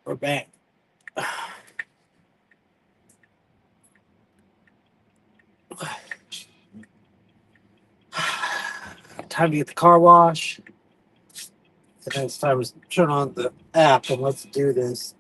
We're back. Time to get the car wash. And then it's time to turn on the app and let's do this.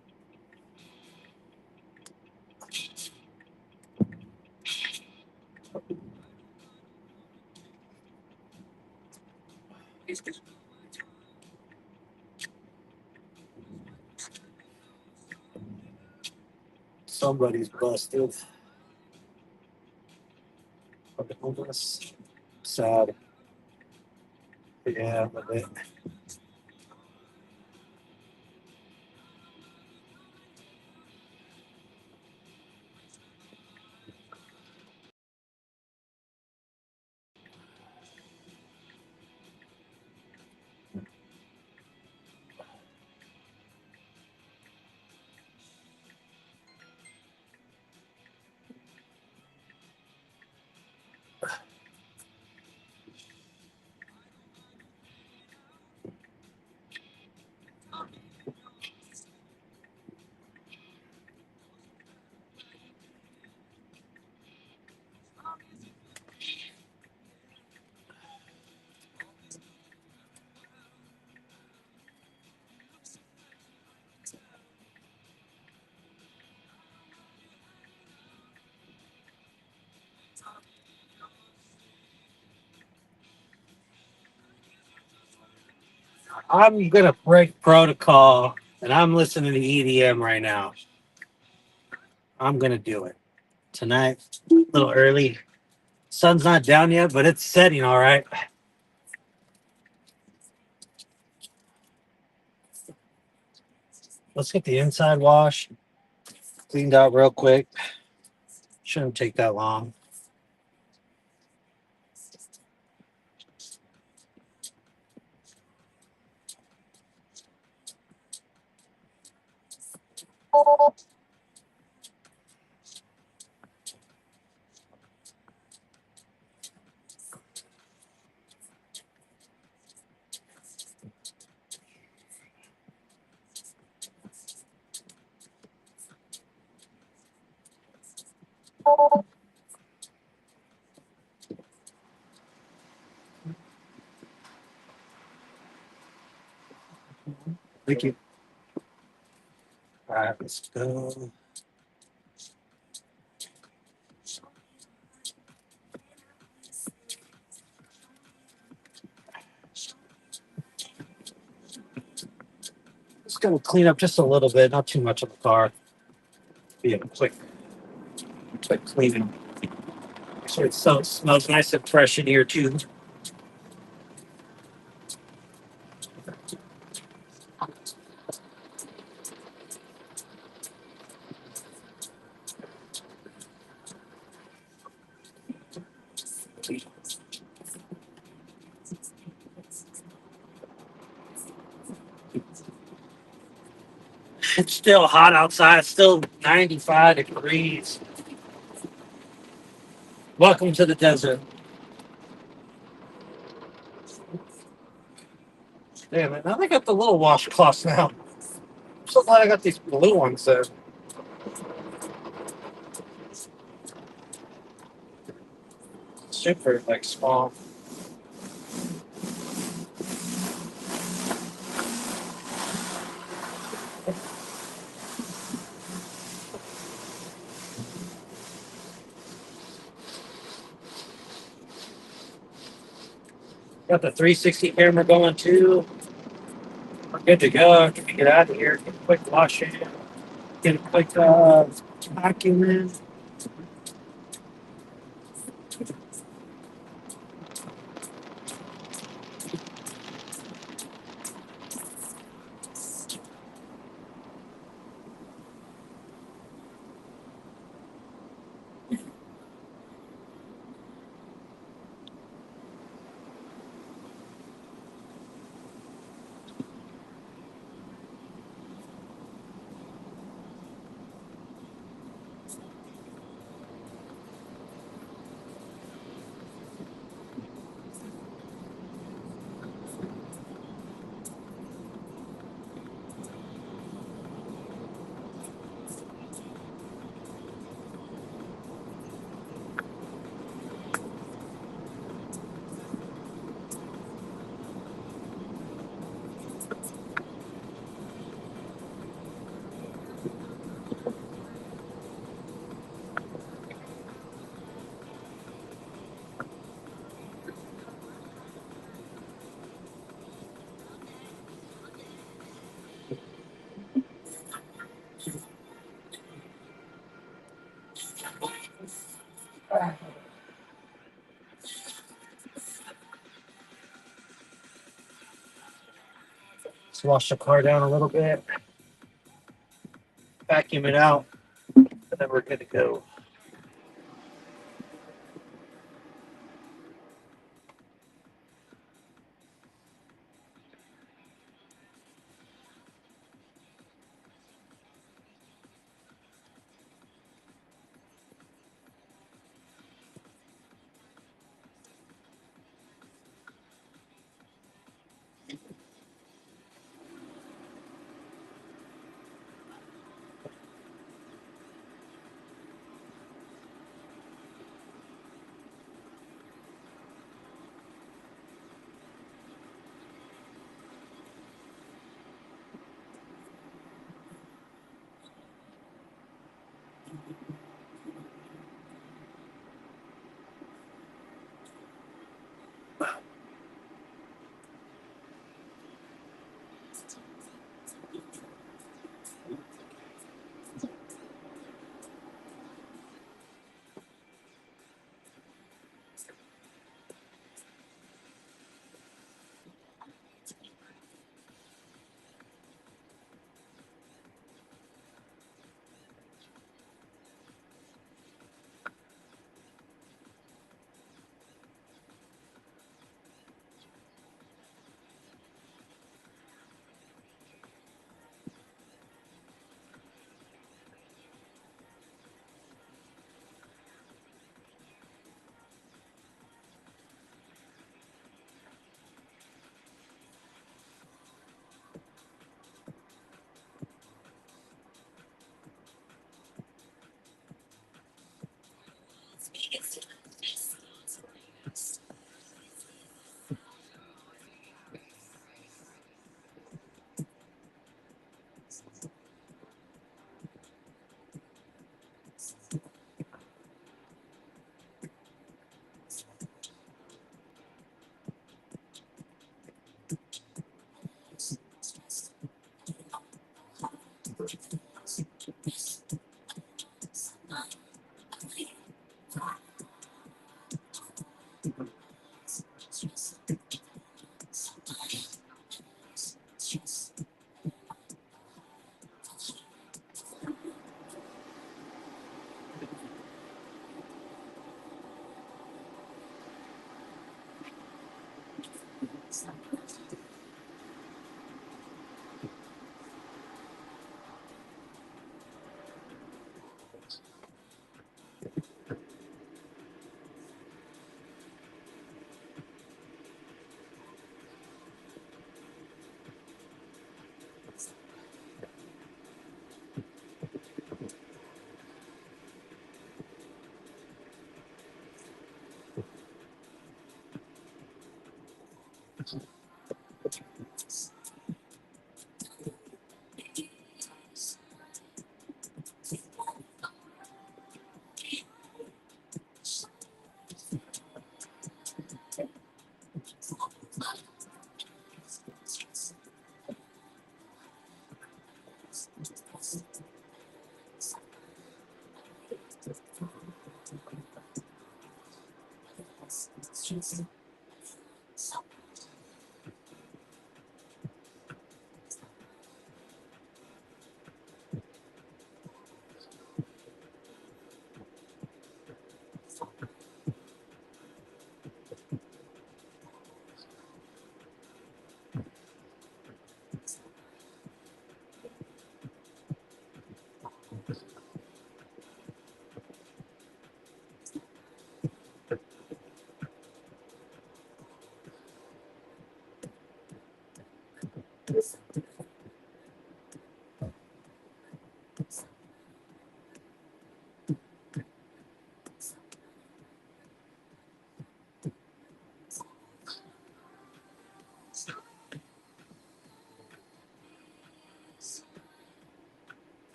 Somebody's busted. Fucking homeless. Sad. Yeah, a bit. I'm gonna break protocol and I'm listening to EDM right now. I'm gonna do it. Tonight, a little early. Sun's not down yet, but it's setting all right. Let's get the inside wash cleaned out real quick. Shouldn't take that long. Thank you. All right, let's go. Just gonna clean up just a little bit, not too much of the car. Be a quick cleaning. Make sure it smells nice and fresh in here too. It's still hot outside, still 95 degrees. Welcome to the desert. Damn it, now they got the little washcloths now. I'm so glad I got these blue ones there. Super like small. Got the 360 camera going too. We're good to go. Can we get out of here? Get a quick wash in. Get a quick vacuum in. wash the car down a little bit, vacuum it out, and then we're good to go.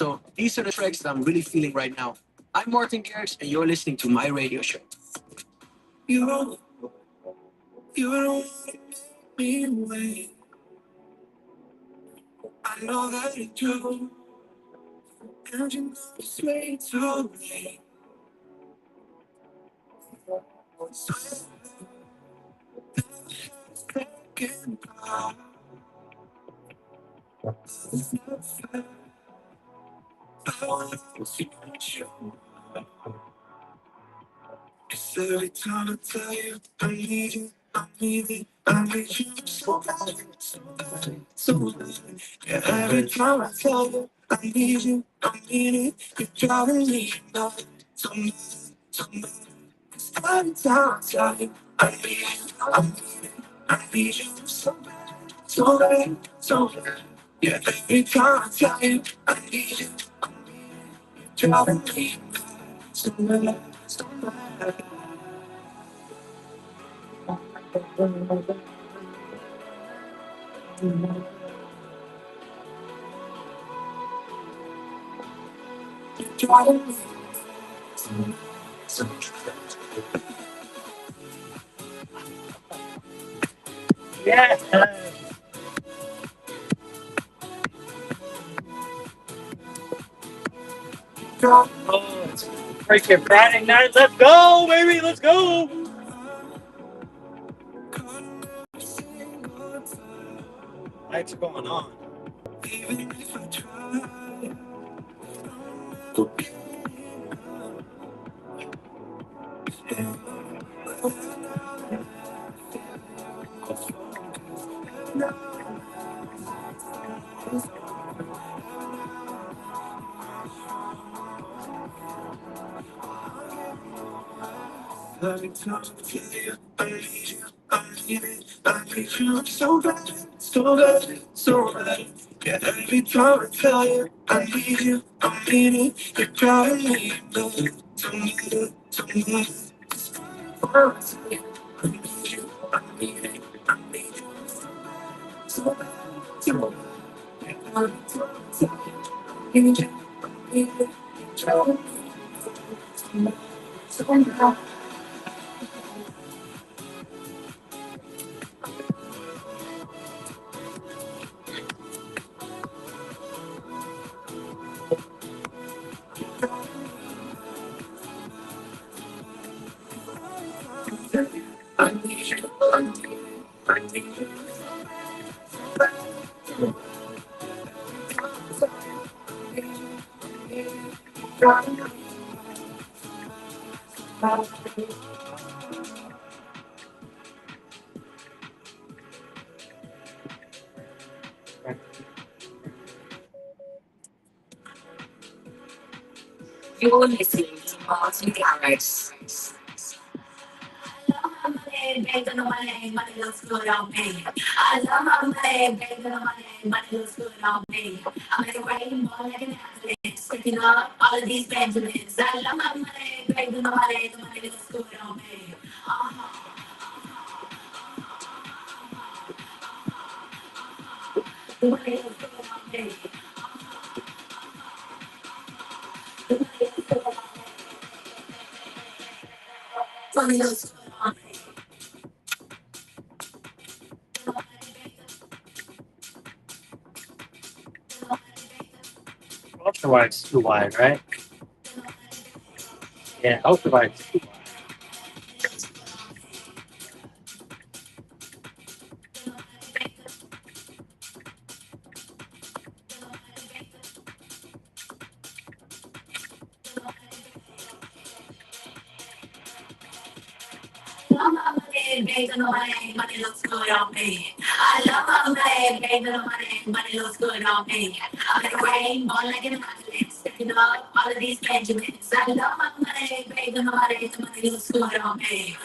So these are the tracks that I'm really feeling right now. I'm Martin Garrix, and you're listening to my radio show. You don't, you don't make me wait. I know that you do, and you know it's way too late. So second part, it's not fair. I want to see you. Cause every time I tell you I need you, I need it, I need you so bad, so bad, so bad. Yeah, every time I tell you I need you, I need it, you're driving me nuts, so nuts, so nuts. Cause every time I tell you I need you, I need it, I need you so bad, so bad, so bad. Yeah, every time I tell you I need you, I need it, you're driving me nuts, so bad, so bad. Yeah. Oh, it's freaking Friday night. Let's go, baby. Let's go. Lights are going on. Let me talk to you. I need you. I need it. I need you so bad, so bad, so bad. Yeah, every time I tell you I need you, I need it. You're driving me mad. To need it, to need it. Oh, I tell you, I need you. I need it. I need you so bad, so bad. Yeah, every time I tell you I need you, I need it. You're driving me mad. So bad. I need you. I need it. I need you. You're listening to Martin Garrix. I love my money, bank on the money, money looks good on me. I love my money, bank on the money, money looks good on me. I'm in a rainbow like an athlete, sticking up all of these Benjamins. I love my money, bank on the money looks good on me. The money looks good on me. The money looks good on me. Money looks good on me. Ultra wide's too wide, right? Yeah, ultra wide's too wide. Love my money, bank on the money looks good on me. I love my money, bank on the money looks good on me. I'm in the rainbow like an athlete, sticking up all of these Benjamins. I love my money, bank on the money looks good on me.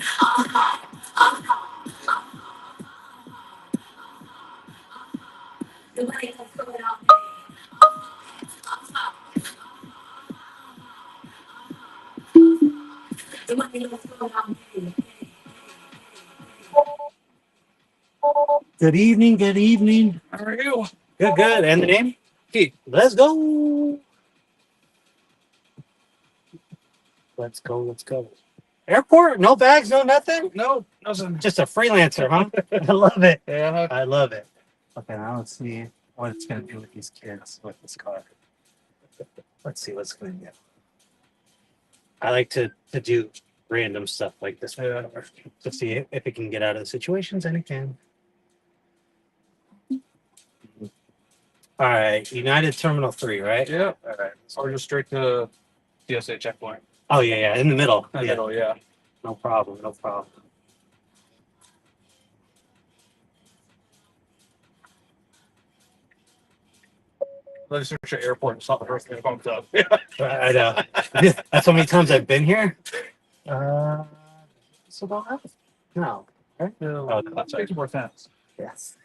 The money looks good on me. The money looks good on me. Good evening, good evening. How are you? Good, good. And the name? Keith. Let's go. Let's go, let's go. Airport? No bags, no nothing? No, nothing. Just a freelancer, huh? I love it. Yeah. I love it. Okay, now let's see what it's going to do with these kids with this car. Let's see what's going to get. I like to do random stuff like this Yeah. to see if it can get out of the situations, and it can. All right, United Terminal 3, right? Yeah. All right. Or just straight to TSA checkpoint. Oh, yeah, yeah, in the middle. In the Yeah, middle, yeah. no problem, no problem. Let's search your airport and saw the first thing that comes up. I know. That's how many times I've been here. It's about half. No. Right? Oh, that's right. makes more sense. Yes.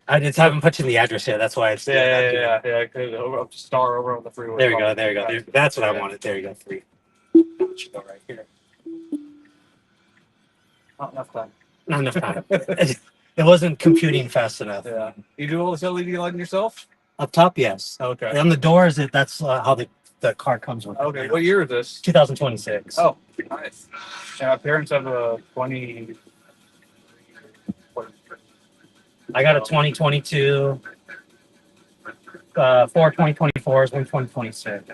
I just haven't put in the address yet. That's why it's Yeah. Over star over on the freeway. There we go. There you go. That's what I wanted. There you go. 3. It should go right here. Not enough time. Not enough time. It wasn't computing fast enough. Yeah. You do all this LED lighting yourself? Up top, yes. Okay. On the doors, that's how the car comes with. Okay. What year is this? 2026. Oh, nice. Yeah, my parents have a 20. I got a 2022. 4 2024s, 1 2026.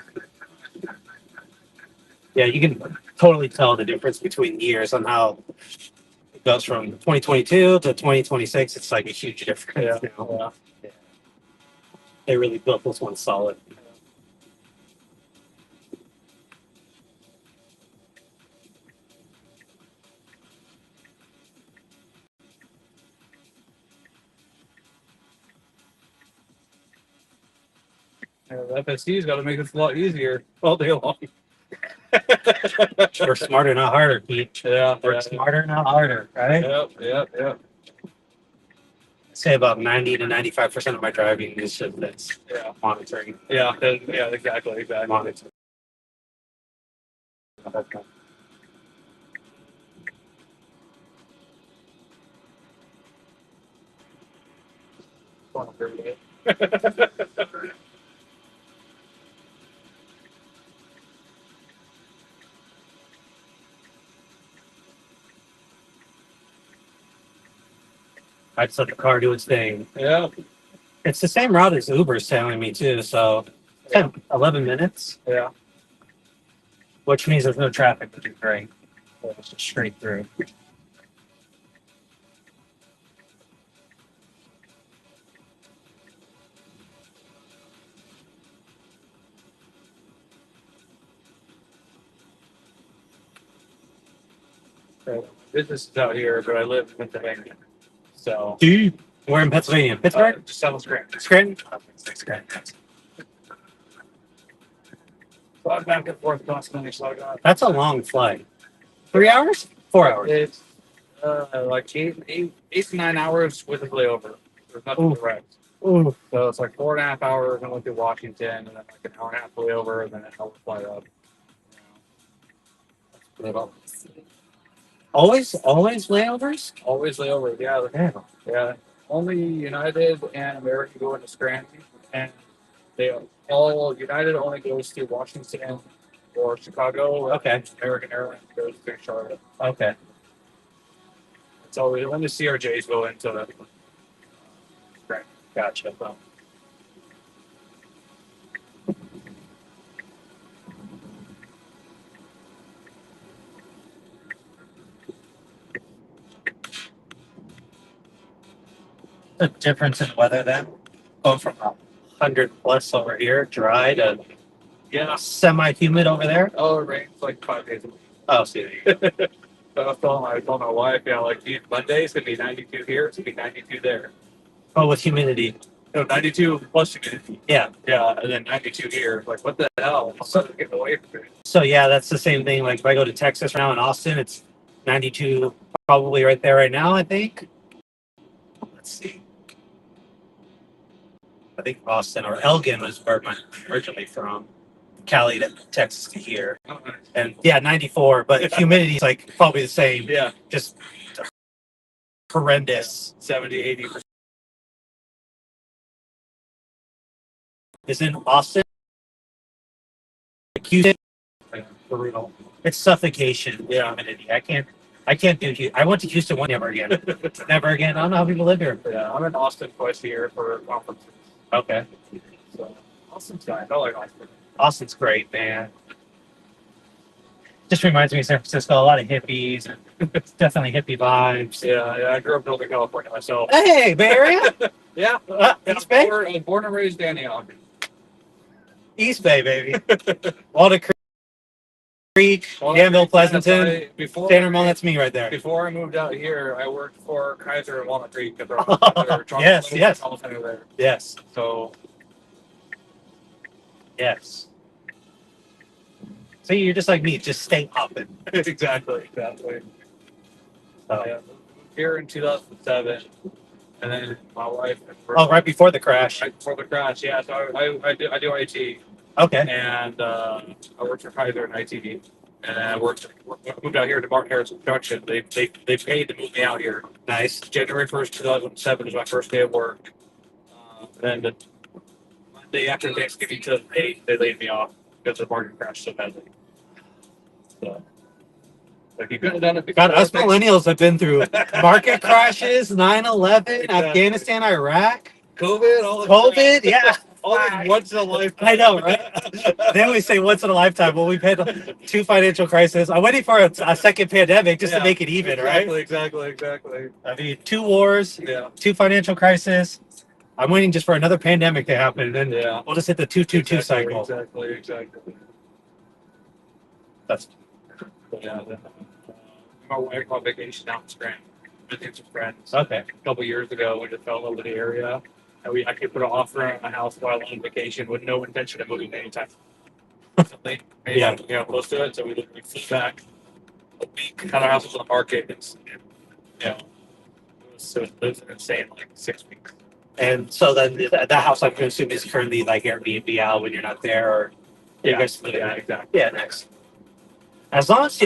Yeah, you can totally tell the difference between years on how it goes from 2022 to 2026. It's like a huge difference. Yeah. Now. Yeah. They really built this one solid. The FSC's got to make this a lot easier all day long. We're smarter, not harder, Pete. Yeah, We're smarter, not harder, right? Yep. I'd say about 90 to 95% of my driving is just this monitoring. Yeah, exactly. Monitoring. I just let the car do its thing. Yeah, It's the same route as Uber's telling me too, so 10, 11 minutes, yeah. which means there's no traffic, which is great. So it's just straight through. Business is out here, but I live in Pennsylvania. So, Do you? We're in Pennsylvania. Pittsburgh? just south of Scranton. Scranton? Oh, Scranton. So I'm back and forth constantly. So I got That's a long flight. 3 hours? 4 hours. it's like eight to 9 hours with a layover. There's nothing Ooh. direct. Ooh. So it's like 4.5 hours going through Washington, and then like an hour and a half layover, and then an hour flight up. Always layovers? Always layover. Yeah. Only United and American go into Scranton, and they all United only goes to Washington or Chicago. Okay. American Airlines goes to Charlotte. Okay. It's always when the CRJs go into Scranton. Gotcha. So, The difference in weather then? Going from 100 plus over here, dry, to semi-humid over there? oh, it rains like 5 days a week. Oh, see. So I told my wife, like Monday's gonna be 92 here, it's gonna be 92 there. Oh, with humidity. No, 92 plus humidity. Yeah. Yeah, and then 92 here. Like, what the hell? I'm getting away from it. So yeah, that's the same thing. Like if I go to Texas now in Austin, it's 92 probably right there right now, I think. Let's see. I think Austin or Elgin was where I'm originally from. Cali to Texas to here. And yeah, 94, but humidity is like probably the same. Yeah, Just horrendous. 70, 80%. Is in Austin. Houston, brutal. It's suffocation. Yeah. Humidity. I can't do Houston. I went to Houston one, never again. Never again. I don't know how people live here. Yeah, I'm in Austin twice a year for conferences. Okay. So, Austin's nice. I like Austin. Austin's great, man. Just reminds me of San Francisco. A lot of hippies. It's definitely hippie vibes. Yeah. I grew up in Northern California myself. Hey, Bay Area? Yeah. East Bay? I was born and raised in Antioch. East Bay, baby. Walnut Creek, Danville, Pleasanton, Tanner Mill. That's me right there. Before I moved out here, I worked for Kaiser in Walnut Creek. Yes. There. Yes. So, yes. See, you're just like me. Just stay hopping. exactly. So, Yeah, moved here in 2007, and then my wife. oh, right before the crash. Right before the crash, yeah. So I do IT, Okay. and I worked for Kaiser in IT, and I moved out here to Martin Harris Production. They paid to move me out here. Nice. January 1st, 2007 was my first day of work. Then the Monday after Thanksgiving 2008, they laid me off because the market crashed so badly. So, like you couldn't have done it before. God, us millennials have been through market crashes, 9/11, Exactly. Afghanistan, Iraq, COVID, all the COVID. Yeah. all the once in a lifetime. I know, right? They always say once in a lifetime. Well, we've had 2 financial crises. I'm waiting for a second pandemic just to make it even, right? Exactly. I mean, 2 wars, Yeah. 2 financial crises. I'm waiting just for another pandemic to happen, and then we'll just hit the 2-2-2 cycle. Exactly. That's Yeah. Then, my wife on vacation out in Scranton, visiting some friends. okay. A couple years ago, we just fell in love with the area. I could put an offer on a house while on vacation with no intention of moving anytime. Recently, Yeah. Close to it. So we flew back a week. Had our house was on the market. It was insane, like 6 weeks. And so then that house, I can assume, is currently like Airbnb out when you're not there, or you guys live in it. Exactly. Yeah, next. As long as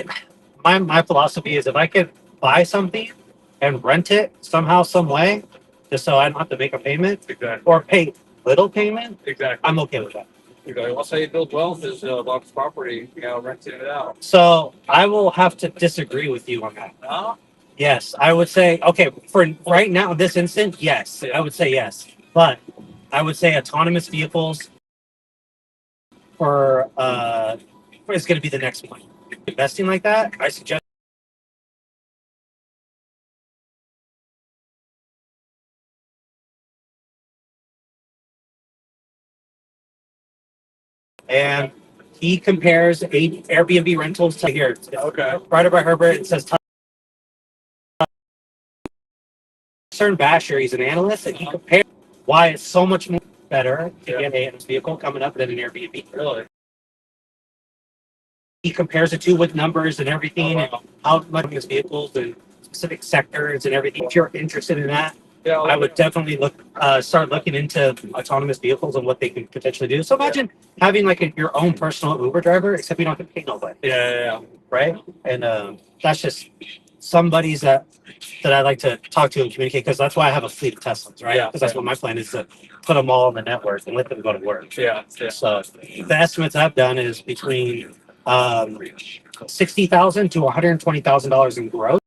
my philosophy is if I can buy something and rent it somehow, some way, just so I don't have to make a payment Exactly. or pay little payment, Exactly. I'm okay with that. Exactly. That's how you build wealth is box property, renting it out. So I will have to disagree with you on that. Huh? Yes, I would say okay for right now, this instant, yes, I would say yes, but I would say autonomous vehicles for is going to be the next one. Investing like that, I suggest. And he compares Airbnb rentals to here. Okay. Right by Herbert, it says Cern Basher. He's an analyst, and he compares why it's so much more better to get a vehicle coming up than an Airbnb. Really? He compares the two with numbers and everything, and how much his vehicles and specific sectors and everything. If you're interested in that, I would definitely start looking into autonomous vehicles and what they can potentially do. So imagine having like your own personal Uber driver, except you don't have to pay nobody. Yeah. Right? And that's just some buddies that I like to talk to and communicate, because that's why I have a fleet of Teslas, right? Because that's what my plan is, to put them all on the network and let them go to work. Yeah. So the estimates I've done is between $60,000 to $120,000 in gross,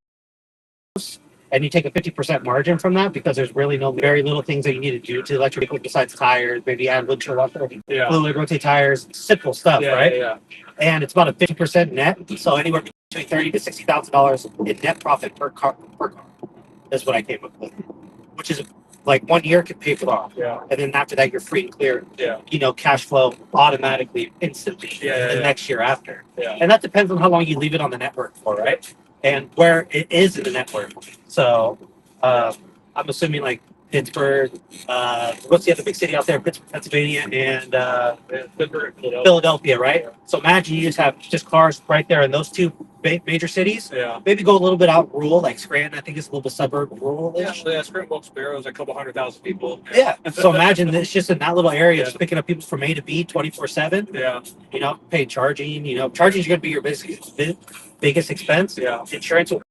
and you take a 50% margin from that, because there's really very little things that you need to do to electric vehicle besides tires, maybe add windshield wiper, fluid, rotate tires, simple stuff, right? Yeah. And it's about a 50% net, so anywhere between $30,000 to $60,000 in net profit per car. Is what I came up with, which is like 1 year could pay for the off. Yeah. And then after that, you're free and clear. Yeah. Cash flow automatically, instantly. The next year after. Yeah. And that depends on how long you leave it on the network for, right? And where it is in the network. So I'm assuming like Pittsburgh, what's the other big city out there? Pittsburgh, Pennsylvania, and Philadelphia, right? So imagine you just have cars right there in those two major cities. Yeah. Maybe go a little bit out rural, like Scranton. I think it's a little bit suburb rural. Yeah. Scranton, Wilkes-Barre is a couple 100,000 people. Yeah. So imagine it's just in that little area, just picking up people from A to B 24/7. Yeah. Pay charging. Charging is going to be your biggest expense. Yeah. Insurance will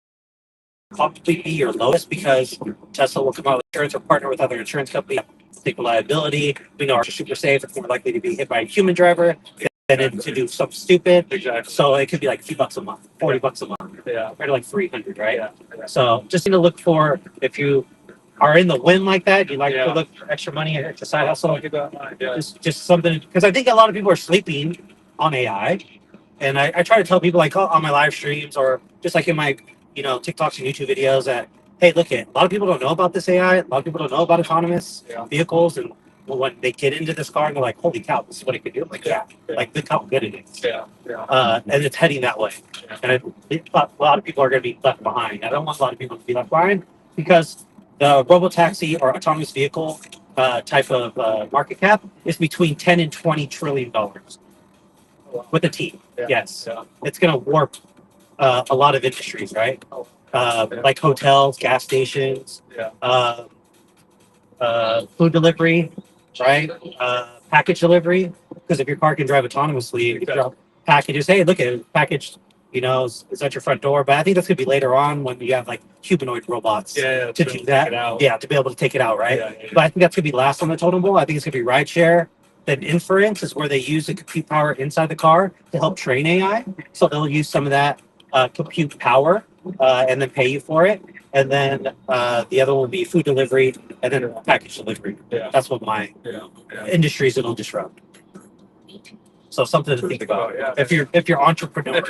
probably be your lowest, because Tesla will come out with insurance or partner with other insurance companies, take liability. We know ours are super safe. It's more likely to be hit by a human driver than to do something stupid. Exactly. So it could be like $2 a month, $40 a month. Yeah. Or like 300, right? Yeah. So just need to look for, if you are in the win like that, you like to look for extra money, extra side hustle. Just something, because I think a lot of people are sleeping on AI. And I try to tell people, like, on my live streams, or just like in my TikToks and YouTube videos, that hey, look, a lot of people don't know about this AI. A lot of people don't know about autonomous vehicles, and when they get into this car and they're like, holy cow, this is what it could do. I'm like, like, look how good it is. And it's heading that way. And a lot of people are going to be left behind. I don't want a lot of people to be left behind, because the Robotaxi or autonomous vehicle type of market cap is between 10 and $20 trillion with a T. Yes. It's going to warp a lot of industries, right? Like hotels, gas stations, food delivery, right? Package delivery. Because if your car can drive autonomously, you can drop packages. Hey, look at it, package. Is at your front door. But I think that's gonna be later on, when you have like humanoid robots to do that. Yeah, to be able to take it out, right? But I think that's gonna be last on the totem pole. I think it's gonna be rideshare. Then inference is where they use the compute power inside the car to help train AI. So they'll use some of that compute power and then pay you for it. And then the other one will be food delivery, and then package delivery. That's what my industries it'll disrupt. So something to think about. If you're entrepreneur,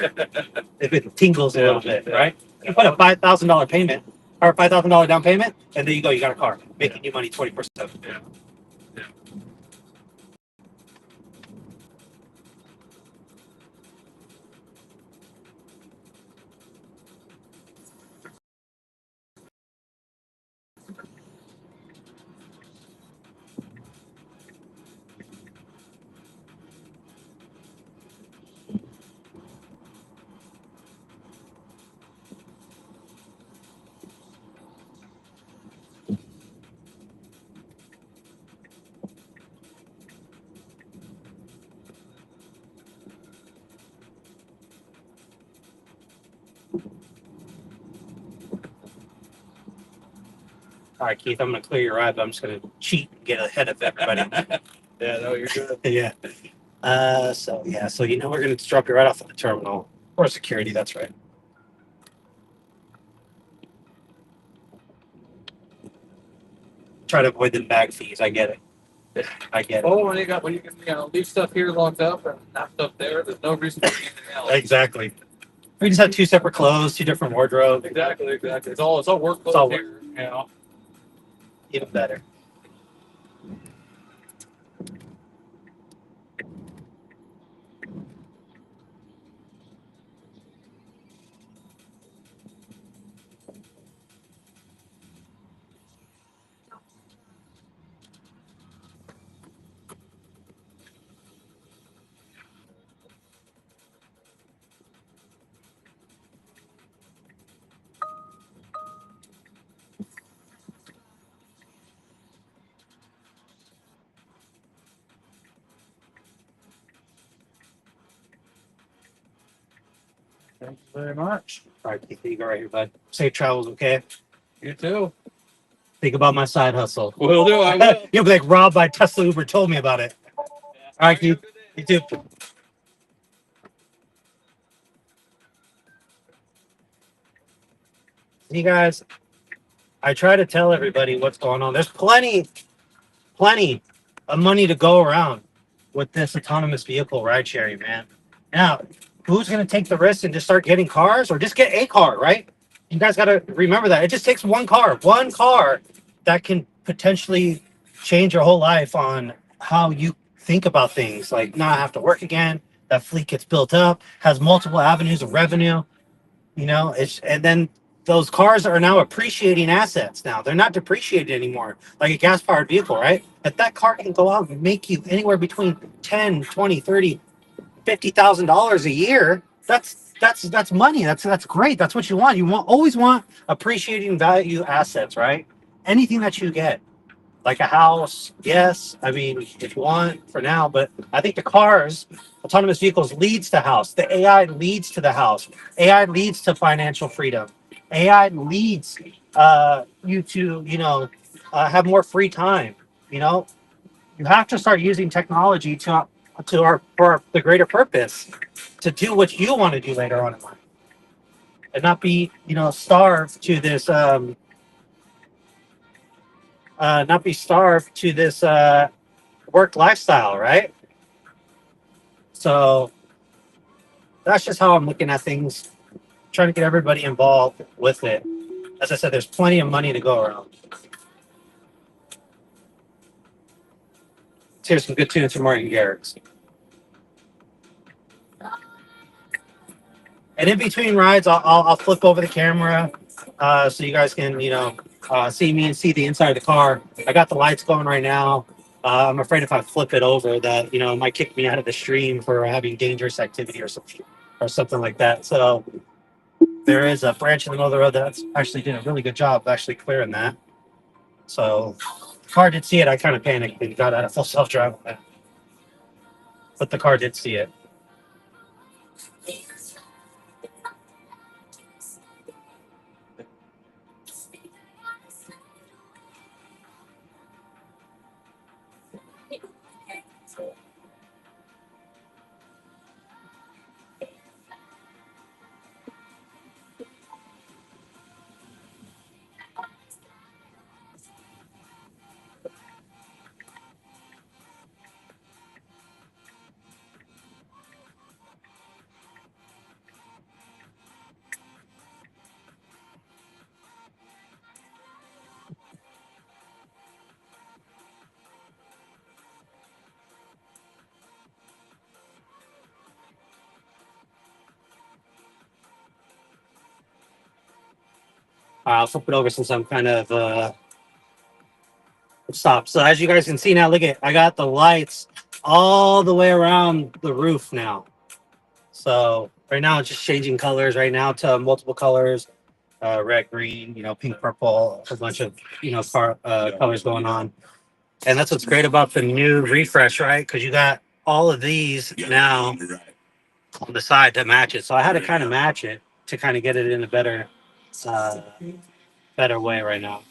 if it tingles a little bit, right? You put a $5,000 payment or $5,000 down payment, and there you go. You got a car making you money 24/7. All right, Keith, I'm going to clear your ride, but I'm just going to cheat and get ahead of everybody. Yeah, no, you're good. Yeah. So we're going to drop you right off at the terminal or security. That's right. Try to avoid the bag fees. I get it. I get it. Oh, when you can leave stuff here locked up and not stuff there, there's no reason for anything else. Exactly. We just have two separate clothes, two different wardrobes. Exactly. It's all work clothes all here. You know. Even better. Thank you very much. All right, Keith, you go right here, bud. Safe travels, okay? You too. Think about my side hustle. Will do. I will. You'll be like, Rob by Tesla Uber told me about it. All right, Keith. You too. You guys, I try to tell everybody what's going on. There's plenty of money to go around with this autonomous vehicle ride sharing, man. Now, who's going to take the risk and just start getting cars or just get a car, right? You guys got to remember that. It just takes one car that can potentially change your whole life on how you think about things. Like, not have to work again. That fleet gets built up, has multiple avenues of revenue, and then those cars are now appreciating assets now. They're not depreciated anymore like a gas powered vehicle, right? That car can go out and make you anywhere between 10, 20, 30, $50,000 a year. That's money. That's great. That's what you want. Always want appreciating value assets, right? Anything that you get, like a house, yes. I mean, if you want for now, but I think the cars, autonomous vehicles leads to house. The AI leads to the house. AI leads to financial freedom. AI leads you to, have more free time. You know, you have to start using technology for the greater purpose to do what you want to do later on in life, and not be, starved to this work lifestyle, right? So that's just how I'm looking at things, trying to get everybody involved with it. As I said, there's plenty of money to go around. Let's hear some good tunes from Martin Garrix. And in between rides, I'll flip over the camera so you guys can, see me and see the inside of the car. I got the lights going right now. I'm afraid if I flip it over that, it might kick me out of the stream for having dangerous activity or something like that. So there is a branch in the middle of the road that's actually did a really good job of actually clearing that. So the car did see it. I kind of panicked and got out of full self-drive. But the car did see it. I'll flip it over since I'm kind of stopped. So as you guys can see now, look at, I got the lights all the way around the roof now. So right now it's just changing colors right now to multiple colors, red, green, pink, purple, a bunch of, colors going on. And that's what's great about the new refresh, right? Because you got all of these now on the side to match it. So I had to kind of match it to kind of get it in a better way right now.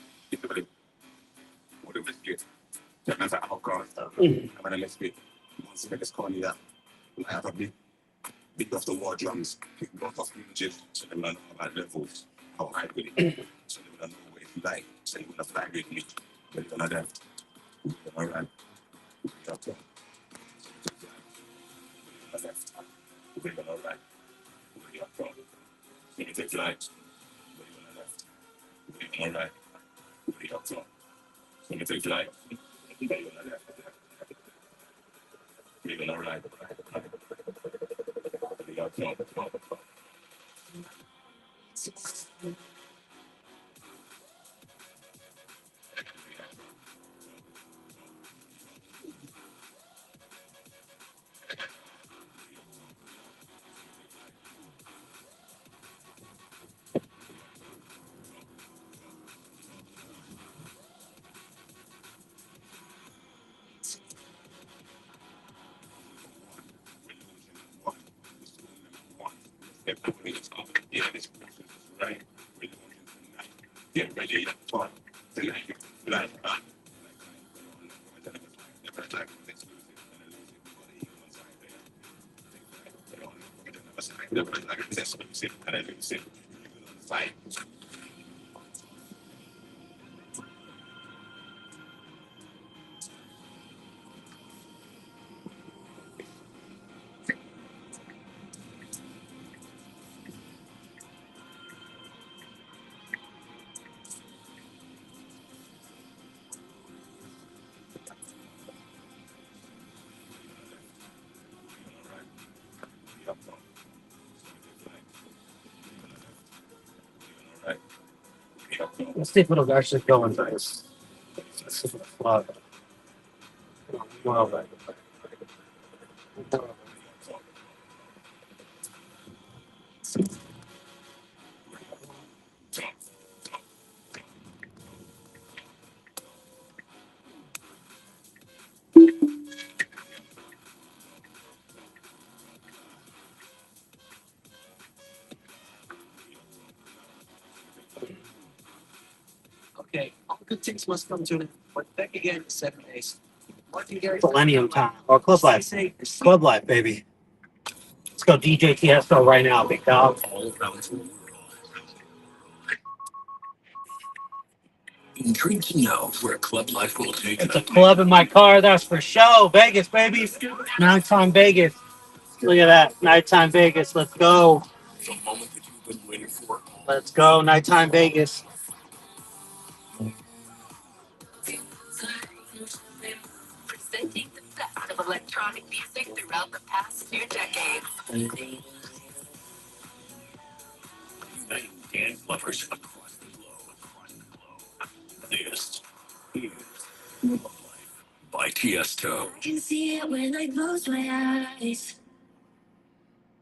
Let's see if it'll actually go in nice. Let's see if it'll fly. Well, Okay, all good things must come to an end. But back again in 7 days. Millennium time or Club Life. Club Life, baby. Let's go DJ Tiesto right now, big dog. Intrigued to know where Club Life will take It's a club in my car, that's for show. Vegas, baby. Nighttime Vegas. Look at that. Nighttime Vegas. Let's go. the moment that you've been waiting for. Let's go. Nighttime Vegas. Presenting the best of electronic music throughout the past 2 decades. Uniting dance lovers across the globe. This is Club Life by Tiesto. I can see it when I close my eyes.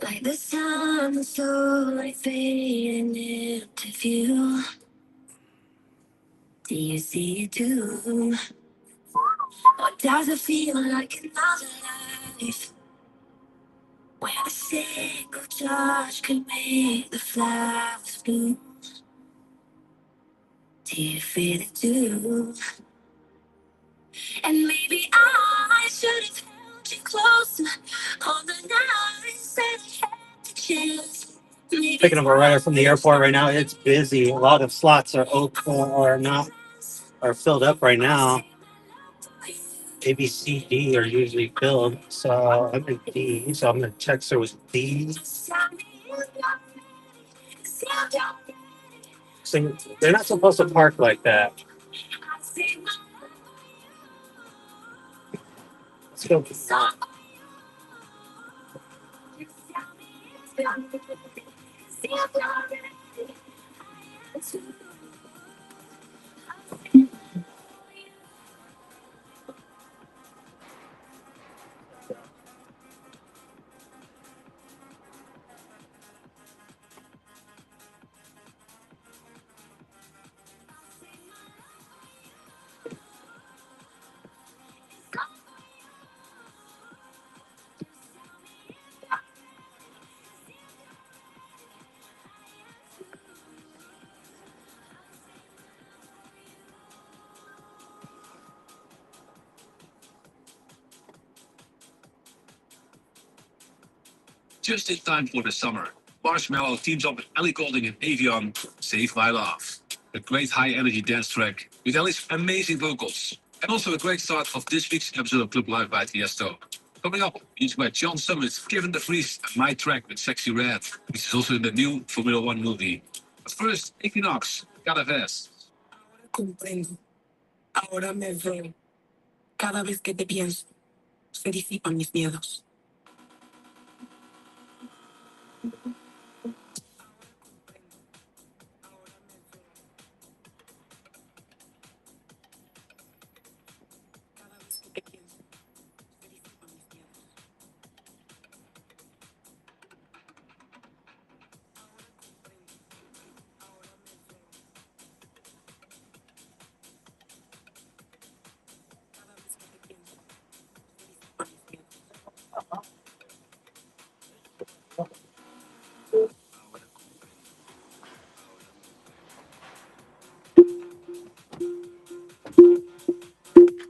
Like the sun slowly fading into view. Do you see it too? Or does it feel like another life? Where a single touch can make the flowers bloom. Do you feel it too? And maybe I should have held you closer on the nights that I had the chance. Maybe Picking up a rider from the airport right now. It's busy. A lot of slots are open or not are filled up right now. A, B, C, D are usually filled. So I'm in D. So I'm gonna text her with D. So they're not supposed to park like that. Let's go. Just in time for the summer. Marshmallow teams up with Ellie Golding and Avion, Save My Love. A great high-energy dance track with Ellie's amazing vocals. And also a great start of this week's episode of Club Live by Tiesto. Coming up, music by John Summit, Kevin De Vries, and My Track with Sexy Red, which is also in the new Formula One movie. But first, Equinox, Cada Vez. Ahora comprendo, ahora me veo. Cada vez que te pienso, se disipan mis miedos. Cada vez que te pienso, se disipan mis miedos. Ahora comprendo, ahora me veo. Cada vez que te pienso, se disipan mis miedos.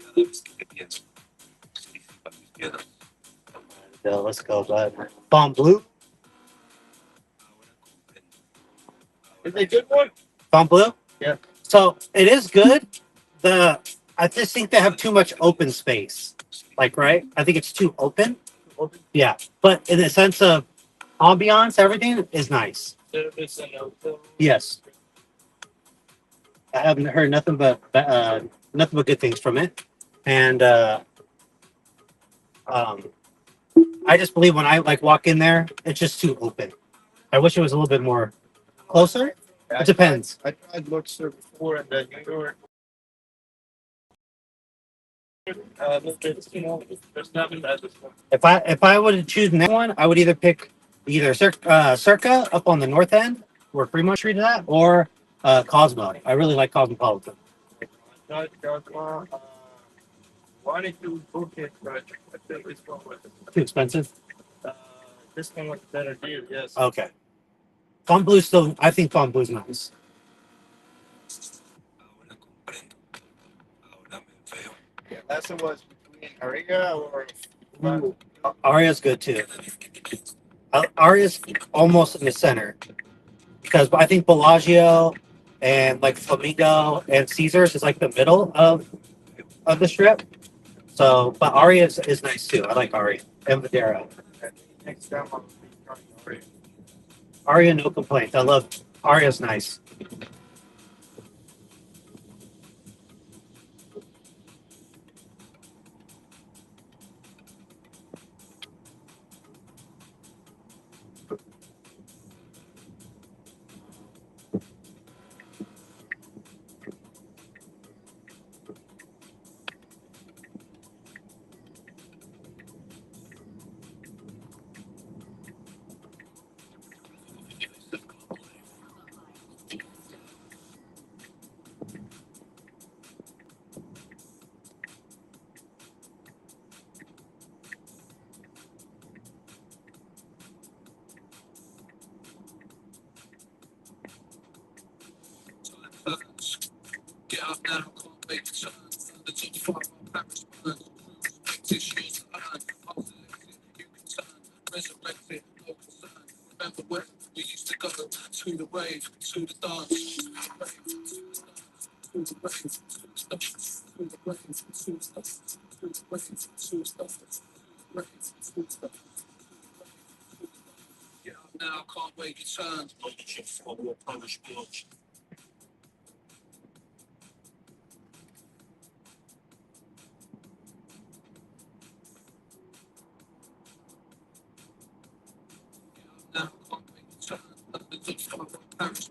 Cada vez que te pienso, se disipan mis miedos. Let's go, bud. Bomb Blue. Is it a good one? Bomb Blue? Yeah. So it is good. I just think they have too much open space. Like, right? I think it's too open. Yeah. But in the sense of ambiance, everything is nice. Service and also. Yes. I haven't heard nothing but good things from it. And I just believe when I like walk in there, it's just too open. I wish it was a little bit more closer. It depends. I tried Luxor before and then New York. There's nothing bad this one. If I would choose the next one, I would either pick Circa up on the north end where Fremont Street is at, or Cosmo. I really like Cosmopolitan. Wanted to book it, but I think this one was Too expensive. this one was a better deal. Yes. Okay. Fun Blue's still. I think Fun Blue's nice. Ahora comprendo, ahora me veo. Yeah, that's one was between Ariga or. Aria's good too. Aria's almost in the center because I think Bellagio and like Flamingo and Caesars is like the middle of the strip. So, but Aria is nice too. I like Aria and Vadera. Next time I'll be trying Aria. Aria, no complaints. I love Aria's nice. Get up now, can't wait to turn. The top 5 Paris burn. Practice yours and I'm selected, you can turn. Resurrected, no concern. Remember where we used to go? To the rave, to the dance. To the rave, to the dance. To the rave, to the rave, to the dance. To the rave, to the dance. Rave, to the dance. Get up now, can't wait to turn. Polish or Polish blood. Now, can't wait to turn. The top 5 Paris.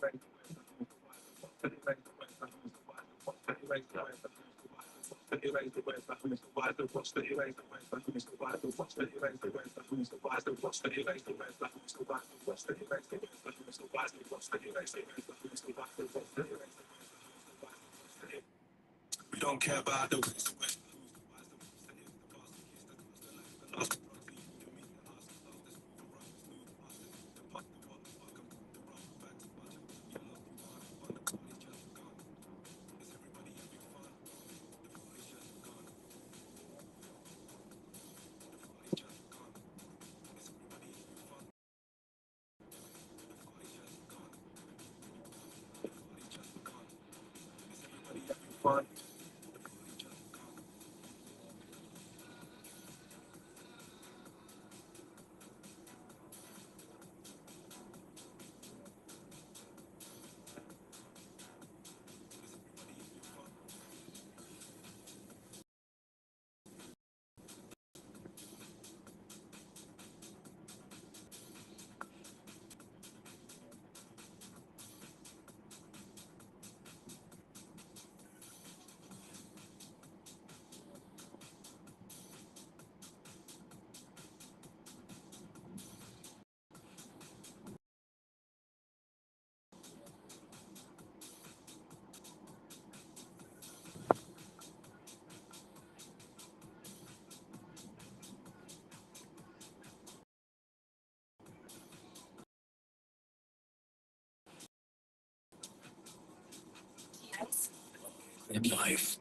We don't care about the fun. In life.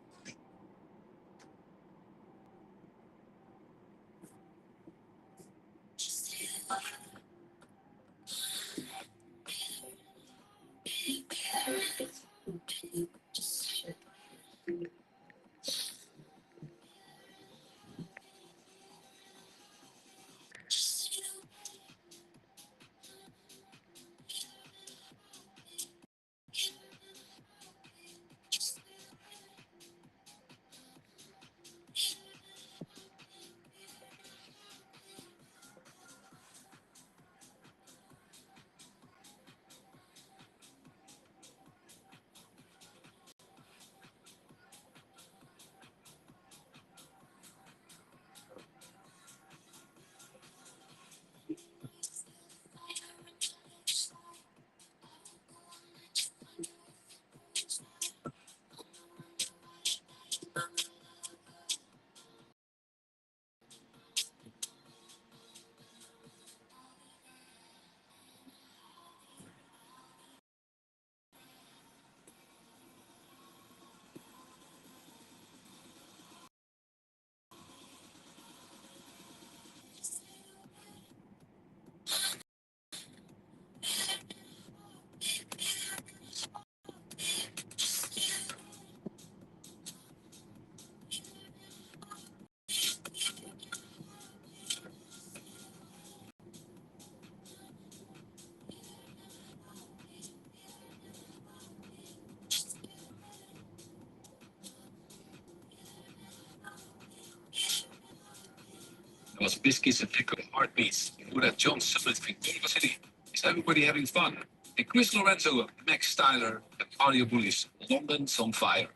There was biscuits and liquor heartbeats. Who that John Summit Victoria City? Is everybody having fun? And Chris Lorenzo, Max Styler, and Audio Bullies, London's on fire.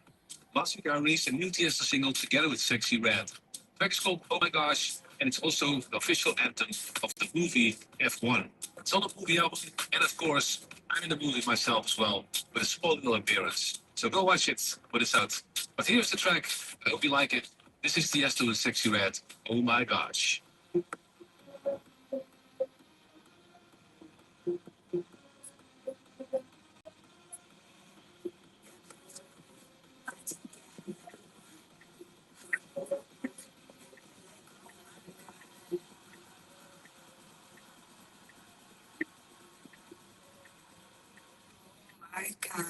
Last week I released a new Tiesto single together with Sexy Red. The track's called Oh My Gosh, and it's also the official anthem of the movie F1. It's on the movie album, and of course, I'm in the movie myself as well, with a small little appearance. So go watch it when it's out. But here's the track. I hope you like it. This is Tiesto with Sexy Red. Oh my gosh. My God.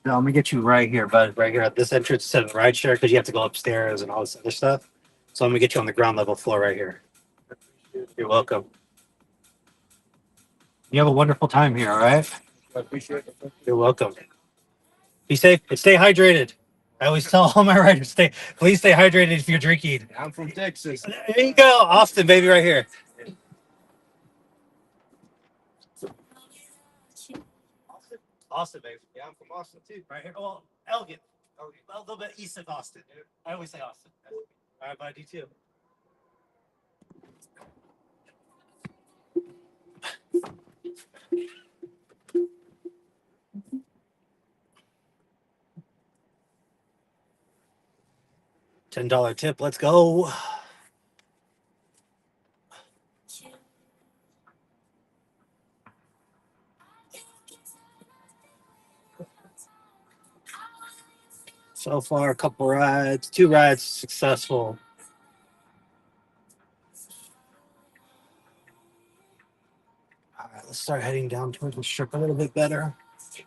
No, I'm gonna get you right here, bud. Right here at this entrance instead of the ride share because you have to go upstairs and all this other stuff. So I'm gonna get you on the ground level floor right here. You're welcome. You have a wonderful time here, all right? I appreciate it. You're welcome. Be safe and stay hydrated. I always tell all my riders, please stay hydrated if you're drinking. I'm from Texas. There you go. Austin, baby, right here. Austin, baby. Yeah, I'm from Austin too. Right here. Well, Elgin. A little bit east of Austin. I always say Austin. All right, bud. You too. $10 tip. Let's go. So far, a couple rides, 2 rides successful. All right, let's start heading down towards the strip a little bit better.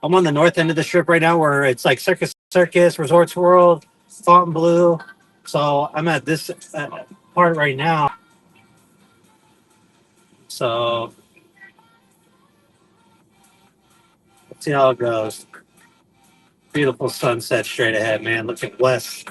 I'm on the north end of the strip right now where it's like Circus, Resorts World, Fontainebleau. So I'm at this part right now. So let's see how it goes. Beautiful sunset straight ahead, man. Looking west.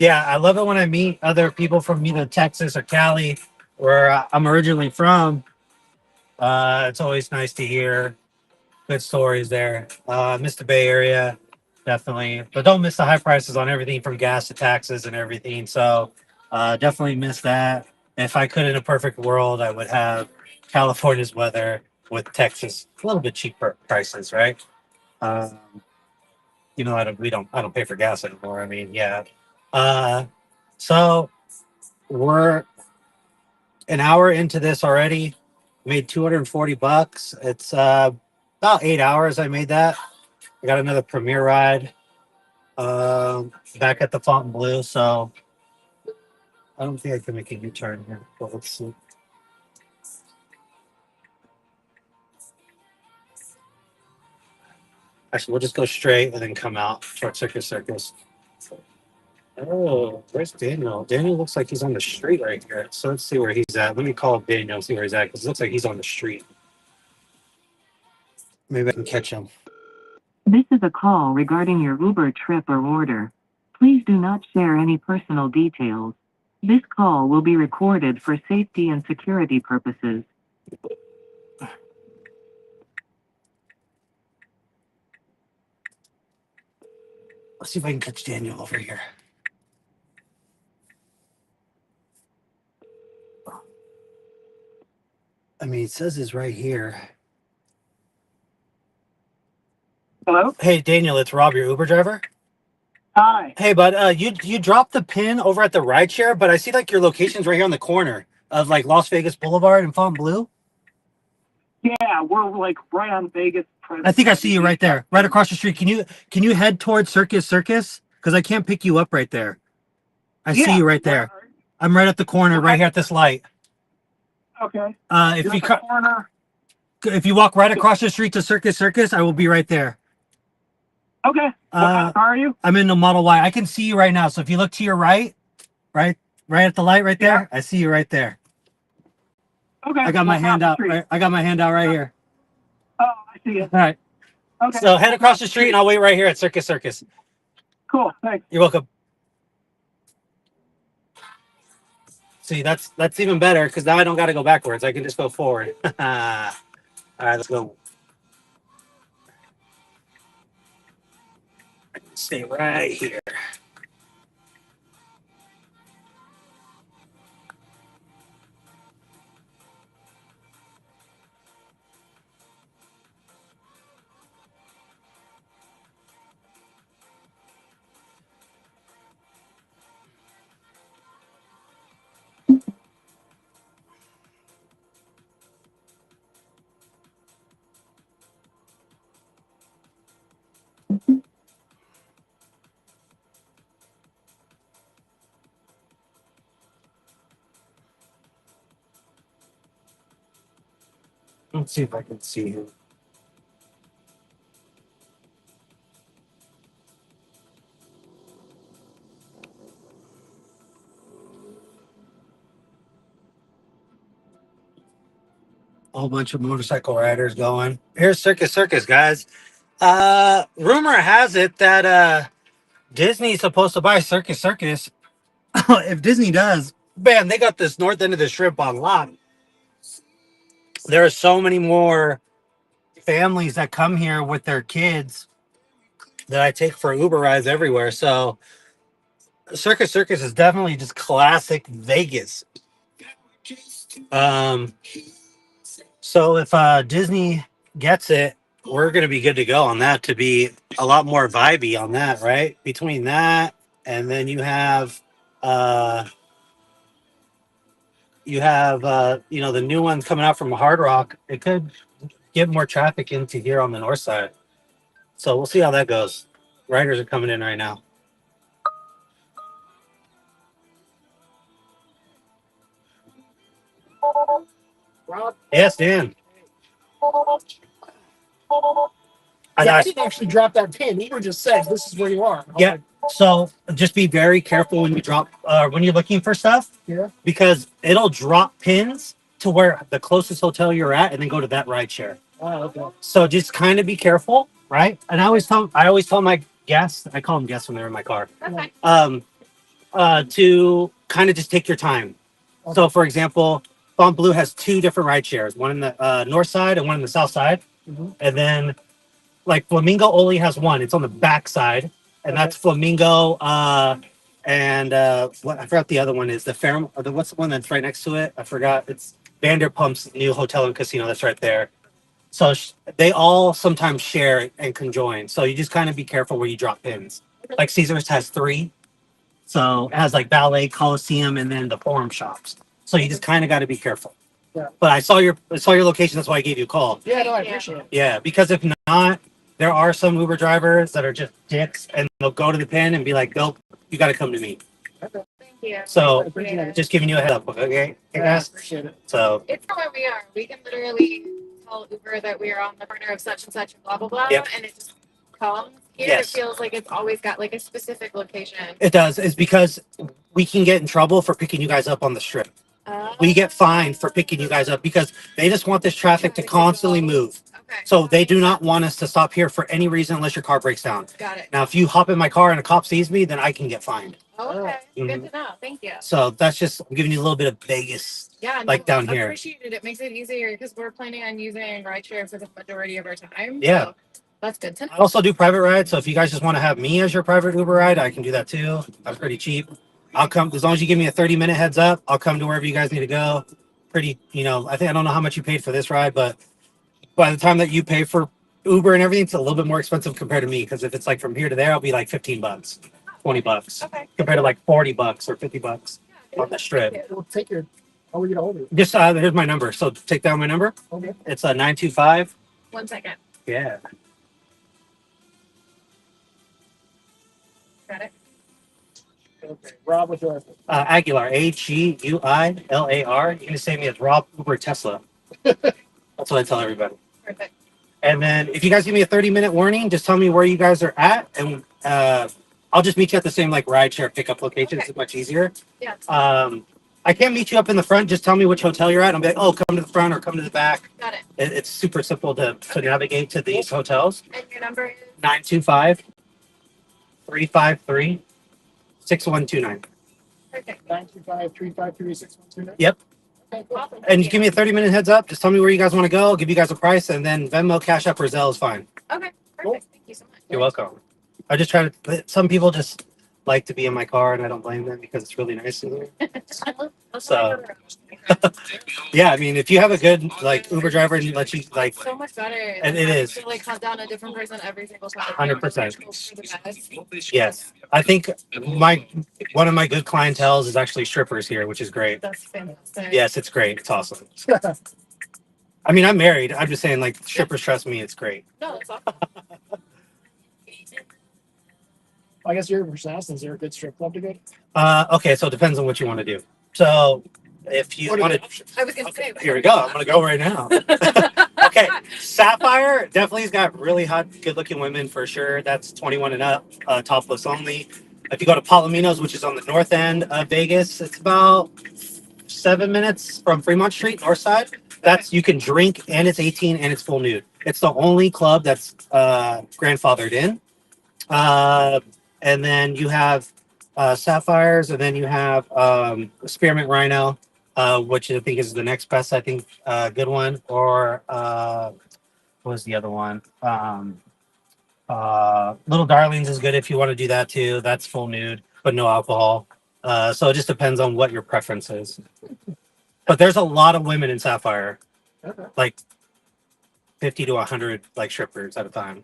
Yeah, I love it when I meet other people from either Texas or Cali, where I'm originally from. It's always nice to hear good stories there. Miss the Bay Area, definitely, but don't miss the high prices on everything from gas to taxes and everything. So definitely miss that. If I could, in a perfect world, I would have California's weather with Texas a little bit cheaper prices, right? Um, I don't pay for gas anymore. I mean, yeah. Uh, so we're an hour into this already. Made $240. It's about 8 hours. I made that. I got another premiere ride back at the Fontainebleau. So I don't think I can make a U-turn here. But let's see. Actually, we'll just go straight and then come out towards Circus Circus. Oh, where's Daniel? Daniel looks like he's on the street right here. So let's see where he's at. Let me call Daniel and see where he's at because it looks like he's on the street. Maybe I can catch him. This is a call regarding your Uber trip or order. Please do not share any personal details. This call will be recorded for safety and security purposes. Let's see if I can catch Daniel over here. I mean, it says it's right here. Hello? Hey, Daniel, it's Rob, your Uber driver. Hi. Hey, bud, you dropped the pin over at the rideshare, but I see like your location's right here on the corner of like Las Vegas Boulevard and Fontainebleau. Yeah, we're like right on Vegas. I think I see you right there, right across the street. Can you head towards Circus Circus? Because I can't pick you up right there. I see you right there. I'm right at the corner, right here at this light. Okay. If you walk right across the street to Circus Circus, I will be right there. Okay. What car are you? I'm in the Model Y. I can see you right now. So if you look to your right at the light right there, I see you right there. Okay. I got my hand out. I got my hand out right here. Oh, I see it. All right. Okay. So head across the street and I'll wait right here at Circus Circus. Cool. Thanks. You're welcome. See, that's even better because now I don't got to go backwards. I can just go forward. All right, let's go. Stay right here. Let's see if I can see him. A whole bunch of motorcycle riders going. Here's Circus Circus, guys. Rumor has it that Disney's supposed to buy Circus Circus. If Disney does, man, they got this north end of the strip on lock. There are so many more families that come here with their kids that I take for Uber rides everywhere. So Circus Circus is definitely just classic Vegas. So if Disney gets it, we're gonna be good to go on that to be a lot more vibey on that, right? Between that and then the new ones coming out from Hard Rock, it could get more traffic into here on the north side. So we'll see how that goes. Riders are coming in right now. Rob? Yes, Dan. I didn't actually drop that pin. Uber just said, "This is where you are." Yeah. So just be very careful when you drop when you're looking for stuff. Yeah. Because it'll drop pins to where the closest hotel you're at, and then go to that ride share. Oh, okay. So just kind of be careful, right? And I always tell my guests, I call them guests when they're in my car. Okay. to kind of just take your time. So, for example, Font Blue has two different ride shares, one in the north side and one in the south side. And then, like, Flamingo only has one. It's on the back side, and that's Flamingo. And what I forgot the other one is the Fair. What's the one that's right next to it? I forgot. It's Vanderpump's new hotel and casino that's right there. So they all sometimes share and conjoin. So you just kind of be careful where you drop pins. Like Caesars has three. So it has like Ballet, Coliseum, and then the Forum shops. So you just kind of got to be careful. Yeah. But I saw your location. That's why I gave you a call. Yeah, no, I appreciate it. Yeah, because if not, there are some Uber drivers that are just dicks, and they'll go to the pin and be like, "Nope, you got to come to me." Okay. Thank you. So appreciate it. just giving you a head up, okay? Yeah, I guys? appreciate it. So It's from where we are. We can literally tell Uber that we are on the corner of such and such and blah blah blah, Yep. and it just comes. Here Yes. it feels like it's always got like a specific location. it does. It's because we can get in trouble for picking you guys up on the strip. We get fined for picking you guys up because they just want this traffic to constantly move. Okay. So they do not want us to stop here for any reason unless your car breaks down. Got it. Now, if you hop in my car and a cop sees me, then I can get fined. Okay. Mhm. Good to know. Thank you. So that's just I'm giving you a little bit of Vegas. Yeah. Like down I here. appreciate it. It makes it easier because we're planning on using rideshare for the majority of our time. Yeah. So that's good to know. I also do private rides. So if you guys just want to have me as your private Uber ride, I can do that too. I'm pretty cheap. I'll come as long as you give me a 30-minute heads up. I'll come to wherever you guys need to go. Pretty, I think I don't know how much you paid for this ride, but by the time that you pay for Uber and everything, it's a little bit more expensive compared to me. Because if it's like from here to there, I'll be like $15, $20 Okay. compared to like $40 or $50 Yeah, on the strip. thank you. We'll take your. How will we get a hold of you? Just here's my number. So take down my number. Okay. It's 925. 1 second. Yeah. Got it. Okay. Rob with your. Aguilar, Aguilar. You can just say me as Rob Uber Tesla. That's what I tell everybody. Perfect. And then if you guys give me a 30-minute warning, just tell me where you guys are at, and I'll just meet you at the same like rideshare pickup location. Okay. It's much easier. Yeah. I can't meet you up in the front. Just tell me which hotel you're at. I'll be like, oh, come to the front or come to the back. Got it. It's super simple to navigate to these hotels. And your number is 925 353 6129. perfect. 925-353-6129. Yep. Okay, awesome. And you give me a 30-minute heads up. Just tell me where you guys want to go. I'll give you guys a price, and then Venmo, Cash App, or Zelle is fine. Okay. Cool. Perfect. Thank you so much. You're welcome. I just try to. Some people just like to be in my car, and I don't blame them because it's really nice in here. So- Yeah, I mean, if you have a good like Uber driver and let you like, so much better. And it is. To like hunt down a different person every single time. 100%. Yes, I think one of my good clientels is actually strippers here, which is great. That's fantastic. Yes, it's great. It's awesome. I mean, I'm married. I'm just saying, like, strippers trust me. It's great. No, that's awesome. I guess you're from Shasta. Is there a good strip club to go to? Okay, so it depends on what you want to do. So if you What are want the to, options? I was gonna say. here we go. I'm gonna go right now. Okay, Sapphire definitely's got really hot, good-looking women for sure. That's 21 and up, topless only. If you go to Palomino's, which is on the north end of Vegas, it's about 7 minutes from Fremont Street, north side. That's you can drink and it's 18 and it's full nude. It's the only club that's grandfathered in. And then you have Sapphires, and then you have Spearmint Rhino, which I think is the next best, I think, good one. Or what was the other one? Little Darlings is good if you want to do that too. That's full nude, but no alcohol. So it just depends on what your preference is. But there's a lot of women in Sapphire, Okay. like 50 to 100 like strippers at a time.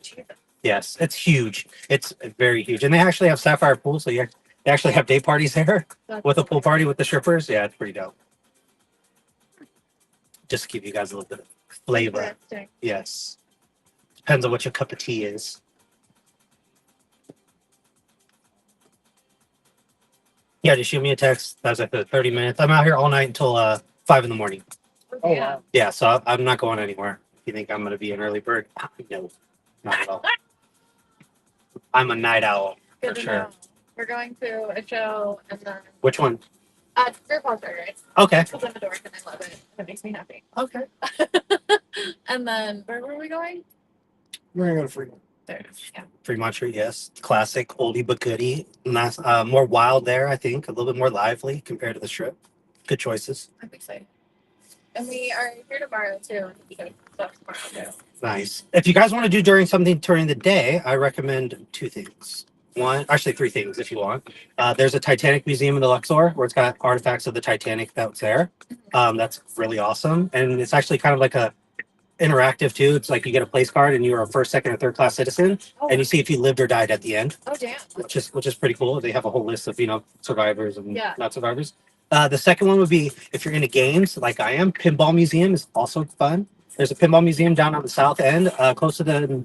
Yes, it's huge. It's very huge, and they actually have Sapphire pool, so they actually have day parties there with a pool party with the strippers. Yeah, it's pretty dope. Just to give you guys a little bit of flavor. Interesting. Yes, depends on what your cup of tea is. Yeah, just shoot me a text. That's like 30 minutes. I'm out here all night until 5 in the morning. Oh, Yeah. wow. Yeah, so I'm not going anywhere. If you think I'm going to be an early bird, no, not at all. I'm a night owl Good for to sure. know. We're going to a show and then Which one? Beer Concert, right? Okay. Because I'm a dork and I love it. It makes me happy. Okay. And then where were we going? We're gonna go to Fremont. There it is. Yeah. Fremont Street, yes. Classic, oldie but goodie. Nice, more wild there, I think. A little bit more lively compared to the Strip. Good choices. I'm excited. And we are here tomorrow too. So stuff tomorrow too. Nice. If you guys want to do something during the day, I recommend two things. One, actually three things if you want. There's a Titanic museum in the Luxor where it's got artifacts of the Titanic that's there. That's really awesome. And it's actually kind of like a interactive too. It's like you get a place card and you're a first, second, or third class citizen, and you see if you lived or died at the end. Oh damn! Which is pretty cool. They have a whole list of survivors and Yeah. not survivors. The second one would be if you're into games like I am. Pinball museum is also fun. There's a pinball museum down on the south end, close to the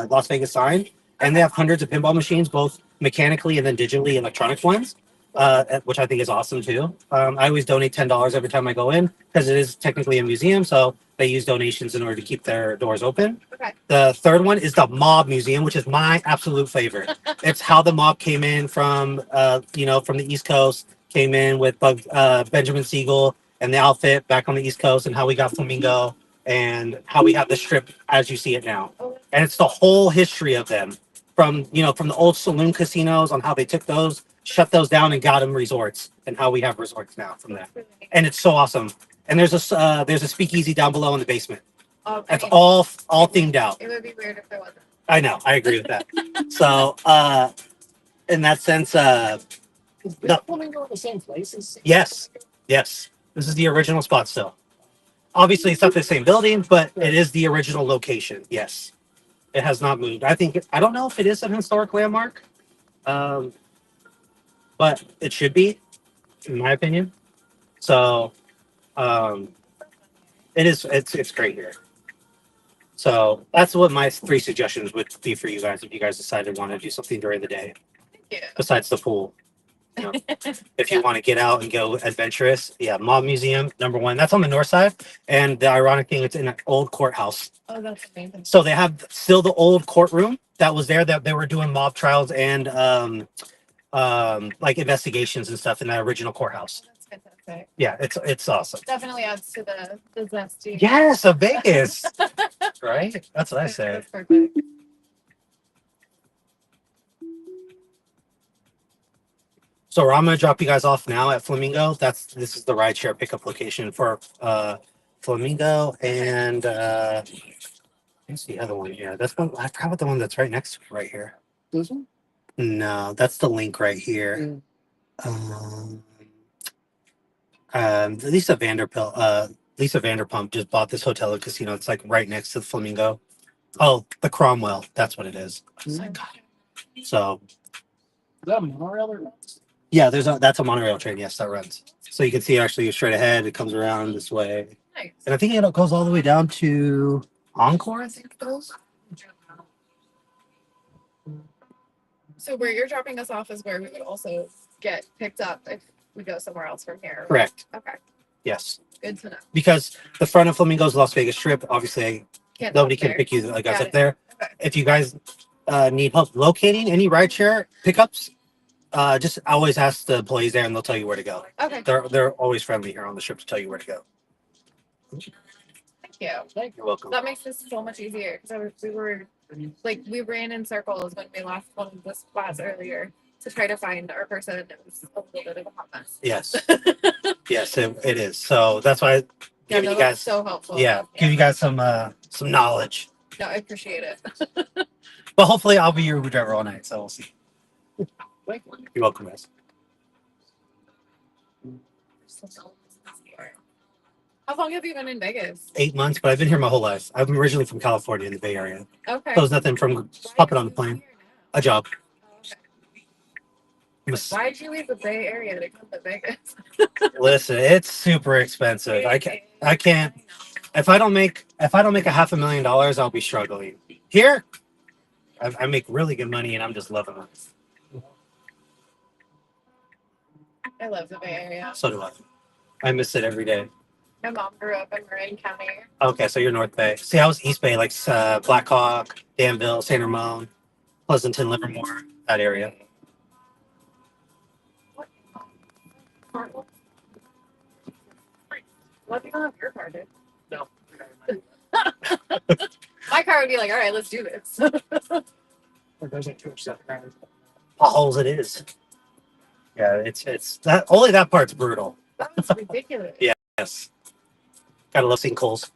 Las Vegas sign, and they have hundreds of pinball machines, both mechanically and then digitally electronic ones. Which I think is awesome too. I always donate $10 every time I go in because it is technically a museum, so they use donations in order to keep their doors open. Okay. The third one is the Mob Museum, which is my absolute favorite. It's how the mob came in from from the East Coast, came in with Benjamin Siegel and the outfit back on the East Coast, and how we got Flamingo and how we have the Strip as you see it now. And it's the whole history of them from the old saloon casinos on how they took those, shut those down, and got them resorts, and how we have resorts now from that. And it's so awesome. And there's a speakeasy down below in the basement. That's all themed out. It would be weird if there wasn't. I know. I agree with that. So, in that sense, Is this Flamingo in the same place as? yes. This is the original spot still. Obviously, it's not the same building, but it is the original location. Yes. It has not moved. I don't know if it is an historic landmark, but it should be, in my opinion. So, it's great here. So that's what my three suggestions would be for you guys if you guys decided to want to do something during the day Thank you. besides the pool. If you want to get out and go adventurous, Mob Museum, number one. That's on the north side. And the ironic thing, it's in an old courthouse. Oh, that's amazing. So they have still the old courtroom that was there that they were doing mob trials and like investigations and stuff in that original courthouse. That's fantastic. Yeah, it's awesome. Definitely adds to the zesty. Yes, a Vegas. Right? That's what I said. That's perfect. So I'm gonna drop you guys off now at Flamingo. This is the rideshare pickup location for Flamingo, and what's the other one here? That's one. I forgot about the one that's right next to me right here. This one? No, that's the link right here. Lisa Vanderpump just bought this hotel and casino. It's like right next to the Flamingo. Oh, the Cromwell. That's what it is. So Is that a monorail that runs? yeah, that's a monorail train. Yes, that runs. So you can see actually straight ahead. It comes around this way, Nice. and I think it goes all the way down to Encore. I think it goes. So where you're dropping us off is where we would also get picked up if we go somewhere else from here. Correct. Okay. Yes, Good to know. because the front of Flamingo's Las Vegas Strip. Obviously, Can't nobody stop can there. pick you guys Got up it. there. Okay. If you guys need help locating any rideshare pickups, just always ask the employees there, and they'll tell you where to go. Okay. They're always friendly here on the Strip to tell you where to go. Thank you. You're welcome. That makes this so much easier because we ran in circles when we left one of this class earlier to try to find our person. It was a little bit of a hot mess. Yes, yes, it is. So that's why I give no, you that's guys, so helpful. give you guys some knowledge. No, I appreciate it. But hopefully, I'll be your Uber driver all night. So we'll see. Thank you. You're welcome, guys. How long have you been in Vegas? 8 months, but I've been here my whole life. I'm originally from California in the Bay Area. Okay. So it was nothing from hopping on the plane. A job. Why'd you leave the Bay Area to come to Vegas? Listen, it's super expensive. I can't. If I don't make $500,000, I'll be struggling. Here, I make really good money, and I'm just loving it. I love the Bay Area. So do I. I miss it every day. My mom grew up in Marin County. Okay, so you're North Bay. See, I was East Bay, like Black Hawk, Danville, San Ramon, Pleasanton, Livermore, that area. Let me know if your car did. No. My car would be like, all right, let's do this. Or does it to accept that? Potholes it is. Yeah, it's that only that part's brutal. That's ridiculous. Yes. Gotta love sinkholes.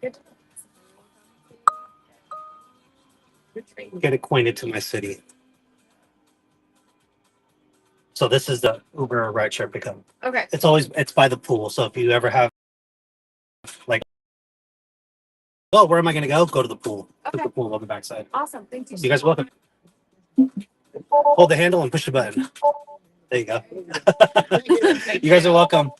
Good. Get acquainted to my city. So this is the Uber rideshare pickup. Okay. It's by the pool. So if you ever have like, oh, where am I gonna go? Go to the pool. Okay. Put the pool on the backside. Awesome. Thank you. You guys are welcome. Hold the handle and push the button. There you go. You guys are welcome.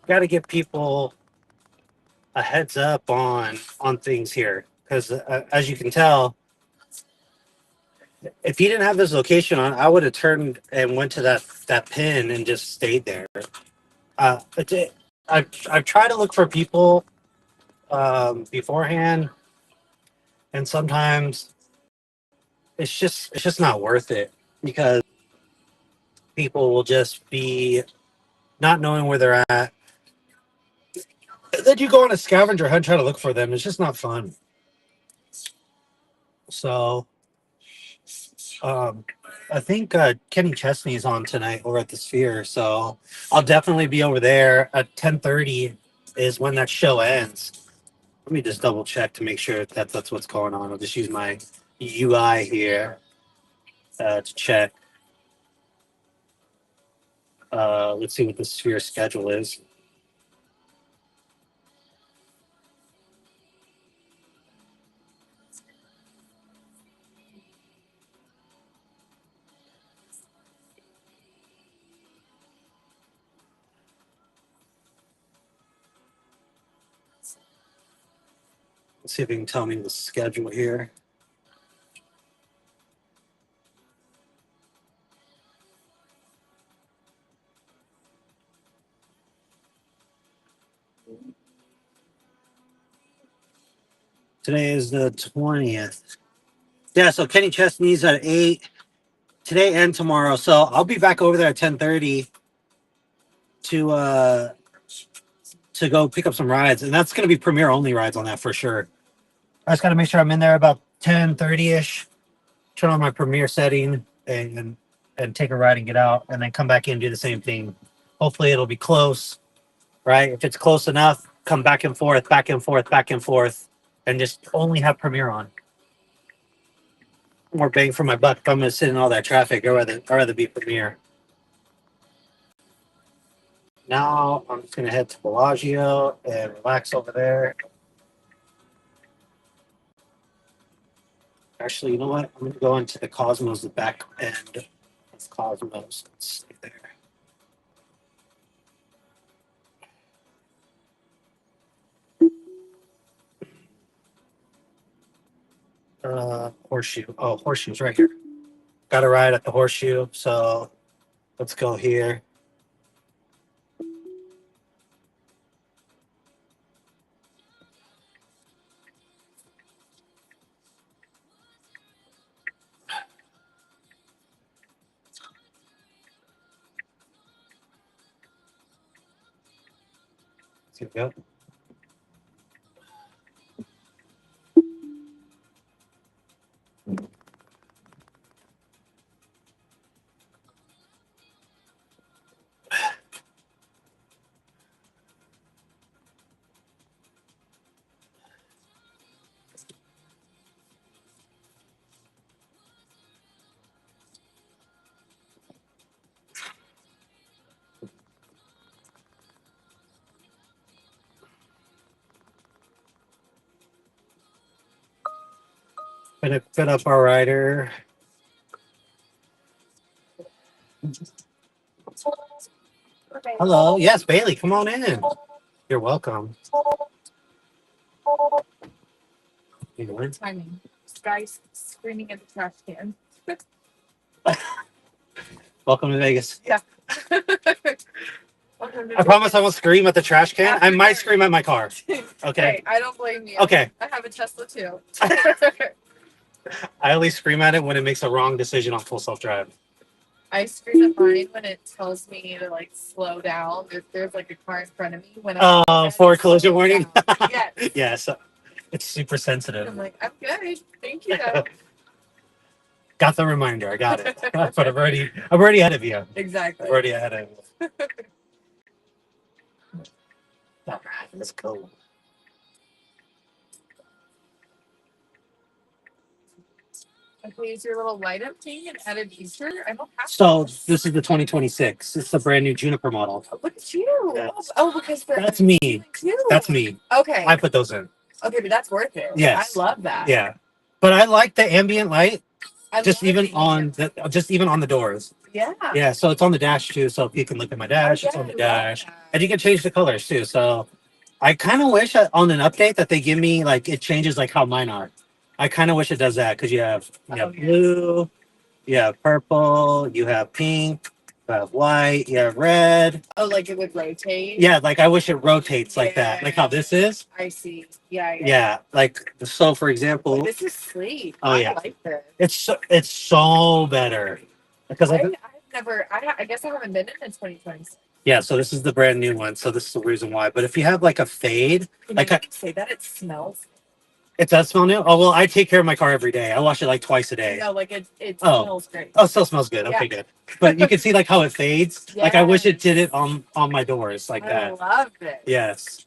Got to give people a heads up on things here because as you can tell, if he didn't have this location on, I would have turned and went to that pin and just stayed there. I've tried to look for people beforehand, and sometimes it's just not worth it because people will just be not knowing where they're at. Then you go on a scavenger hunt try to look for them. It's just not fun. So I think Kenny Chesney is on tonight over at the Sphere, so I'll definitely be over there at 10:30 is when that show ends. Let me just double check to make sure that's what's going on. I'll just use my UI here to check. Let's see what the Sphere schedule is. Let's see if you can tell me the schedule here. Today is the 20th. Yeah, so Kenny Chesney's at 8 today and tomorrow. So I'll be back over there at 10:30 to go pick up some rides, and that's going to be premiere only rides on that for sure. I just got to make sure I'm in there about 10:30 ish. Turn on my premiere setting and take a ride and get out, and then come back in and do the same thing. Hopefully, it'll be close, right? If it's close enough, come back and forth, back and forth, back and forth, and just only have premiere on. More bang for my buck. If I'm going to sit in all that traffic, I'd rather be premiere. Now I'm just going to head to Bellagio and relax over there. Actually, you know what? I'm going to go into the Cosmos, the back end of Cosmos. Let's see there. Horseshoe. Oh, Horseshoe's right here. Got a ride at the Horseshoe, so let's go here. Here we go. Gonna fit up our rider. Hello. Yes, Bailey, come on in. You're welcome. You know what? Timing. This guy's screaming at the trash can. Welcome to Vegas. Yeah. I promise I won't scream at the trash can. I might scream at my car. Okay. Hey, I don't blame you. Okay. I have a Tesla too. I only scream at it when it makes a wrong decision on full self-drive. I scream at mine when it tells me to like slow down. There's like a car in front of me when Forward collision warning. Yes. Yes. It's super sensitive. I'm like, I'm good. Thank you though. Got the reminder. I got it. But I'm already ahead of you. Exactly. I'm already ahead of you. All right, let's go. Okay, is your little light up thing an added feature? I don't have So those. this is the 2026. It's the brand new Juniper model. Look at you. Yes. Oh, because That's me. Too. That's me. Okay. I put those in. Okay, but that's worth it. Yes. I love that. Yeah. But I like the ambient light I just love even it. on the doors. Yeah. Yeah, so it's on the dash too. So if you can look at my dash, Oh, it's on the yeah, I love dash. that. And you can change the colors too. So I kind of wish on an update that they give me like it changes like how mine are. I kind of wish it does that because you have yes. blue, you have purple, you have pink, you have white, you have red. Oh, like it would rotate? Yeah, like I wish it rotates like that, like how this is. I see. Yeah. Yeah, like so. For example, This is sleek. Oh, I yeah. like this. it's so better because I've never. I guess I haven't been in 2026. yeah. So this is the brand new one. So this is the reason why. But if you have like a fade, like I say that it smells. it does smell new. Oh well, I take care of my car every day. I wash it like twice a day. No, like it Oh. smells great. Oh, it still smells good. Okay, good. But you can see like how it fades. Like I wish it did it on my doors like I that. love it. Yes.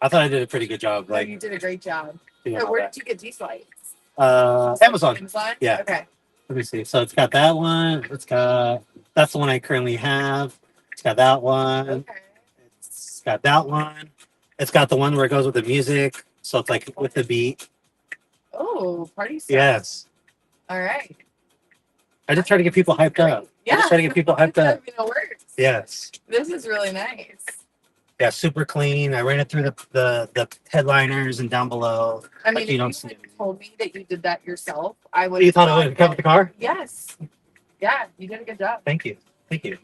I thought I did a pretty good job. Like Like you did a great job. doing So all where that. did you get these lights? Amazon. Amazon? Yeah. Okay. Let me see. So it's got that one. That's the one I currently have. It's got that one. Okay. It's got that one. It's got the one where it goes with the music. So it's like with the beat. Oh, party stuff. Yes. All right. I just try to get people hyped up. Yeah. I just try to get people hyped up. It works. Yes. This is really nice. Yeah, super clean. I ran it through the headliners and down below. I mean, Like, you if don't you see had it. told me that you did that yourself, I would. You thought it would cover the car? Yes. Yeah, you did a good job. Thank you. Thank you.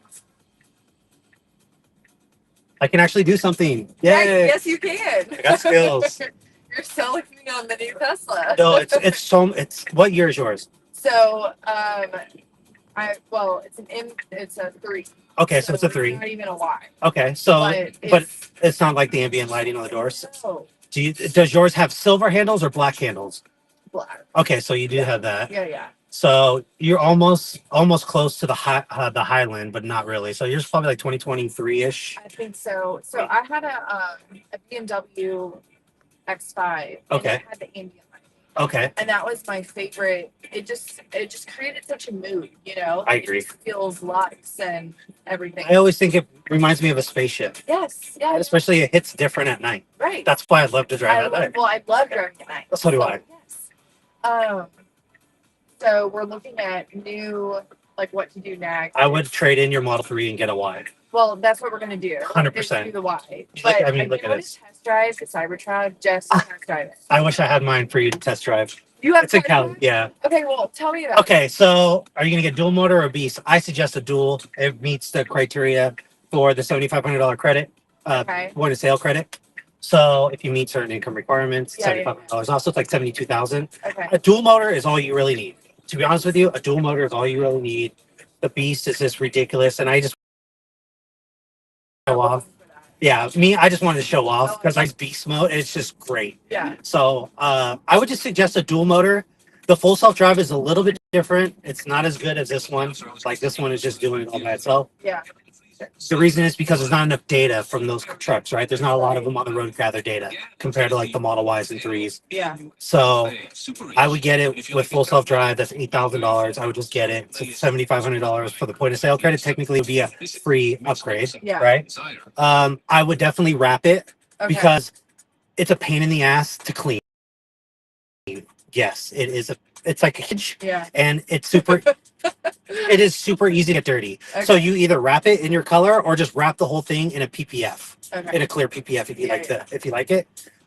I can actually do something. Yeah, Yay. yes, you can. I got skills. You're selling me on the new Tesla. No, it's what year is yours? So, it's a 3. Okay, so it's a 3. Not even a Y. Okay, so but it's it's not like the ambient lighting on the doors. no, Does yours have silver handles or black handles? black. Okay, so you do have that. Yeah. So you're almost close to the Highland, but not really. So yours is probably like 2023-ish. I think so. So I had a BMW X5. Okay. And it had the ambient lighting. Okay. And that was my favorite. It just created such a mood, you know? I agree. It just feels luxe and everything. I always think it reminds me of a spaceship. Yes. Yeah. And especially it hits different at night. Right. That's why I love to drive at night. Well, I love driving at night. So do I. Yes. So we're looking at new, like what to do next. I would trade in your Model 3 and get a Y. Well, that's what we're gonna do. 100%. Do the Y. Look- But I mean, look at want this. to test drive the Cybertruck. Just test drive it. I wish I had mine for you to test drive. You have It's in test Cali. drive? Yeah. Okay, well, tell me about Okay, so are you gonna get dual motor or beast? I suggest a dual. It meets the criteria for the $7,500 credit, Okay. point of sale credit. So if you meet certain income requirements, Yeah, yeah, $7,500. Also, it's like 72,000. it. Okay. A dual motor is all you really need. To be honest with you, a dual motor is all you really need. The beast is just ridiculous, and I just show off. Yeah, I just wanted to show off because like beast mode, it's just great. Yeah. So I would just suggest a dual motor. The full self drive is a little bit different. It's not as good as this one. Like this one is just doing it all by itself. Yeah. The reason is because there's not enough data from those trucks, right? There's not a lot of them on the road to gather data compared to like the Model Ys and 3s. Yeah. So I would get it with full self drive. That's $8,000. I would just get it. So $7,500 for the point of sale credit. Technically, it would be a free upgrade, Yeah. right? I would definitely wrap it Okay. because it's a pain in the ass to clean. Yes, it is. It's like a hitch, Yeah. and it's super. It is super easy to get dirty. Okay. So you either wrap it in your color or just wrap the whole thing in a PPF, in Okay. a clear PPF if you Yeah, like yeah. if you like it.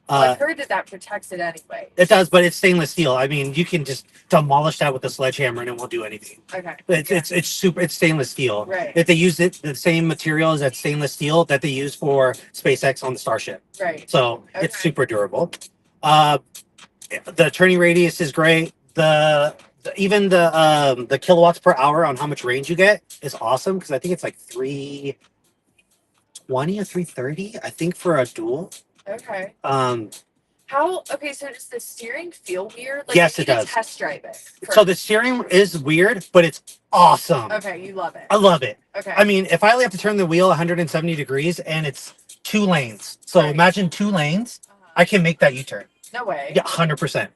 I've heard that protects it anyway. It does, but it's stainless steel. I mean, you can just demolish that with a sledgehammer and it won't do anything. Okay. It's super. It's stainless steel. Right. If they use it, the same material as that stainless steel that they use for SpaceX on the Starship. Right. So it's super durable. The turning radius is great. Even the kilowatts per hour on how much range you get is awesome because I think it's like 320 or 330. I think for a dual. Okay. Okay, so does the steering feel weird? Yes, it does. Test drive it. So the steering is weird, but it's awesome. Okay, you love it. I love it. Okay. I mean, if I only have to turn the wheel 170 degrees and it's 2 lanes. So imagine 2 lanes, I can make that U-turn. No way. Yeah, 100%.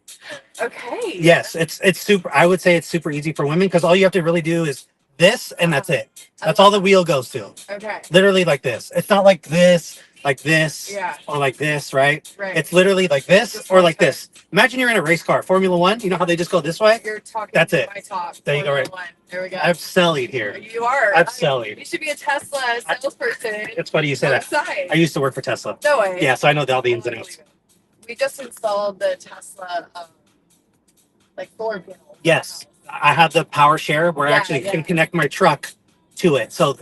Okay. Yes, it's super. I would say it's super easy for women because all you have to really do is this, and that's it. That's all the wheel goes to. Okay. Literally like this. It's not like this, yeah, or like this, right? Right. It's literally like this or like this. Imagine you're in a race car, Formula One. You know how they just go this way? You're talking. That's it. My talk. There you go. Right. There we go. I'm selling here. You are. I'm selling. You should be a Tesla salesperson. It's funny you say that. I used to work for Tesla. No way. Yeah, so I know all the ins and outs. We just installed the Tesla, solar panel. Yes, I have the power share where I actually can connect my truck to it. So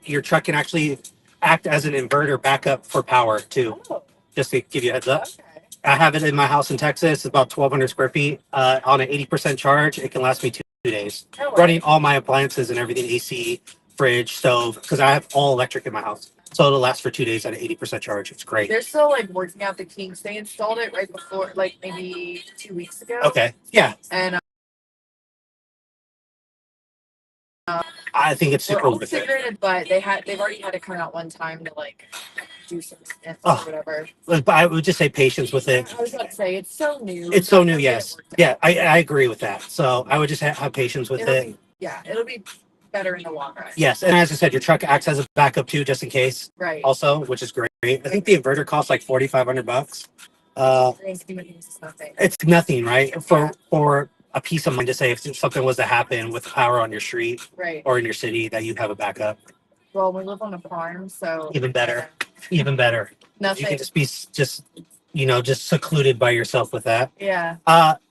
your truck can actually act as an inverter backup for power too. Oh. Just to give you a heads up. Okay. I have it in my house in Texas. It's about 1,200 square feet. On an 80% charge, it can last me 2 days. Oh, wow. Running all my appliances and everything, AC, fridge, stove, because I have all electric in my house. So it'll last for 2 days at an 80% charge. It's great. They're still working out the kinks. They installed it right before, maybe 2 weeks ago. Okay. Yeah. And I think it's super worth it. But they've already had to come out one time to do some or whatever. But I would just say patience with it. I was about to say it's so new. It's so new, yes. Yeah, I agree with that. So I would just have patience with it. It'll be better in the long run. Yes, and as I said, your truck acts as a backup too, just in case. Right. Also, which is great. I think the inverter costs like $4,500. It's nothing, right? For a peace of mind to say if something was to happen with power on your street, right, or in your city, that you have a backup. Well, we live on a farm, so even better. Even better. Nothing. You can just be just secluded by yourself with that. Yeah.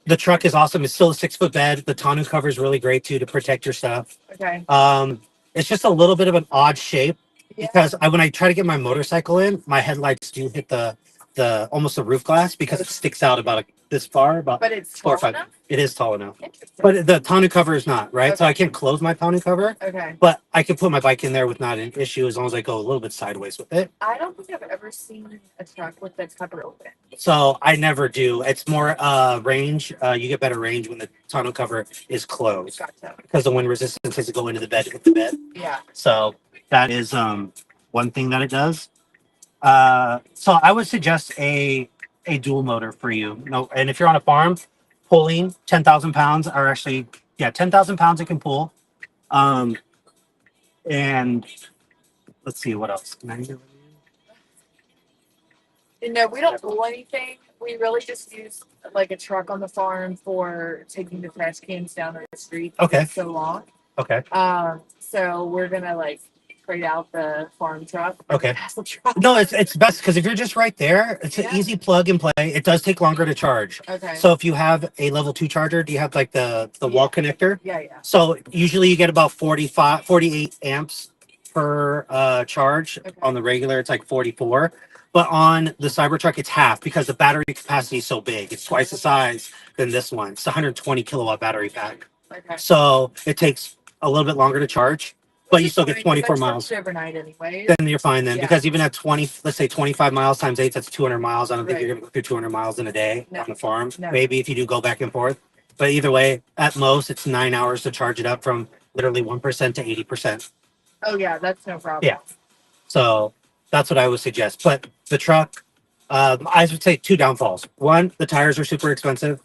The truck is awesome. It's still a 6-foot bed. The tonneau cover is really great too to protect your stuff. Okay. It's just a little bit of an odd shape because when I try to get my motorcycle in, my headlights do hit the almost the roof glass because it sticks out about this far. But it's 4 or 5. It is tall enough. But the tonneau cover is not, right? So I can't close my tonneau cover. Okay. But I can put my bike in there with not an issue as long as I go a little bit sideways with it. I don't think I've ever seen a truck with the cover open. So I never do. It's more range. You get better range when the tonneau cover is closed. Gotcha. Because the wind resistance has to go into the bed to hit the bed. Yeah. So that is one thing that it does. So I would suggest a dual motor for you. No, and if you're on a farm, pulling 10,000 pounds are actually 10,000 pounds it can pull. And let's see what else. No, we don't pull anything. We really just use a truck on the farm for taking the trash cans down the street. Okay. It's so long. Okay. So we're gonna trade out the farm truck. Okay. The truck. No, it's best because if you're just right there, it's an easy plug and play. It does take longer to charge. Okay. So if you have a level 2 charger, do you have the wall connector? Yeah. So usually you get about 48 amps per charge. Okay. On the regular, it's like 44. But on the Cybertruck, it's half because the battery capacity is so big. It's twice the size than this one. It's a 120 kilowatt battery pack. Okay. So it takes a little bit longer to charge, but you still get 24 miles. Overnight anyway. Then you're fine then, because even at 20, let's say 25 miles times 8, that's 200 miles. I don't think you're going to go through 200 miles in a day on the farm. No. Maybe if you do go back and forth. But either way, at most, it's 9 hours to charge it up from literally 1% to 80%. Oh, yeah, that's no problem. Yeah. So that's what I would suggest. But the truck, I would say 2 downfalls. One, the tires are super expensive,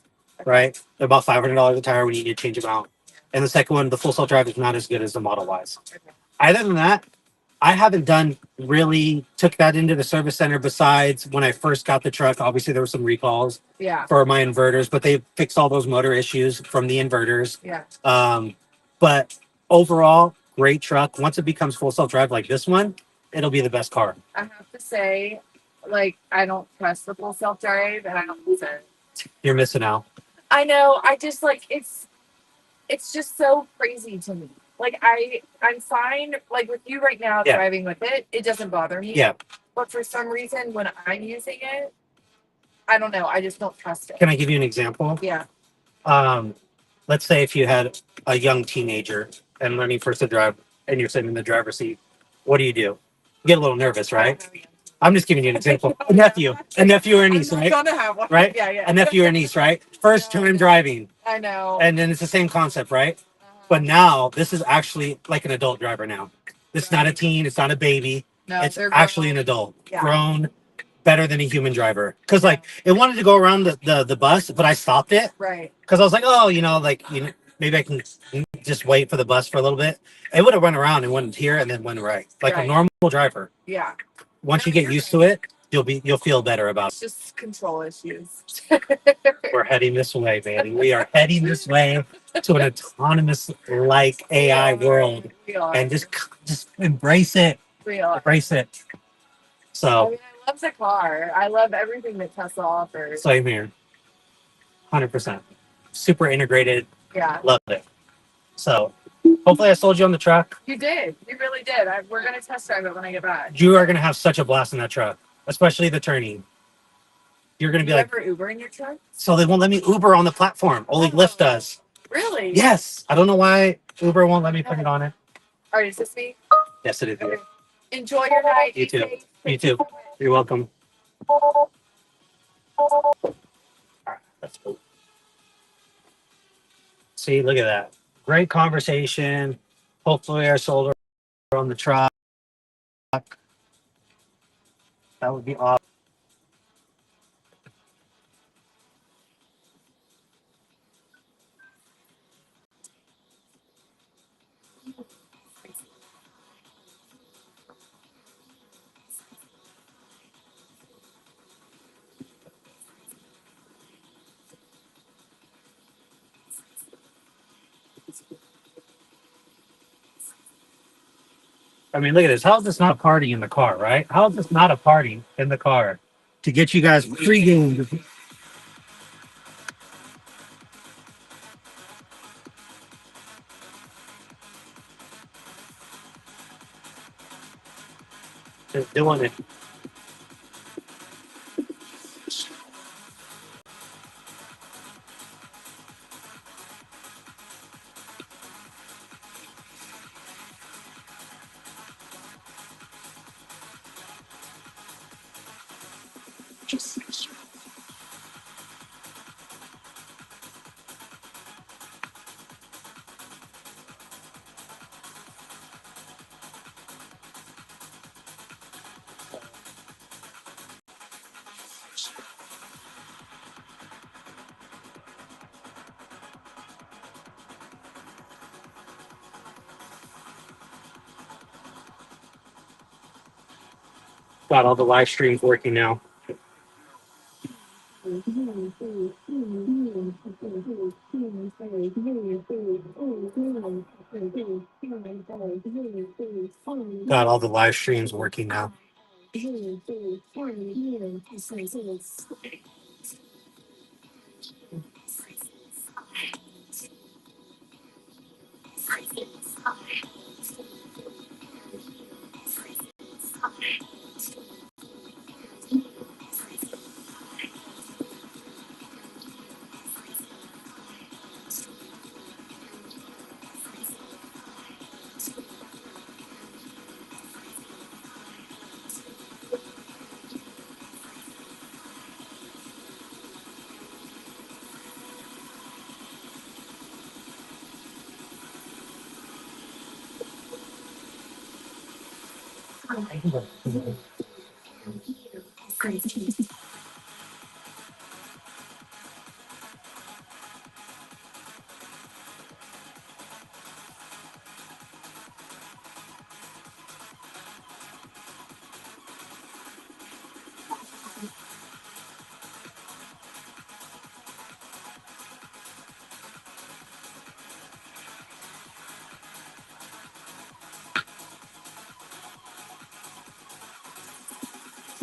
right? They're about $500 a tire when you need to change them out. And the second one, the full self-drive is not as good as the Model Ys. Okay. Other than that, I haven't took that into the service center besides when I first got the truck. Obviously, there were some recalls for my inverters, but they fixed all those motor issues from the inverters. Yeah. But overall, great truck. Once it becomes full self-drive like this one, it'll be the best car. I have to say, like I don't trust the full self drive, and I don't use it. You're missing out. I know. I just like it's just so crazy to me. Like I'm fine. Like with you right now Yeah. driving with it, it doesn't bother me. Yeah. But for some reason, when I'm using it, I don't know. I just don't trust it. Can I give you an example? Yeah. Let's say if you had a young teenager and learning first to drive, and you're sitting in the driver's seat, what do? You get a little nervous, right? I'm just giving you an example. A nephew or a niece, I'm right? not gonna have one. Right? Yeah, yeah. A nephew or niece, right? First time driving, I know. and then it's the same concept, right? But now this is actually like an adult driver now. It's not a teen. It's not a baby. No, It's they're actually grown. an adult, Yeah. grown, better than a human driver. Because like it wanted to go around the bus, but I stopped it Right. because I was like, oh, maybe I can just wait for the bus for a little bit. It would have run around and went here and then went right, like a Right. normal driver. Yeah. Once No, you get you're used to it, you'll feel better about It's just control issues. it. We're heading this way, baby. We are heading this way to an autonomous like AI world, We are. and just embrace it. We are. Embrace it. I So mean, I love the car. I love everything that Tesla offers. same here, 100%. Super integrated. Yeah. Love it. So hopefully I sold you on the truck. You did. You really did. We're gonna test drive it when I get back. You are gonna have such a blast in that truck, especially the turning. You're gonna Do be you like, ever Uber in your truck? so they won't let me Uber on the platform. Only Lyft does. Really? Yes. I don't know why Uber won't let me put it on it. All right, is this me? Yes, it is. Okay. Enjoy your night. You Be too. safe. You too. You're welcome. All right, let's move. See, look at that. Great conversation. Hopefully our sold are on the truck. That would be awesome. I mean, look at this. How is this not a party in the car, right? How is this not a party in the car to get you guys pre-gamed? Just doing it. Got all the live streams working now. Got all the live streams working now.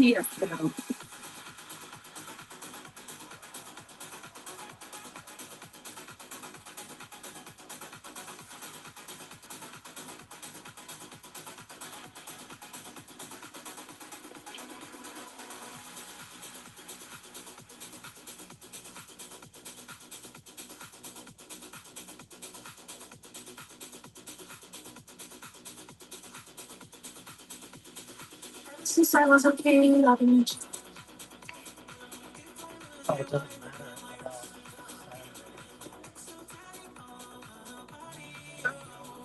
Tiesto. Since I was a kid, I've been Oh, it doesn't matter at all.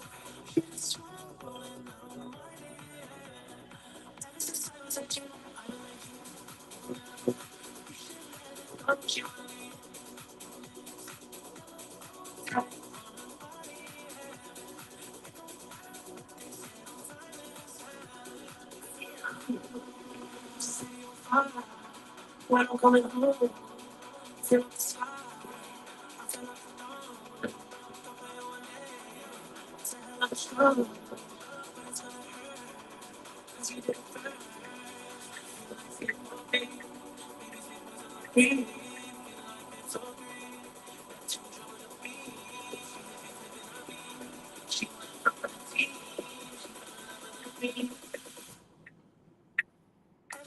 when I'm coming home. Feel the sky, like a struggle.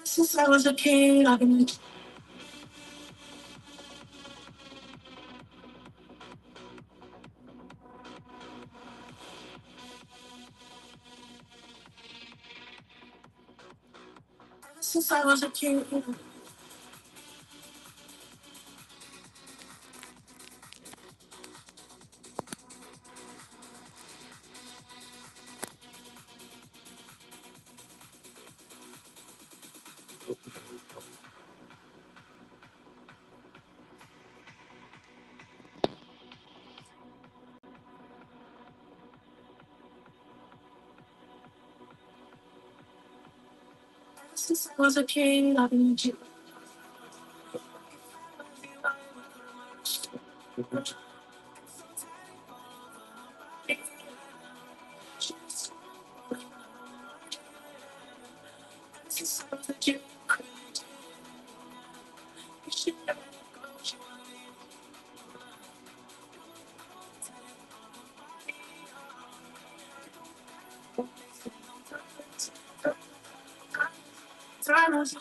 Since I was a kid, I've been since I was a kid. Since I was a kid, I've been since I was a kid. Time was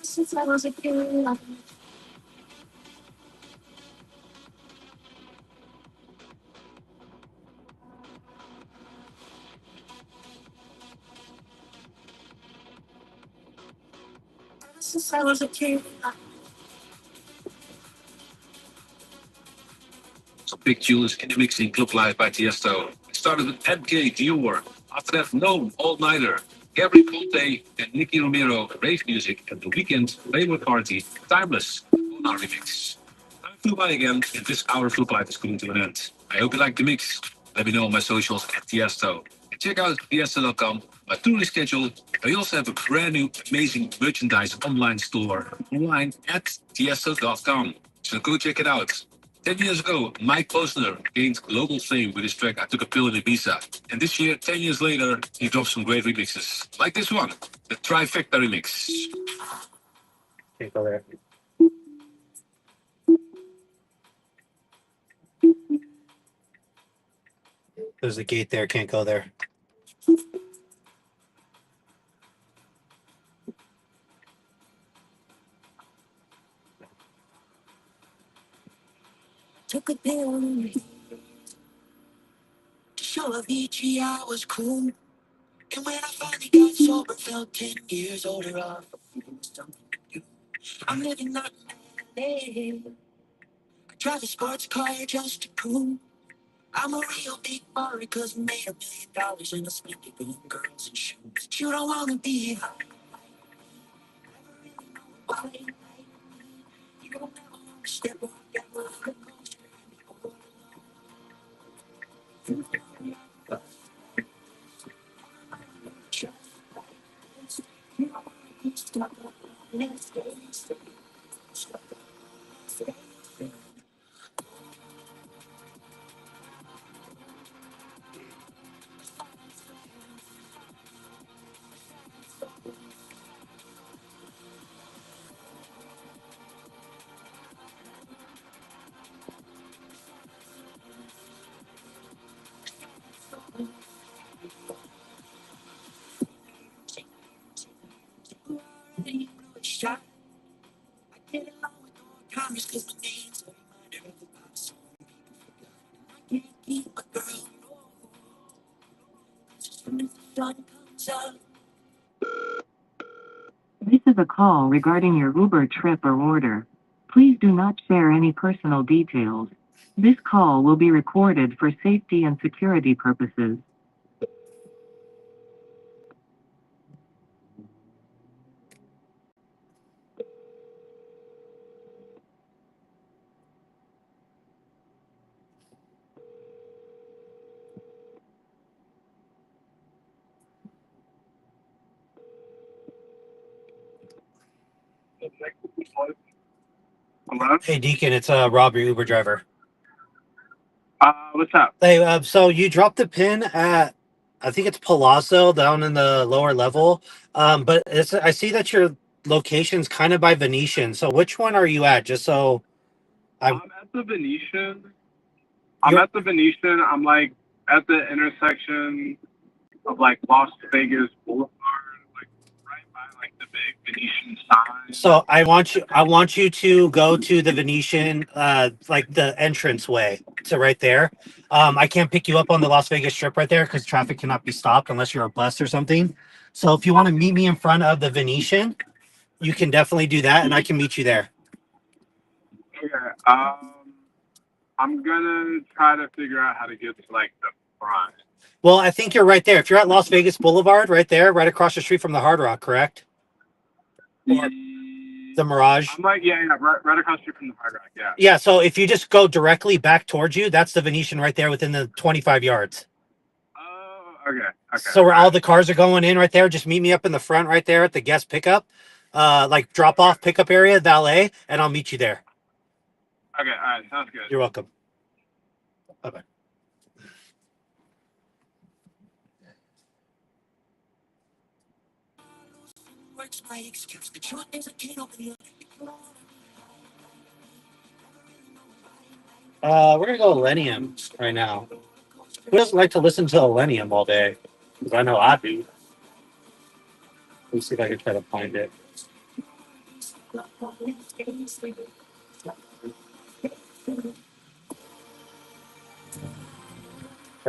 since I was a kid. I've been since I was a kid. Some big tunes in the mixing Club Live by Tiesto. It started with MK Dior. After that, No All Nighter. Gabri Ponte and Nicky Romero, Rave Music, and The Weeknd, Playboy Party, Timeless, Bona remix. Time flew by again, and this hour of Club Live is coming to an end. I hope you liked the mix. Let me know on my socials at Tiesto. And check out tiesto.com, my touring schedule. I also have a brand new, amazing merchandise online store online at tiesto.com. So go check it out. 10 years ago, Mike Posner gained global fame with his track I Took a Pill in Ibiza. And this year, 10 years later, he dropped some great remixes. Like this one, the Trifecta remix. Can't go there. There's a gate there. Can't go there. Took a pill to show Avicii I was cool. And when I finally got sober, felt 10 years older. I'm living out in LA. I drive a sports car just to prove I'm a real big baller, cause I made $1 million and I spent it on girls and shoes. You don't wanna be why you don't ever wanna step on that roller coaster. You don't wanna be stuck on the next day. Shot. I get along with all comers cause my name's a reminder of the pop song. I can't keep a girl, no. As soon as the sun comes up. This is a call regarding your Uber trip or order. Please do not share any personal details. This call will be recorded for safety and security purposes. Hello? Hey, Deacon, it's Rob, your Uber driver. What's up? Hey, so you dropped the pin at, I think it's Palazzo down in the lower level. But I see that your location's kind of by Venetian. So which one are you at? Just so I'm at the Venetian. I'm You're- at the Venetian. I'm like at the intersection of like Las Vegas Boulevard, like right by like the big Venetian sign. So I want you to go to the Venetian, like the entrance way to right there. I can't pick you up on the Las Vegas Strip right there because traffic cannot be stopped unless you're a bus or something. So if you want to meet me in front of the Venetian, you can definitely do that, and I can meet you there. Okay. I'm gonna try to figure out how to get to like the front. Well, I think you're right there. If you're at Las Vegas Boulevard, right there, right across the street from the Hard Rock, correct? Or the Mirage. I'm like, yeah, right across the street from the Hard Rock, yeah. Yeah, so if you just go directly back towards you, that's the Venetian right there within the 25 yards. Oh, okay. So where all the cars are going in right there, just meet me up in the front right there at the guest pickup, like drop off pickup area, valet, and I'll meet you there. Okay, all right, sounds good. You're welcome. Bye-bye. Works my excuse. The truth is I can't open it. We're gonna go Millennium right now. Who doesn't like to listen to Millennium all day? Because I know I do. Let me see if I can try to find it. But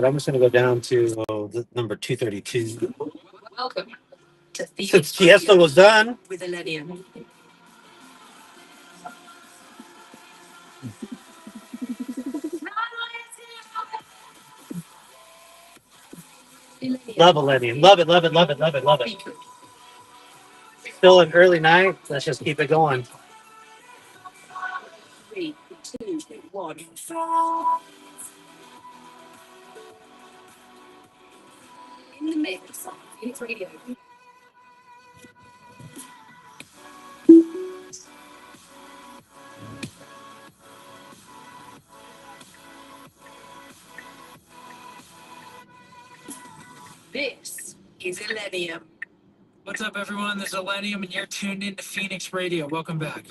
I'm just gonna go down to the number 232. Welcome to Since Fiesta was done. with Millennium. Love Millennium. Love it, love it, love it, love it, love it. Still an early night. Let's just keep it going. 3, 2, 1. In the mix. Phoenix Radio. This is Millennium. What's up, everyone? This is Millennium, and you're tuned in to Phoenix Radio. Welcome back.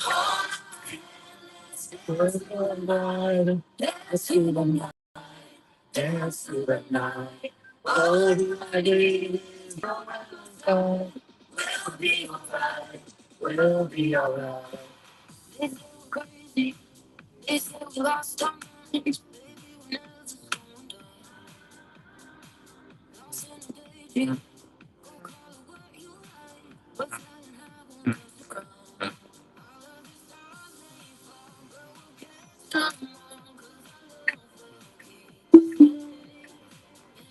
dance through the night. All my days, we'll be alright. We'll be alright. They say we're crazy. They say we lost our minds. Baby, we're never going down. Lost in a daydream. Go call it what you like. What's lying high won't touch the ground. All of the stars may fall, but we'll catch them all. 'Cause our love will keep us safe.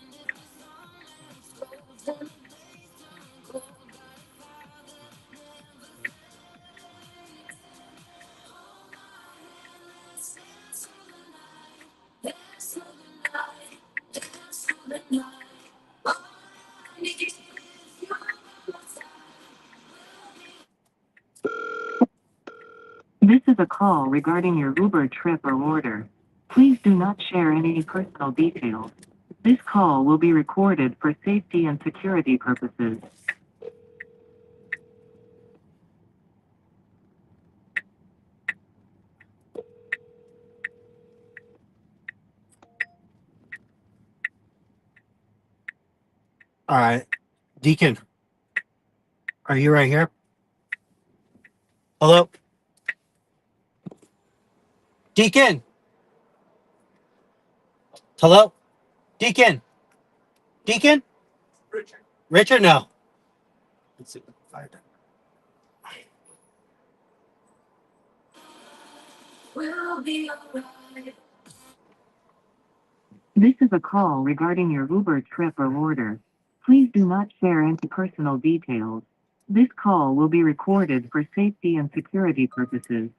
And if the sun explodes and the days turn cold, got a fire that never fades. Hold my hand, let's dance through the night. Dance through the night. Dance through the night. All I need is you by my side. This is a call regarding your Uber trip or order. Please do not share any personal details. This call will be recorded for safety and security purposes. All right. Deacon, are you right here? Hello? Deacon? Hello? Deacon? Deacon? Richard? No. Let's see. Fire. We'll be alright. This is a call regarding your Uber trip or order. Please do not share any personal details. This call will be recorded for safety and security purposes.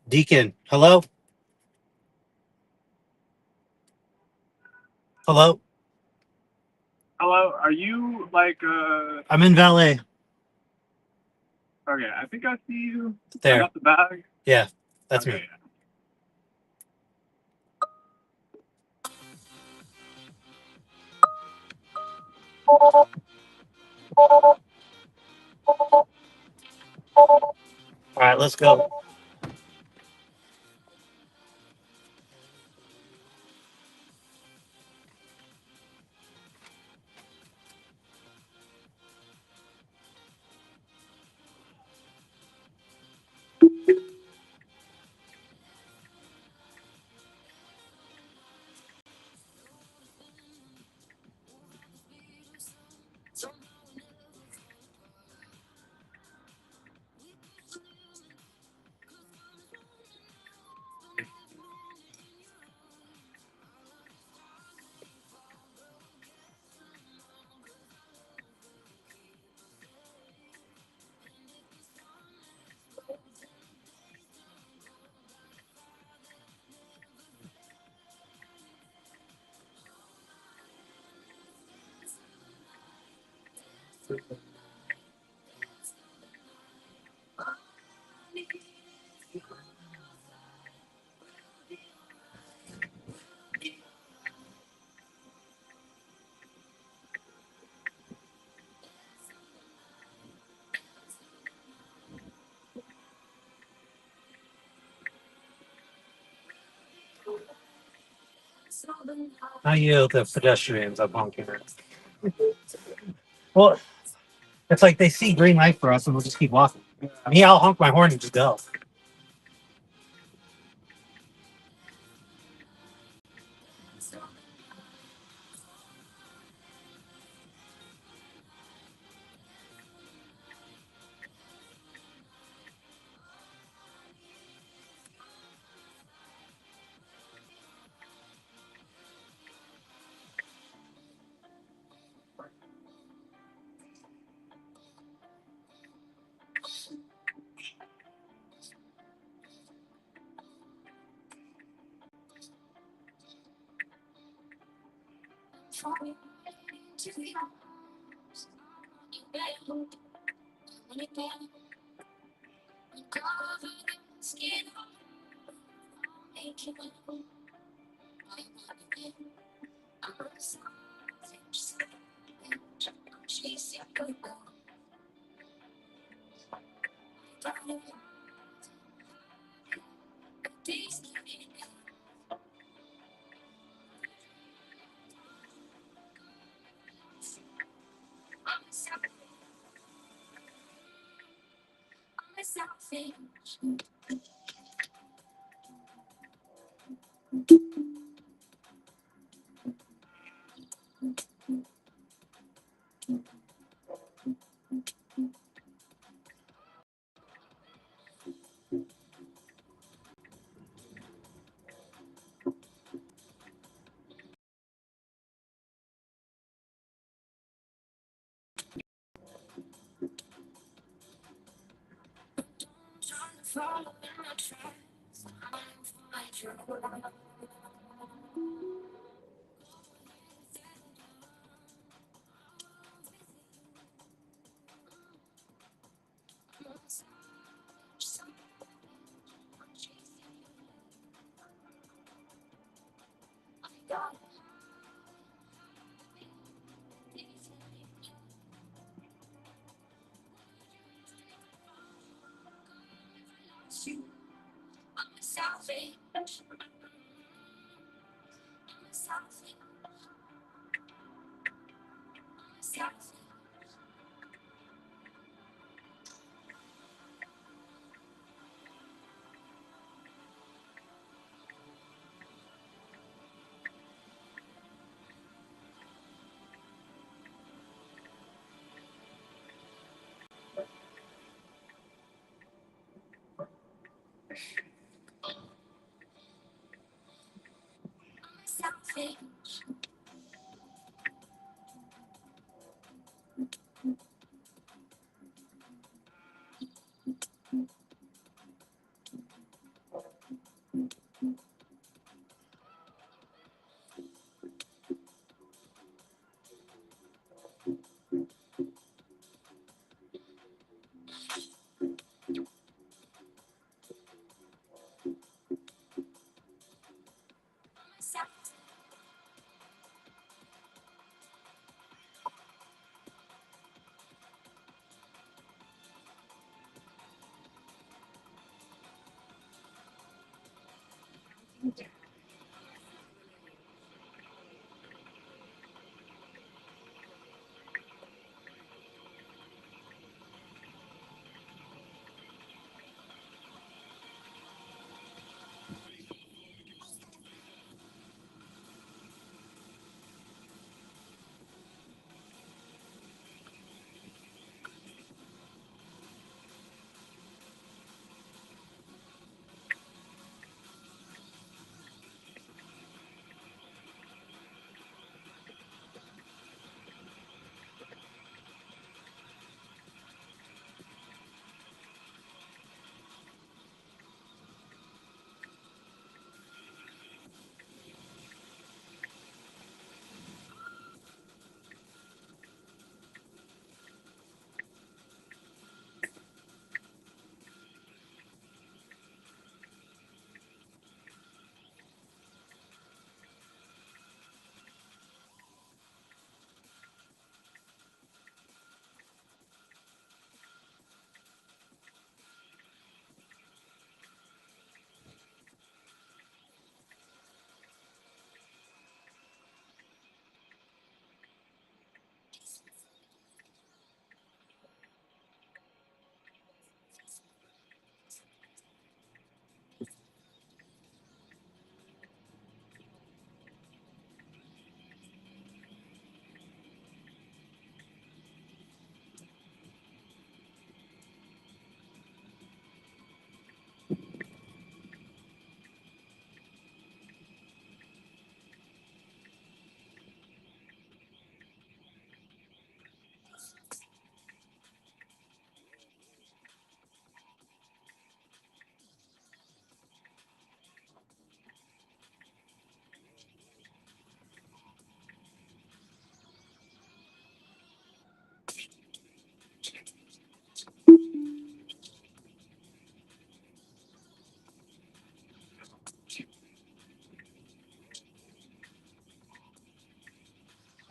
Deacon, hello? Hello? Hello, are you like I'm in valet. okay, I think I see you. I There. got the bag. Yeah, that's Okay. me. All right, let's go. How you the pedestrians I'm honking at? Well, it's like they see green light for us and we'll just keep walking. Me, I'll honk my horn and just go.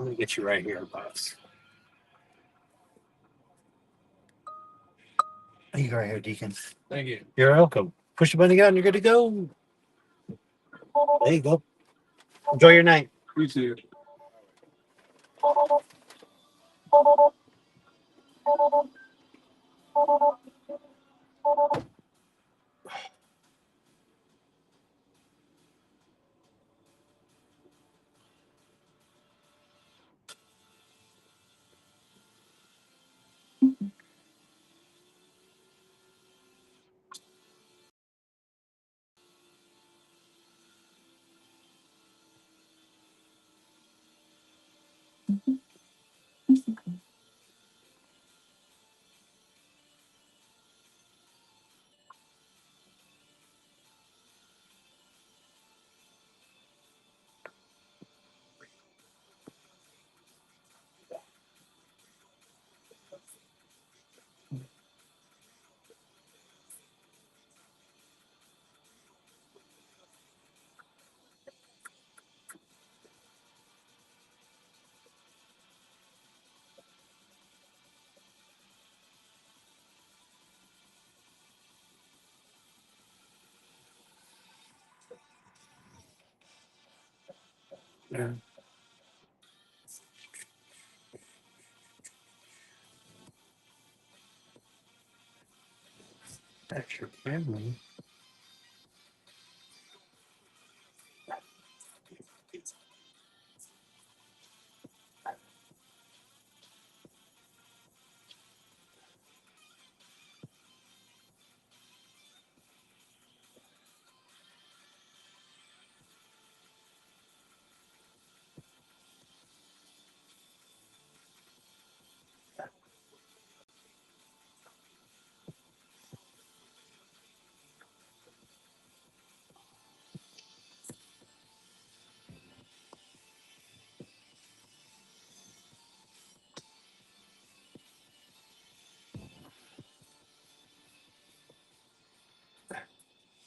Let me get you right here, boss. You go right here, Deacon. Thank you. You're welcome. Push the button again, you're good to go. There you go. Enjoy your night. You too. Yeah. That's your family.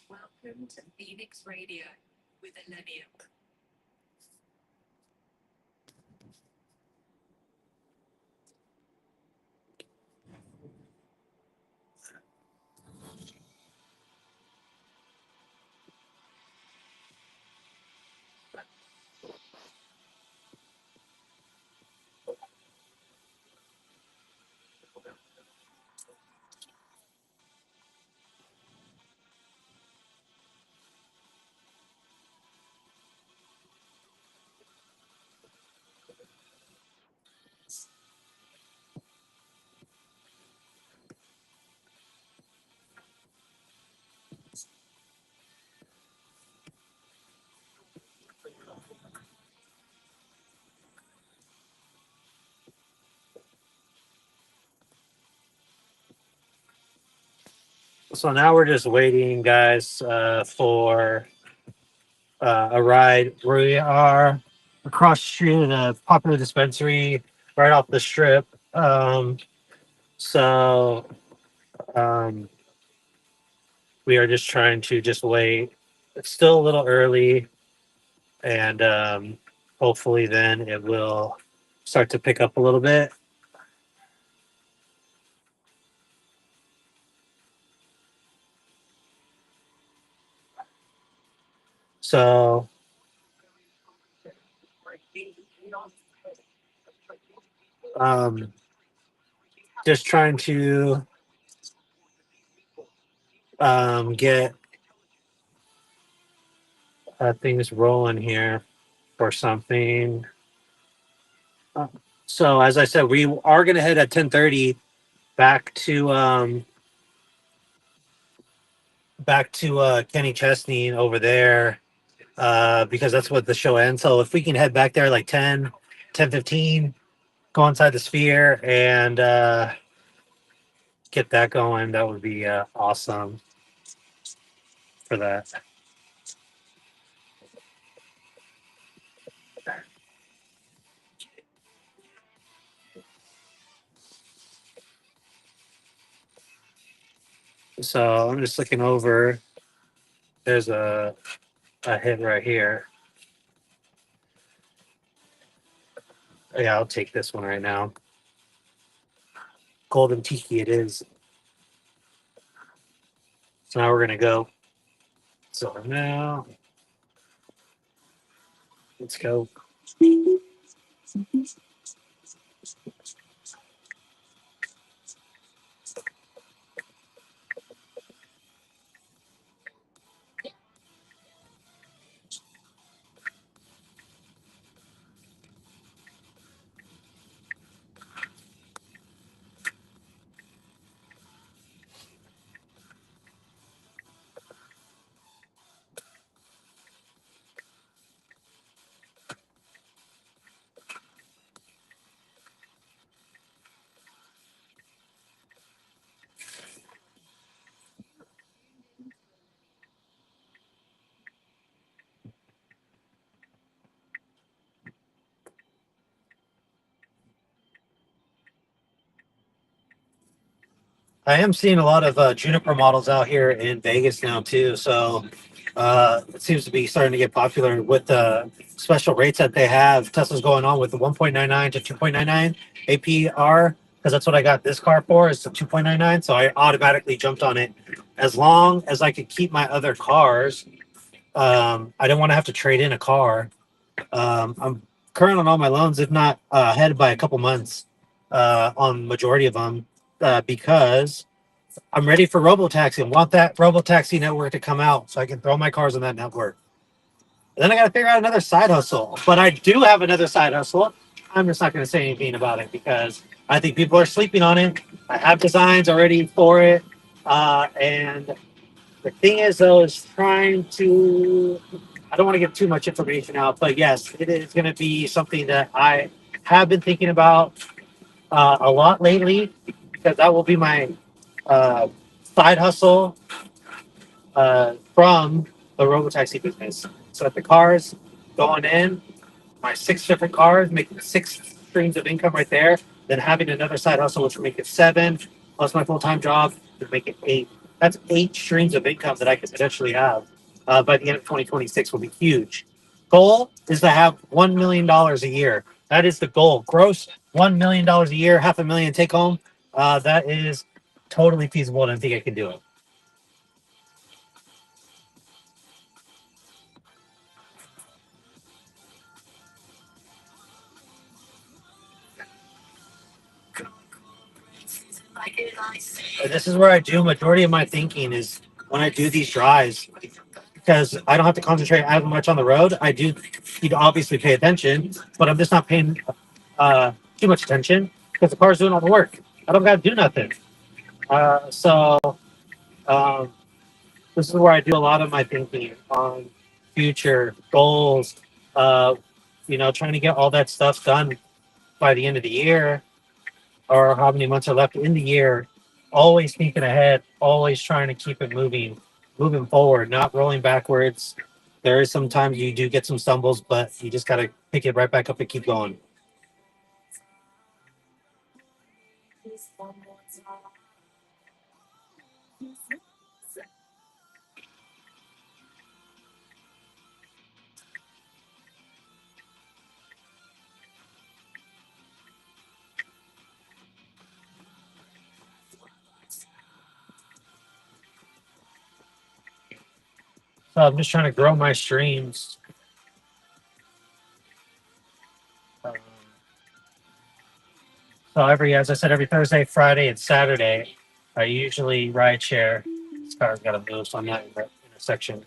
Welcome to Phoenix Radio with Millennium. So now we're just waiting, guys, for a ride. We are across the street at a popular dispensary right off the strip. So we are just trying to just wait. It's still a little early, and hopefully then it will start to pick up a little bit. So um, just trying to get things rolling here for something. Uh, So as I said, we are going to head at 10:30 back to Kenny Chesney over there because that's what the show ends. So if we can head back there like 10:15, go inside the sphere and get that going, that would be awesome for that. So I'm just looking over. There's a hit right here. Yeah, I'll take this one right now. Golden Tiki it is. So now we're gonna go. So now let's go. I am seeing a lot of Juniper models out here in Vegas now too. So it seems to be starting to get popular with the special rates that they have. Tesla's going on with the 1.99 to 2.99 APR because that's what I got this car for is the 2.99. So I automatically jumped on it. As long as I could keep my other cars, I didn't want to have to trade in a car. I'm current on all my loans, if not ahead by a couple months on majority of them because I'm ready for Robotaxi and want that Robotaxi network to come out so I can throw my cars on that network. And then I got to figure out another side hustle. But I do have another side hustle. I'm just not going to say anything about it because I think people are sleeping on it. I have designs already for it. And the thing is, though, is trying to. I don't want to give too much information out, but yes, it is going to be something that I have been thinking about a lot lately because that will be my uh, side hustle from the Robotaxi business. So if the cars going in, my 6 different cars, making 6 streams of income right there, then having another side hustle, which would make it 7, plus my full time job, would make it 8. That's 8 streams of income that I could potentially have by the end of 2026 will be huge. Goal is to have $1 million a year. That is the goal. Gross $1 million a year, half a million take home. That is totally feasible, and I think I can do it. And this is where I do majority of my thinking is when I do these drives because I don't have to concentrate as much on the road. I do need to obviously pay attention, but I'm just not paying too much attention because the car's doing all the work. I don't got to do nothing. So um, this is where I do a lot of my thinking on future goals. Uh, trying to get all that stuff done by the end of the year or how many months are left in the year, always thinking ahead, always trying to keep it moving forward, not rolling backwards. There is sometimes you do get some stumbles, but you just got to pick it right back up and keep going. So I'm just trying to grow my streams. Um, so as I said, every Thursday, Friday, and Saturday, I usually ride share. This car's got to move, so I'm not in the intersection.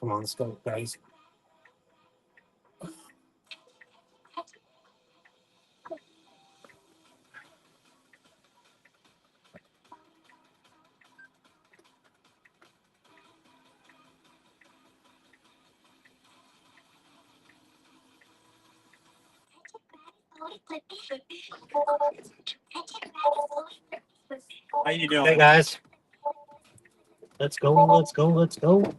Come on, let's go, guys. How you doing? Hey guys, let's go, let's go, let's go.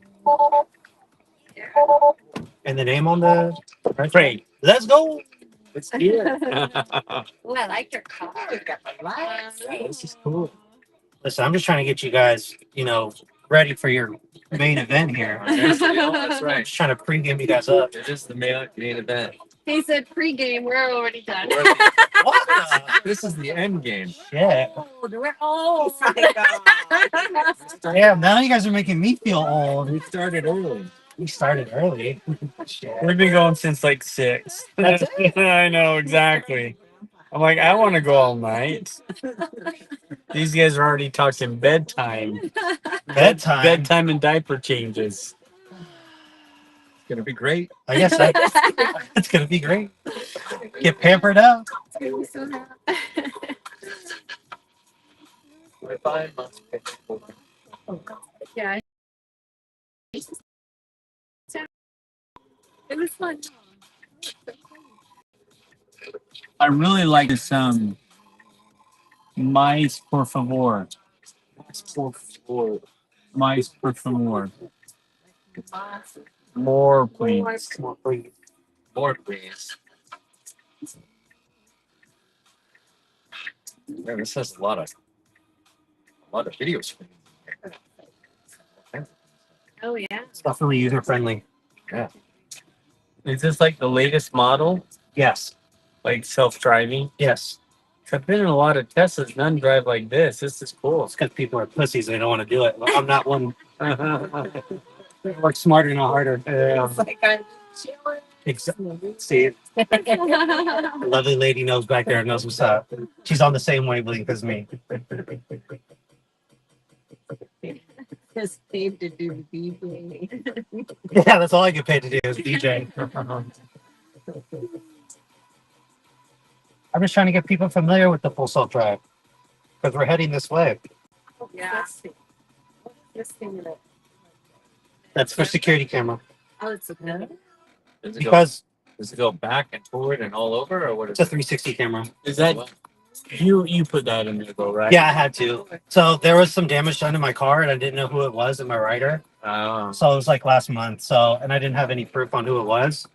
And the name on the trade. Let's go. It's here. Oh, I like your car. This is cool. Listen, I'm just trying to get you guys, ready for your main event here. That's right. Just trying to pregame you guys up. It is the main event. He said pregame. We're already done. What the? This is the end game. Shit. We're old. Damn, now you guys are making me feel old. We started early. We started early. Shit. We've been going since like 6. That's I know exactly. I'm like, I want to go all night. These guys are already talking bedtime. Bedtime. Bedtime and diaper changes. It's gonna be great. I guess it's gonna be great. Get pampered up. Yeah. It was fun. I really like this mice por favor. Mice por favor. More please. More, please. More please. Man, this has a lot of videos. Oh yeah. It's definitely user friendly. Yeah. Is this like the latest model? Yes. Like self-driving? Yes. I've been in a lot of Teslas. None drive like this. This is cool. It's because people are pussies and they don't want to do it. I'm not one. Work smarter, not harder. It's like I'm Exactly. See, the lovely lady knows back there, knows what's up. She's on the same wavelength as me. just paid to do DJ. Yeah, that's all I get paid to do is DJ. I'm just trying to get people familiar with the full self drive because we're heading this way. Yeah. This thing in it. That's for security camera. Oh, it's a good. Because Does it go back and forward and all over, or what it's is a 360 camera. Is that you put that in there though, right? Yeah, I had to. So there was some damage done in my car and I didn't know who it was in my rider. So it was like last month. So, and I didn't have any proof on who it was.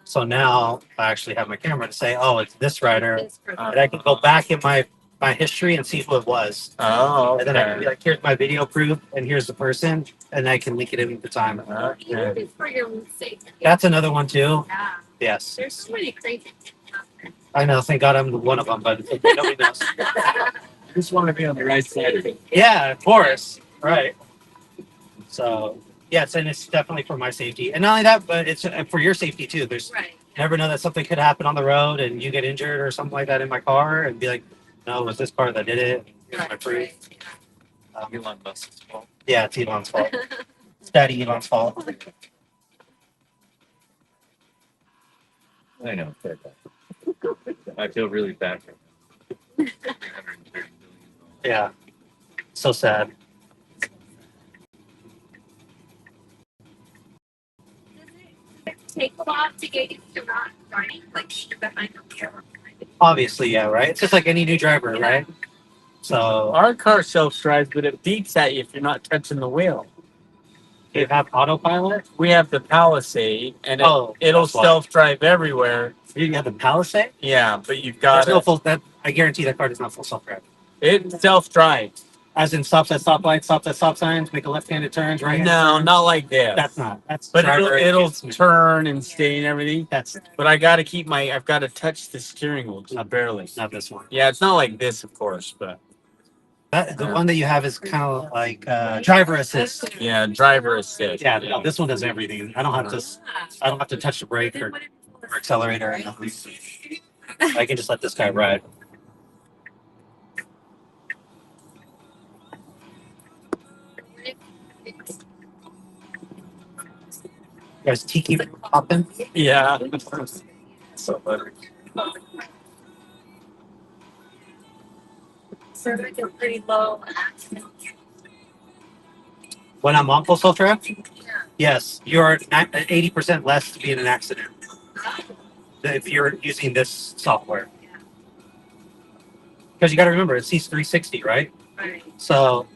So now I actually have my camera to say, oh, it's this rider. And I can go back in my history and see who it was. Oh, okay. And then I can be like, here's my video proof and here's the person. And I can link it in at the time. Even if it's for your own sake. That's another one too. Yeah. Yes. There's so many crazy. I know. Thank God I'm one of them, but nobody knows. Just want to be on the right side of it. Yeah, of course. Right. So, yes, and it's definitely for my safety. And not only that, but it's for your safety too. There's Right. never know that something could happen on the road and you get injured or something like that in my car and be like, no, it was this car that did it. Here's my proof. Elon Musk's fault. Yeah, it's Elon's fault. It's Daddy Elon's fault. I know. I feel really bad for him. $330 billion. Yeah. So sad. Take a lot to get used to not driving like behind the wheel. Obviously, yeah, right? It's just like any new driver, right? So, Our car self-drives, but it beeps at you if you're not touching the wheel. you have autopilot? We have the Palisade, and Oh, it'll that's why. self-drive everywhere. You have the Palisade? Yeah, but you've There's got no full, that, I guarantee that car does not full self-drive. it self-drives. As in stops at stoplights, stops at stop signs, make a left-handed turns, right? No, not like this. That's not. That's But driver it'll enhancement. turn and stay and everything. That's But I've got to touch the steering wheel, just barely. not this one. Yeah, it's not like this, of course, but The one that you have is kind of like driver assist. yeah, driver assist. Yeah, no, this one does everything. I don't have to. I don't have to touch the brake or accelerator or nothing. I can just let this guy ride. You guys, tiki popping? Yeah. So better. So like a pretty low accident. When I'm on full self-drive? Yes, you're at 80% less to be in an accident if you're using this software. Because you got to remember, it sees 360, right? Right. So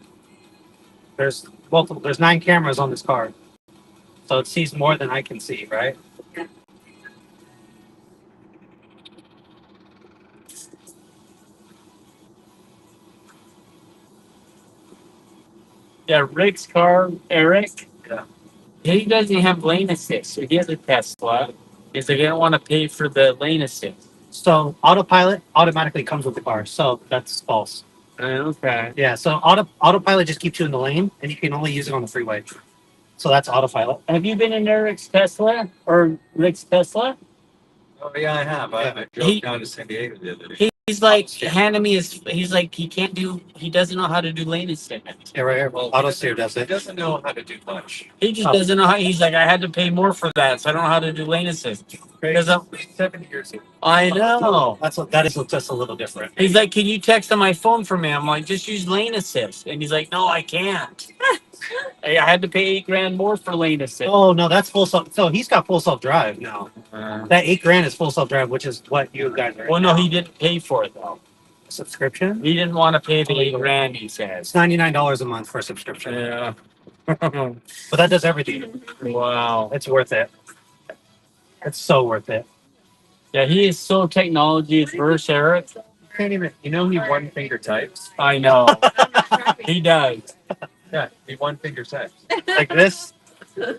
there's 9 cameras on this car. So it sees more than I can see, right? Yeah. Yeah, Rick's car, Eric. Yeah. He doesn't have lane assist, so he has a Tesla. Is they don't want to pay for the lane assist. So autopilot automatically comes with the car. So that's false. Okay. Yeah. So autopilot just keeps you in the lane, and you can only use it on the freeway. So that's autopilot. Have you been in Eric's Tesla or Rick's Tesla? Oh yeah, I have. I drove down to San Diego the other day. He's like handing me his. He's like he can't do. He doesn't know how to do lane assist. Yeah, right here. Well, Auto steer does He it. doesn't know how to do much. He just doesn't know how. He's like I had to pay more for that, so I don't know how to do lane assist. Because I'm 7 years ago. I know. That is just a little different. He's like, can you text on my phone for me? I'm like, just use lane assist, and he's like, no, I can't. I had to pay $8,000 more for lane assist. Oh no, that's full self. So he's got full self drive now. That $8,000 is full self drive, which is what you guys are. Well, no, he didn't pay for it though. Subscription. He didn't want to pay the $8,000. He says. It's $99 a month for a subscription. Yeah. But that does everything. Wow. It's worth it. It's so worth it. Yeah, he is so technology adverse, Eric. You can't even. You know he one finger types. I know. He does. Yeah, he one finger types. Like this.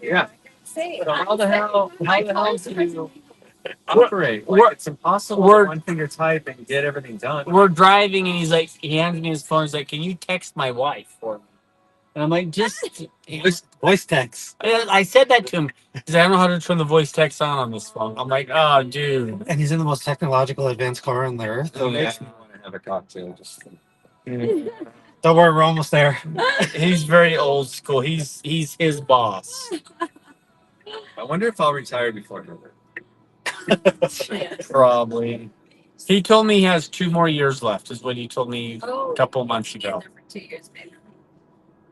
Yeah. So how the hell do you Operate. we're- It's impossible we're- to one finger type and get everything done. we're driving and he's like, he hands me his phone. He's like, can you text my wife for me? And I'm like, just. Voice text. I said that to him because I don't know how to turn the voice text on this phone. I'm like, oh, dude. And he's in the most technological advanced car on the earth. So it makes me want to have a cocktail. Just Don't worry, we're almost there. He's very old school. He's his boss. I wonder if I'll retire before him. Probably. He told me he has 2 more years left, is what he told me a couple months ago. For 2 years, maybe.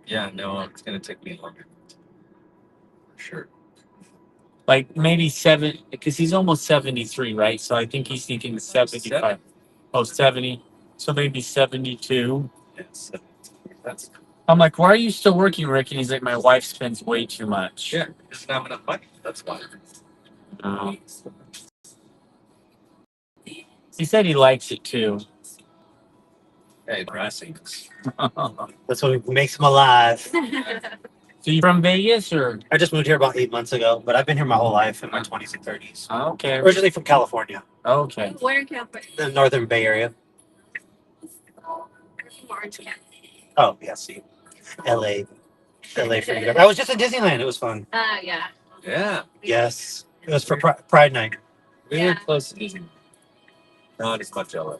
Yeah, no, it's gonna take me longer. For sure. Like maybe 7, because he's almost 73, right? So I think he's thinking 75. Oh, 70. So maybe 72. Yes. That's I'm like, why are you still working, Rick? And he's like, my wife spends way too much. yeah. Doesn't have enough money. That's why. Oh. He said he likes it too. Hey, harassing. That's what makes him alive. So you from Vegas or? I just moved here about 8 months ago, but I've been here my whole life in my 20s and 30s. Okay. Originally from California, Okay. Where in California? the Northern Bay Area. Orange County. Oh, yeah, see. LA. LA for you. I was just in Disneyland. It was fun. Yeah. Yeah. Yes. It was for Pride Night. We Yeah. were close to Disney. Not as much LA.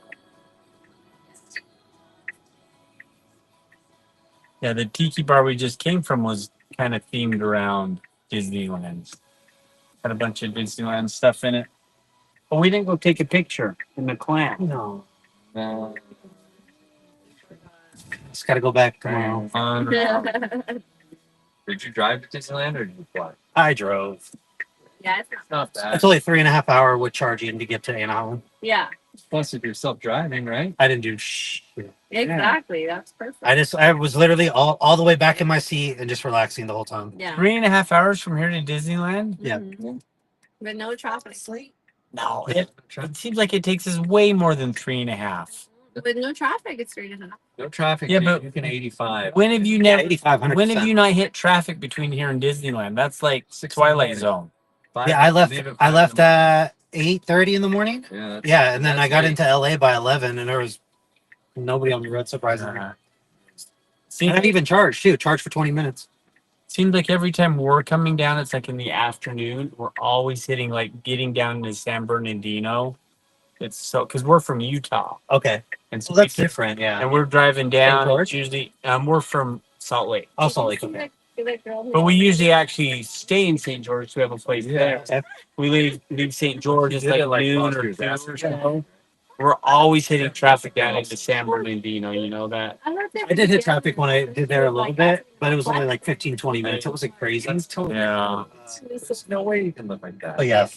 Yeah, the tiki bar we just came from was kind of themed around Disneyland. Had a bunch of Disneyland stuff in it. But we didn't go take a picture in the clan. No. No. Just got to go back tomorrow. Did you drive to Disneyland or did you fly? I drove. Yeah. It's not bad. It's only 3.5 hour with charging to get to Anaheim. Yeah. Plus, if you're self-driving, right? I didn't do shh. Exactly. That's perfect. I was literally all the way back in my seat and just relaxing the whole time. Yeah. 3.5 hours from here to Disneyland? Yeah. Mhm. But no traffic. No, it seems like it takes us way more than 3.5. With no traffic, it's 3.5. No traffic. Yeah, dude. but you can 85. When have you Yeah, never? 8,500. When have you not hit traffic between here and Disneyland? That's like Twilight Zone. Yeah, I left at 8:30 in the morning. Yeah. Yeah, and then that's I got late. into LA by 11, and there was nobody on the road. Surprisingly, and Seems, I even charged too. Charged for 20 minutes. seems like every time we're coming down, it's like in the afternoon. We're always hitting like getting down to San Bernardino. It's so because we're from Utah, Okay, and so well that's we- different. Yeah. and we're driving down. George? It's usually we're from Salt Lake, Oh, Salt Lake. Okay. but we usually actually stay in St. George. We have a place Yeah. there. We leave St. George. It's You did like it like noon or Foster's 2 ass or or so. We're always hitting traffic down into San Bernardino. You know that. I did hit traffic when I did there a little bit, but it was only like 15, 20 minutes. It wasn't crazy. That's totally. Yeah. There's no way you can live like that. Oh yeah,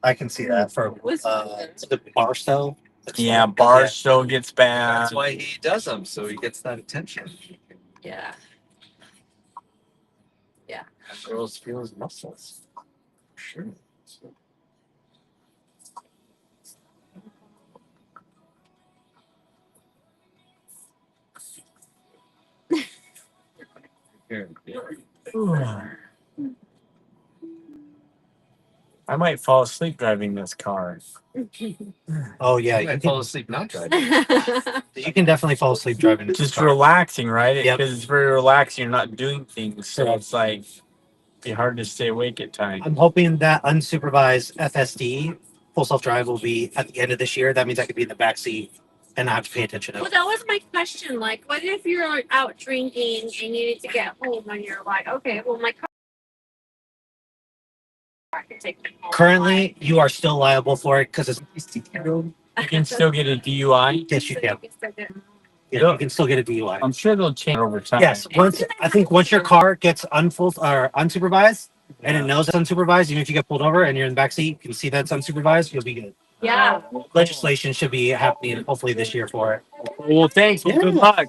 I can see that for the Barstow. Yeah, Barstow gets bad. That's why he does them, so he gets that attention. Yeah. And girls feel his muscles. Sure. I might fall asleep driving this car. Oh yeah, You might fall asleep not driving. you can definitely fall asleep driving this Just car. relaxing, right? Yep. Because it's very relaxing. You're not doing things, so it's like be hard to stay awake at times. I'm hoping that unsupervised FSD full self drive will be at the end of this year. That means I could be in the back seat and not have to pay attention to Well, it. that was my question. Like, what if you're out drinking and you need to get home and you're like, okay, well, my car can take me home. Currently, you are still liable for it because it's You can still get a DUI. yes, you can. still get- Yeah, you can still get a DUI. I'm sure they'll change over time. Yes, once your car gets unsupervised and it knows it's unsupervised, even if you get pulled over and you're in the back seat, you can see that it's unsupervised, you'll be good. Yeah. Legislation should be happening hopefully this year for it. Well, thanks. Well, good luck.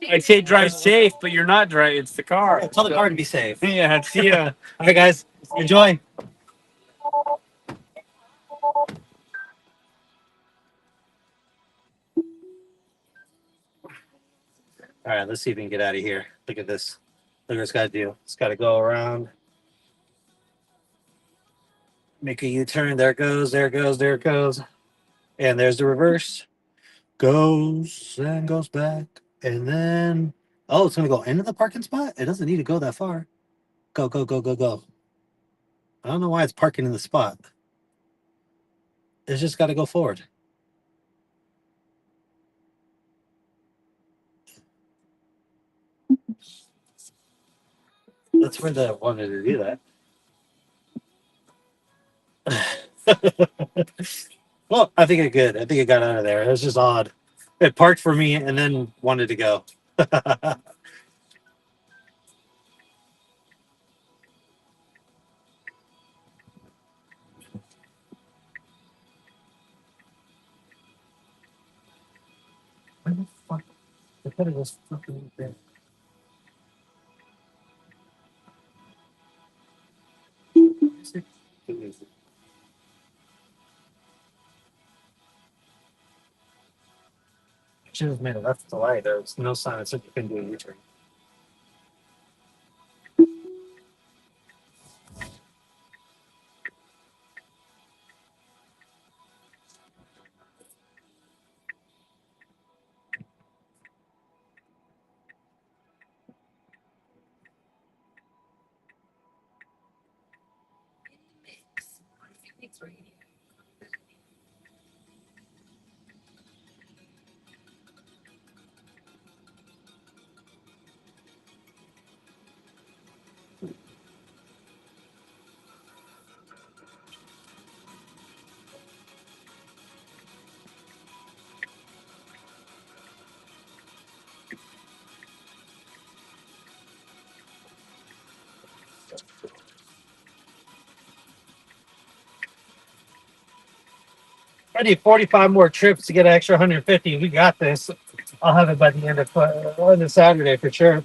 I'd say drive safe, but you're not driving. It's the car. Tell the car to be safe. Yeah, see ya. All right, guys, enjoy. All right, let's see if we can get out of here. Look at this. Look what it's got to do. It's got to go around, make a U-turn. There it goes. There it goes. There it goes. And there's the reverse. Goes and goes back. And then, oh, it's going to go into the parking spot? It doesn't need to go that far. Go, go, go, go, go. I don't know why it's parking in the spot. It's just got to go forward. That's where they wanted to do that. Well, I think it good. I think it got out of there. It was just odd. It parked for me and then wanted to go. Where the fuck? I thought it was fucking there. Should have made a left to the light. There was no sign that said you couldn't do a U-turn. I need 45 more trips to get an extra 150. We got this. I'll have it by the end of on the Saturday for sure.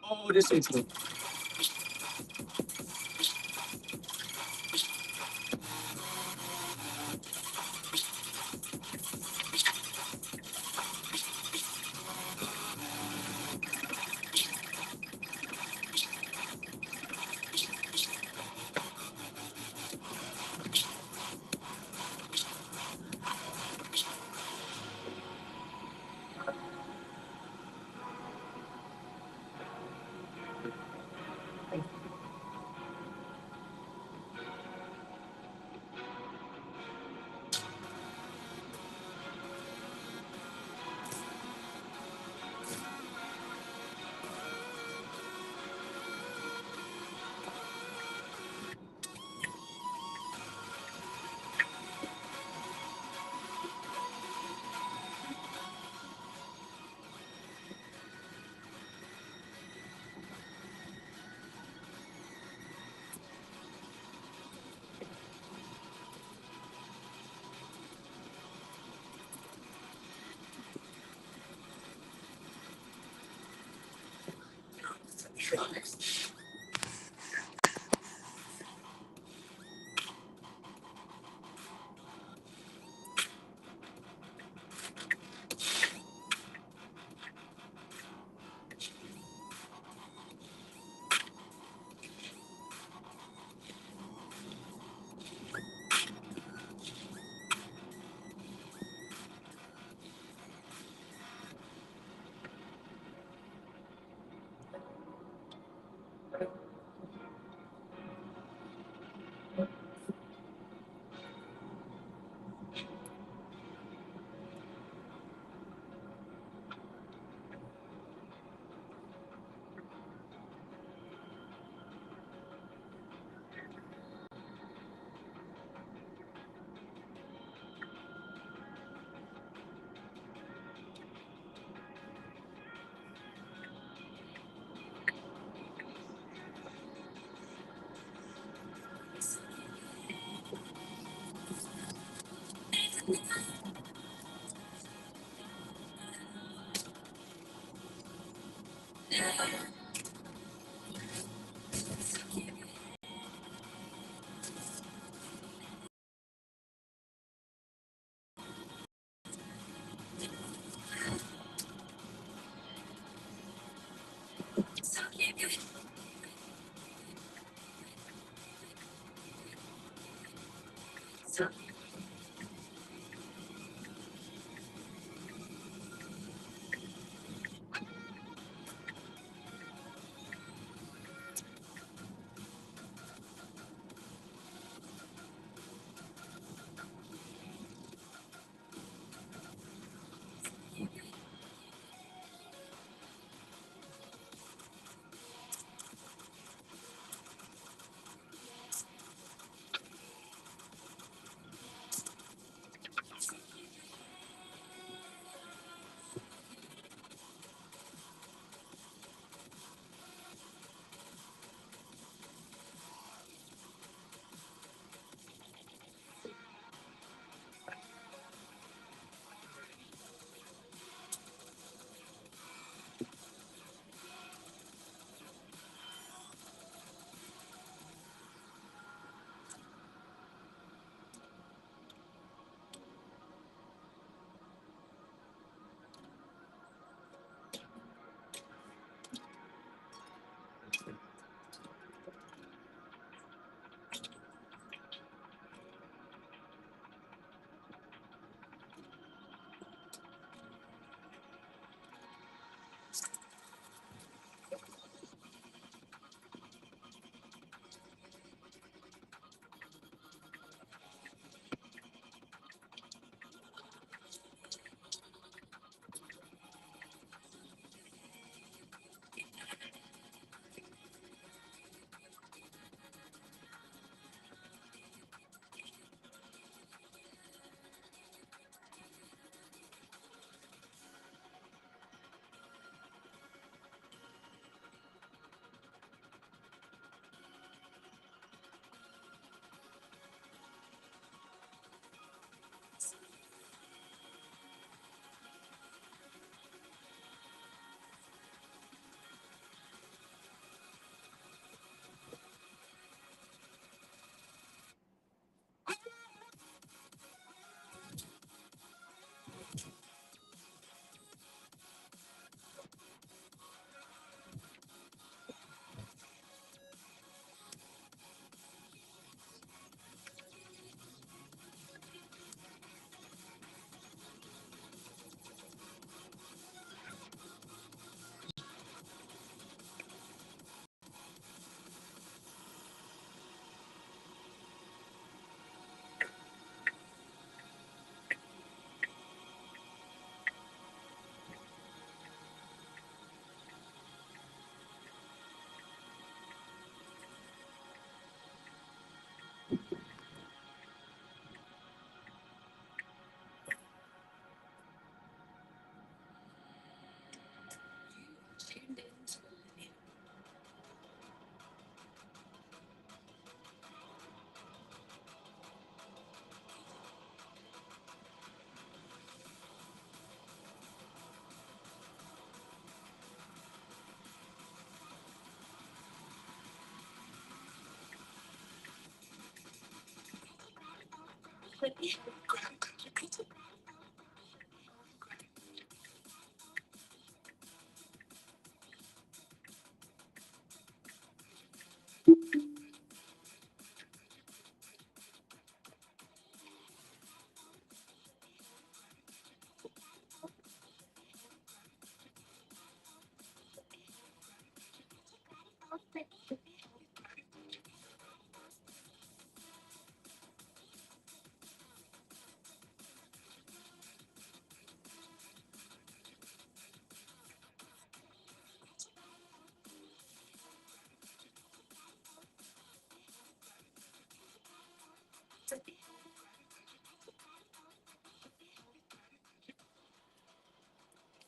Oh, this is good.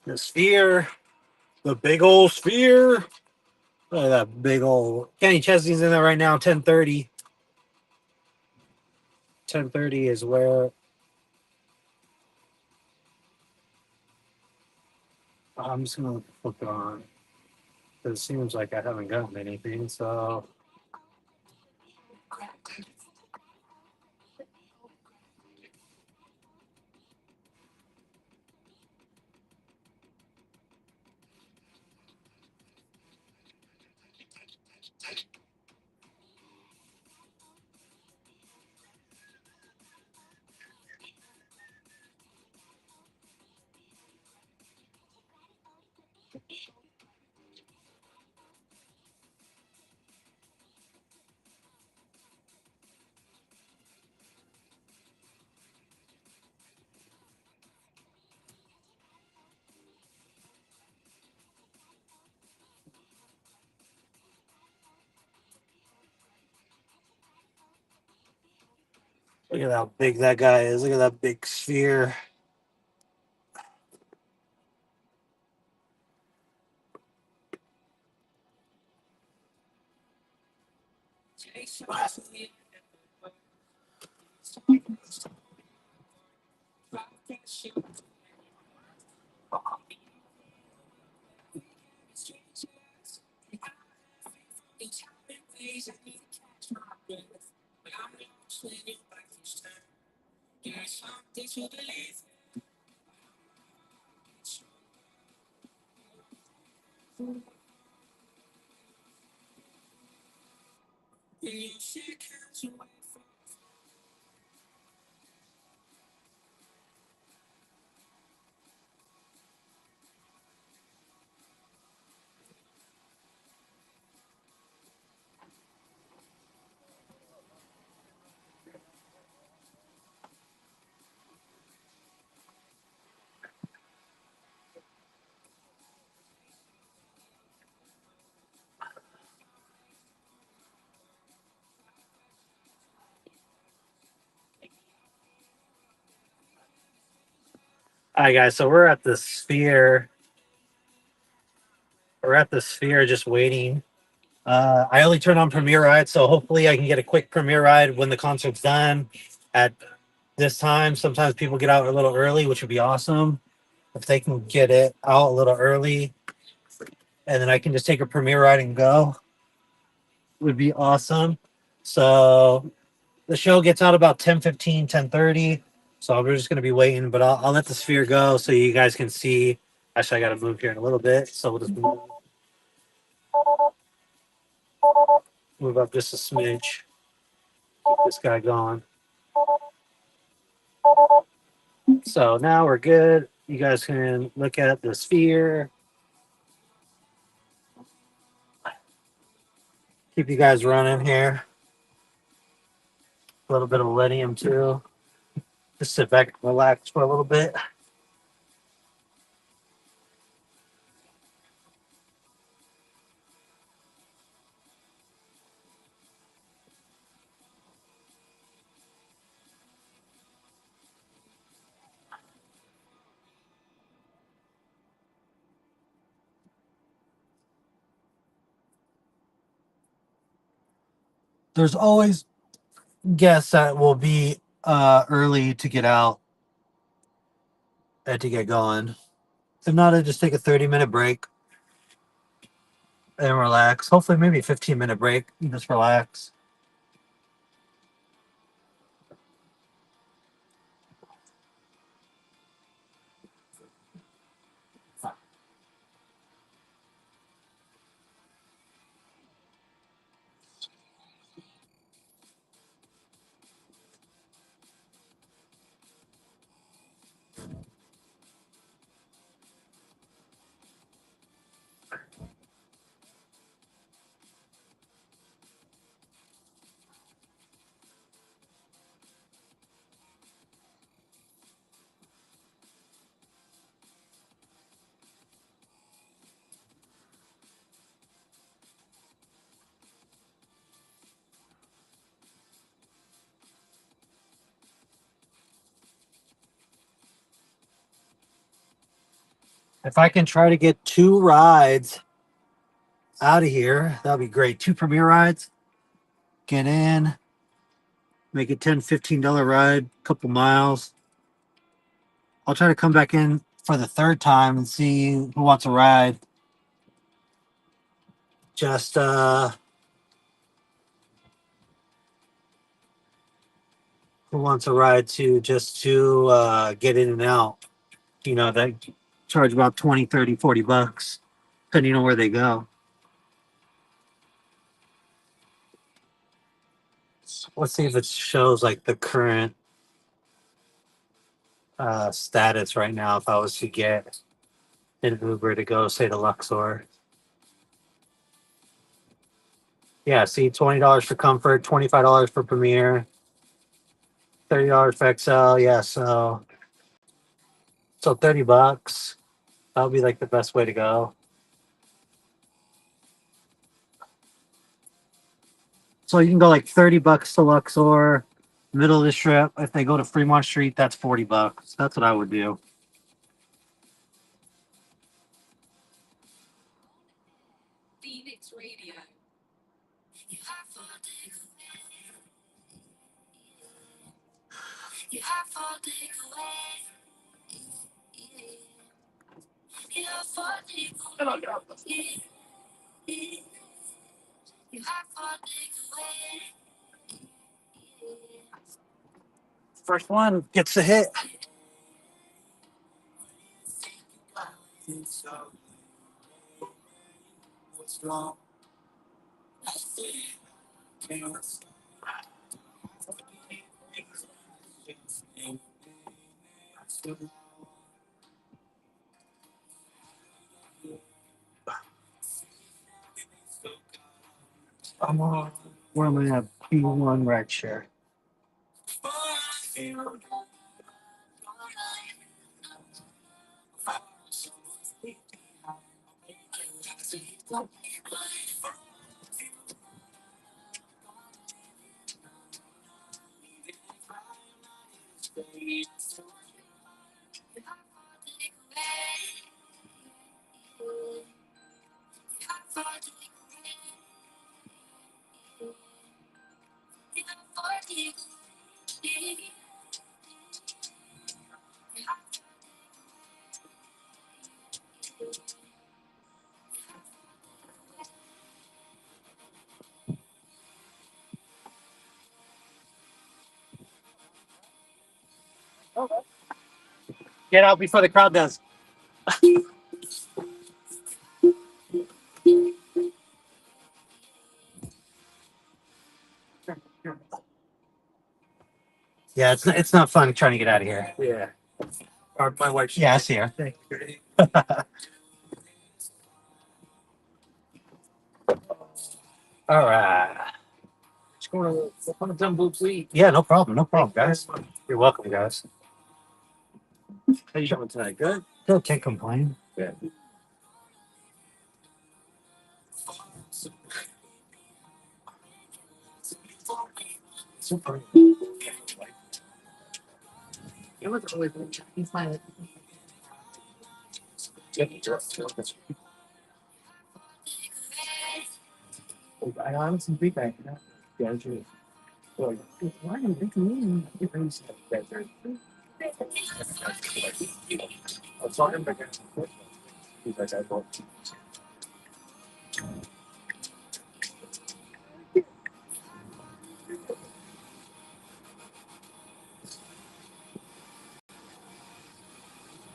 The sphere, the big old sphere. Look at that big old Kenny Chesney's in there right now. 10:30. 10:30 is where I'm just gonna flip it on. It seems like I haven't gotten anything, so look at how big that guy is. Look at that big sphere. All right, guys. So we're at the sphere. We're at the sphere, just waiting. I only turn on Premiere Ride, so hopefully I can get a quick Premiere Ride when the concert's done. At this time, sometimes people get out a little early, which would be awesome if they can get it out a little early, and then I can just take a Premiere Ride and go. Would be awesome. So the show gets out about 10:15, 10:30. So we're just gonna be waiting, but I'll let the sphere go so you guys can see. Actually, I gotta move here in a little bit, so we'll just move up just a smidge. Keep this guy going. So now we're good. You guys can look at the sphere. Keep you guys running here. A little bit of lithium too. Just sit back and relax for a little bit. There's always guests that will be early to get out and to get going. If not, I just take a 30-minute break and relax. Hopefully, maybe a 15-minute break. And just relax. If I can try to get 2 rides out of here, that'll be great. 2 Premier rides. Get in, make it $10, $15 ride, couple miles. I'll try to come back in for the third time and see who wants a ride. Just who wants a ride to get in and out. They charge about 20, 30, $40, depending on where they go. Let's see if it shows like the current status right now. If I was to get an Uber to go, say, to Luxor. Yeah, see, $20 for Comfort, $25 for Premier, $30 for XL. Yeah, so $30. That would be like the best way to go. So you can go like $30 to Luxor, middle of the strip. If they go to Fremont Street, that's $40. That's what I would do. Phoenix Radio. First one gets a hit. I'm on. Where am I at? P1 right share. Get out before the crowd does. Yeah, it's not fun trying to get out of here. Yeah. My wife. Yeah, I see her. All right. Just going to Dumbo, please. Yeah, no problem. No problem, guys. You're welcome, guys. How you doing tonight? Good? Still can't complain. Yeah. Super. It was really good. He's my I honestly think I can. Yeah, sure. Well, why are you thinking me? I was talking about he's like, I bought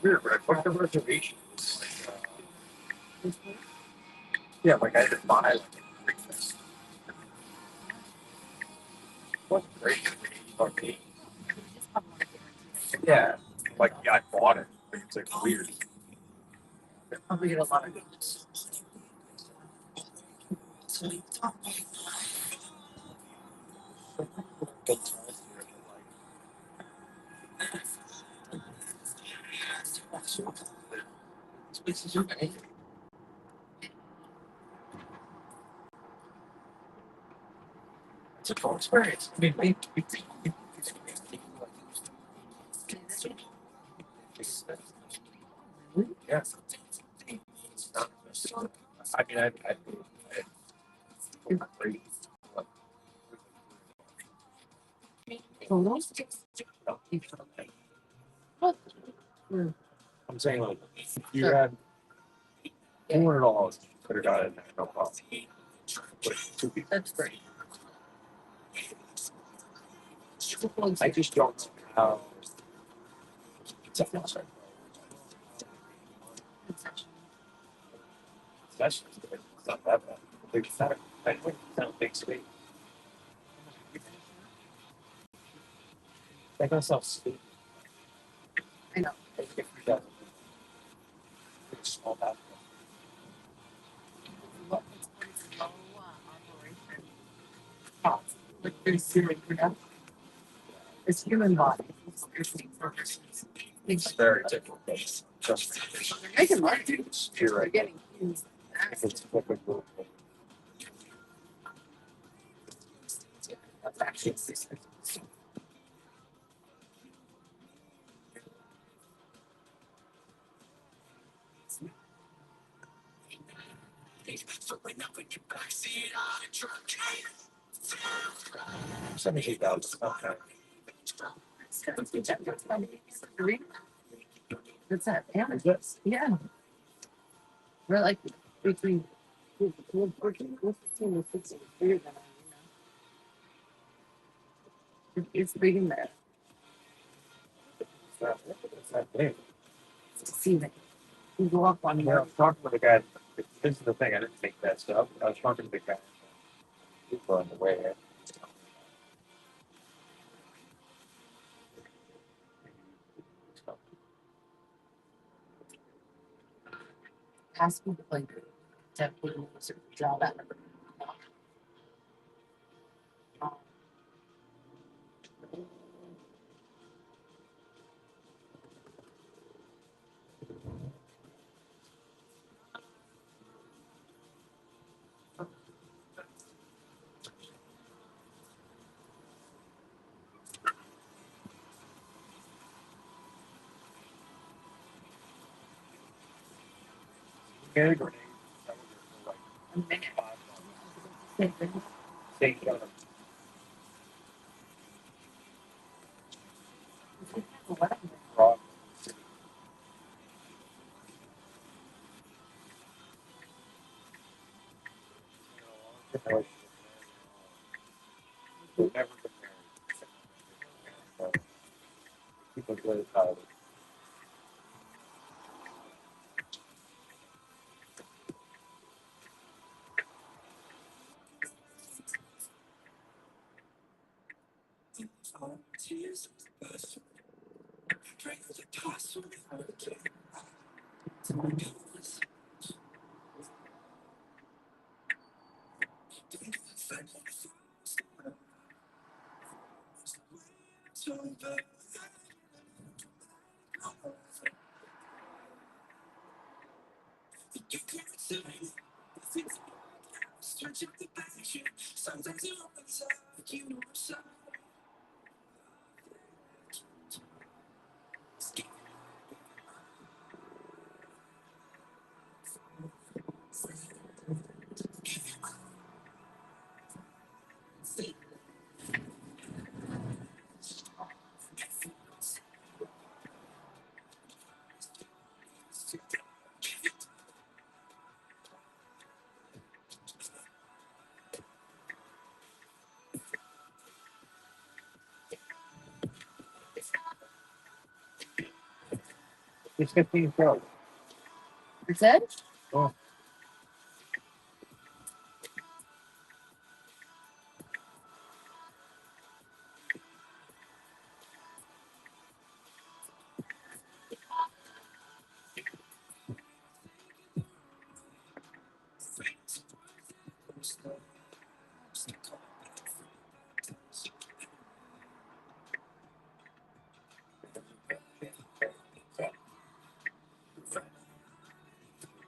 weird, right? What's the reservation? Yeah, like I had to buy like breakfast. What's great? Okay. Yeah, like yeah, I bought it. But it's like weird. probably get a lot of Spaces are great. It's a cool experience. I mean, yeah. I mean, I I'm saying like if you had $200, you could have got it there, no problem. But two people. That's great. I just don't know how. That's it's not that bad. Like, it's not a big space. They got self speed. I know. If you got a small bathroom. It's low operation. Cost. Like there's zero production. It's human body. It's very difficult. Just They're making money. you're They're right. getting huge. If it's liquid movement. That's actually $78. Okay. What's that? Yeah. We're like between we're 14, we're 15, we're 16. Bigger than I, it's big in there. It's not big. It's deceiving. You go up on I here. was talking with the guy. This is the thing. I didn't make that stuff. I was talking to the guy. People on the way in. Ask people like definitely draw that. Get a grenade. A minute. Take it. Raw. We'll never get married. People really proud. It's 15 pro. You said? Oh.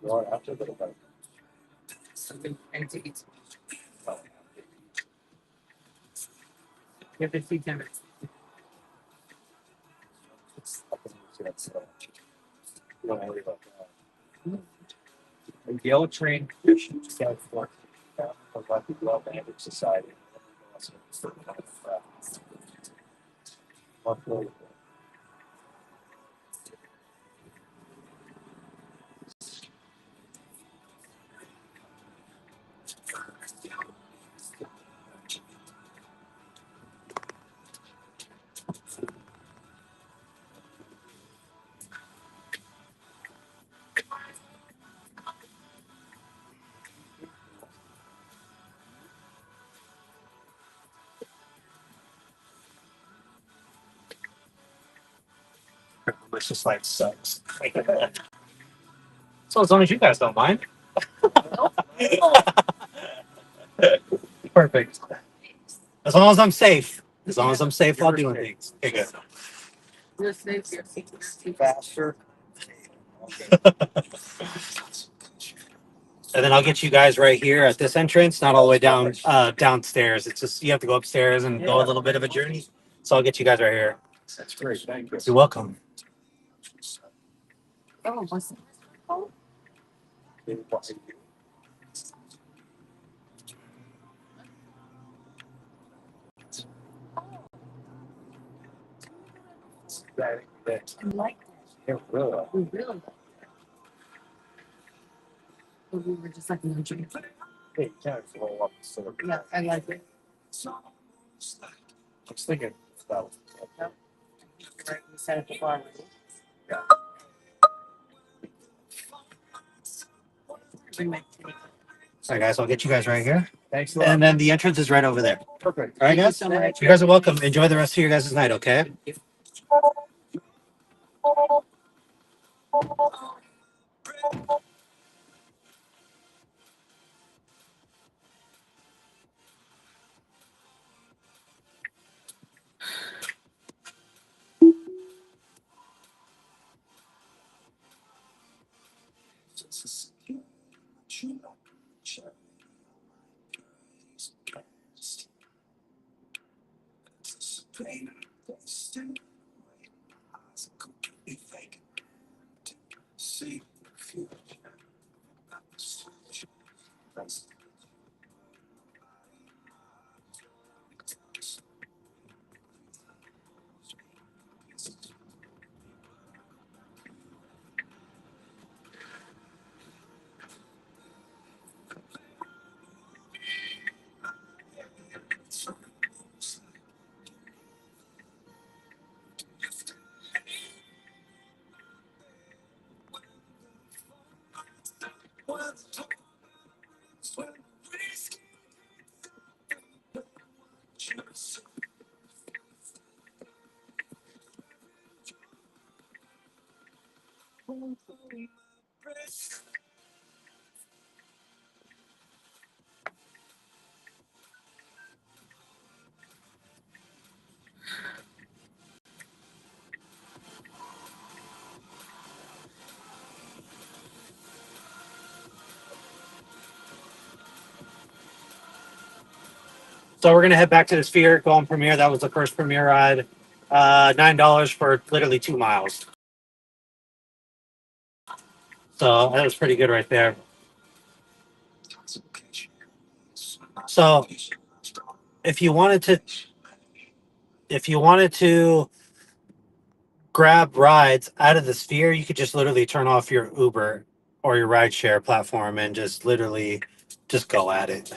Well, after a little bit. Something and to eat. Oh, You have to feed them. it's up in the ceiling, so you don't worry about that. The yellow train commission stands for the Well Managed Society. It's just like sucks. So as long as you guys don't mind. Perfect. As long as I'm safe. As long as I'm safe while doing things. Okay, good. You're safe here. Faster. And then I'll get you guys right here at this entrance, not all the way down downstairs. It's just you have to go upstairs and go a little bit of a journey. So I'll get you guys right here. That's great. Thank you. You're welcome. Oh, what's I like Yeah, really. that. We really like that. But we were just like, no drink. Hey, kind of roll up. So Yeah, I like it. I was thinking about Right, we set at the bar. Bring my tea. All right, guys, I'll get you guys right here. thanks a lot. And then the entrance is right over there. Perfect. All right, Thank you guys? so much. You guys are welcome. Enjoy the rest of your guys' night, okay? So we're gonna head back to the Sphere, go on Premiere. That was the first Premiere ride. $9 for literally 2 miles. So that was pretty good right there. So if you wanted to grab rides out of the Sphere, you could just literally turn off your Uber or your rideshare platform and just literally just go at it.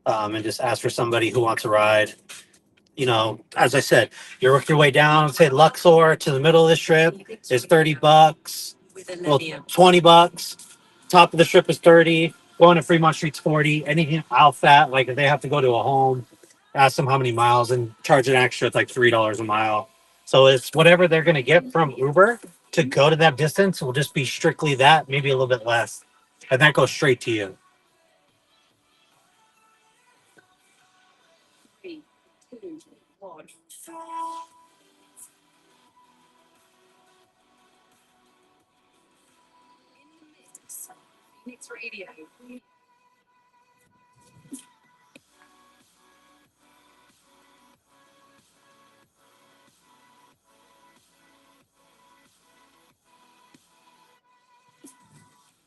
And just ask for somebody who wants a ride. You know, as I said, you work your way down, say Luxor to the middle of the strip is $30. Well, $20. Top of the strip is 30. Going to Fremont Street's 40. Anything out that, like if they have to go to a home, ask them how many miles and charge an extra. It's like $3 a mile. So it's whatever they're gonna get from Uber to go to that distance will just be strictly that, maybe a little bit less. And that goes straight to you. 3, 2, 1. Phoenix Radio.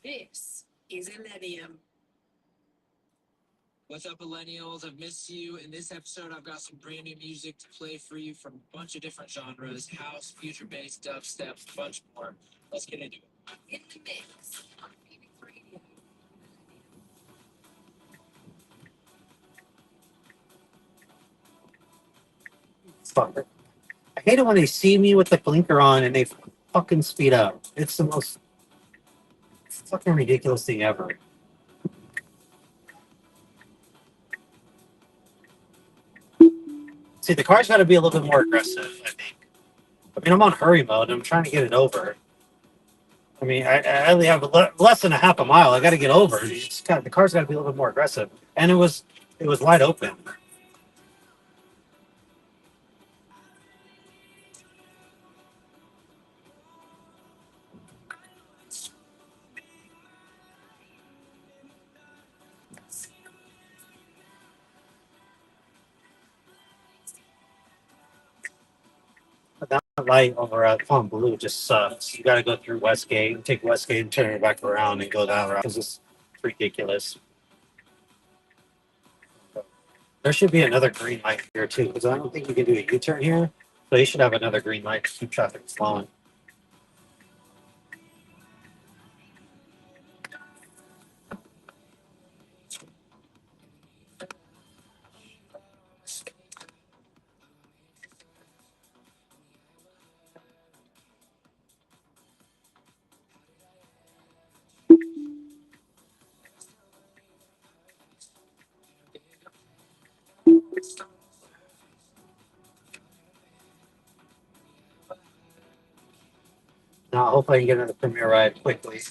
This is Millennium. What's up, millennials? I've missed you. In this episode, I've got some brand new music to play for you from a bunch of different genres: house, future bass, dubstep, a bunch more. Let's get into it. In the mix on Phoenix Radio. Fuck it. I hate it when they see me with the blinker on and they fucking speed up. It's the most fucking ridiculous thing ever. See, the car's got to be a little bit more aggressive, I think. I mean, I'm on hurry mode. I'm trying to get it over. I mean, I only have less than a half a mile. I got to get over. The car's got to be a little bit more aggressive. And it was wide open. But that light over at Palm Blue just sucks. You got to go through Westgate, take Westgate, and turn it back around and go that route because it's ridiculous. There should be another green light here too, because I don't think you can do a U-turn here. So you should have another green light to keep traffic flowing. Now, hopefully, I can get another premiere ride quickly.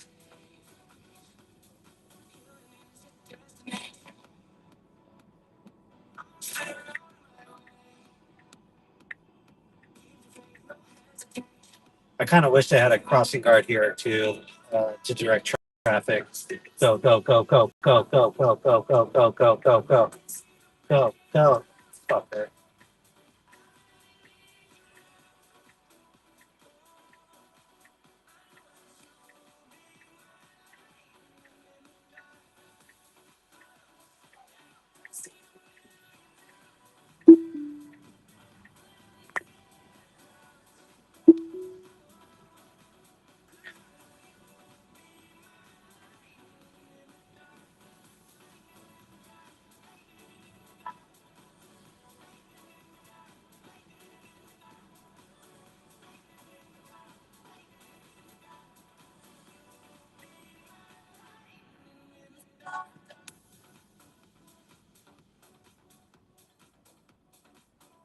I kind of wish they had a crossing guard here to direct traffic. Go, go, go, go, go, go, go, go, go, go, go, go, go, go, go. Fucker.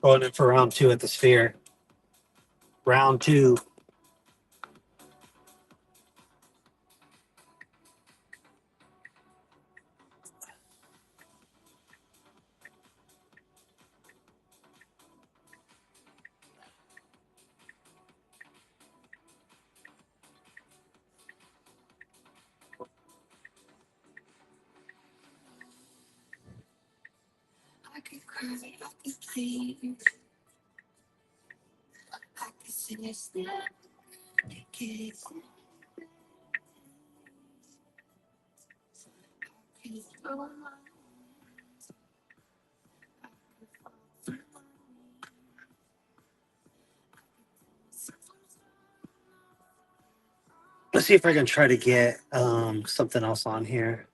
Going in for round two at the Sphere. Round two. I could cry, I could plead, I could sing a step, I could throw my Let's see if I can try to get something else on here.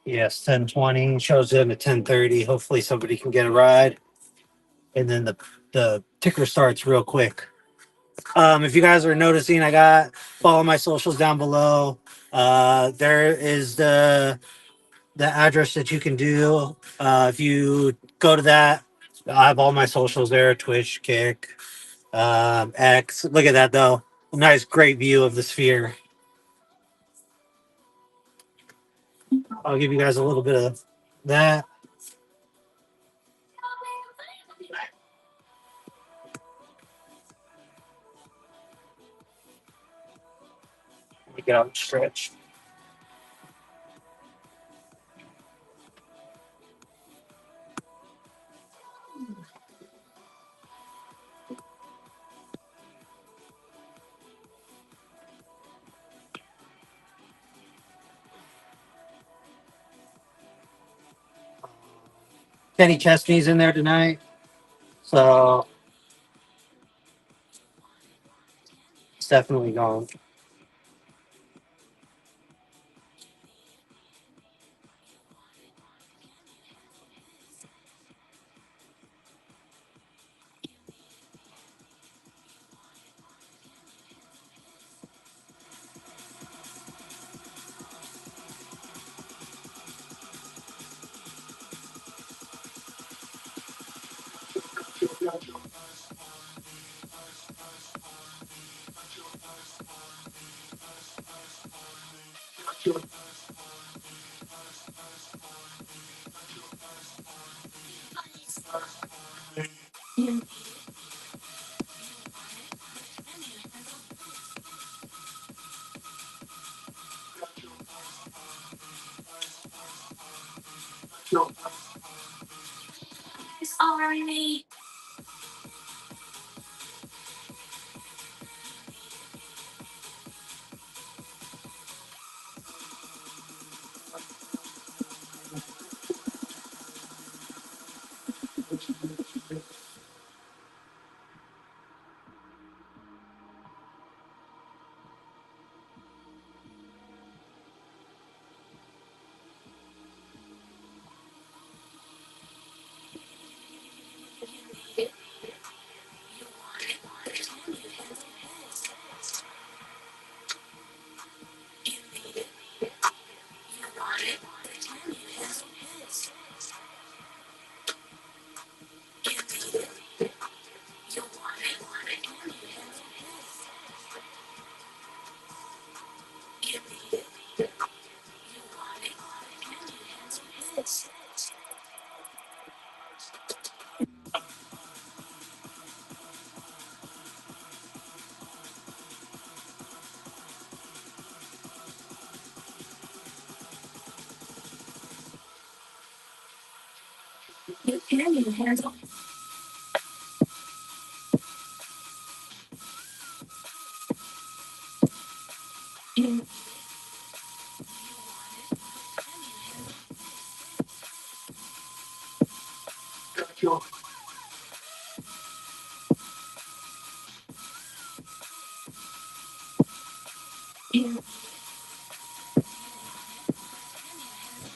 Yes, 10:20 shows in at 10:30. Hopefully somebody can get a ride. And then the ticker starts real quick. If you guys are noticing, I got follow my socials down below. There is the address that you can do. If you go to that, I have all my socials there: Twitch, Kick, X. Look at that though, nice, great view of the sphere. I'll give you guys a little bit of that. Let me get out and stretch. Kenny Chesney's in there tonight, so it's definitely gone.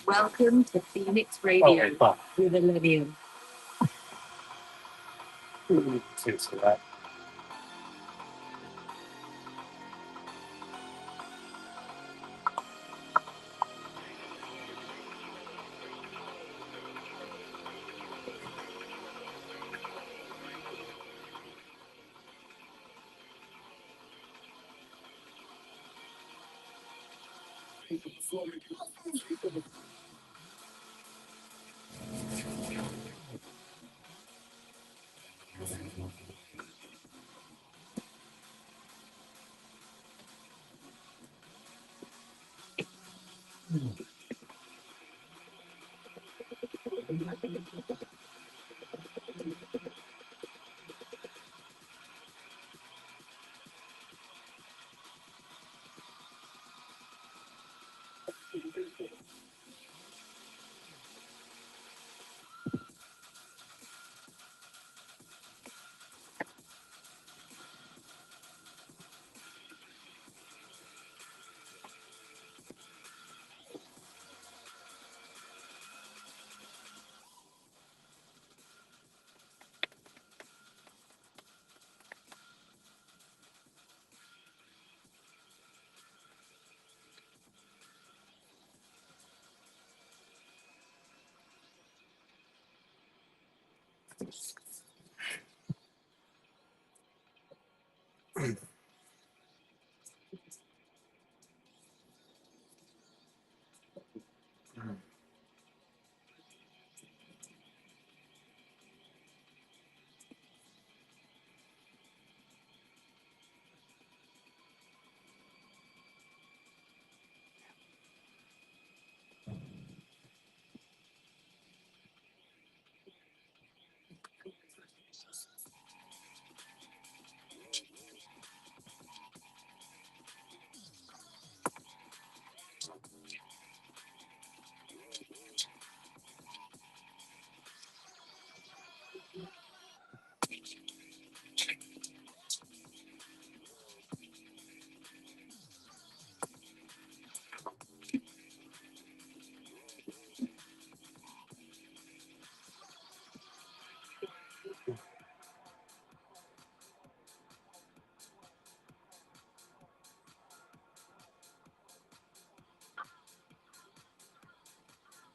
Welcome to Phoenix Radio Oh, fuck. with Olivia. Seriously, that.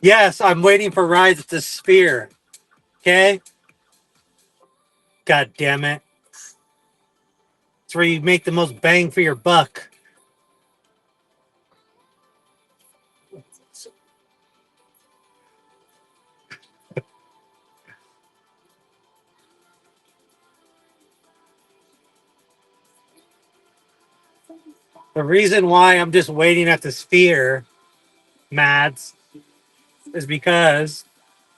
Yes, I'm waiting for rides at the Sphere. Okay? God damn it. It's where you make the most bang for your buck. The reason why I'm just waiting at the Sphere, Mads, is because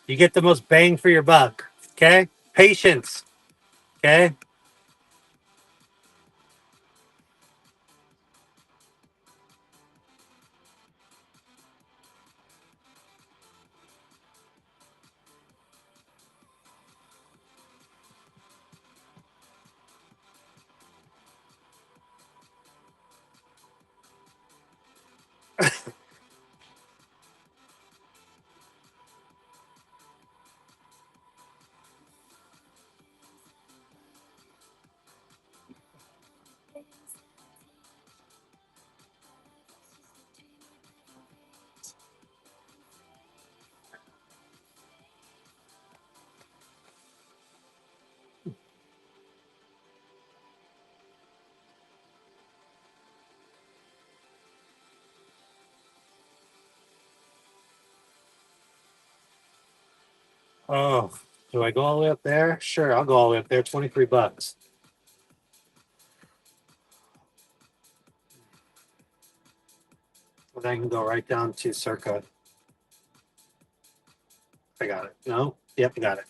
you get the most bang for your buck. Okay? Patience. Okay? Oh, do I go all the way up there? Sure, I'll go all the way up there. $23. Well, then I can go right down to Circa. I got it. No? Yep, I got it.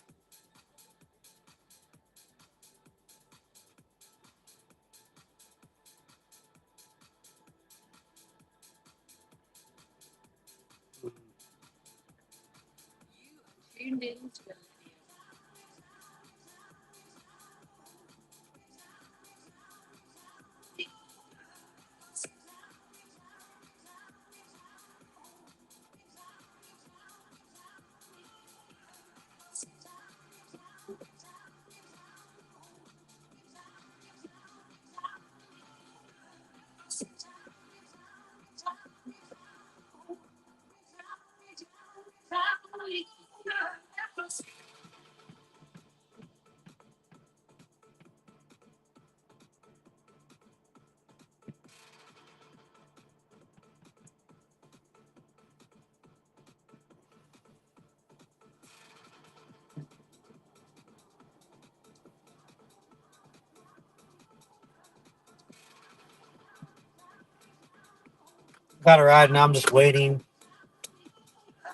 Got a ride, and I'm just waiting.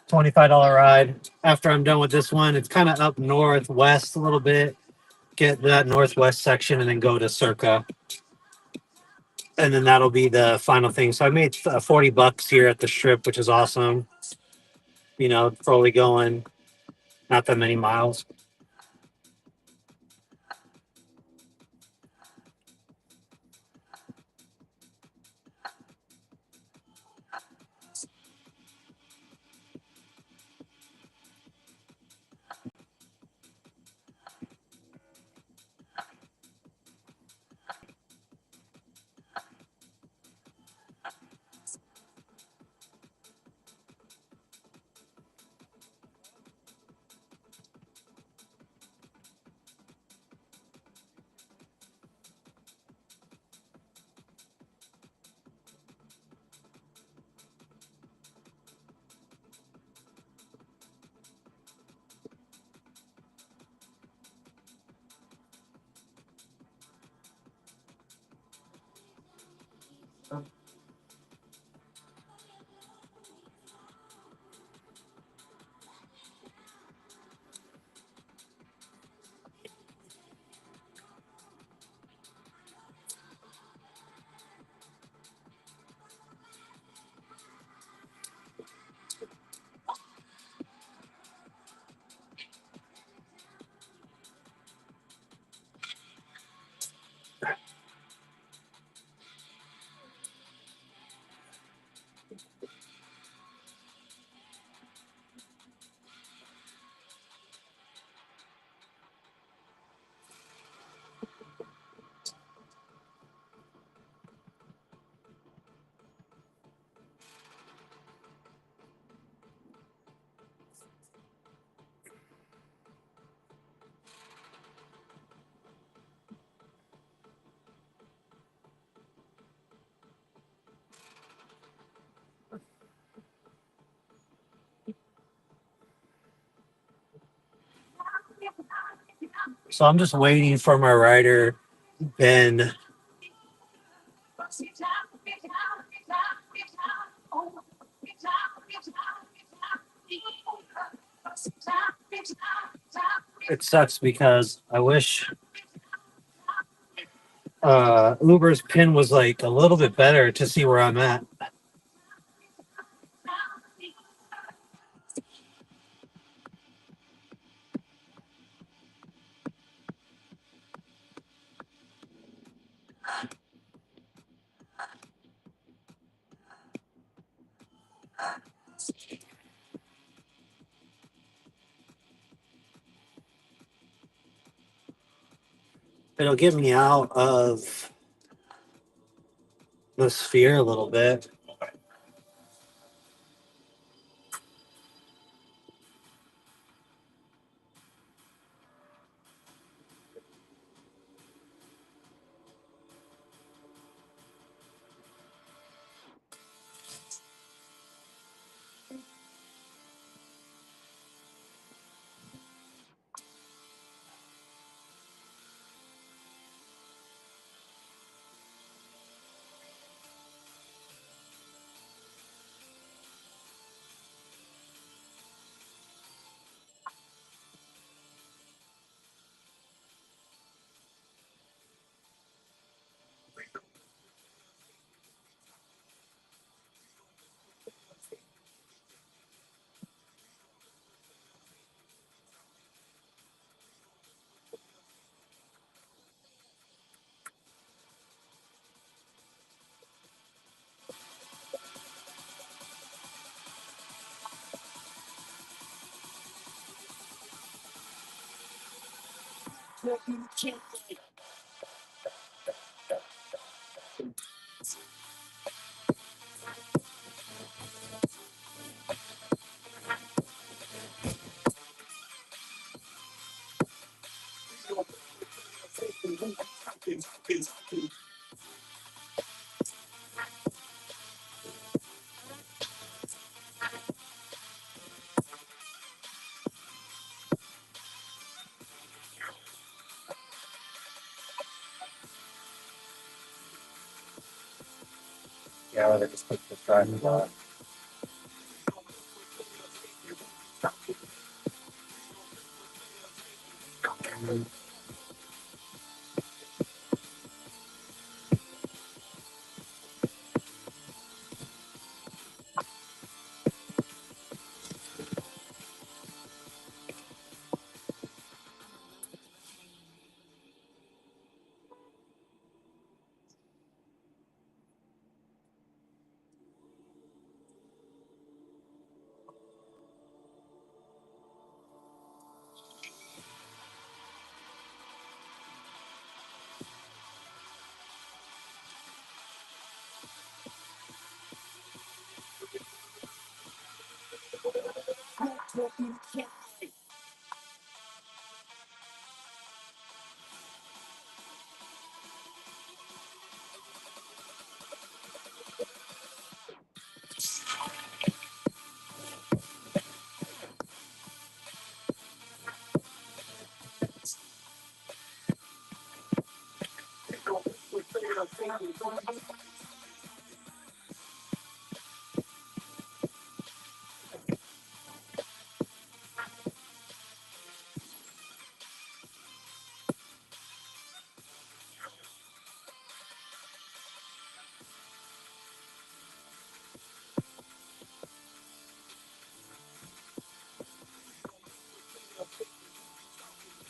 $25 ride. After I'm done with this one, it's kind of up northwest a little bit. Get that northwest section and then go to Circa. And then that'll be the final thing. So I made $40 here at the strip, which is awesome. You know, probably going not that many miles. So I'm just waiting for my rider, Ben. It sucks because I wish Uber's pin was like a little bit better to see where I'm at. It'll get me out of the sphere a little bit. Yeah, they just put the driving on.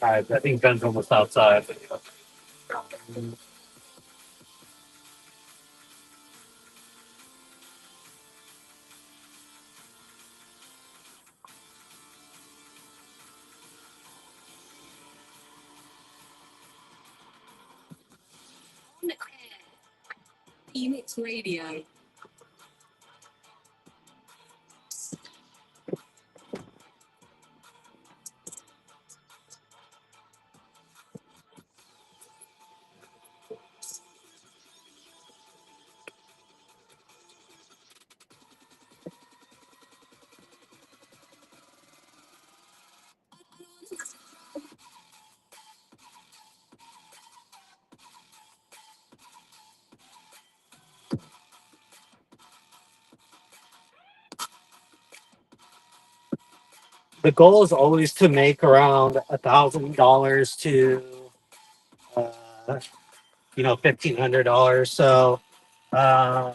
I think Ben's almost outside. Phoenix Radio. the goal is always to make around $1,000 to uh, $1,500. So um,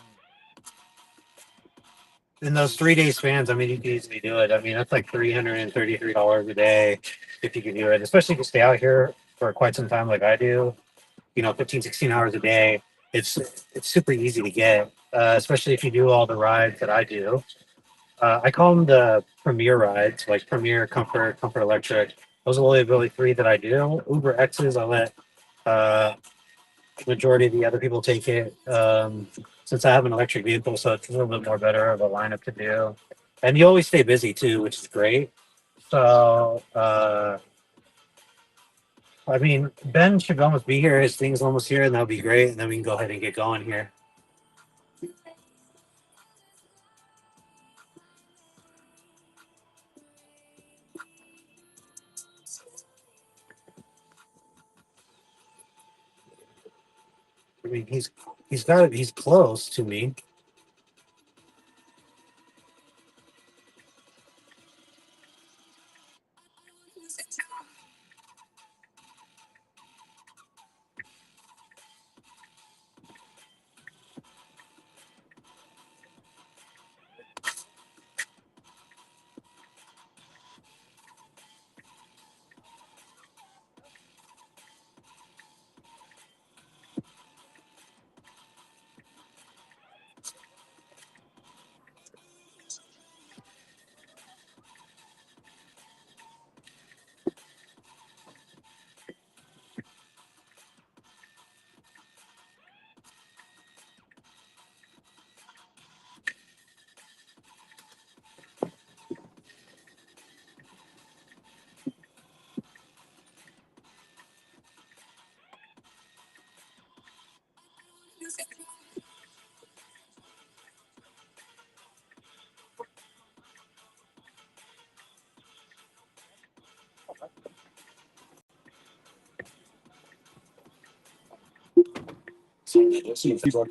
in those 3 day spans, I mean, you can easily do it. I mean, that's like $333 a day if you can do it, especially if you stay out here for quite some time like I do. 15, 16 hours a day. It's it's super easy to get, especially if you do all the rides that I do. I call them the premier rides, like Premier, Comfort, Comfort Electric. Those are only really three that I do. Uber X's, I let uh, majority of the other people take it. Since I have an electric vehicle, so it's a little bit more better of a lineup to do. And you always stay busy too, which is great. So, I mean, Ben should almost be here. His thing's almost here, and that'll be great. And then we can go ahead and get going here. I mean, he's got it. He's close to me.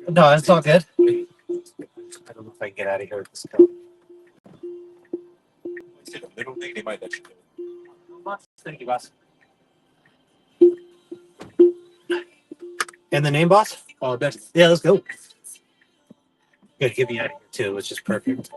No, it's all good. I don't know if I can get out of here with this car. Thank you, boss. And the name, boss? Oh, that's yeah. Let's go. Good, get me out of here too, which is perfect.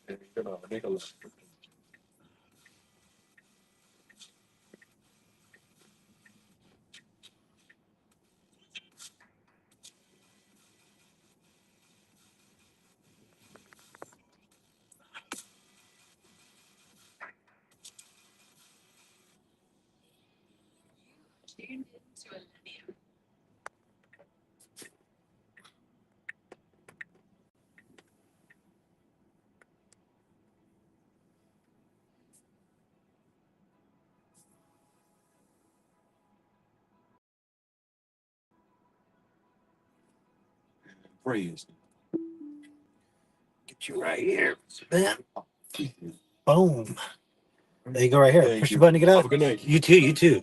Make a left. Praise. Get you right here. Man. Boom. There you go right here. Thank Push the you. button to get out. Have a good night. You too, you too.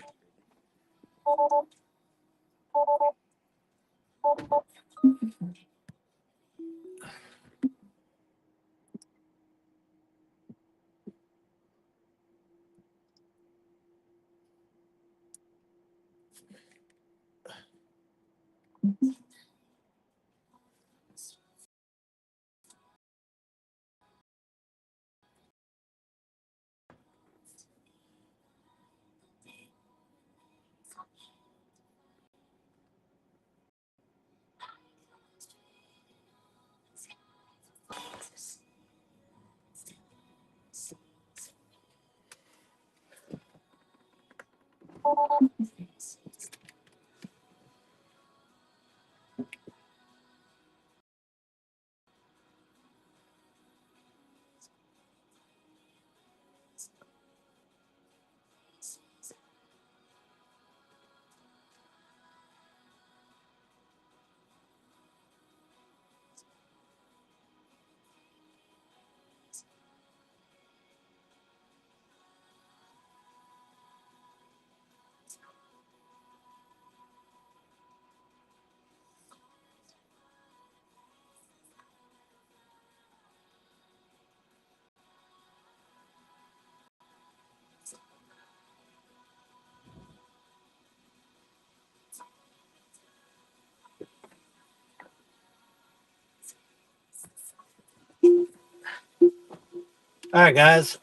All right, guys.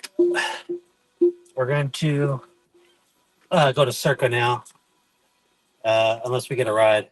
We're going to go to Circa now, unless we get a ride.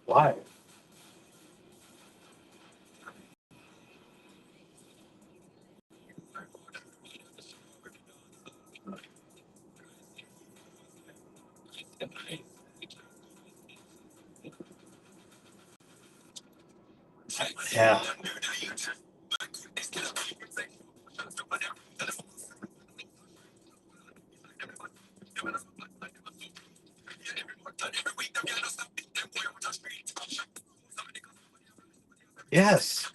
Why? Yeah. Yes.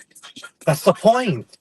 That's the point.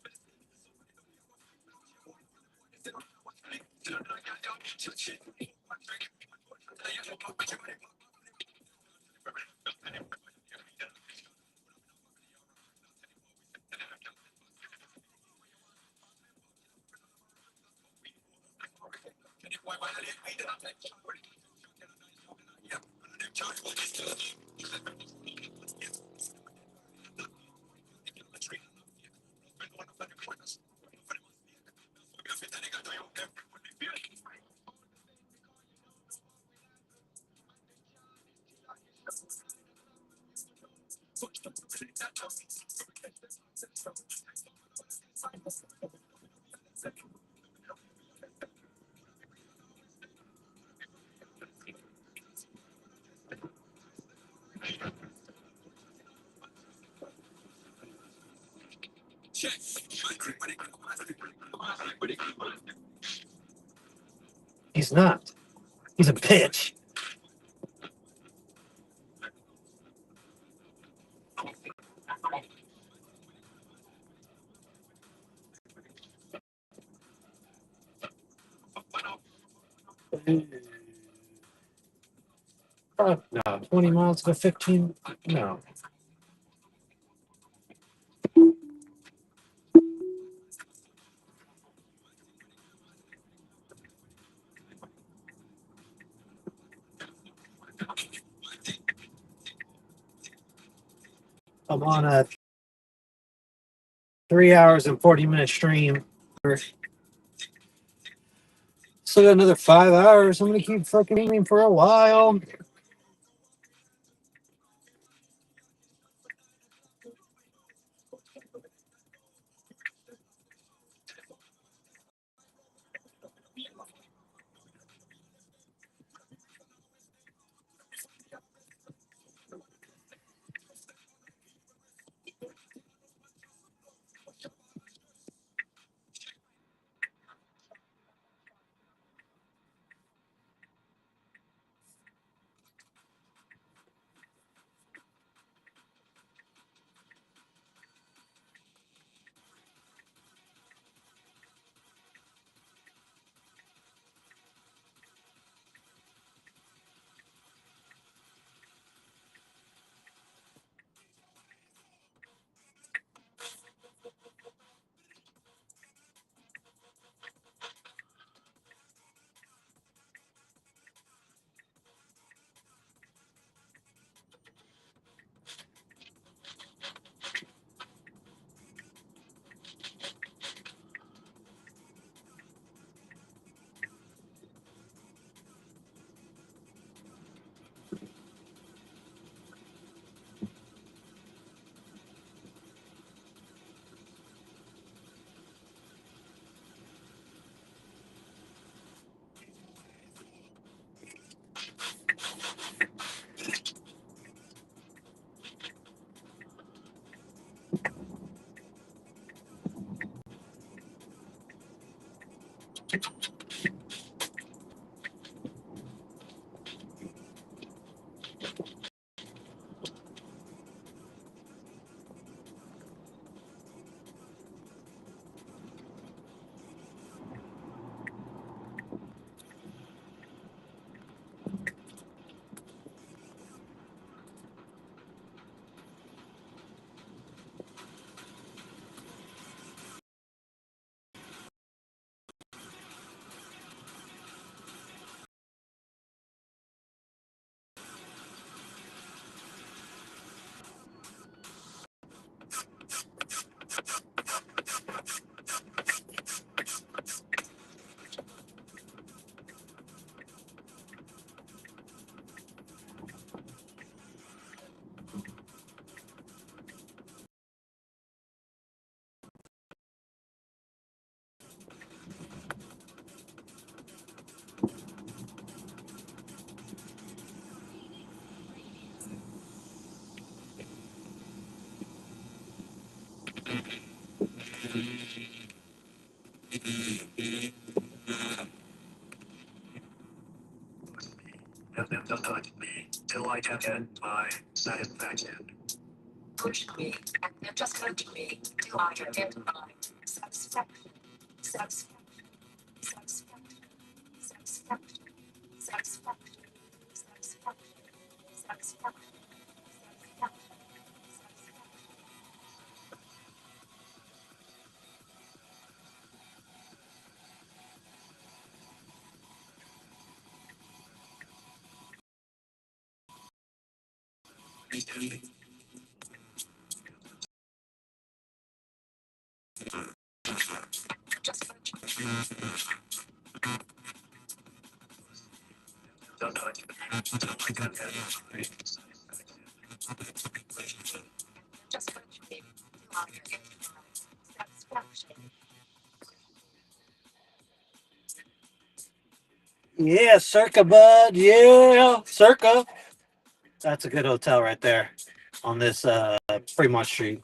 He's not. He's a bitch. No, 20 miles to 15. No. I'm on a 3 hours and 40-minute stream. Still got another 5 hours. I'm gonna keep fucking streaming for a while. Don't touch me till I can get my satisfaction. Push me and just touch me till I can get my satisfaction. Satisfaction. Satisfaction. Satisfaction. Satisfaction. Satisfaction. Satisfaction. Just touch me. Don't touch me till I can get my satisfaction. Just touch me till I can get my satisfaction. Yeah, Circa, bud. Yeah, Circa. That's a good hotel right there on this Fremont Street.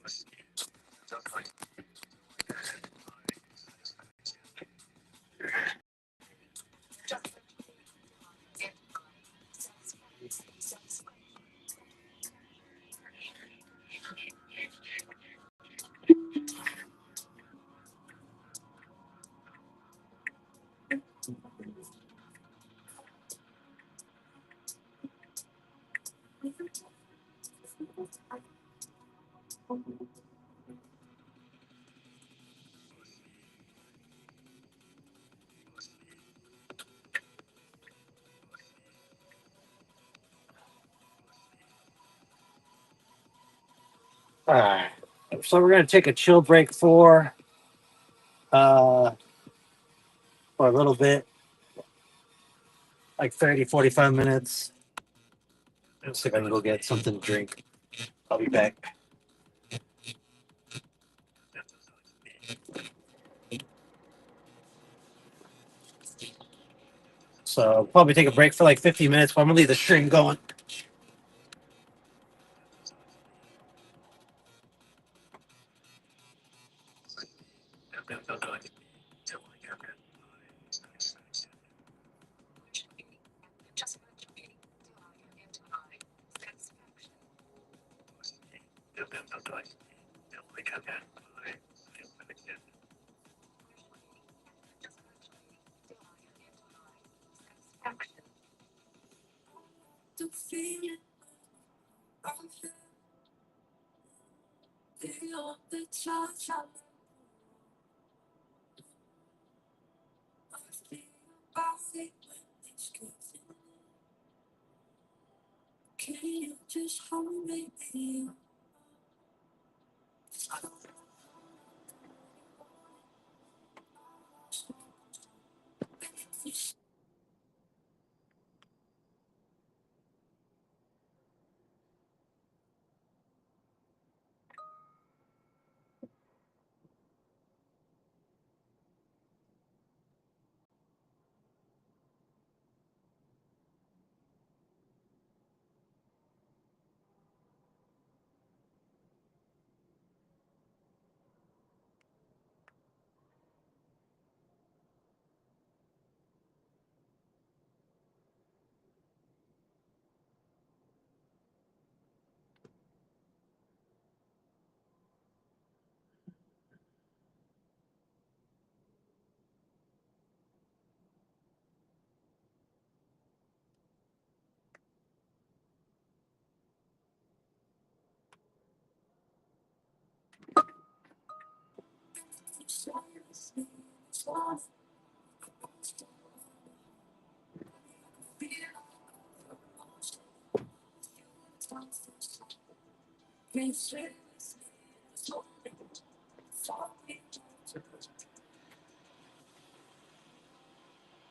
All right. So we're gonna take a chill break uh for a little bit, like 30, 45 minutes. Let's see if I can go get something to drink. I'll be back. So probably take a break for like 50 minutes, but I'm gonna leave the stream going.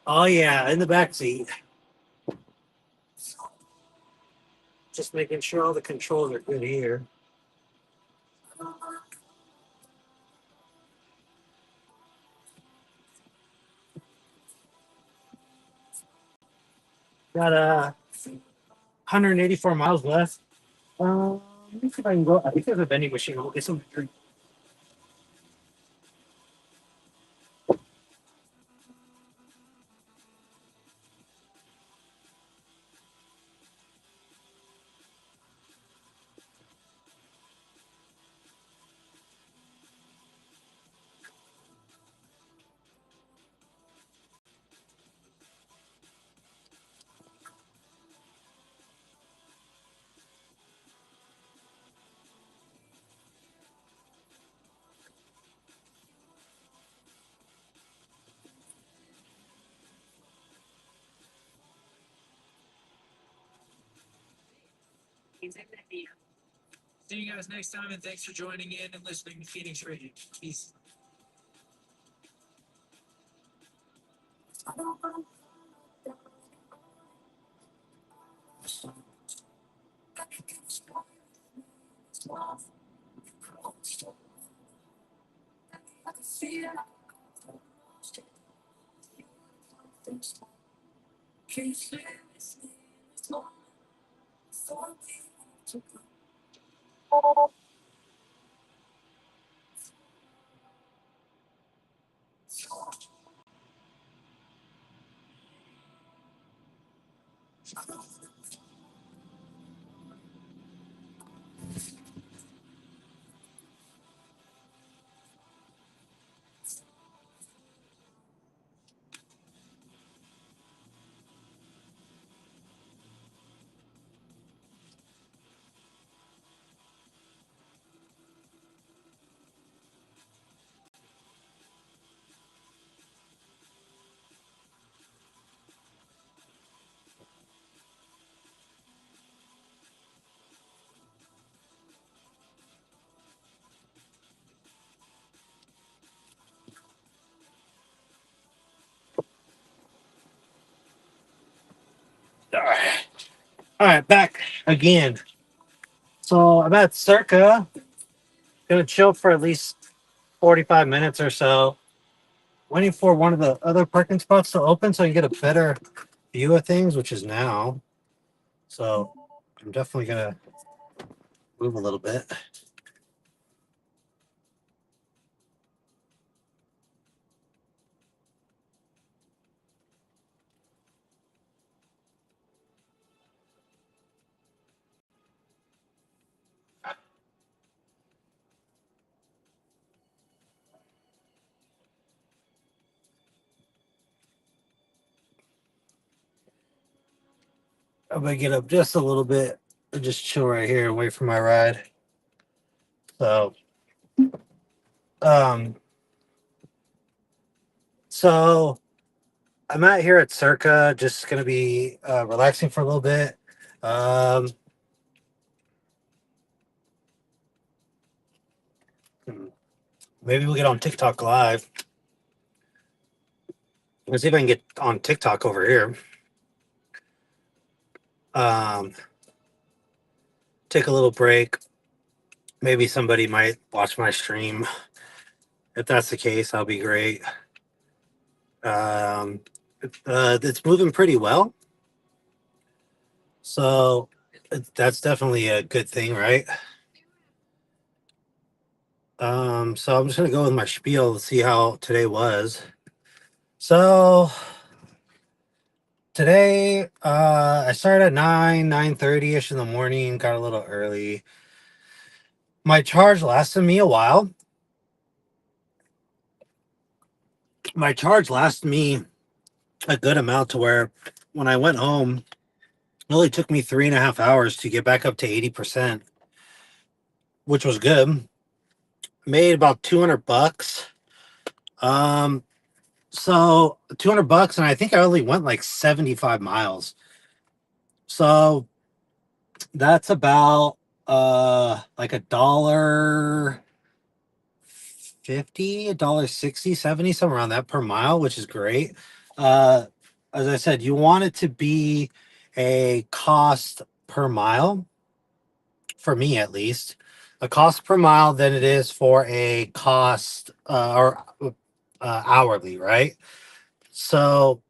Oh yeah, in the back seat. Just making sure all the controls are good here. Got 184 miles left. Let me see if I can go. I think there's a vending machine. We'll get some drink. See you guys next time, and thanks for joining in and listening to Phoenix Radio. Peace. All right, back again. So I'm at Circa. Gonna chill for at least 45 minutes or so. Waiting for one of the other parking spots to open so I can get a better view of things, which is now. So I'm definitely gonna move a little bit. I'm gonna get up just a little bit and just chill right here, wait for my ride. So, um, so I'm out here at Circa, just gonna be relaxing for a little bit. Um, Maybe we'll get on TikTok live. Let's see if I can get on TikTok over here. Um, Take a little break. Maybe somebody might watch my stream. If that's the case, that'll be great. Um, it's moving pretty well, so that's definitely a good thing, right? So I'm just gonna go with my spiel to see how today was. So today, I started at 9:30 ish in the morning. Got a little early. My charge lasted me a while. My charge lasted me a good amount to where when I went home, it only took me 3.5 hours to get back up to 80%, which was good. Made about $200. Um, So $200, and I think I only went like 75 miles. So that's about like $1.50, $1.60, 70, somewhere around that per mile, which is great. Uh, as I said, you want it to be a cost per mile, for me at least, a cost per mile than it is for a cost or hourly, right? So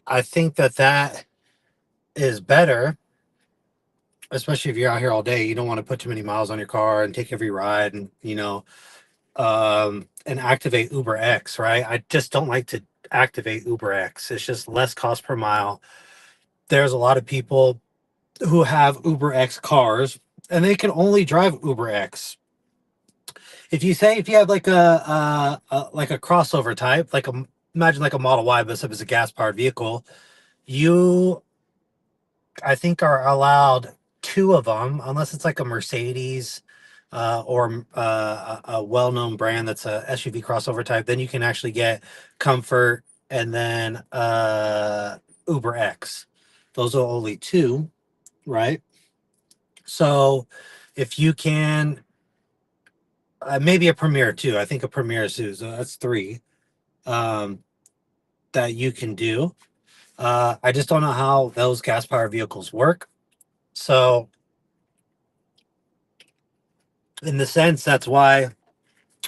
I think that that is better, especially if you're out here all day. You don't want to put too many miles on your car and take every ride, and and activate Uber X, right? I just don't like to activate Uber X. It's just less cost per mile. There's a lot of people who have Uber X cars, and they can only drive Uber X. If you have like a crossover type, imagine like a Model Y, but except it's a gas powered vehicle, you I think are allowed two of them, unless it's like a Mercedes or a well-known brand that's a SUV crossover type. Then you can actually get Comfort and then Uber X. Those are only two, right? So if you can, maybe a Premier too. I think a Premier is two, so that's three um, that you can do. I just don't know how those gas-powered vehicles work. So in the sense, that's why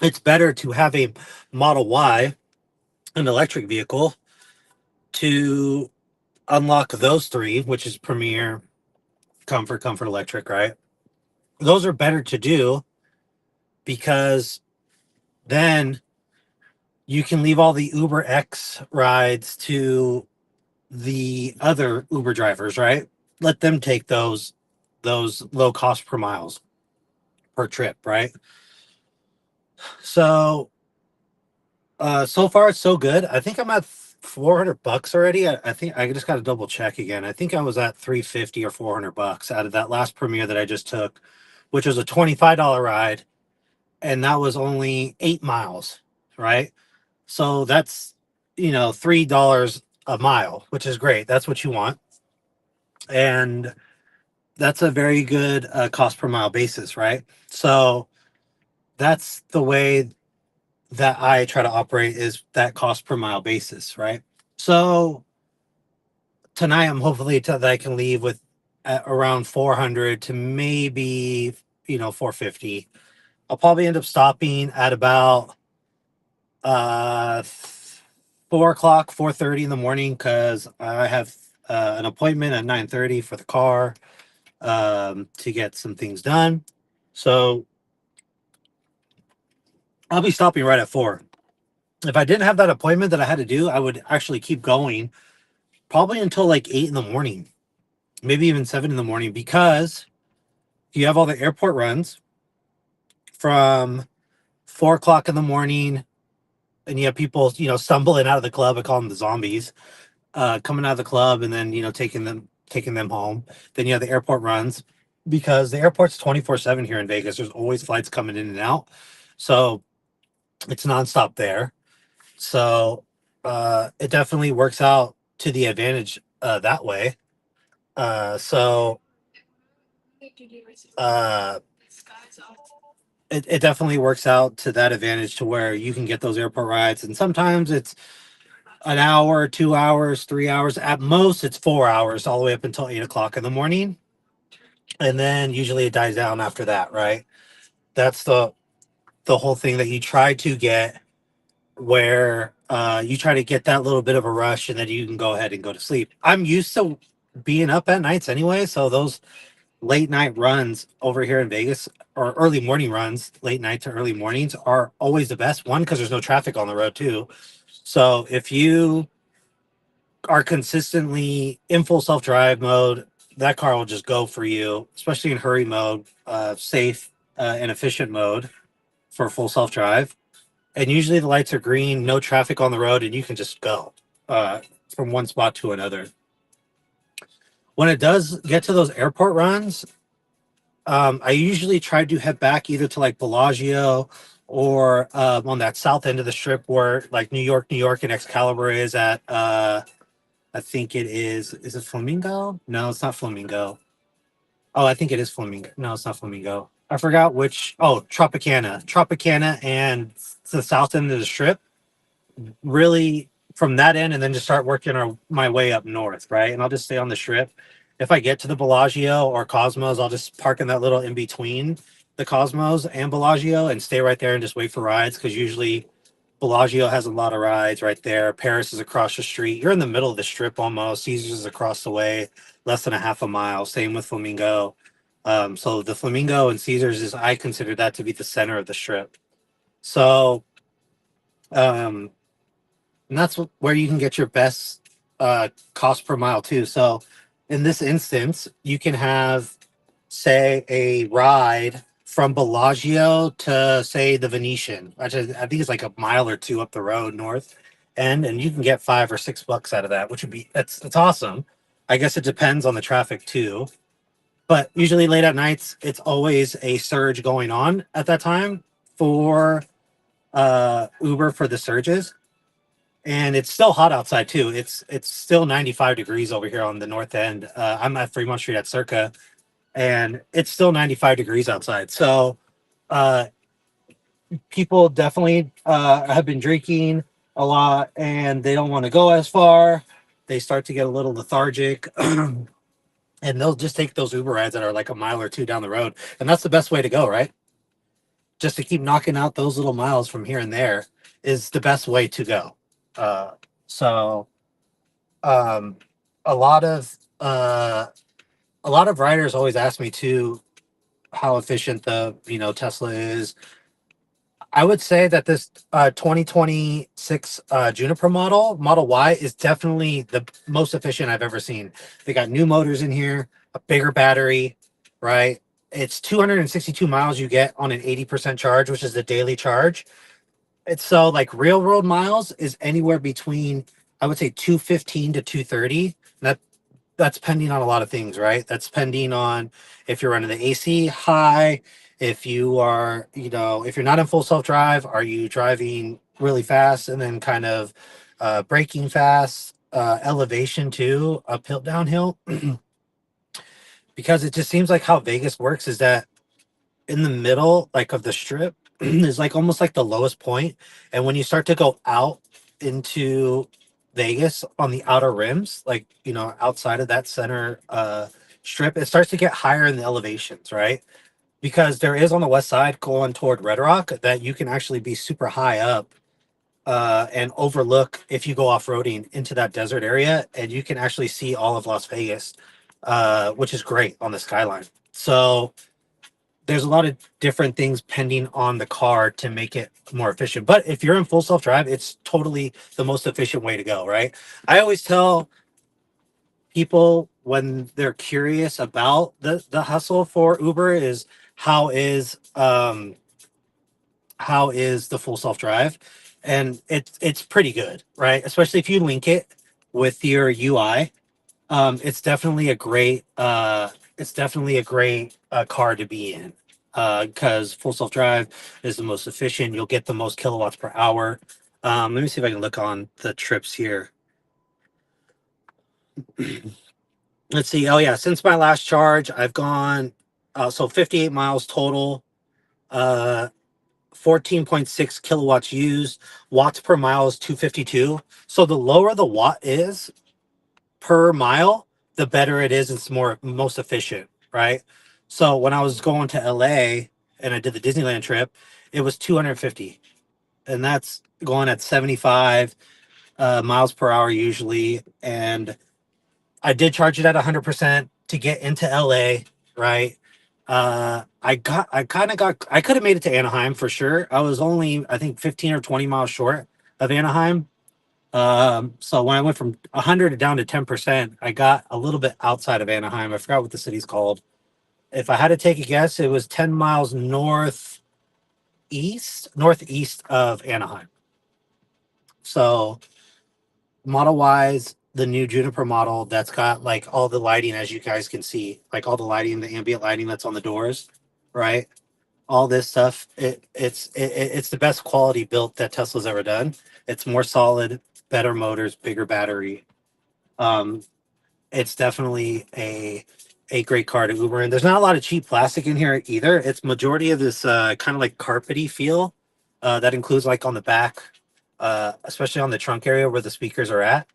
it's better to have a Model Y, an electric vehicle, to unlock those three, which is Premier, Comfort Electric, right? Those are better to do because then you can leave all the Uber X rides to the other Uber drivers, right? Let them take those low cost per miles per trip, right? So so far it's so good. I think I'm at $400 already. I think I just got to double check again. I think I was at 350 or $400 out of that last premiere that I just took, which was a $25 ride, and that was only 8 miles, right? So that's $3 a mile, which is great. That's what you want, and that's a very good cost per mile basis, right? So that's the way that I try to operate, is that cost per mile basis, right? So tonight I'm hopefully that I can leave with around 400 to maybe 450. I'll probably end up stopping at about 4 o'clock, 4:30 in the morning, because I have an appointment at 9:30 for the car to get some things done. So I'll be stopping right at 4. If I didn't have that appointment that I had to do, I would actually keep going probably until like 8 in the morning, maybe even 7 in the morning, because you have all the airport runs from 4 o'clock in the morning, and you have people, stumbling out of the club. I call them the zombies, coming out of the club, and then taking them home. Then you have the airport runs, because the airport's 24/7 here in Vegas. There's always flights coming in and out, so it's nonstop there. So it definitely works out to the advantage that way. So uh, it definitely works out to that advantage, to where you can get those airport rides. And sometimes it's an hour, 2 hours, 3 hours. At most, it's 4 hours, all the way up until 8 o'clock in the morning. And then usually it dies down after that, right? That's the whole thing, that you try to get, where you try to get that little bit of a rush, and then you can go ahead and go to sleep. I'm used to being up at nights anyway, so those late night runs over here in Vegas, or early morning runs, late night to early mornings, are always the best one, because there's no traffic on the road too. So if you are consistently in full self drive mode, that car will just go for you, especially in hurry mode, safe and efficient mode for full self drive. And usually the lights are green, no traffic on the road, and you can just go uh, from one spot to another. When it does get to those airport runs, I usually try to head back either to like Bellagio or on that south end of the strip where like New York, and Excalibur is at. I think it is. Is it Flamingo? No, it's not Flamingo. Oh, I think it is Flamingo. No, it's not Flamingo. I forgot which. Oh, Tropicana. Tropicana and the south end of the strip. Really from that end, and then just start working my way up north, right? And I'll just stay on the strip. If I get to the Bellagio or Cosmos, I'll just park in that little in between the Cosmos and Bellagio and stay right there and just wait for rides because usually Bellagio has a lot of rides right there. Paris is across the street. You're in the middle of the strip almost. Caesars is across the way, less than a half a mile. Same with Flamingo. So the Flamingo and Caesars is I consider that to be the center of the strip. So um, and that's where you can get your best cost per mile too. So in this instance, you can have say a ride from Bellagio to say the Venetian, which I think is like a mile or two up the road north end, and you can get $5 or $6 out of that, which would be that's awesome. I guess it depends on the traffic too, but usually late at nights, it's always a surge going on at that time for Uber for the surges, and it's still hot outside too. It's still 95 degrees over here on the north end. I'm at Fremont Street at Circa, and it's still 95 degrees outside. So uh, people definitely have been drinking a lot, and they don't want to go as far. They start to get a little lethargic. And they'll just take those Uber rides that are like a mile or two down the road, and that's the best way to go, right? Just to keep knocking out those little miles from here and there is the best way to go. Uh, so um, a lot of uh, a lot of riders always ask me too how efficient the Tesla is. I would say that this 2026 Juniper Model Y, is definitely the most efficient I've ever seen. They got new motors in here, a bigger battery, right? It's 262 miles you get on an 80% charge, which is the daily charge. It's so like real world miles is anywhere between, I would say, 215 to 230. That's pending on a lot of things, right? That's pending on if you're running the AC high, if you are, if you're not in full self drive, are you driving really fast and then kind of braking fast, elevation too, uphill, downhill, because it just seems like how Vegas works is that in the middle, like of the strip, is like almost like the lowest point, and when you start to go out into Vegas on the outer rims, like outside of that center strip, it starts to get higher in the elevations, right? Because there is on the west side going toward Red Rock that you can actually be super high up and overlook if you go off-roading into that desert area, and you can actually see all of Las Vegas, which is great on the skyline. So there's a lot of different things pending on the car to make it more efficient. But if you're in full self drive, it's totally the most efficient way to go, right? I always tell people when they're curious about the hustle for Uber is how is the full self drive, and it's pretty good, right? Especially if you link it with your UI. It's definitely a great car to be in, because full self drive is the most efficient. You'll get the most kilowatts per hour. Let me see if I can look on the trips here. Let's see. Oh yeah, since my last charge, I've gone so 58 miles total. Uh, 14.6 kilowatts used. Watts per mile is 252. So the lower the watt is per mile, the better it is. It's most efficient, right? So when I was going to LA and I did the Disneyland trip, it was 250, and that's going at 75 miles per hour usually. And I did charge it at 100% to get into LA, right? I could have made it to Anaheim for sure. I was only, I think, 15 or 20 miles short of Anaheim. So when I went from 100 down to 10%, I got a little bit outside of Anaheim. I forgot what the city's called. If I had to take a guess, it was 10 miles northeast of Anaheim. So model wise, the new Juniper model that's got like all the lighting, as you guys can see, like all the lighting, the ambient lighting that's on the doors, right? all this stuff. It's the best quality built that Tesla's ever done. It's more solid, better motors, bigger battery. Um, it's definitely a great car to Uber in. There's not a lot of cheap plastic in here either. It's majority of this kind of like carpety feel that includes like on the back, especially on the trunk area where the speakers are at.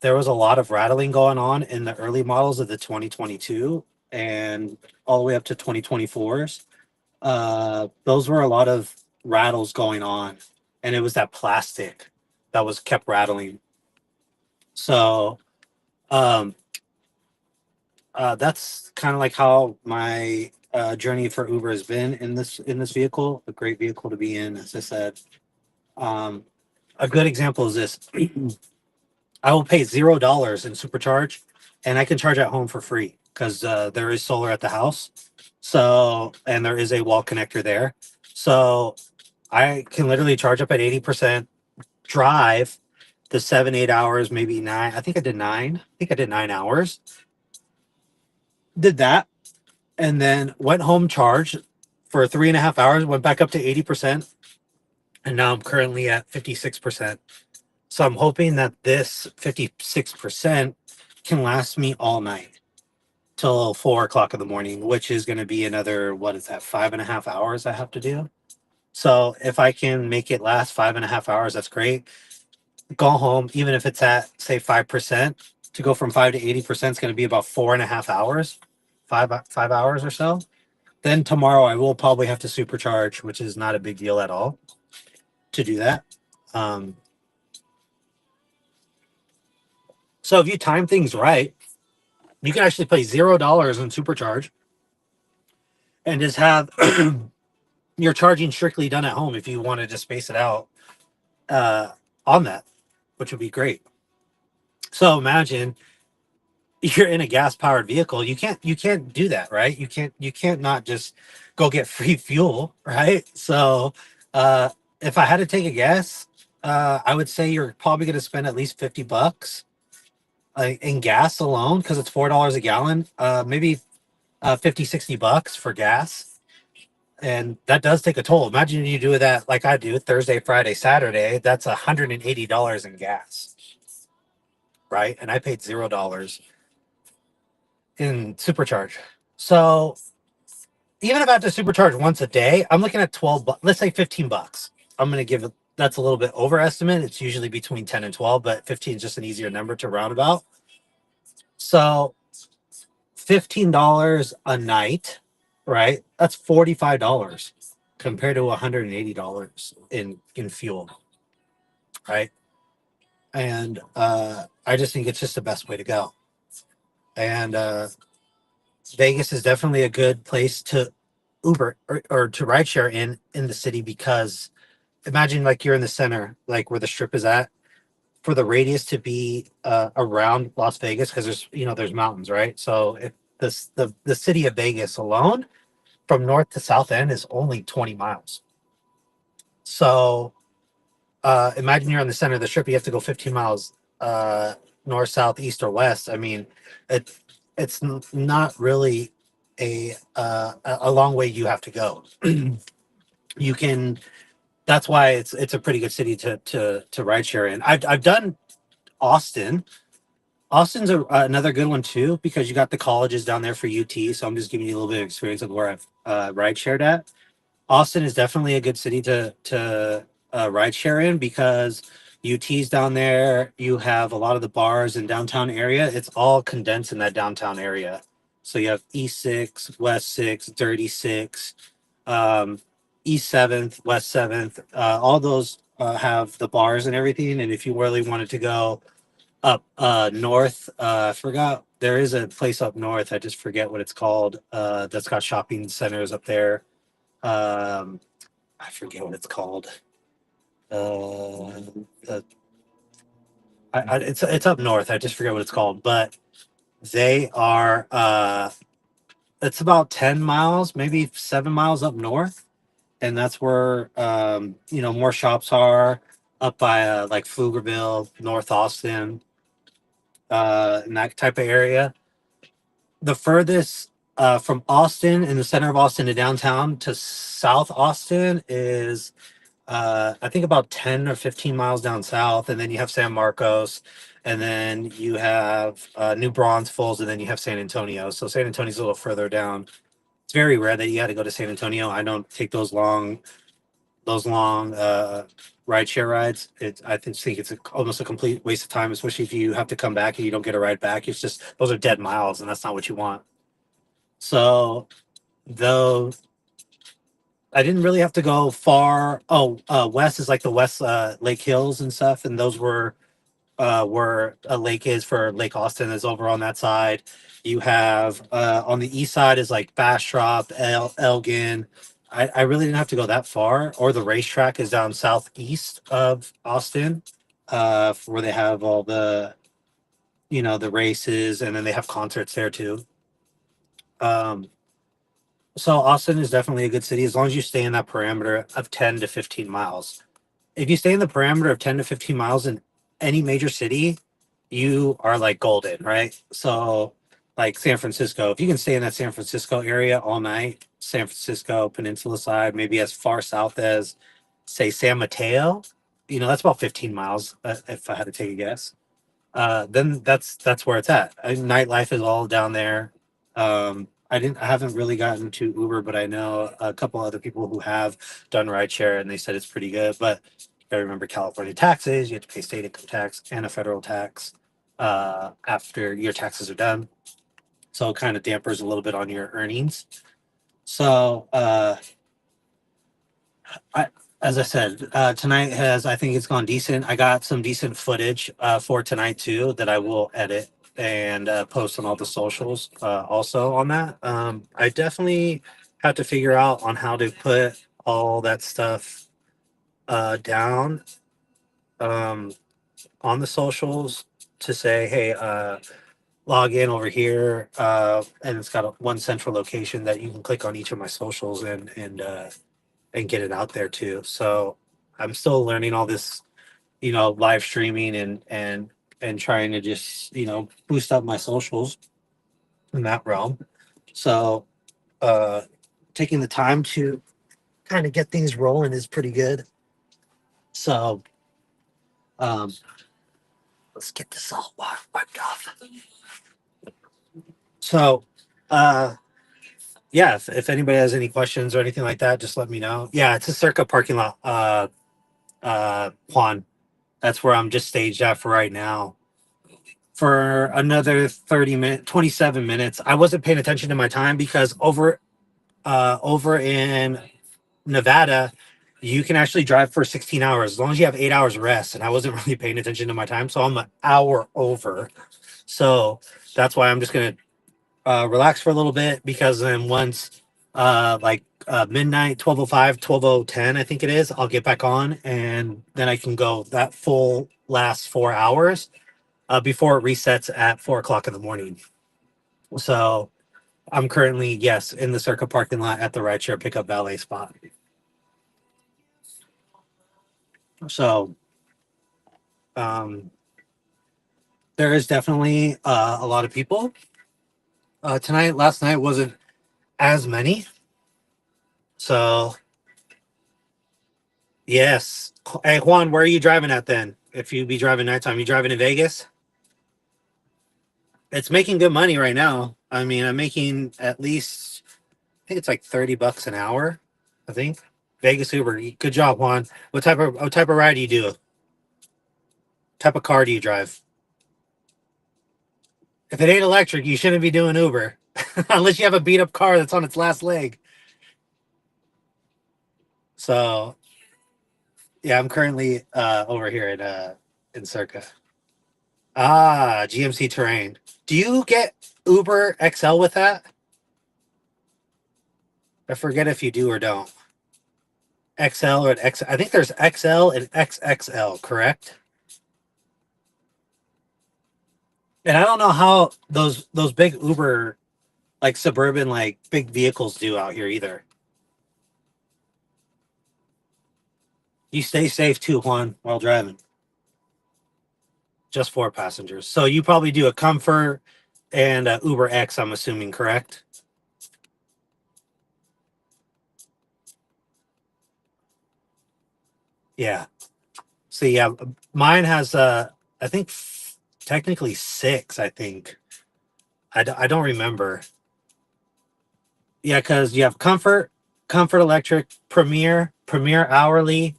There was a lot of rattling going on in the early models of the 2022 and all the way up to 2024s. Those were a lot of rattles going on, and it was that plastic that was kept rattling. So um, that's kind of like how my journey for Uber has been in this vehicle. A great vehicle to be in, as I said. Um, a good example is this: I will pay $0 in supercharge, and I can charge at home for free because there is solar at the house. So, and there is a wall connector there. So I can literally charge up at 80%, drive the 7, 8 hours, maybe nine. I think I did nine. I think I did 9 hours. Did that, and then went home, charged for 3.5 hours, went back up to 80%, and now I'm currently at 56%. So I'm hoping that this 56% can last me all night till 4 o'clock in the morning, which is going to be another, what is that, 5.5 hours I have to do. So if I can make it last 5.5 hours, that's great. Go home, even if it's at say 5%, to go from 5 to 80% is going to be about 4.5 hours, 5 hours or so. Then tomorrow I will probably have to supercharge, which is not a big deal at all to do that. Um, so if you time things right, you can actually pay $0 in supercharge and just have your charging strictly done at home if you wanted to space it out uh, on that, which would be great. So imagine you're in a gas powered vehicle. You can't do that, right? You can't not just go get free fuel, right? So uh, if I had to take a guess, I would say you're probably going to spend at least $50 in gas alone because it's $4 a gallon. Maybe 50, $60 for gas. And that does take a toll. Imagine you do that like I do Thursday, Friday, Saturday. That's $180 in gas, right? And I paid $0 in supercharge. So even if I have to supercharge once a day, I'm looking at 12, let's say $15. I'm going to give it, that's a little bit overestimate. It's usually between 10 and 12, but 15 is just an easier number to round about. So $15 a night, right? That's $45 compared to $180 in fuel, right? And I just think it's just the best way to go. And Vegas is definitely a good place to Uber or to rideshare in the city because imagine like you're in the center, like where the strip is at, for the radius to be around Las Vegas because there's mountains, right? So if the city of Vegas alone from north to south end is only 20 miles. So imagine you're in the center of the strip, you have to go 15 miles north, south, east, or west. I mean, it not really a long way you have to go. You can. That's why it's a pretty good city to ride share in. I've done Austin. Austin's another good one too because you got the colleges down there for UT. So I'm just giving you a little bit of experience of where I've ride shared at. Austin is definitely a good city to ride share in because UT's down there. You have a lot of the bars in downtown area. It's all condensed in that downtown area. So you have East 6, West 6, Dirty 6, um, East 7th, West 7th. All those have the bars and everything. And if you really wanted to go up north, I forgot there is a place up north. I just forget what it's called. That's got shopping centers up there. um I forget what it's called. uh, uh it's up north. I just forget what it's called, but they are it's about 10 miles, maybe 7 miles up north, and that's where more shops are up by like Pflugerville, North Austin, in that type of area. The furthest from Austin, in the center of Austin to downtown, to South Austin is I think about 10 or 15 miles down south, and then you have San Marcos, and then you have New Braunfels, and then you have San Antonio. So San Antonio's a little further down. It's very rare that you got to go to San Antonio. I don't take those long ride share rides. Think it's almost a complete waste of time, especially if you have to come back and you don't get a ride back. It's just those are dead miles, and that's not what you want. So though I didn't really have to go far. Oh, west is like the West Lake Hills and stuff, and those were where a lake is for Lake Austin is over on that side. You have on the east side is like Bastrop, Elgin. I really didn't have to go that far. Or the racetrack is down southeast of Austin, where they have all the races, and then they have concerts there too. Um, so Austin is definitely a good city as long as you stay in that parameter of 10 to 15 miles. If you stay in the parameter of 10 to 15 miles in any major city, you are like golden, right? So, like San Francisco, if you can stay in that San Francisco area all night, San Francisco Peninsula side, maybe as far south as, say, San Mateo, that's about 15 miles, if I had to take a guess. Then that's where it's at. Nightlife is all down there. I haven't really gotten to Uber, but I know a couple other people who have done rideshare, and they said it's pretty good. But you gotta remember California taxes. You have to pay state income tax and a federal tax after your taxes are done. So it kind of dampers a little bit on your earnings. So I, as I said, tonight I think it's gone decent. I got some decent footage for tonight too that I will edit and post on all the socials also on that. I definitely have to figure out on how to put all that stuff down um, on the socials to say, hey, log in over here, and it's got one central location that you can click on each of my socials and get it out there too. So I'm still learning all this, live streaming and trying to just, boost up my socials in that realm. So uh taking the time to kind of get things rolling is pretty good. So um let's get this all wiped off. So uh yeah, if anybody has any questions or anything like that, just let me know. Yeah, it's a Circa parking lot, Juan. That's where I'm just staged at for right now. For another 27 minutes. I wasn't paying attention to my time because over in Nevada, you can actually drive for 16 hours as long as you have 8 hours rest. And I wasn't really paying attention to my time. So I'm an hour over. So that's why I'm just gonna relax for a little bit, because then once midnight, 12:05, 12:10, I think it is, I'll get back on, and then I can go that full last 4 hours before it resets at 4 o'clock in the morning. So I'm currently, yes, in the Circa parking lot at the rideshare pickup valet spot. So um, there is definitely a lot of people tonight. Last night wasn't as many. So yes. Hey Juan, where are you driving at then? If you be driving nighttime, you driving to Vegas? It's making good money right now. I mean, I'm making at least, I think it's like $30 an hour. I think Vegas Uber. Good job, Juan. What type of ride do you do? Type of car do you drive? If it ain't electric, you shouldn't be doing Uber, unless you have a beat up car that's on its last leg. So yeah, I'm currently over here in Circa. Ah, GMC Terrain. Do you get Uber XL with that? I forget if you do or don't. XL or X. I think there's XL and XXL, correct? And I don't know how those big Uber, like suburban, like big vehicles do out here either. You stay safe too, Juan, while driving. Just 4 passengers. So you probably do a Comfort and a Uber X, I'm assuming, correct? Yeah. So yeah, mine has I think technically six. I think I don't remember. Yeah, because you have Comfort, Comfort Electric, Premier, Premier Hourly,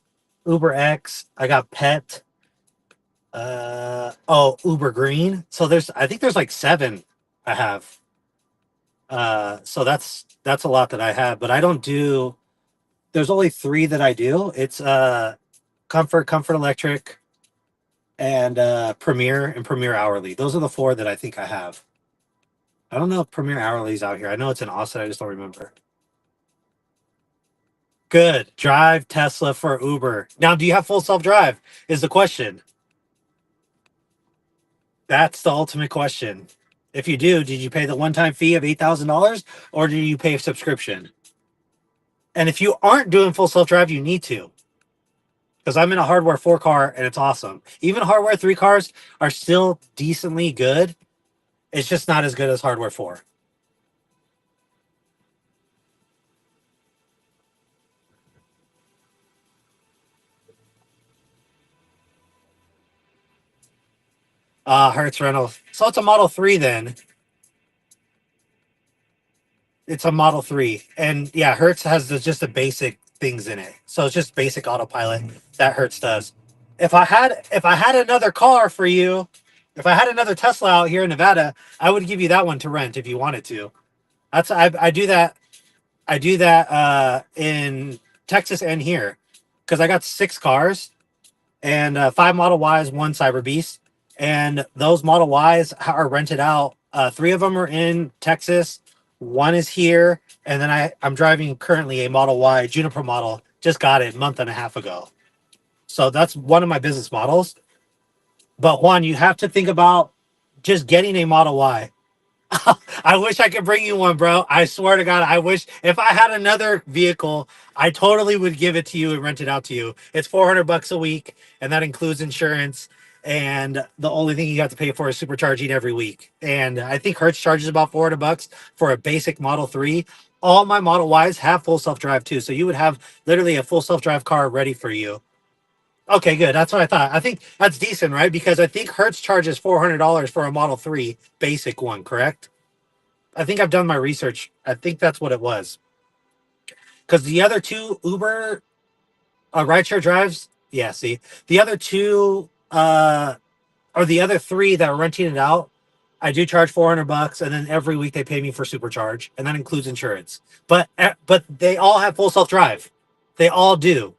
Uber X. I got Pet. Uber Green. So there's I think there's like seven I have. So that's a lot that I have, but I don't do. There's only three that I do. It's Comfort, Comfort Electric, and Premier and Premier Hourly. Those are the four that I think I have. I don't know if Premier Hourly's out here. I know it's in Austin. I just don't remember. Good. Drive Tesla for Uber. Now, do you have full self drive? Is the question. That's the ultimate question. If you do, did you pay the one time fee of $8,000 or do you pay a subscription? And if you aren't doing full self drive, you need to. Because I'm in a hardware 4 car and it's awesome. Even hardware 3 cars are still decently good. It's just not as good as hardware 4. Hertz rental. So it's a Model 3 then. It's a Model 3. And yeah, Hertz has just the basic things in it. So it's just basic autopilot that Hertz does. If I had another car for you, if I had another Tesla out here in Nevada, I would give you that one to rent if you wanted to. I do that. I do that in Texas and here because I got 6 cars and 5 Model Ys, one Cyber Beast, and those Model Ys are rented out. 3 of them are in Texas, one is here, and then I'm driving currently a Model Y Juniper model. Just got it a month and a half ago. So that's one of my business models. But Juan, you have to think about just getting a Model Y. I wish I could bring you one, bro. I swear to God, I wish if I had another vehicle, I totally would give it to you and rent it out to you. It's $400 a week, and that includes insurance. And the only thing you have to pay for is supercharging every week. And I think Hertz charges about $400 for a basic Model 3. All my Model Ys have full self drive too. So you would have literally a full self drive car ready for you. Okay, good. That's what I thought. I think that's decent, right? Because I think Hertz charges $400 for a Model 3 basic one, correct? I think I've done my research. I think that's what it was. Because the other two Uber rideshare drives, yeah, see, the other two or the other three that are renting it out, I do charge $400, and then every week they pay me for supercharge, and that includes insurance. But they all have full self drive. They all do.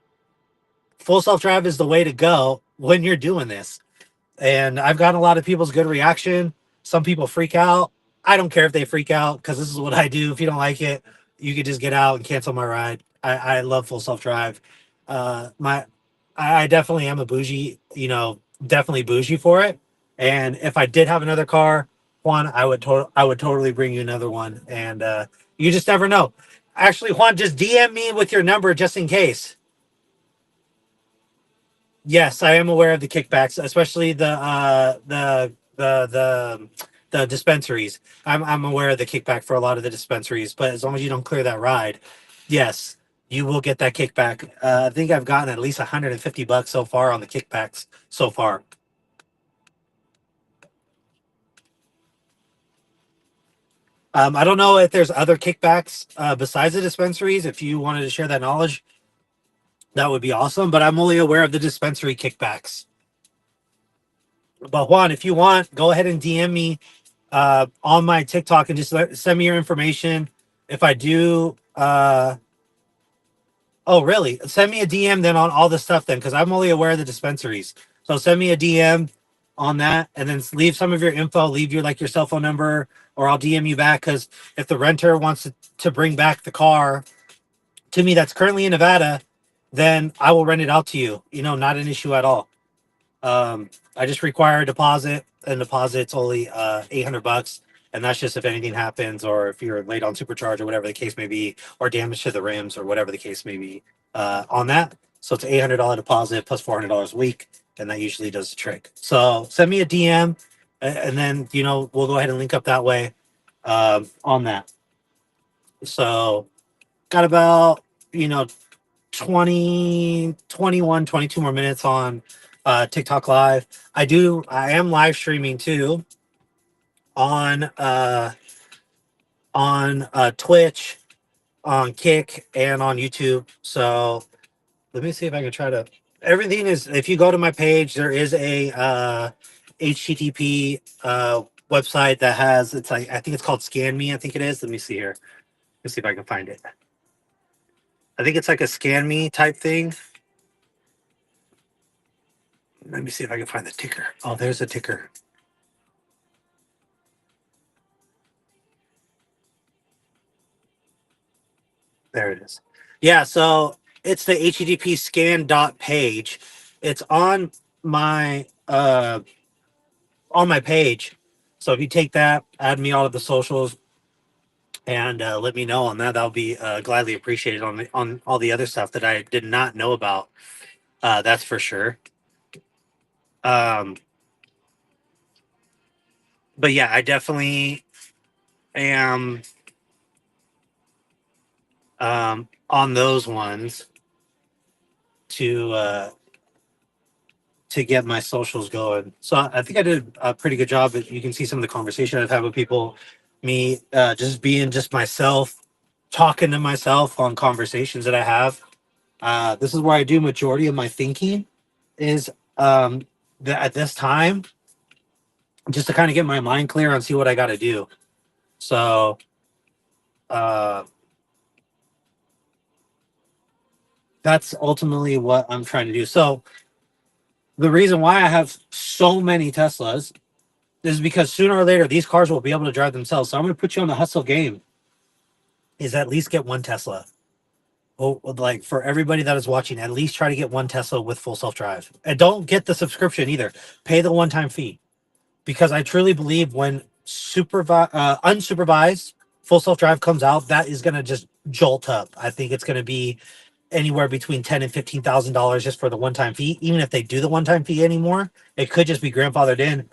Full self drive is the way to go when you're doing this. And I've gotten a lot of people's good reaction. Some people freak out. I don't care if they freak out because this is what I do. If you don't like it, you could just get out and cancel my ride. I love full self drive. My I definitely am a bougie, definitely bougie for it. And if I did have another car, Juan, I would totally bring you another one. And you just never know. Actually, Juan, just DM me with your number just in case. Yes, I am aware of the kickbacks, especially the dispensaries. I'm aware of the kickback for a lot of the dispensaries, but as long as you don't clear that ride, yes, you will get that kickback. I think I've gotten at least $150 so far on the kickbacks so far. I don't know if there's other kickbacks besides the dispensaries. If you wanted to share that knowledge, that would be awesome. But I'm only aware of the dispensary kickbacks. But Juan, if you want, go ahead and DM me on my TikTok and just send me your information. If I do, oh really? Send me a DM then on all the stuff then, because I'm only aware of the dispensaries. So send me a DM on that, and then leave some of your info. Leave your cell phone number, or I'll DM you back. Because if the renter wants to bring back the car to me that's currently in Nevada, then I will rent it out to you. Not an issue at all. I just require a deposit, and deposit's only $800, and that's just if anything happens, or if you're late on supercharge, or whatever the case may be, or damage to the rims, or whatever the case may be on that. So it's an $800 deposit plus $400 a week, and that usually does the trick. So send me a DM, and then we'll go ahead and link up that way on that. So got about 20, 21, 22 more minutes on TikTok Live. I am live streaming too on Twitch, on Kick, and on YouTube. So let me see if I can try to. Everything is. If you go to my page, there is a HTTP website that has. It's like I think it's called Scan Me. I think it is. Let me see here. Let's see if I can find it. I think it's like a Scan Me type thing. Let me see if I can find the ticker. Oh, there's a ticker. There it is. Yeah, so it's the HTTP scan dot page. It's on my page. So if you take that, add me all of the socials, and let me know on that. That'll be gladly appreciated on all the other stuff that I did not know about. That's for sure. Um, but yeah, I definitely am on those ones to get my socials going. So I think I did a pretty good job. You can see some of the conversation I've had with people, me just being just myself, talking to myself on conversations that I have. This is where I do majority of my thinking is that at this time, just to kind of get my mind clear and see what I got to do. So uh, that's ultimately what I'm trying to do. So the reason why I have so many Teslas is because sooner or later these cars will be able to drive themselves. So I'm going to put you on the hustle game. Is at least get one Tesla. Oh, like for everybody that is watching, at least try to get one Tesla with full self drive, and don't get the subscription either. Pay the one time fee, because I truly believe when unsupervised full self drive comes out, that is going to just jolt up. I think it's going to be anywhere between $10,000 and $15,000 just for the one time fee. Even if they do the one time fee anymore, it could just be grandfathered in,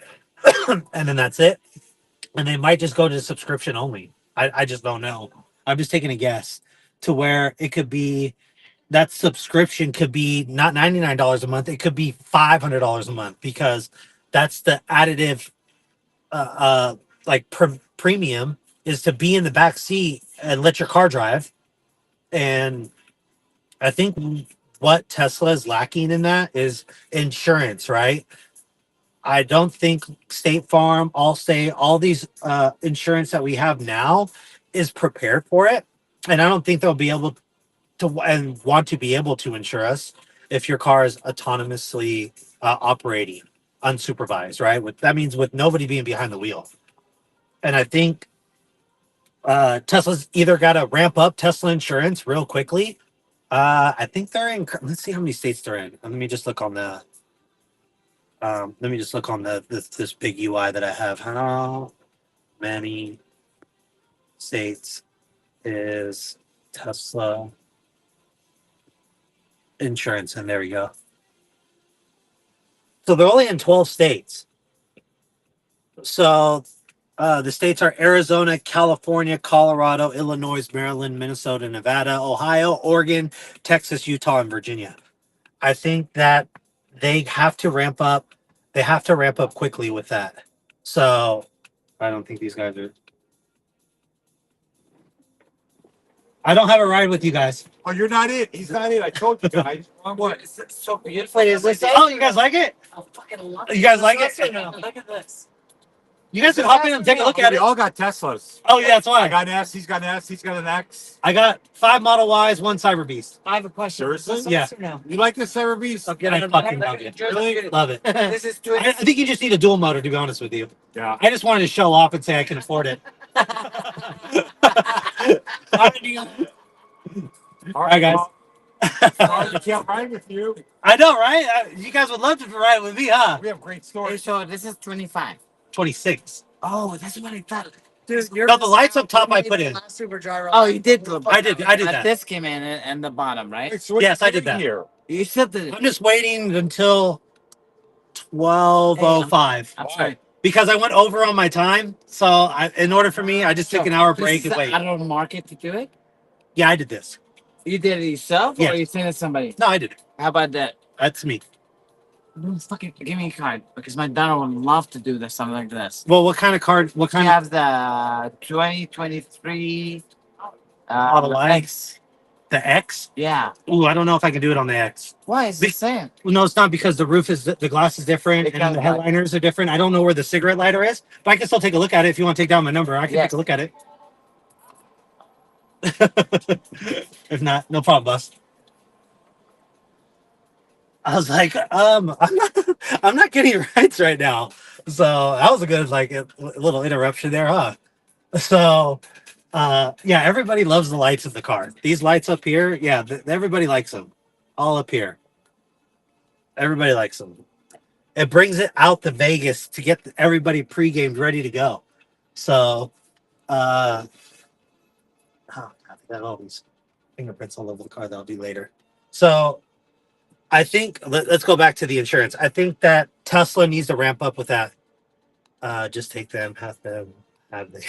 and then that's it. And they might just go to subscription only. I just don't know. I'm just taking a guess to where it could be that subscription could be not $99 a month. It could be $500 a month, because that's the additive, like premium is to be in the back seat and let your car drive. And I think what Tesla is lacking in that is insurance, right? I don't think State Farm, Allstate, all these insurance that we have now is prepared for it. And I don't think they'll be able to and want to be able to insure us if your car is autonomously operating unsupervised, right? That means with nobody being behind the wheel. And I think Tesla's either got to ramp up Tesla insurance real quickly. I think they're in. Let's see how many states they're in. Let me just look on the. Let me just look on this big UI that I have. How many states is Tesla insurance? And there we go. So they're only in 12 states. So the states are Arizona, California, Colorado, Illinois, Maryland, Minnesota, Nevada, Ohio, Oregon, Texas, Utah, and Virginia. I think that they have to ramp up. They have to ramp up quickly with that. So I don't think these guys are. I don't have a ride with you guys. Oh, you're not it. He's not it. I told you guys. Wrong one. It's so beautiful. Wait, is this it? Oh, you guys like it? I fucking love You guys like it? Look at this. You guys can hop in and take a look at We it. all got Teslas. Oh yeah, that's I why. got an S. He's got an S. He's got an X. I got 5 Model Ys, 1 Cyber Beast. I have a question. Seriously? Is this Yeah. us or no? You like the Cyber Beast? Okay, I fucking love it. Really? Love it. This is I think you just need a dual motor, to be honest with you. Yeah. I just wanted to show off and say I can afford it. All right, guys. Sorry, I can't ride with you. I know, right? You guys would love to ride with me, huh? We have great Hey, stories. so this is 25. 26. Oh, that's what I thought. Dude, you're No, the lights up top I put in. Oh, you did. I did that. This came in and the bottom, right? Wait, so what Yes, you I did doing that. Here? You said that. I'm just waiting until 12:05 I'm sorry. because I went over on my time. So in order for me, I just took an hour break and This is wait. out of the market to do it. Yeah, I did this. You did it yourself, Yeah. or you sent it to somebody? No, I did it. How about that? That's me. Fucking give me a card because my daughter would love to do this something like this. Well, what kind of card? What She kind of has the 2023 Model Y? X. The X? Yeah. Ooh, I don't know if I can do it on the X. Why? It's the same. Well, no, it's not because the roof is the glass is different and Because the like- headliners are different. I don't know where the cigarette lighter is, but I can still take a look at it if you want to take down my number. I can Yes. take a look at it. If not, no problem, boss. I was like, I'm not getting rights right now. So that was a good like a little interruption there, huh? So, yeah, everybody loves the lights in the car. These lights up here, yeah, everybody likes them. All up here, everybody likes them. It brings it out to Vegas to get everybody pre-gamed, ready to go. So, oh, I got all these fingerprints all over the car. That'll be later. So, I think let's go back to the insurance. I think that Tesla needs to ramp up with that. Just take them, have them, have they.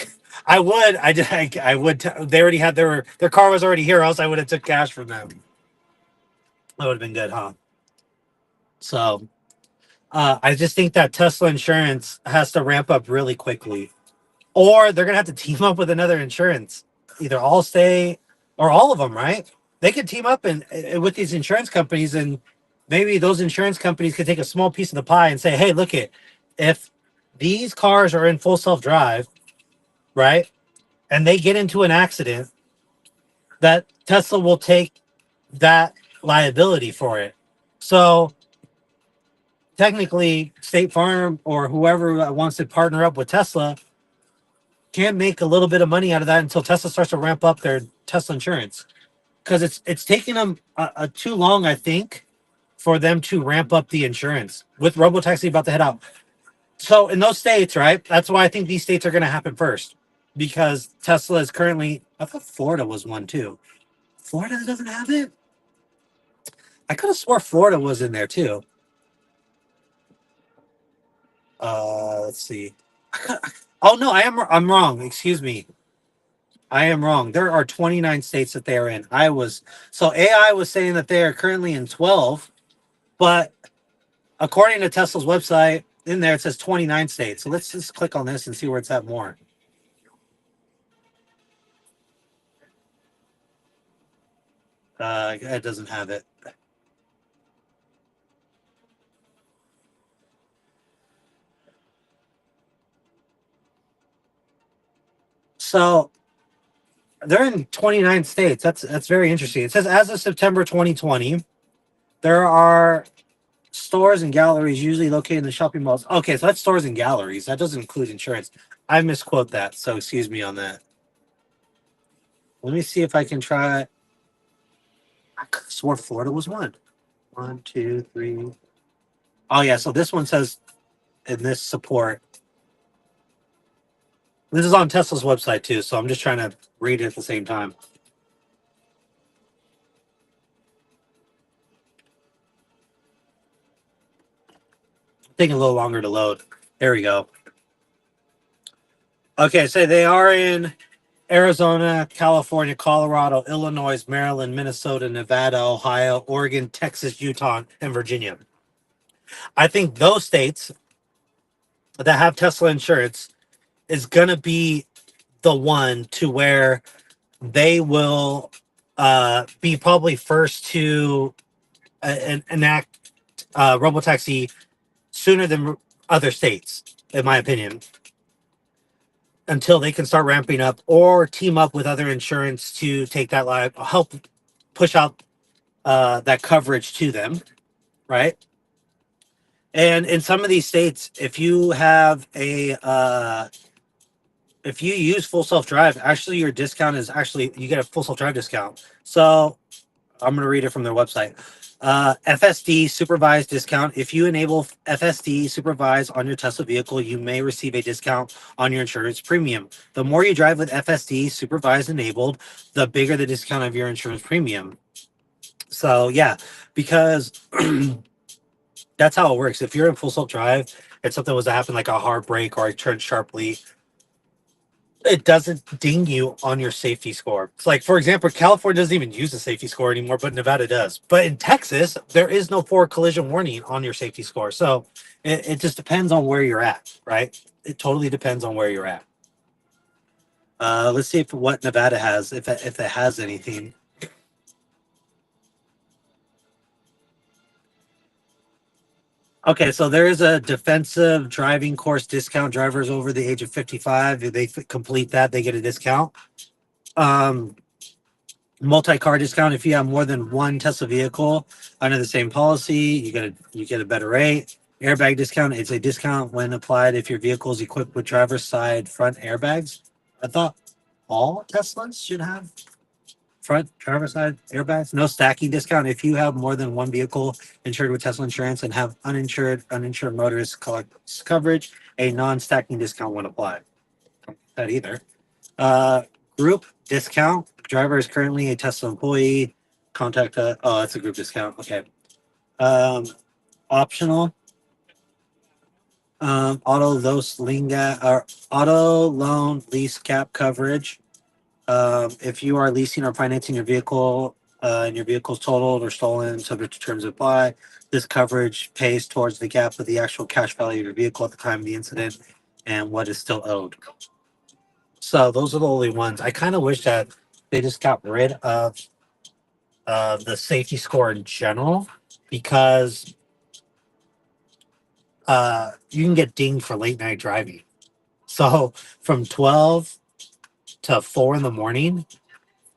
I would. I just. I would. They already had their car was already here. Else I would have took cash from them. That would have been good, huh? So, I just think that Tesla insurance has to ramp up really quickly, or they're gonna have to team up with another insurance, either Allstate or all of them. Right? They could team up and with these insurance companies, and maybe those insurance companies could take a small piece of the pie and say, "Hey, look it, if these cars are in full self drive, right, and they get into an accident, that Tesla will take that liability for it." So technically, State Farm or whoever wants to partner up with Tesla can make a little bit of money out of that until Tesla starts to ramp up their Tesla insurance, because it's taking them too long, I think, for them to ramp up the insurance with Robotaxi about to head out. So in those states, right? That's why I think these states are going to happen first, because Tesla is currently. I thought Florida was one too. Florida doesn't have it. I could have swore Florida was in there too. Let's see. Oh no, I'm wrong. Excuse me. I am wrong. There are 29 states that they are in. So AI was saying that they are currently in 12, but according to Tesla's website, in there it says 29 states. So let's just click on this and see where it's at more. It doesn't have it. So they're in 29 states. That's very interesting. It says as of September 2020, there are stores and galleries usually located in the shopping malls. Okay, so that's stores and galleries. That doesn't include insurance. I misquote that, so excuse me on that. Let me see if I can try. I could have swore Florida was one. One, two, three. Oh yeah, so this one says in this support. This is on Tesla's website too, so I'm just trying to read it at the same time. Taking a little longer to load. There we go. Okay, so they are in Arizona, California, Colorado, Illinois, Maryland, Minnesota, Nevada, Ohio, Oregon, Texas, Utah, and Virginia. I think those states that have Tesla insurance is going to be the one to where they will be probably first to enact Robotaxi sooner than other states, in my opinion, until they can start ramping up or team up with other insurance to take that live, help push out that coverage to them, right? And in some of these states, if you have if you use full self drive, actually your discount is actually you get a full self drive discount. So I'm going to read it from their website. FSD supervised discount. If you enable FSD supervised on your Tesla vehicle, you may receive a discount on your insurance premium. The more you drive with FSD supervised enabled, the bigger the discount of your insurance premium. So yeah, because that's how it works. If you're in full self drive and something was to happen, like a hard brake or I turned sharply, it doesn't ding you on your safety score. It's like, for example, California doesn't even use a safety score anymore, but Nevada does. But in Texas, there is no forward collision warning on your safety score. So it just depends on where you're at, right? It totally depends on where you're at. Let's see if what Nevada has, if it has anything. Okay, so there is a defensive driving course discount. Drivers over the age of 55, if they complete that, they get a discount. Um, multi-car discount if you have more than one Tesla vehicle under the same policy, you get a better rate. Airbag discount, it's a discount when applied if your vehicle is equipped with driver's side front airbags. I thought all Teslas should have front driver's side airbags. No stacking discount if you have more than one vehicle insured with Tesla insurance and have uninsured motorist coverage. A non-stacking discount won't apply. Don't get that either. Uh, group discount. Driver is currently a Tesla employee. Contact. Oh, that's a group discount. Okay. Um, optional. Auto loan lease cap coverage. If you are leasing or financing your vehicle and your vehicle is totaled or stolen, subject to terms apply. This coverage pays towards the gap of the actual cash value of your vehicle at the time of the incident and what is still owed. So those are the only ones. I kind of wish that they just got rid of the safety score in general because you can get dinged for late night driving. So from 12 to 4 in the morning,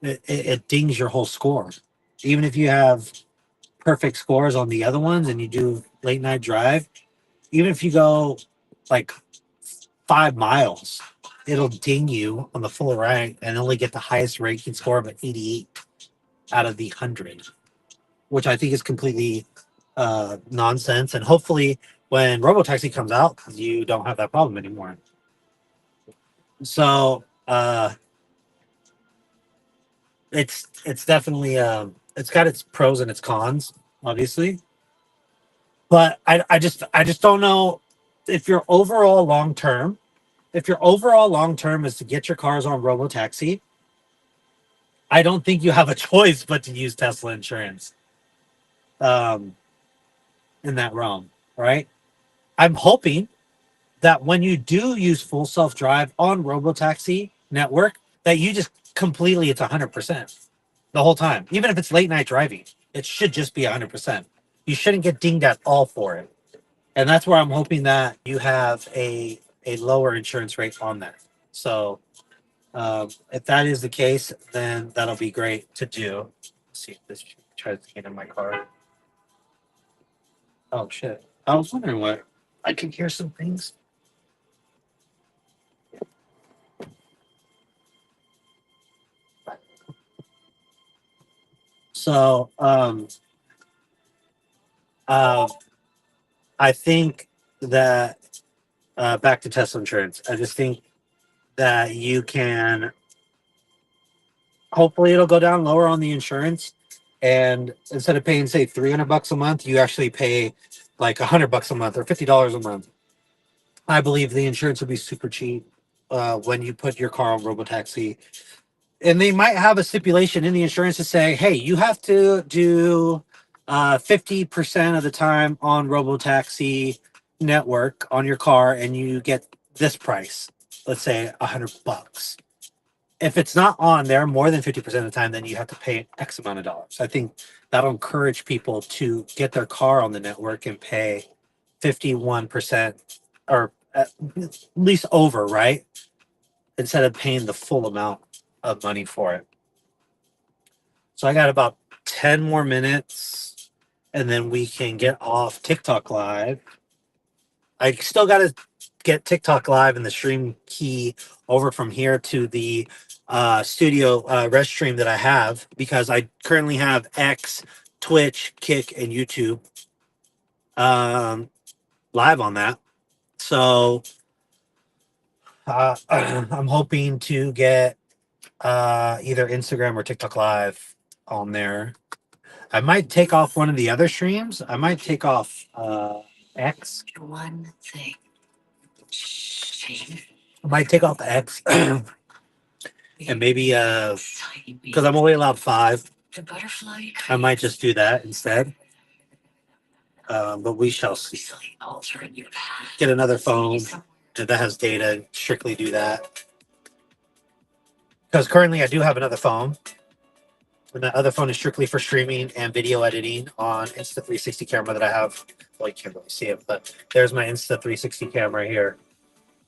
it dings your whole score. Even if you have perfect scores on the other ones and you do late night drive, even if you go like 5 miles, it'll ding you on the full rank and only get the highest ranking score of an 88 out of the 100, which I think is completely nonsense. And hopefully, when Robotaxi comes out, you don't have that problem anymore. So it's definitely it's got its pros and its cons, obviously. But I just don't know if your overall long term, if your overall long term is to get your cars on Robotaxi. I don't think you have a choice but to use Tesla insurance um, in that realm, right? I'm hoping that when you do use full self drive on Robotaxi network, that you just completely it's 100% the whole time, even if it's late night driving, it should just be 100%. You shouldn't get dinged at all for it, and that's where I'm hoping that you have a lower insurance rate on that. So if that is the case, then that'll be great to do. Let's see if this tries to get in my car. Oh shit! I was wondering what I can hear some things. So uh, I think that back to Tesla insurance. I just think that you can. Hopefully, it'll go down lower on the insurance, and instead of paying say $300 a month, you actually pay like $100 a month or $50 a month. I believe the insurance will be super cheap when you put your car on Robotaxi, and they might have a stipulation in the insurance to say, "Hey, you have to do 50% of the time on Robotaxi network on your car, and you get this price. Let's say $100. If it's not on there more than 50% of the time, then you have to pay X amount of dollars." I think that'll encourage people to get their car on the network and pay 51% or at least over, right? Instead of paying the full amount of money for it. So I got about 10 more minutes and then we can get off TikTok Live. I still got to get TikTok Live and the stream key over from here to the studio Restream that I have because I currently have X, Twitch, Kick, and YouTube live on that. So I'm hoping to get either Instagram or TikTok Live on there. I might take off one of the other streams. I might take off X. One thing. I might take off X and maybe because I'm only allowed 5, I might just do that instead. But we shall see. Get another phone that has data. Strictly do that because currently I do have another phone. And that other phone is strictly for streaming and video editing on Insta360 camera that I have. Well, you can't really see it, but there's my Insta360 camera here.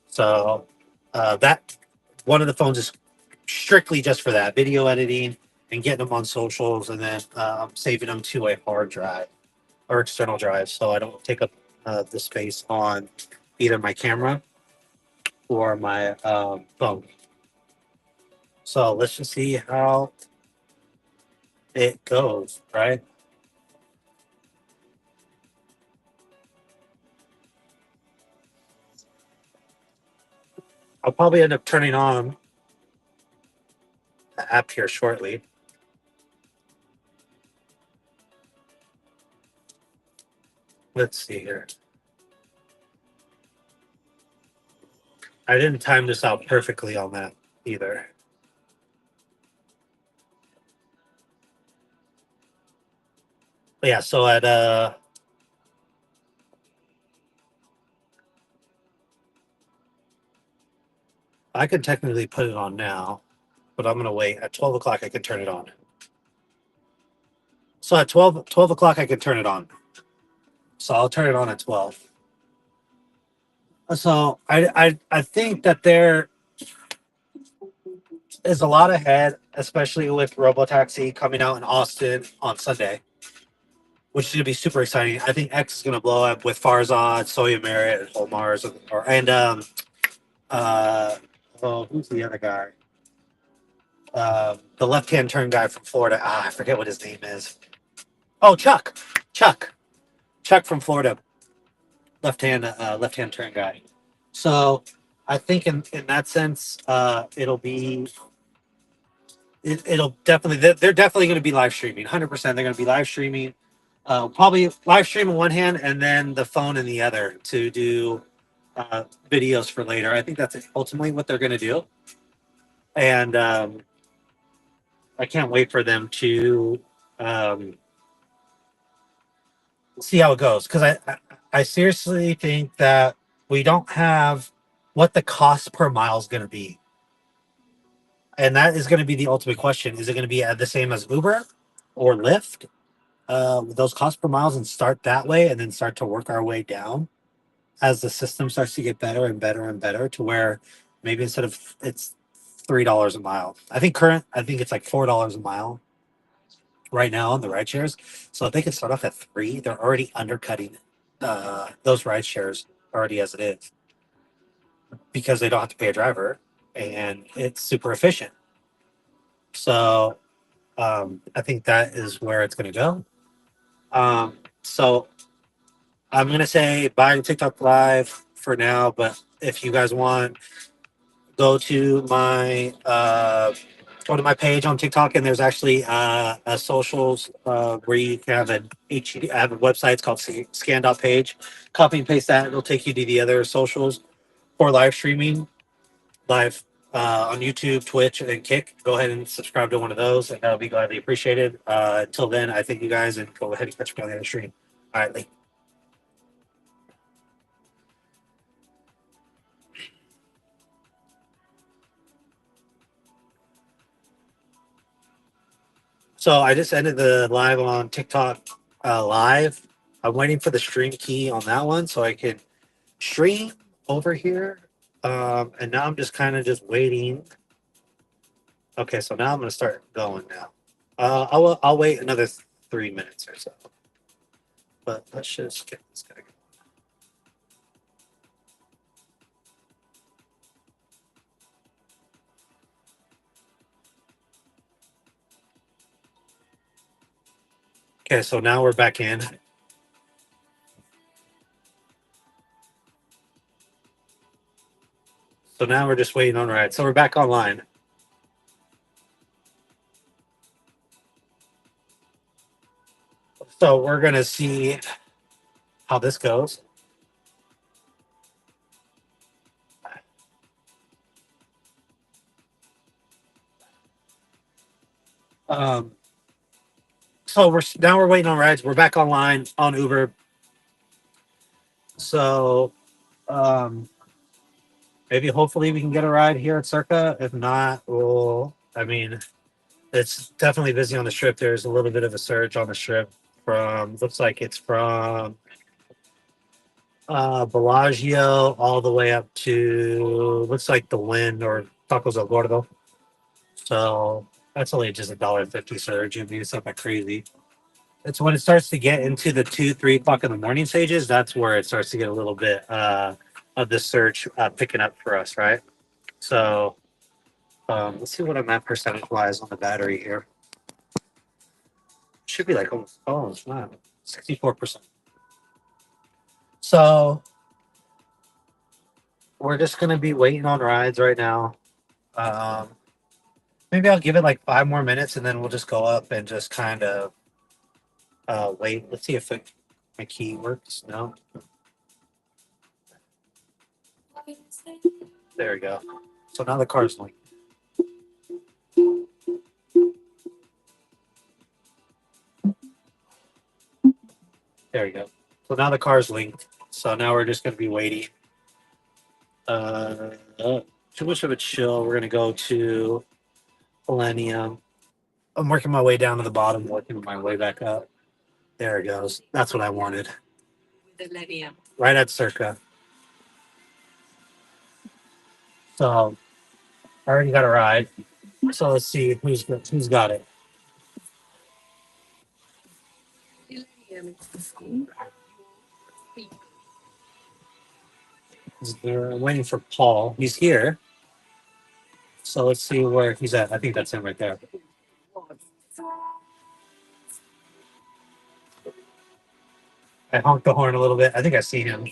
So that one of the phones is strictly just for that video editing and getting them on socials, and then saving them to a hard drive or external drive, so I don't take up the space on either my camera or my phone. So let's just see how it goes, right? I'll probably end up turning on the app here shortly. Let's see here. I didn't time this out perfectly on that either. But yeah, so at I could technically put it on now, but I'm gonna wait. At 12 o'clock I can turn it on. So at 12 o'clock I can turn it on. So I'll turn it on at 12. So I think that there is a lot ahead, especially with Robotaxi coming out in Austin on Sunday, which is going to be super exciting. I think X is going to blow up with Farzad, Soya Merritt, and Holmars, and oh, who's the other guy? The left-hand turn guy from Florida. I forget what his name is. Oh, Chuck from Florida, left-hand turn guy. So I think in that sense, it'll definitely, they're definitely going to be live streaming. 100%, they're going to be live streaming. Probably live stream in one hand and then the phone in the other to do videos for later. I think that's ultimately what they're going to do, and I can't wait for them to um, see how it goes, because I seriously think that we don't have what the cost per mile is going to be, and that is going to be the ultimate question. Is it going to be the same as Uber or Lyft? Those cost per miles, and start that way, and then start to work our way down as the system starts to get better and better and better, to where maybe instead of it's $3 a mile, I think it's like $4 a mile right now on the ride shares. So if they can start off at 3, they're already undercutting those ride shares already as it is, because they don't have to pay a driver and it's super efficient. So I think that is where it's going to go. So I'm going to say buying TikTok Live for now, but if you guys want, go to my page on TikTok, and there's actually a socials where you can have I have a website. It's called Scan.page. Copy and paste that; it'll take you to the other socials for live streaming, live on YouTube, Twitch, and Kick. Go ahead and subscribe to one of those, and that'll be gladly appreciated. Until then, I thank you guys, and go ahead and catch me on the other stream. All right, Lee. So I just ended the live on TikTok live. I'm waiting for the stream key on that one so I can stream over here. And now I'm just kind of just waiting. Okay, so now I'm gonna start going now. I'll wait another 3 minutes or so. But let's just get this guy going. Okay, so now we're back in. So now we're just waiting on ride. So we're back online. So we're gonna see how this goes. Um, so we're waiting on rides. We're back online on Uber. So um, maybe hopefully we can get a ride here at Circa. If not, we'll. I mean, it's definitely busy on the strip. There's a little bit of a surge on the strip from looks like it's from Bellagio all the way up to looks like the Wynn or Tacos El Gordo. So that's only just $1.50 surge. I mean, it's not that crazy. It's when it starts to get into the 2, 3 o'clock in the morning stages. That's where it starts to get a little bit of the surge picking up for us, right? So let's see what I'm at percentage wise on the battery here. Should be like almost it's not 64%. So we're just gonna be waiting on rides right now. Um, maybe I'll give it like 5 more minutes and then we'll just go up and just kind of wait. Let's see if my key works. No, there we go. So now the car's linked. There we go. So now the car's linked. So now we're just gonna be waiting. Too much of a chill. We're gonna go to Millennium. I'm working my way down to the bottom, working my way back up. There it goes. That's what I wanted. Right at Circa. So I already got a ride. So let's see who's got it. They're waiting for Paul. He's here. So let's see where he's at. I think that's him right there. I honked the horn a little bit. I think I see him.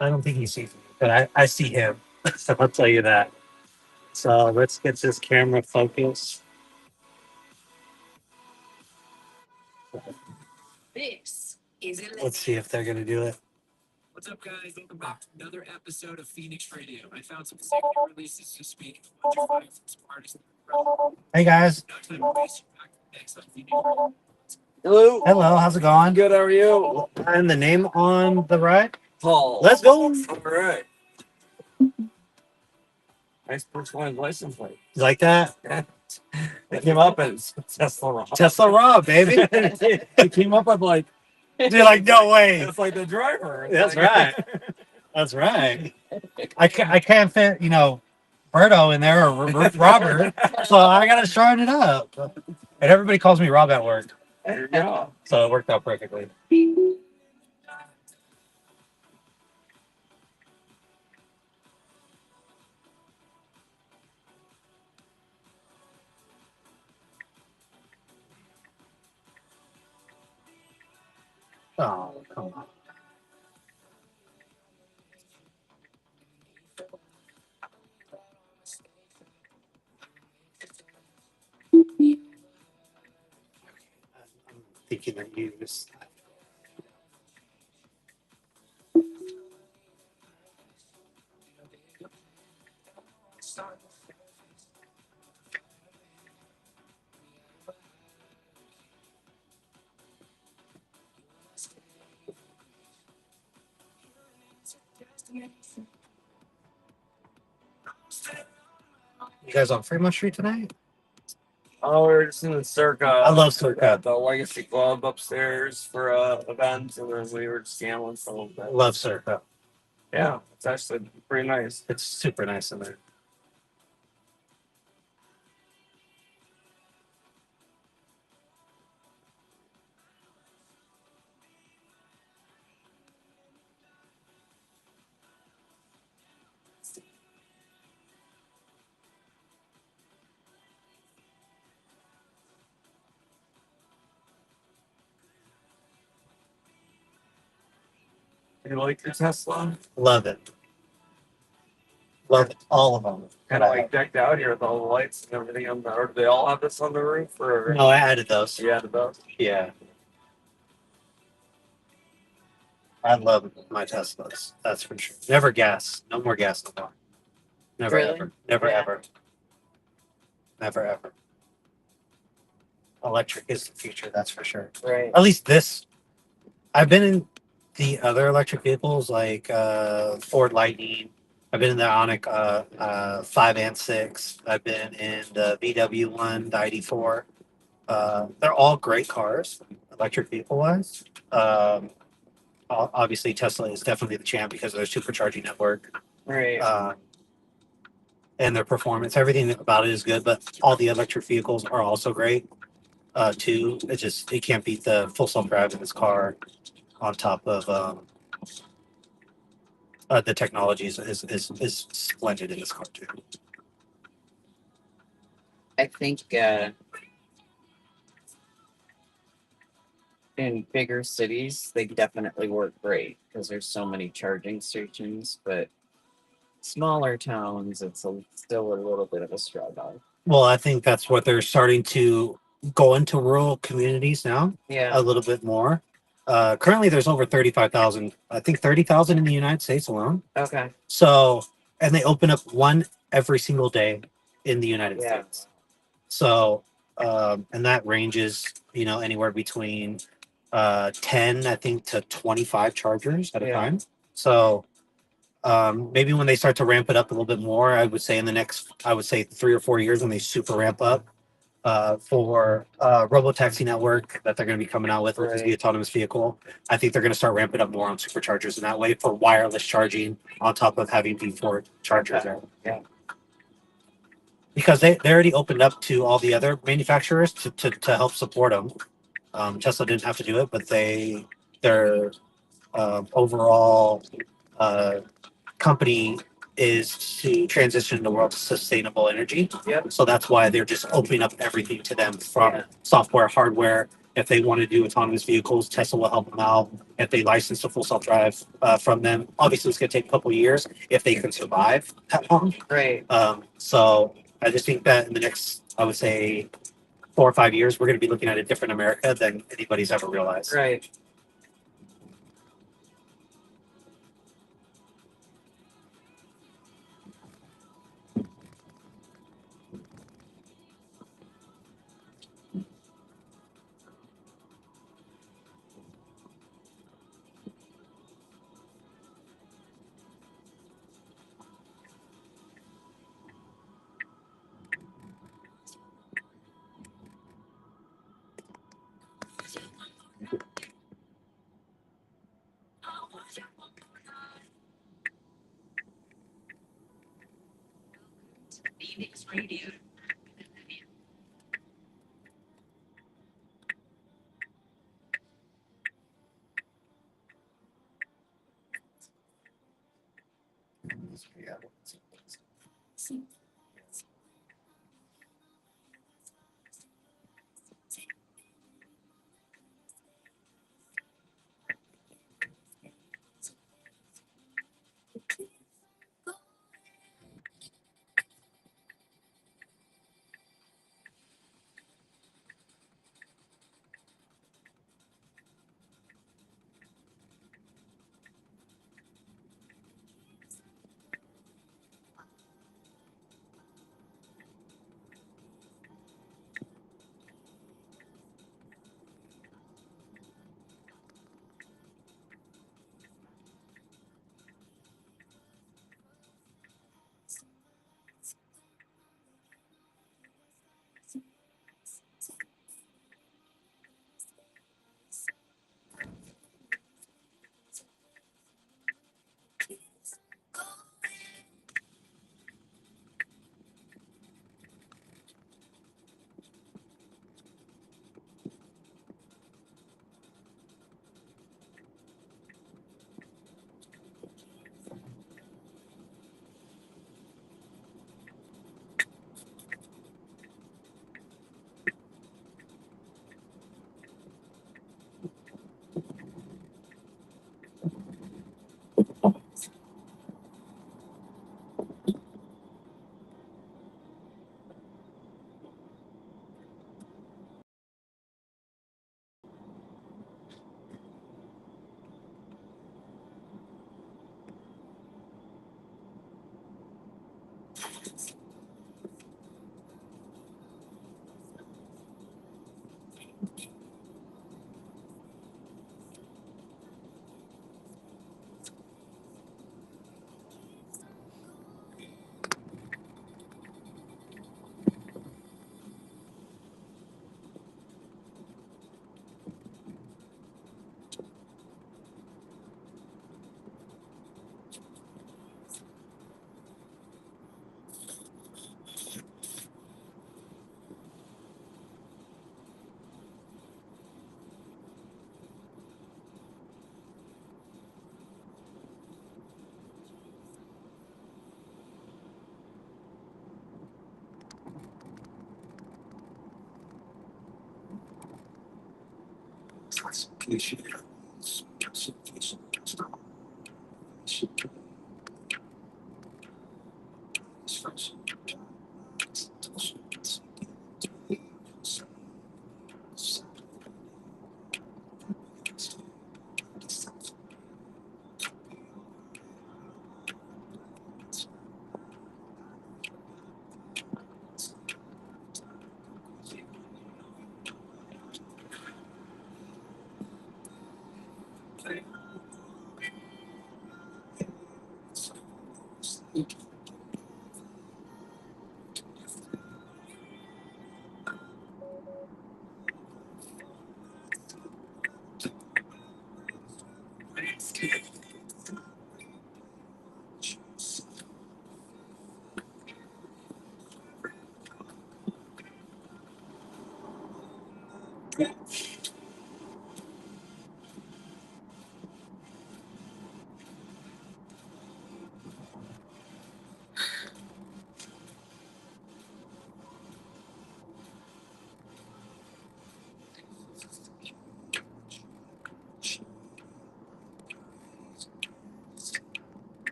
I don't think he sees me, but I see him. So I'll tell you that. So let's get this camera focused. Let's see if they're gonna do it. What's up, guys? Welcome back to another episode of Phoenix Radio. I found some sick new releases this week. A bunch of finds some artists. Hey guys. No time to waste. Back to the next on Phoenix Radio. Hello. Hello, how's it going? Good. How are you? And the name on the ride? Paul. Let's go. All right. Nice personalized license plate. You like that? It came up as Tesla Rob. Tesla Rob, baby. It came up with like. You're like, no way. It's like the driver. It's That's like- right. That's right. I can't fit, Berto in there or Robert, so I gotta shorten it up. And everybody calls me Rob at work, There you go. so it worked out perfectly. Oh, come on. I'm thinking that you just. You guys on Fremont Street tonight? Oh, we're just in the Circa. I love Circa. At the Legacy Club upstairs for events, and then we were just gambling for a little bit. Love Circa. Yeah, it's actually pretty nice. It's super nice in there. You like your Tesla? Love it. Love all of them. Kind of like decked out here with all the lights and everything on the. Or do they all have this on the roof? Or No, I added those. you added those? Yeah. I love my Teslas. That's for sure. Never gas. No more gas no more. Never Really? ever. Never Yeah. ever. Never ever. Electric is the future, that's for sure. Right. At least this. I've been in the other electric vehicles like Ford Lightning. I've been in the Ioniq 5 and 6. I've been in the VW one, the ID4. They're all great cars, electric vehicle wise. Obviously, Tesla is definitely the champ because of their supercharging network. Right. And their performance. Everything about it is good, but all the electric vehicles are also great too. It can't beat the full self drive in this car on top of the technology is splendid in this car too. I think in bigger cities, they definitely work great because there's so many charging stations. But smaller towns, it's still a little bit of a struggle. Well, I think that's what they're starting to go into rural communities now Yeah. a little bit more. Currently, there's over 35,000. I think 30,000 in the United States alone. Okay. So, and they open up one every single day in the United Yeah. States. So, and that ranges, anywhere between 10, I think, to 25 chargers at a Yeah. time. So, maybe when they start to ramp it up a little bit more, I would say 3 or 4 years when they super ramp up for Robotaxi network that they're going to be coming out with is the Right. autonomous vehicle. I think they're going to start ramping up more on superchargers in that way for wireless charging on top of having V4 chargers there. Yeah. Because they already opened up to all the other manufacturers to help support them. Tesla didn't have to do it, but their overall uh, company is to transition the world to sustainable energy. Yep. So that's why they're just opening up everything to them from Yeah. software, hardware. If they want to do autonomous vehicles, Tesla will help them out. If they license the full self drive from them, obviously it's going to take a couple of years if they can survive that long. Right. So I just think that in the next, I would say, 4 or 5 years, we're going to be looking at a different America than anybody's ever realized. Right.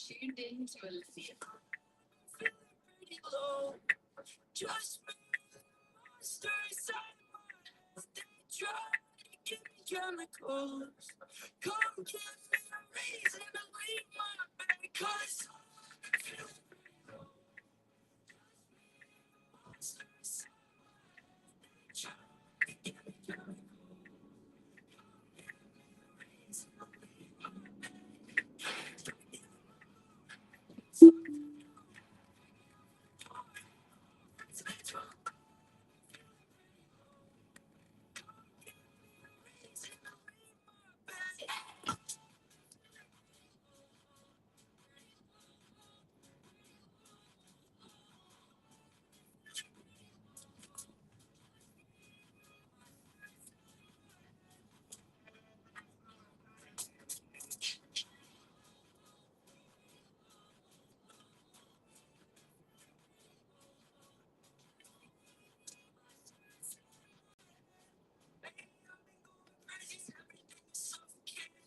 Tuned into Olivia. Pretty low. Just monster inside my they try to give me chemicals. Come give me a reason to leave my bed, 'cause I feel pretty low. Monster inside they try to give me chemicals.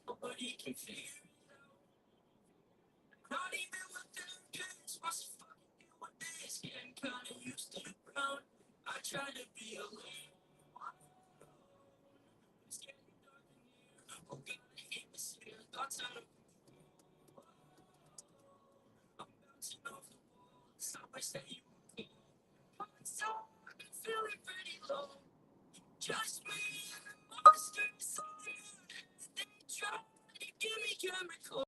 Nobody can figure it out. Not even with their parents wants to fucking do what this. Getting kinda used to the ground. I try to be alone. It's getting dark in here. Oh God, I hate this here. Thoughts out of I'm bouncing off the walls. I wish that you would go. So I've been feeling pretty low. Just me and the monster inside. They try to give me chemicals.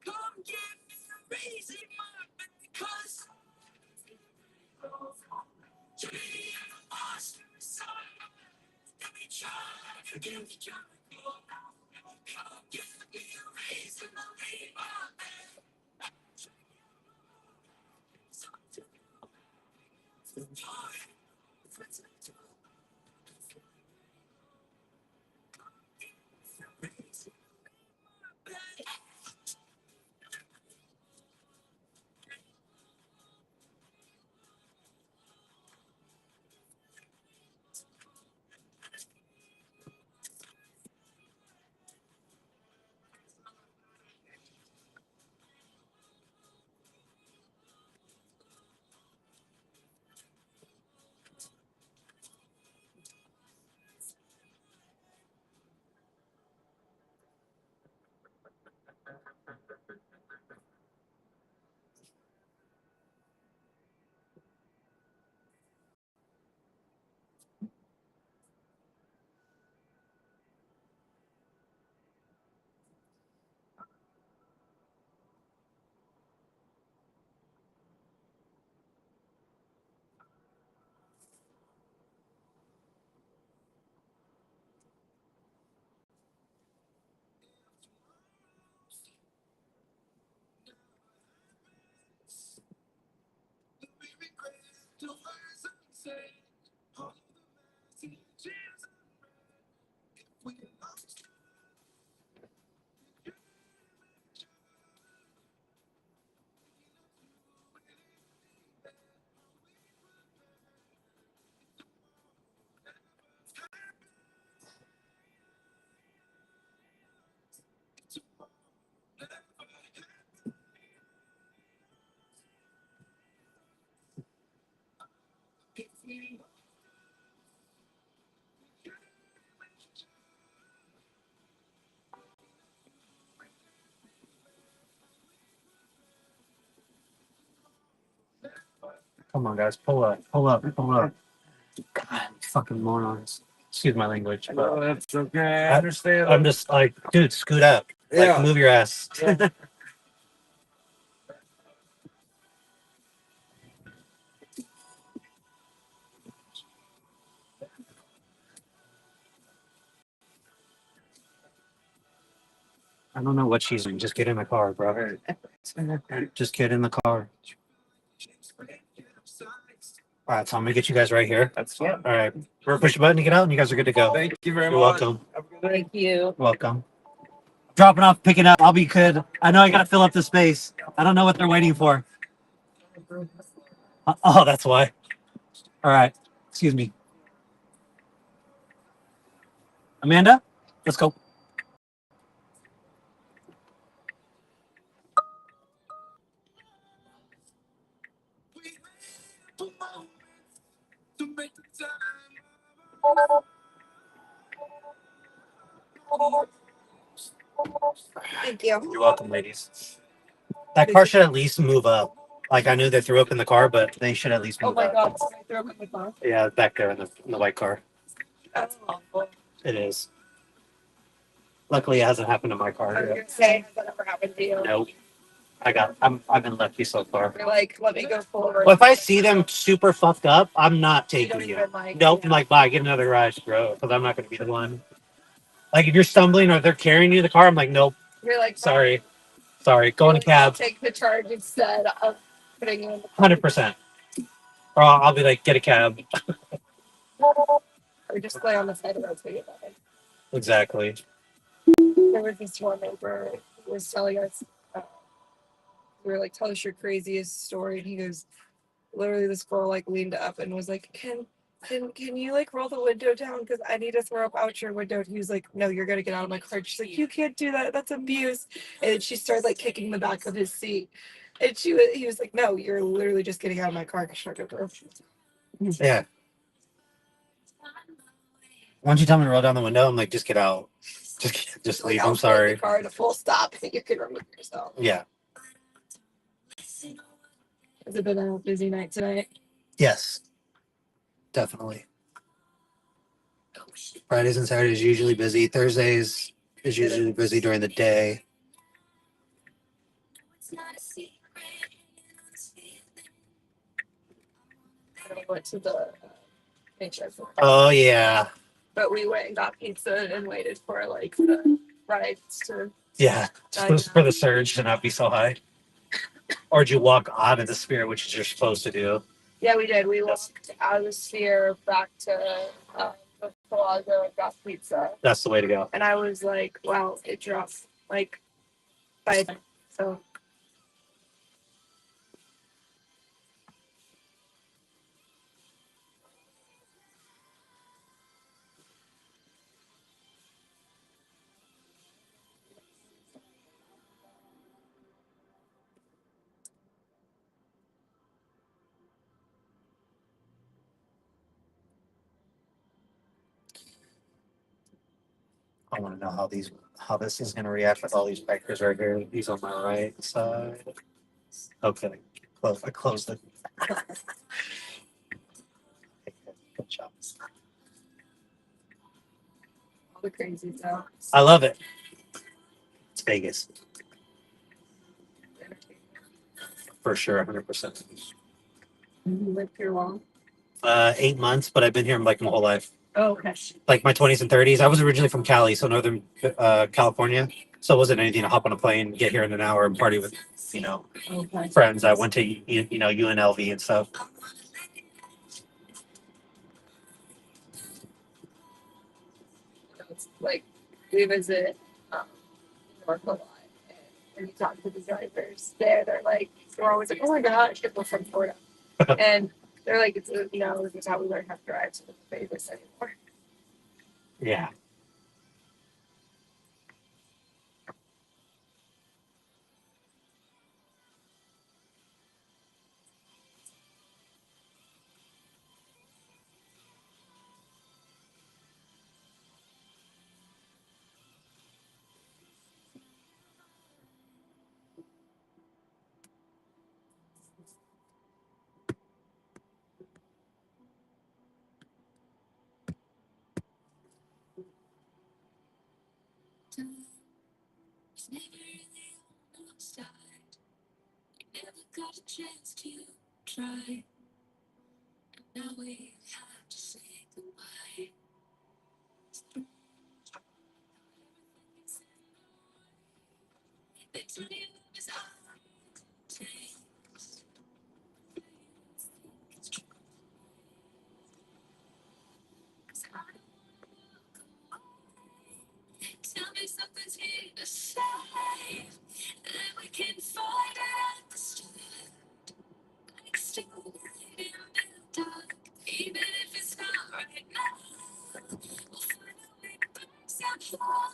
Come give me a reason, my baby, 'cause me and the monster inside. They try to give me chemicals. Come give me a reason to leave my bed. Come on, guys, pull up, pull up, pull up. God, fucking morons. Excuse my language. But Oh, that's okay. I understand. I'm just like, dude, scoot up. Like, Yeah. move your ass. I don't know what she's doing. Just get in the car, bro. Just get in the car. All right, so I'm gonna get you guys right here. That's fine. All right, push the button to get out, and you guys are good to go. Thank you very You're much. welcome. Have a good day. Thank you. Welcome. Dropping off, picking up. I'll be good. I know I gotta fill up the space. I don't know what they're waiting for. Oh, that's why. All right. Excuse me. Amanda, let's go. Thank you. You're welcome, ladies. That car should at least move up. Like I knew they threw up in the car, but they should at least Oh move my up. god, somebody threw up in the car. Yeah, back there in the white car. That's awful. It is. Luckily, it hasn't happened to my car I was yet. gonna say, has that ever happened to you? Nope. I've been lucky so far. You're like, let me go forward. Well, if I see them super fucked up, I'm not You taking don't you. even like. Nope. Yeah. I'm like, bye. Get another ride, bro. Because I'm not going to be the one. Like if you're stumbling or they're carrying you in the car, I'm like, nope. You're like, Sorry. Go in a like, I'll cab. take the charge instead of putting you in the car. 100%. Or I'll be like, get a cab. Or just lay on the side of the road so you get it. Exactly. There was this one neighbor who was telling us, we were like, tell us your craziest story. And he goes, literally, this girl like leaned up and was like, can you like roll the window down? Because I need to throw up out your window. And he was like, no, you're going to get out of my car. And she's like, you can't do that. That's abuse. And then she started like kicking the back of his seat. And he was like, no, you're literally just getting out of my car. Yeah. Once you tell me to roll down the window, I'm like, just get out. Just Like, leave. I'll I'm put sorry. the car at a full stop and you can remove yourself. Yeah. Has it been a busy night tonight? Yes. Definitely. Fridays and Saturdays usually busy. Thursdays is usually busy during the day. I went to the nature. Oh yeah. But we went and got pizza and waited for like the rides to. Yeah. Just for the surge to not be so high. Or did you walk out of the Sphere, which is you're supposed to do? Yeah, we did. We walked out of the Sphere back to the Plaza and got pizza. That's the way to go. And I was like, wow, it dropped like by so. I want to know how this is going to react with all these bikers right here. These on my right side. Okay. I closed it. Good job. All the crazy stuff. I love it. It's Vegas. For sure, 100%. You lived here long? 8 months, but I've been here like my whole life. Oh, okay. Like my 20s and 30s. I was originally from Cali, so Northern California. So it wasn't anything to hop on a plane, get here in an hour, and party with, Okay. friends. I went to, UNLV and stuff. It's like we visit North a lot, and when you talk to the drivers there, they're like, we're always like, oh my gosh, people from Florida, and they're like, it's this is how we learn how to drive, so it's Vegas anymore. Yeah. Never got a chance to try. Now we have to say goodbye. They tell you it's hard to take. It's true. 'Cause I don't walk away. Tell me something's here to say. That we can find at the start. Like still light in the dark. Even if it's not right now. We'll find a way to burn some far.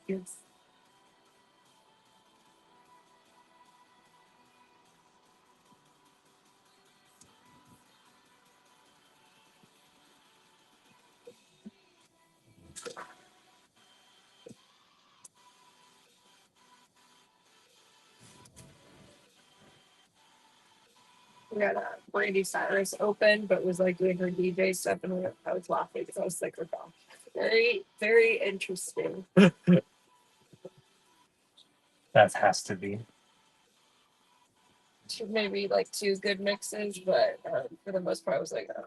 Yes. We had Brandy Cyrus open, but was like doing her DJ stuff, and I was laughing because I was like, "Oh, very, very interesting." That has to be. She maybe like two good mixes, but for the most part, I was like, "Oh."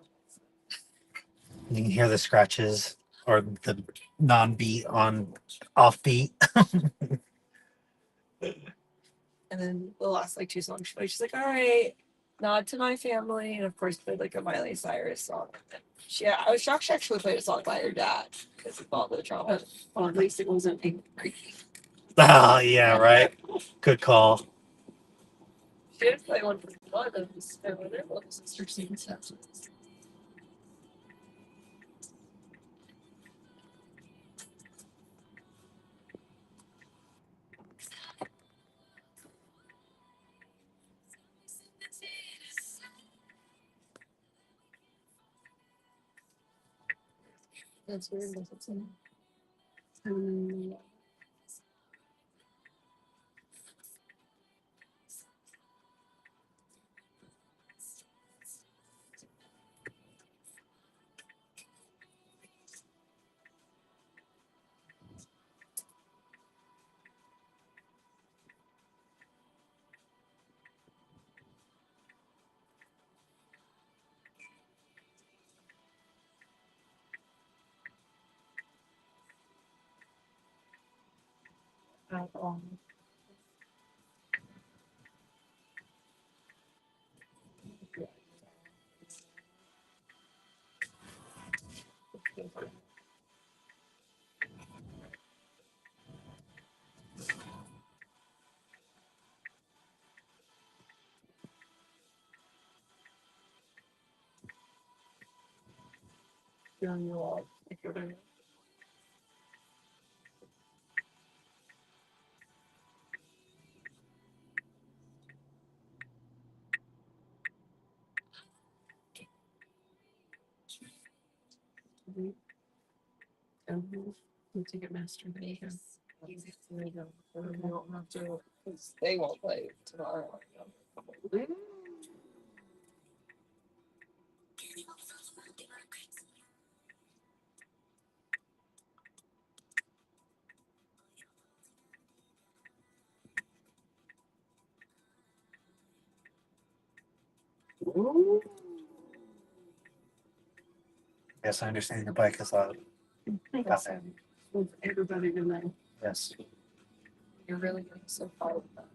You can hear the scratches or the non-beat on off-beat. And then the last like two songs, she's like, "All right, nod to my family," and of course played like a Miley Cyrus song. I was shocked she actually played a song by her dad because of all the trauma. Well, at least it wasn't angry. Oh, yeah, right. Good call. She did play one for one of his little sister sings that. That's weird. That's in. Feeling you all if you're doing. You take it master Vega. There you go. You won't have to. They won't play tomorrow. Yes, I understand your bike is loud. Got that. With everybody tonight. Yes. You're really getting so far with that.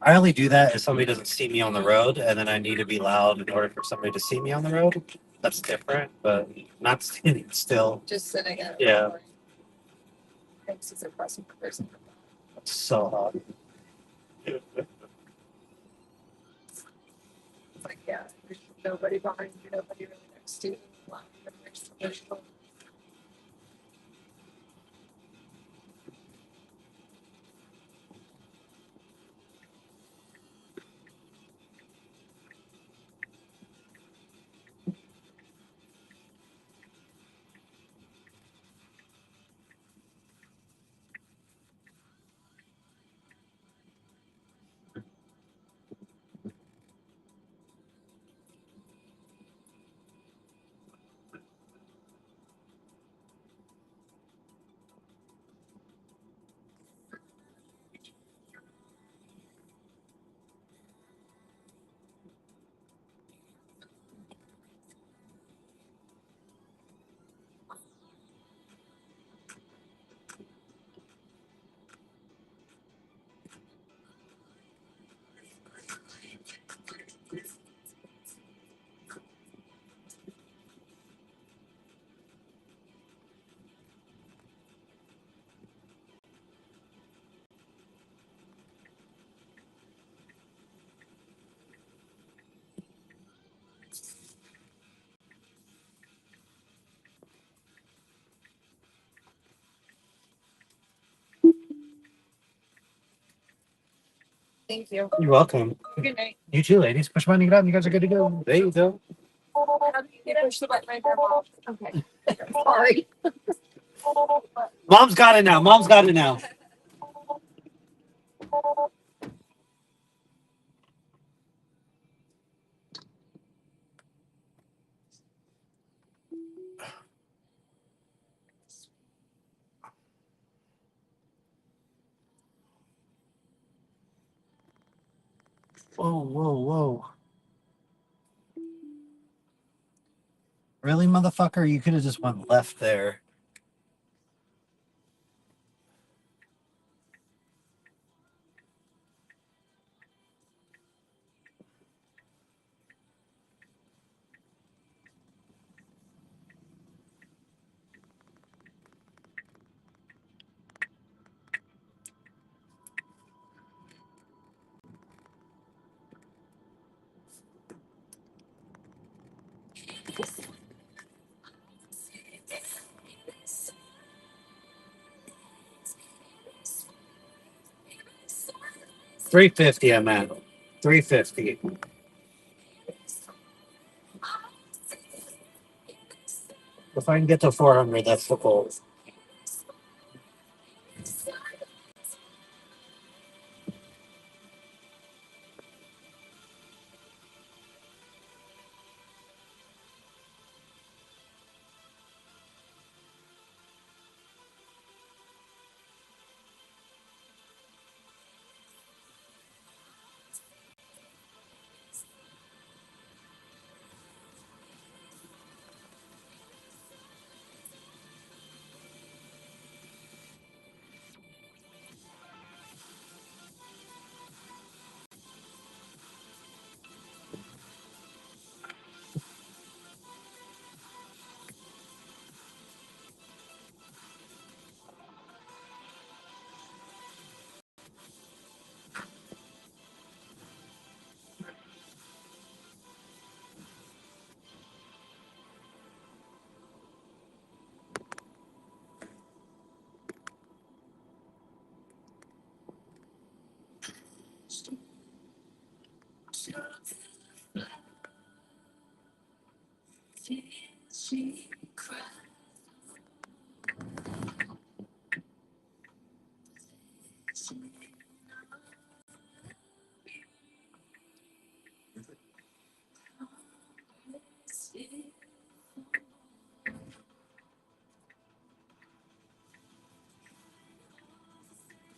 I only do that if somebody doesn't see me on the road, and then I need to be loud in order for somebody to see me on the road. That's different, but not standing still. Just sitting at Yeah. Thanks is a impressive person. It's so hot. It's like, yeah, there's nobody behind you, nobody really next to you. Thank you. You're welcome. Good night. You too, ladies. Push button to get out. You guys are good to go. There you go. How do you push the button right there, Mom? Okay. Sorry. Mom's got it now. Mom's got it now. Whoa, whoa, whoa. Really, motherfucker? You could have just went left there. $350 I'm at. $350. If I can get to 400, that's the goal.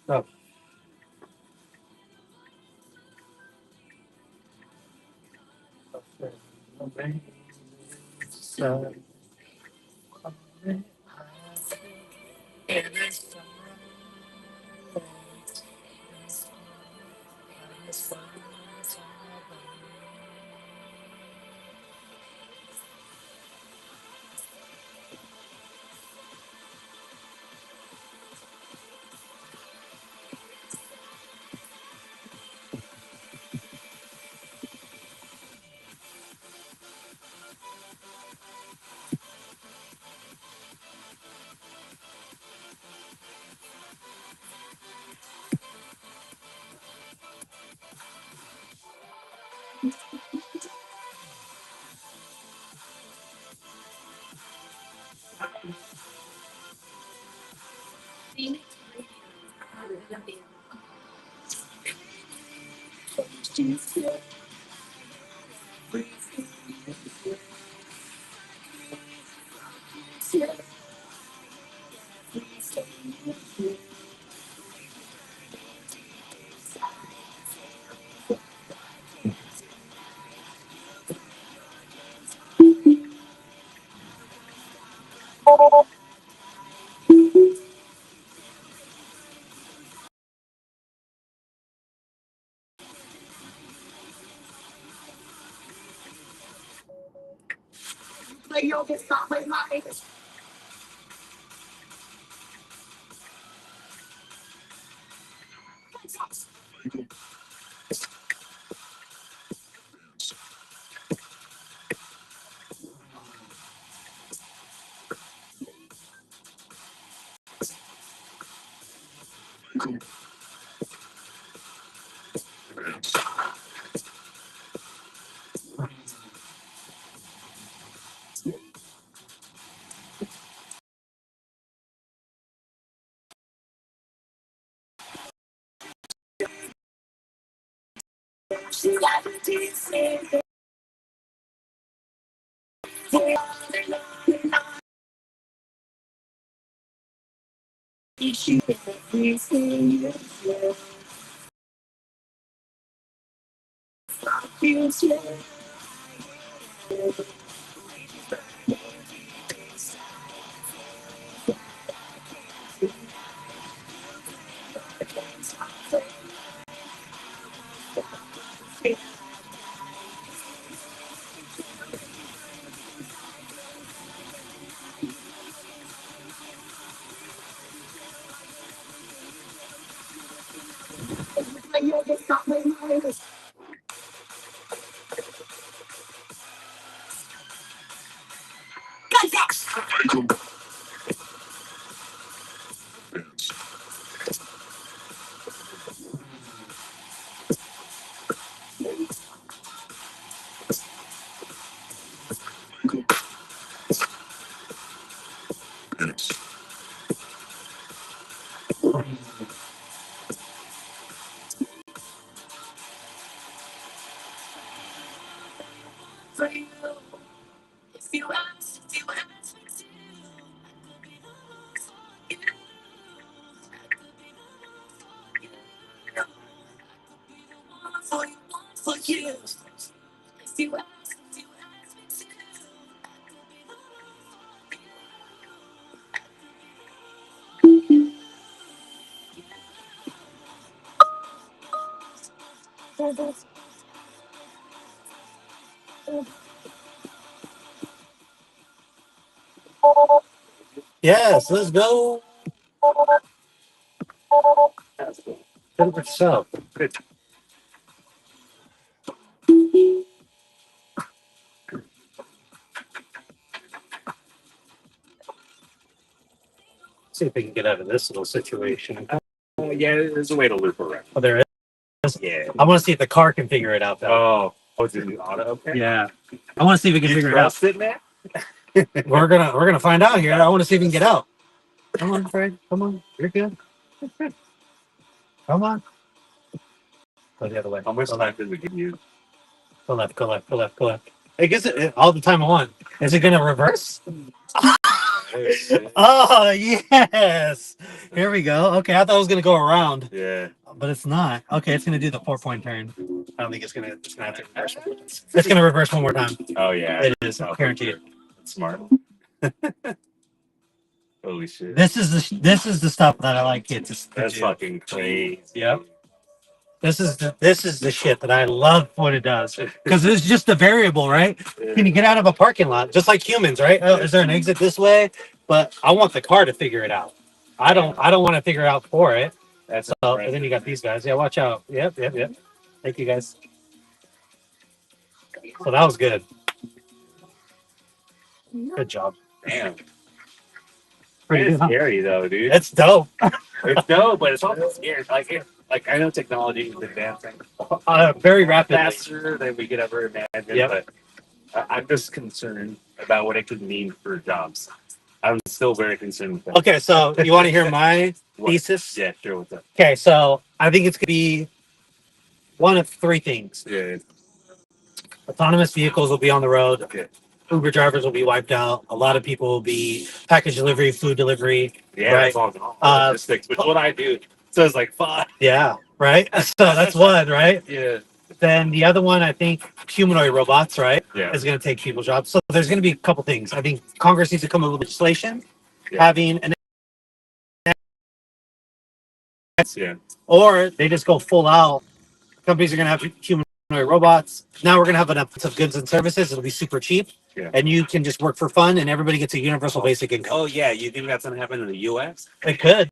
Oh. So, Yes, let's go. 10%. Good. See if we can get out of this little situation. Yeah, there's a way to loop around. Oh, there is. Yeah. I want to see if the car can figure it out. Though. Oh, is it auto? Okay. Yeah, I want to see if we can You figure it out. trust it, man? We're gonna find out here. I want to see if we can get out. Come on, Fred. Come on. You're good. Come on. Go the other way. How much Go time left. does it give you? Go left. Go left. Go left. Go left. I guess all the time I want. Is it gonna reverse? Oh yes. Here we go. Okay, I thought it was gonna go around, Yeah. but it's not. Okay, it's gonna do the 4-point turn. I don't think it's gonna. It's gonna have to reverse. It's gonna reverse one more time. Oh yeah. It is. Oh, Guaranteed. That's smart. Holy shit. This is the stuff that I like kids to That's do. fucking crazy. Yep. This is the shit that I love what it does because it's just a variable, right? Can you get out of a parking lot just like humans, right? Oh, is there an exit this way? But I want the car to figure it out. I don't want to figure it out for it. That's So and then you got these guys. Yeah, watch out. Yep. Thank you guys. So that was good. Good job. Damn. Pretty It's good, huh? scary though, dude. It's dope. It's dope, but it's also scary. Like I know technology is advancing Very rapidly. faster than we could ever imagine. Yep. But I'm just concerned about what it could mean for jobs. I'm still very concerned with that. Okay, so you want to hear my What? thesis? Yeah, sure. What's up? Okay, so I think it's gonna be one of three things. Yeah. Autonomous vehicles will be on the road. Okay. Uber drivers will be wiped out. A lot of people will be package delivery, food delivery. Yeah, right? that's all logistics. Which what I do. So it's like fuck. Yeah, right. So that's one, right? Yeah. Then the other one, I think humanoid robots, right, Yeah. is going to take people's jobs. So there's going to be a couple things. I think Congress needs to come up with legislation Yeah. having an, Yeah. or they just go full out. Companies are going to have humanoid robots. Now we're going to have an abundance of goods and services. It'll be super cheap. Yeah. And you can just work for fun, and everybody gets a universal basic income. Oh yeah, you think that's gonna happen in the U.S.? It could.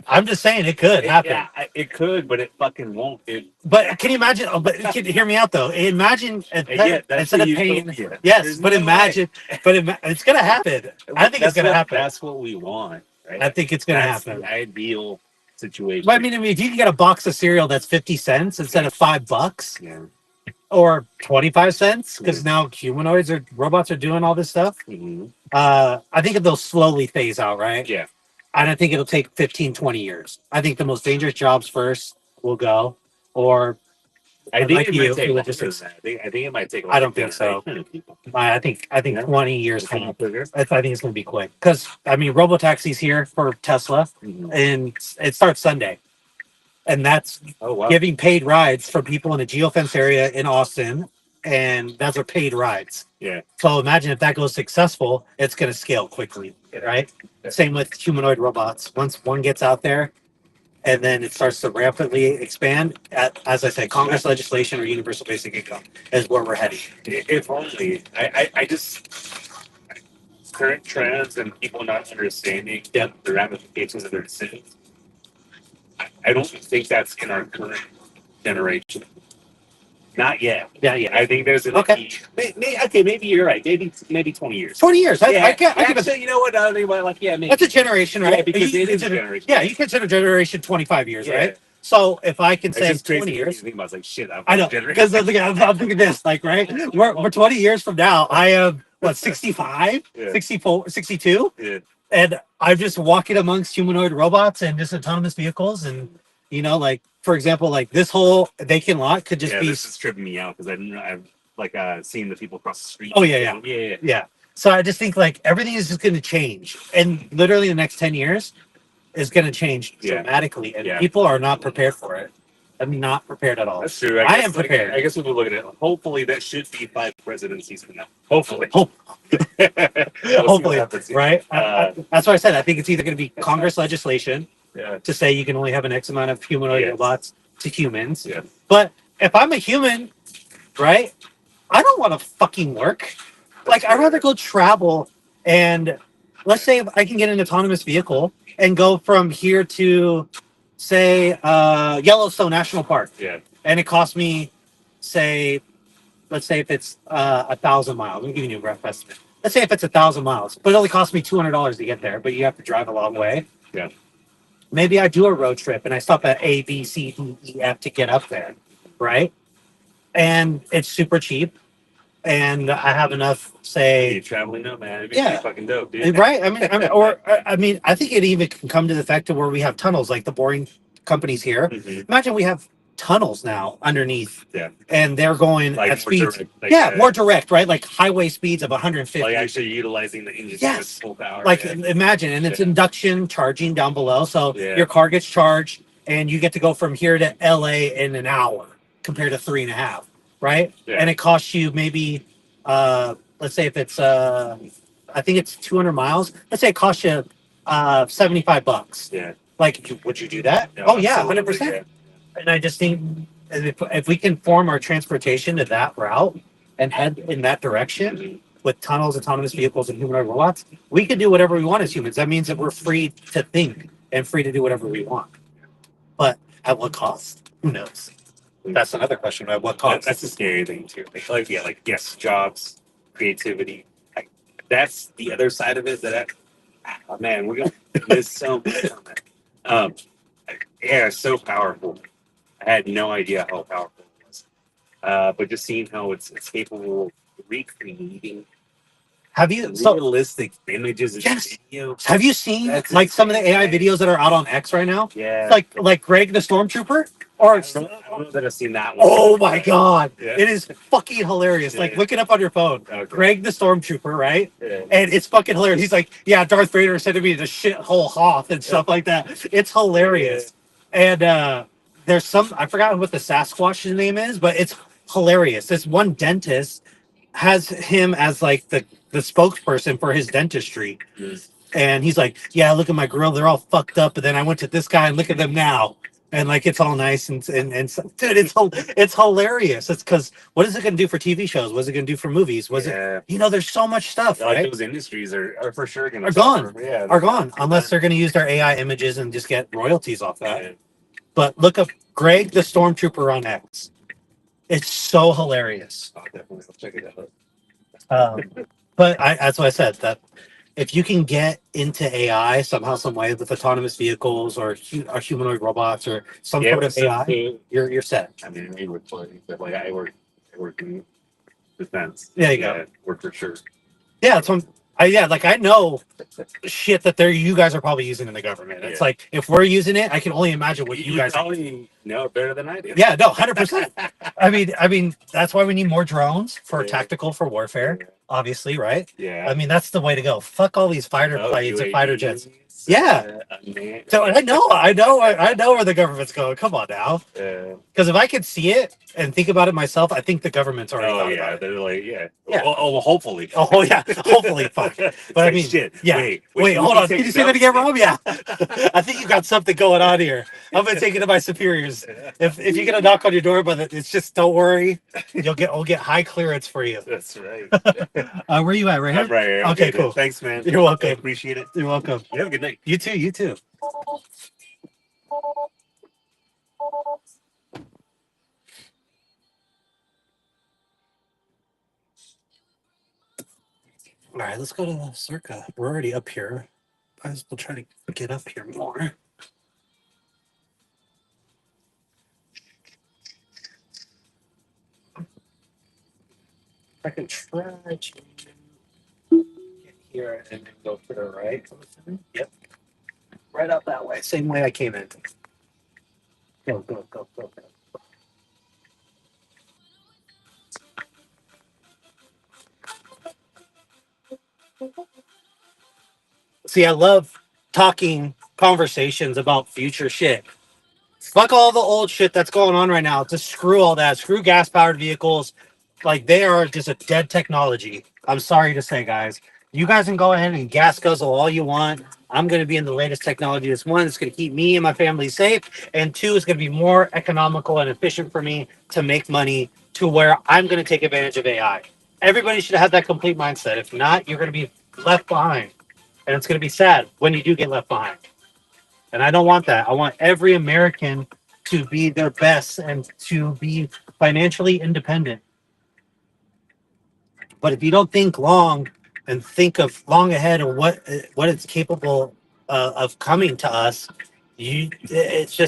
I'm just saying it could happen. Yeah, it could, but it fucking won't. But can you imagine? Oh, but hear me out though. Imagine That's instead of the paying. utopia. Yes, There's but no imagine. But it's gonna happen. I think it's gonna happen. That's what we want, right? I think it's gonna That's happen. the ideal situation. But I mean, if you can get a box of cereal that's 50 cents instead of $5 yeah. or 25 cents, because now robots are doing all this stuff. Mm-hmm. I think they'll slowly phase out, right? Yeah. And I think it'll take 15, 20 years. I think the most dangerous jobs first will go, or I think like it you, might take it would longer just than that. I think it might take. I don't think so. People. I think Yeah. 20 years It's from gonna now. be quicker. I think it's going to be quick because I mean, Robotaxi's here for Tesla, Mhm. and it starts Sunday, and that's Oh wow. giving paid rides for people in a geofence area in Austin, and those are paid rides. Yeah. So imagine if that goes successful, it's going to scale quickly, right? Yeah. Same with humanoid robots. Once one gets out there, and then it starts to rapidly expand. As I said, Congress legislation or universal basic income is where we're heading. If only. I just current trends and people not understanding the ramifications of their decisions. I don't think that's in our current generation. Not yet. Yeah, yeah. I think there's an Okay. Maybe you're right. Maybe 20 years. 20 years. I Yeah, give actually, you know what? I don't think about like maybe. That's a generation, Yeah, right? because You it is a consider- generation. Yeah, you consider generation 25 years, Yeah. right? So if I can It's say just crazy 20 to years, think about. It's like shit. I know because I'm thinking this, like, right? We're 20 years from now. I am what 65, Yeah. 64, 62, Yeah. and I'm just walking amongst humanoid robots and just autonomous vehicles, and like for example, like this whole vacant lot could just Yeah, be. this is tripping me out because I've like seen the people across the street. Oh yeah. So I just think like everything is just going to change, and literally the next 10 years is going to change Yeah. dramatically, and Yeah. people are not prepared for it. I'm not prepared at all. That's true. I am prepared. I guess we'll look at it. Hopefully, that should be 5 presidencies from now. Hopefully. Hope, We'll see what hopefully, happens. right? That's why I said I think it's either going to be Congress legislation Yeah. to say you can only have an X amount of humanoid Yes. robots to humans. Yeah. But if I'm a human, right, I don't want to fucking work. Like, I'd rather go travel and let's say if I can get an autonomous vehicle and go from here to, say, Yellowstone National Park. Yeah. And it costs me, say, let's say if it's 1,000 miles. I'm giving you a rough estimate. Let's say if it's 1,000 miles, but it only costs me $200 to get there, but you have to drive a long way. Yeah. Maybe I do a road trip and I stop at A, B, C, D, E, F to get up there, right? And it's super cheap. And I have enough, say, Hey, traveling now, man. It'd be Yeah. pretty fucking dope, dude. right? I mean, I think it even can come to the fact of where we have tunnels, like the boring companies here. Mhm. Imagine we have tunnels now underneath, Yeah. and they're going Like at more speeds. direct, like, Yeah, more direct, right? Like highway speeds of 150. Like actually utilizing the engine Yes. full power. Like yeah. imagine, and it's Yeah. induction charging down below, so Yeah. your car gets charged, and you get to go from here to LA in an hour compared to 3.5, right? Yeah. And it costs you maybe, let's say if it's, I think it's 200 miles. Let's say it costs you $75. Yeah. Like, would you do that? No, Oh yeah, absolutely, 100%. And I just think if we can form our transportation to that route and head in that direction Mhm. with tunnels, autonomous vehicles, and humanoid robots, we can do whatever we want as humans. That means that we're free to think and free to do whatever we want. But at what cost? Who knows? That's another question. At what cost? That's a scary thing too. Like yes, jobs, creativity. Like, that's the other side of it. Oh, man, we're gonna miss so much on that. Yeah, it's so powerful. I had no idea how powerful it was. But just seeing how it's capable of recreating Have you so realistic images and Yes. videos. have you seen That's like some of the AI insane. videos that are out on X right now? Yeah. Like Greg the Stormtrooper? Or I don't know that I've seen that one. oh my god. Yeah. It is fucking hilarious. Like Yeah. look it up on your phone. Okay. Greg the Stormtrooper, right? Yeah. And it's fucking hilarious. He's like, yeah, Darth Vader said to me the shithole Hoth and stuff like that. It's hilarious. And there's some I forgot what the Sasquatch's name is, but it's hilarious. This one dentist has him as like the spokesperson for his dentistry. Mm. And he's like, yeah, look at my grill, they're all fucked up, but then I went to this guy and look at them now. And like it's all nice and so, dude, it's hilarious. It's because what is it going to do for TV shows? What's it going to do for movies? There's so much stuff, Like right? those industries are for sure going to Are gone. Yeah, Are gone unless they're going to use their AI images and just get royalties off that. Yeah. But look up Greg the Stormtrooper on X. It's so hilarious. Oh, definitely. I'll check it out. But that's what I said, that if you can get into AI somehow, some way with autonomous vehicles or humanoid robots or some sort of AI, you're set. I mean, I work for but I work in defense. There you go. Work for sure. Yeah, so I know shit that you guys are probably using in the government. It's Yeah. like if we're using it, I can only imagine what you guys. probably know it better than I do. Yeah, no, 100%. I mean, that's why we need more drones for Yeah. tactical for warfare. Yeah. Obviously, right? Yeah. I mean, that's the way to go. Fuck all these fighter Oh, planes and fighter UAVs, jets. Yeah. unmanned. So I know where the government's going. Come on now. Because if I could see it and think about it myself, I think the government's already Oh thought yeah, about it. they're like yeah. Yeah. Oh, hopefully. Oh yeah, hopefully, fuck. But I mean, shit. yeah. Wait, hold on. Did you say that again, Rob? Yeah. I think you got something going on here. I'm gonna take it to my superiors. If you get a knock on your door, but it's just don't worry. We'll get high clearance for you. That's right. Where you at? Right here. I'm right here. Okay, cool. Thanks, man. You're welcome. I appreciate it. You're welcome. You have a good night. You too. You too. All right, let's go to the Circa. We're already up here. Might as well try to get up here more. I can try to get here and then go to the right. Yep. Right up that way. Same way I came in. Go, go, go, go, go. See, I love talking conversations about future shit. Fuck all the old shit that's going on right now. Just screw all that. Screw gas powered vehicles. Like they are just a dead technology. I'm sorry to say, guys. You guys can go ahead and gas guzzle all you want. I'm going to be in the latest technology. This one, it's going to keep me and my family safe. And two, it's going to be more economical and efficient for me to make money to where I'm going to take advantage of AI. Everybody should have that complete mindset. If not, you're going to be left behind. And it's going to be sad when you do get left behind. And I don't want that. I want every American to be their best and to be financially independent. But if you don't think long and think of long ahead of what it's capable of coming to us, it's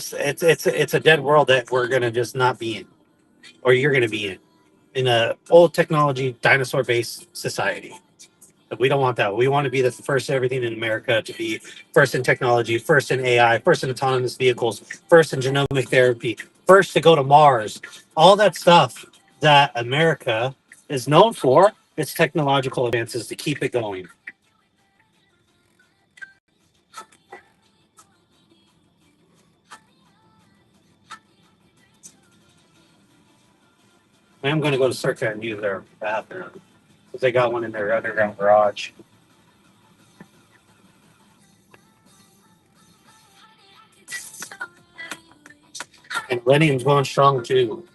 a dead world that we're gonna just not be in, or you're gonna be in a old technology dinosaur based society. But we don't want that. We want to be the first everything in America to be first in technology, first in AI, first in autonomous vehicles, first in genomic therapy, first to go to Mars. All that stuff that America is known for, its technological advances to keep it going. I'm going to go to Circa and use their bathroom because they got one in their underground garage. And Lenny's going strong too.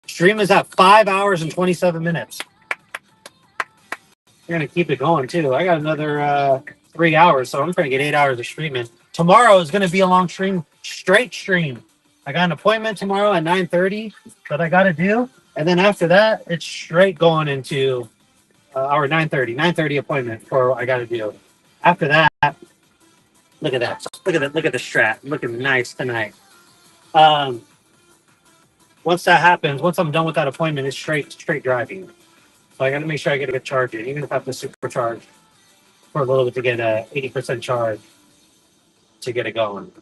Stream is at 5 hours and 27 minutes. We're gonna keep it going too. I got another 3 hours, so I'm gonna get 8 hours of streaming. Tomorrow is gonna be a long stream, straight stream. I got an appointment tomorrow at 9:30 that I gotta do, and then after that, it's straight going into our 9:30 appointment for I gotta do. After that, look at that, look at the strat, looking nice tonight. Um, once that happens, once I'm done with that appointment, it's straight driving. So I got to make sure I get a good charge in, even if I have to supercharge for a little bit to get a 80% charge to get it going.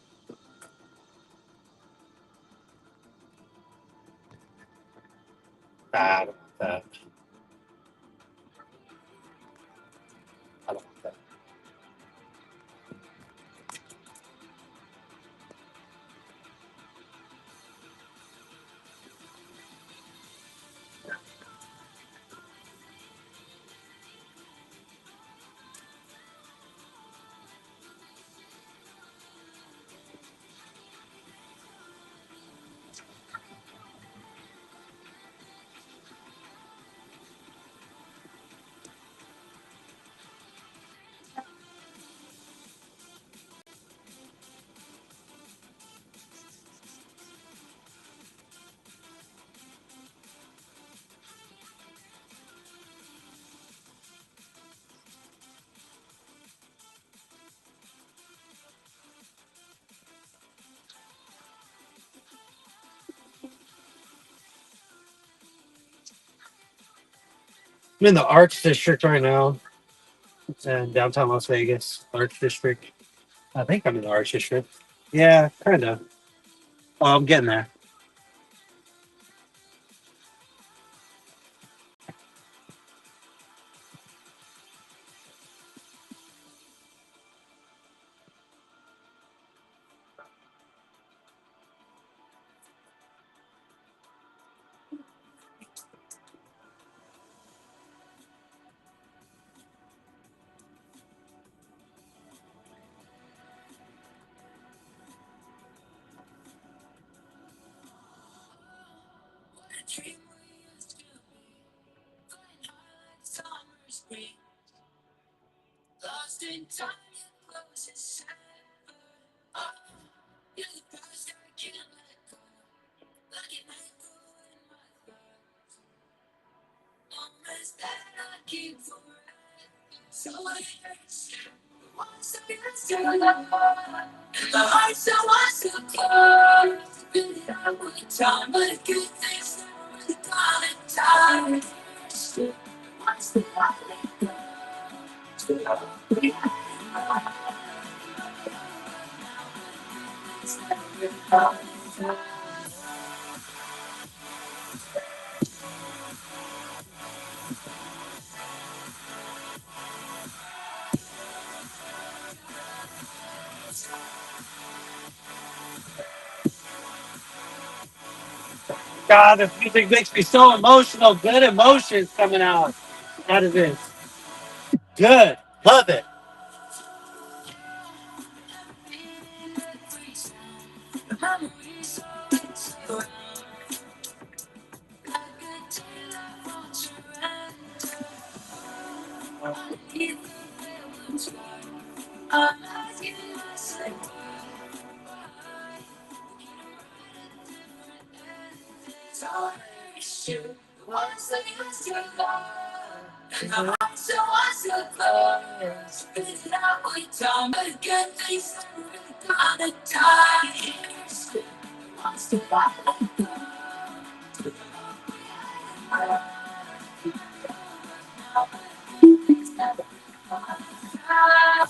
I don't want that. I don't want that. I'm in the Arts District right now, in downtown Las Vegas. Arts District. I think I'm in the Arts District. Yeah, kind of. Oh, I'm getting there. Dream we used to be, flying high like summer's breeze, lost in time, it close and sever. Oh, you're the past I can't let go, like an echo in my throat. Moments that I keep forever. So it hurts. Once against your love, and the heart so wants to close. Build it up with time, but a good thing's never really gonna die. Once the light let go, to love we had. It's never really gonna die. God, this music makes me so emotional. Good emotions coming out of this. Good. Love it. Memories always around, like a tale I won't surrender. Underneath the veil of time, I'm asking myself why. It's always you, the ones that used to love, and the ones that wants to close. Is it out with time, but good things never really gonna die. It's the ones that want to go. To the love we had in mind. Now, but good things never really gonna die.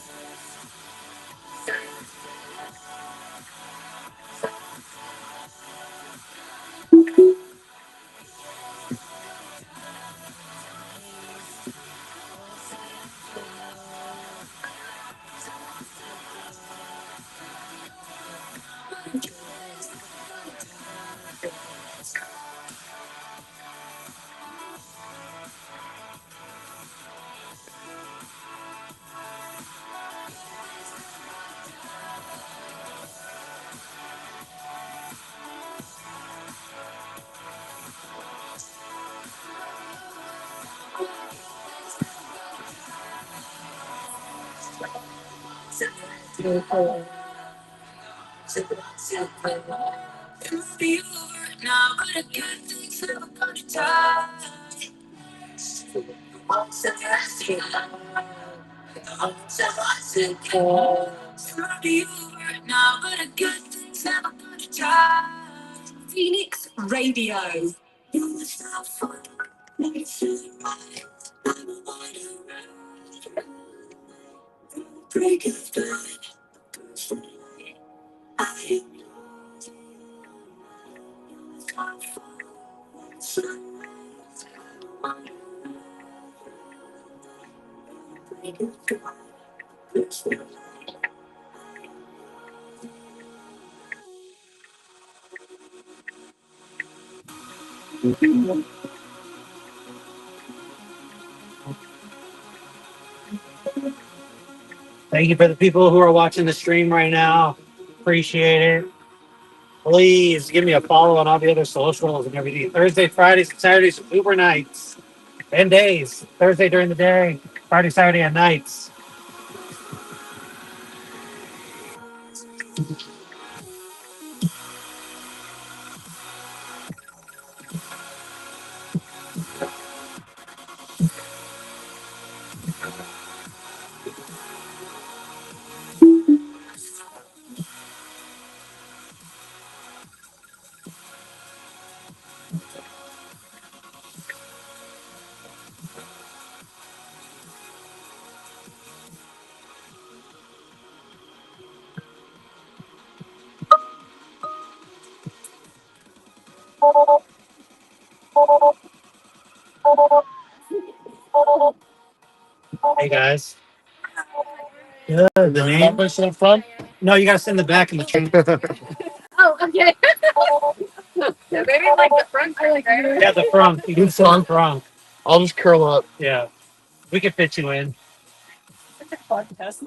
It might be over now, but a good thing's never gonna die. The ones that last you love, the ones that lost it all. It might be over now, but a good thing's never gonna die. Phoenix Radio. You was not fun, made it feel right. I'm a wonder, break of dawn, I Thank you for the people who are watching the stream right now. Appreciate it. Please give me a follow on all the other socials and everything. Thursday, Fridays, and Saturdays, Uber nights. 10 days. Thursday during the day, Friday, Saturday at nights. Hey guys. Good. The name? Sit up front. No, you gotta sit in the back in the train. Oh, okay. Yeah, maybe like the front or like right? Yeah, the front. You can sit in the front. I'll just curl up. Yeah. We can fit you in. That's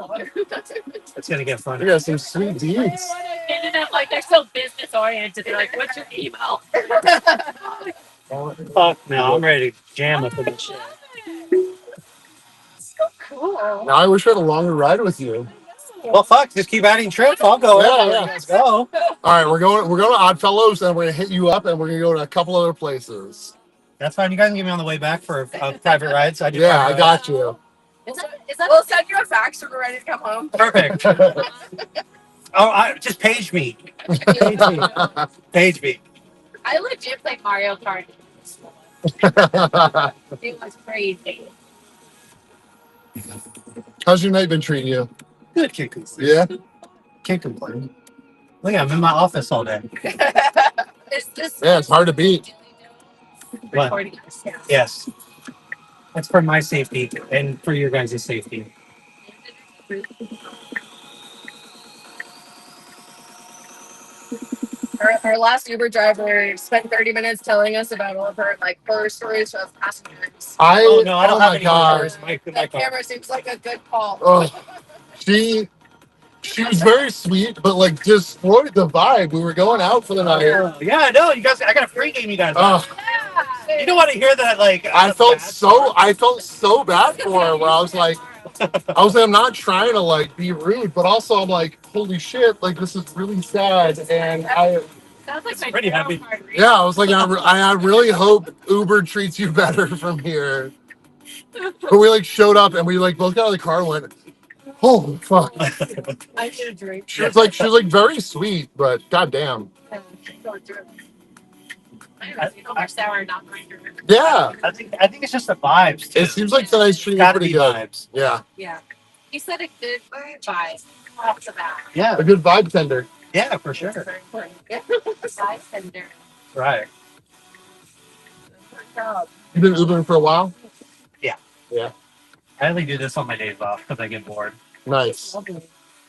It's gonna get fun. You got some sweet deeds. ended up like they're so business oriented. They're like, "What's your email?" Fuck no, I'm ready to jam up with this shit. So cool. Now I wish I had a longer ride with you. Well, fuck, just keep adding trips. I'll go. Yeah, Everywhere yeah. you guys go. All right, we're going to Oddfellows, and we're gonna hit you up, and we're gonna go to a couple other places. That's fine. You guys can get me on the way back for a private ride. So I do Yeah, private I got you. Is that we'll send you a fax when we're ready to come home. rides. Perfect. Just page me. Page me. Page me. I legit played Mario Kart. It was crazy. How's your night been treating you? Good, can't complain. Yeah. Can't complain. Look, I'm in my office all day. Is this Yeah, it's hard to beat. What? recording? Yeah. Yes. That's for my safety and for your guys' safety. Our last Uber driver spent 30 minutes telling us about all of her like horror stories of passengers. Oh no, I don't have my any god. horrors in my That car. camera seems like a good call. Oh, she was very sweet, but like destroyed the vibe. We were going out for the night. Yeah, I know. You guys, I got a free game. You guys. Oh, Yeah. You don't want to hear that, like. I felt so bad for her. Where I was like, I'm not trying to like be rude, but also I'm like, holy shit, like this is really sad, and Sounds like my pretty happy. card read. yeah, I was like, I really hope Uber treats you better from here. But we like showed up and we like both got out of the car and went, holy fuck. I need a drink. She was like very sweet, but goddamn. Much sour, not grinder. Yeah. I think it's just the vibes. Too. It seems like tonight's treating you Gotta pretty be good. vibes. Yeah. Yeah. You said a good vibe off the bat. Yeah. A good vibe tender. Yeah, for sure. Very important. Yeah. Vibe tender. Right. You've been Ubering for a while? Yeah. Yeah. I only do this on my days off because I get bored. Nice.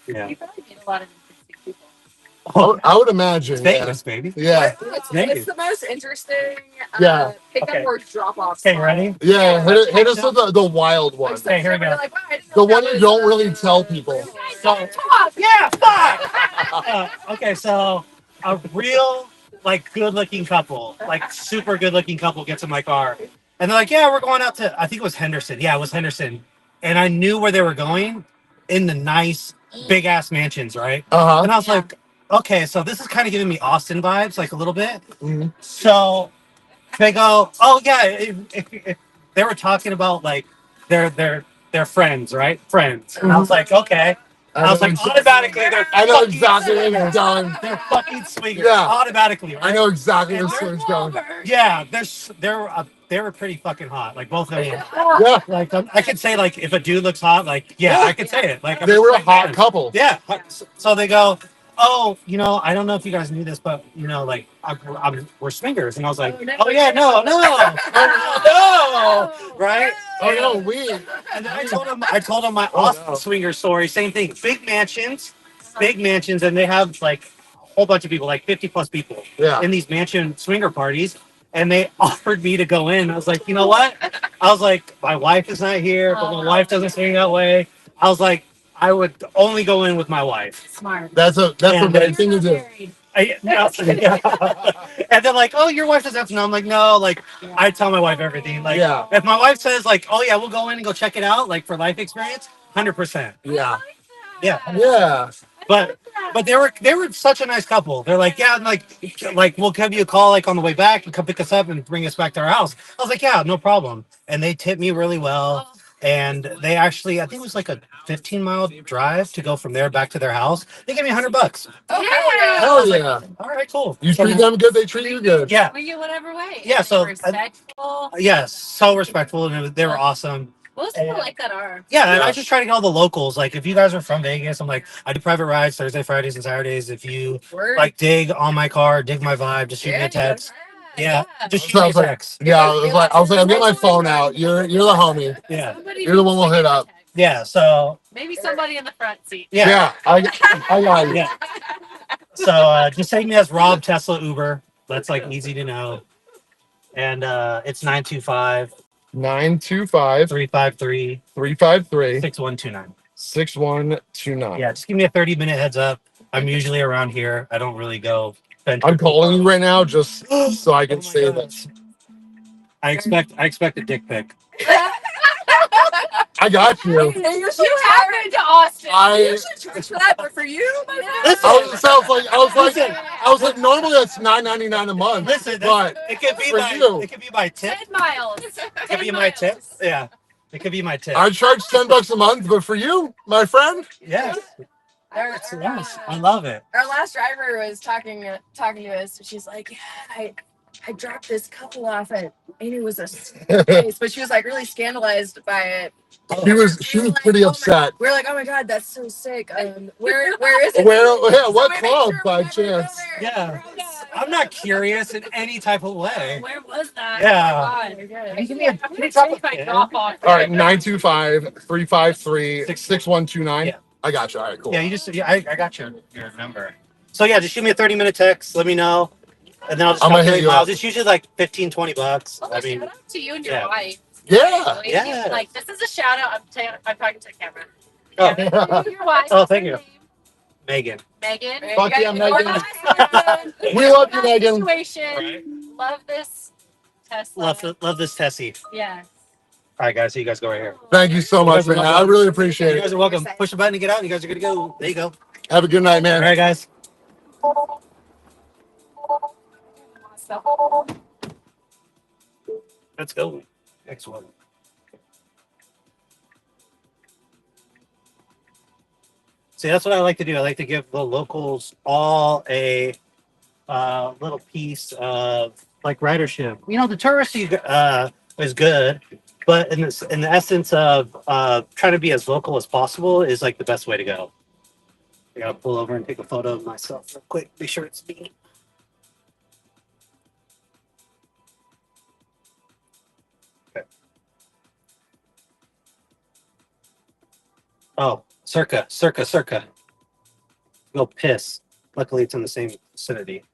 Yeah. You probably meet a lot of interesting people. I would imagine. It's Vegas, baby. Yeah. It's the most interesting Yeah. pickup Okay. or drop off. Okay, ready? Yeah. Hit us with the wild one. Okay, here we go. Like, wow, I didn't The know one that you was, don't really tell people. So, yeah, fuck. Okay, so a real like good-looking couple, like super good-looking couple, gets in my car, and they're like, "Yeah, we're going out to." I think it was Henderson. Yeah, it was Henderson, and I knew where they were going, in the nice big-ass mansions, right? Uh-huh. And I was like, "Okay, so this is kind of giving me Austin vibes, like a little bit." Mhm. So they go, "Oh yeah," if they were talking about like their friends, right? Friends, and I was like, "Okay." I was like, automatically, they're I know fucking exactly where swingers. you're going. They're fucking swingers. Yeah. Automatically, right? I know exactly where And this one's going. Yeah, they were pretty fucking hot. Like both of them. Yeah. Like I could say like if a dude looks hot, like yeah, I could say it. Like I'm They just were a like, hot man. couple. Yeah. So they go, oh, I don't know if you guys knew this, but like we're swingers, and I was like, oh yeah, no, right? Oh no, we. And then I told him my Oh, Austin no. swinger story. Same thing, big mansions, and they have like a whole bunch of people, like 50 plus people, Yeah. in these mansion swinger parties. And they offered me to go in. I was like, you know what? I was like, my wife is not here, but my wife doesn't swing that way. I was like, I would only go in with my wife. Smart. That's a And great thing to do. And they're like, oh, your wife doesn't have to know. I'm like, no, like I tell my wife everything. Like Yeah. if my wife says like, oh yeah, we'll go in and go check it out, like for life experience, 100%. Yeah. Yeah. Yeah. But they were such a nice couple. They're like, yeah, and like we'll give you a call like on the way back and come pick us up and bring us back to our house. I was like, yeah, no problem. And they tipped me really well. And they actually, I think it was like a 15-mile drive to go from there back to their house. They gave me $100. Oh, yeah. Hell yeah. All right, cool. You treat them good, they treat you good. Yeah. We you whatever way. Yeah, so Respectful. yes, so respectful, and they were awesome. Most people like that are. Yeah, and Yeah. I just try to get all the locals. Like, if you guys are from Vegas, I'm like, I do private rides Thursday, Fridays, and Saturdays. If you Word. like dig on my car, dig my vibe, just shoot me a text. Yeah, just shoot So I me a was like, text. yeah, I was like, I'm getting my phone out. You're the homie. Yeah, You're the one we'll hit up. yeah. So Maybe somebody in the front seat. Yeah, I got you. yeah. So just take me as Rob Tesla Uber. That's like easy to know. And it's 925 925 353 353 6129. 6129. Yeah, just give me a 30-minute heads up. I'm usually around here. I don't really go. I'm calling you right now just so I can Oh my say God. this. I expect a dick pic. I got you. You happened to Austin. I Charge for that, but for you, my Listen, I was like, normally that's $9.99 a month. listen. But It could be for my you, it could be my tip. 10 miles. It could be my tip. Yeah, it could be my tip. I charge $10 a month, but for you, my friend, Yes, Yes. yes, I love it. Our last driver was talking to us. She's like, yeah, I dropped this couple off at, and it was a place, but she was like really scandalized by it. she was pretty upset. We're like, oh my God, that's so sick. Where is it? Yeah, what we make club sure by we never go chance? there. Yeah, I'm not curious in any type of way. Where was that? Yeah. Oh my God. Give me a- I'm can you gonna drop change a my pin? drop off. All right, 925-353-6129. 6129. Yeah. I got you. All right, cool. Yeah, I got your number. So yeah, just shoot me a 30-minute text. Let me know, and then I'll just I'm gonna hit calculate you miles. up. It's usually like $15-20. Well, I mean, shout out to you and your yeah. wife. Yeah. Yeah. Like, this is a shout out. I'm talking to the camera. Oh, Your wife. Oh, what's thank her you. name? Megan. Megan. Fuck yeah, Megan. We We love you, Megan. Situation. Right. Love this Tesla. Love this Tessie. Yeah. All right, guys. So you guys go right here. Thank you so much, man. I really appreciate You guys it. are welcome. Push the button to get out. You guys are good to go. There you go. Have a good night, All man. right, guys. Let's go. Next one. See, that's what I like to do. I like to give the locals all a little piece of like ridership. You know, the touristy is good, but in the essence of trying to be as local as possible is like the best way to go. I gotta pull over and take a photo of myself real quick. Be sure it's me. Okay. Oh, circa. Go piss. Luckily, it's in the same vicinity.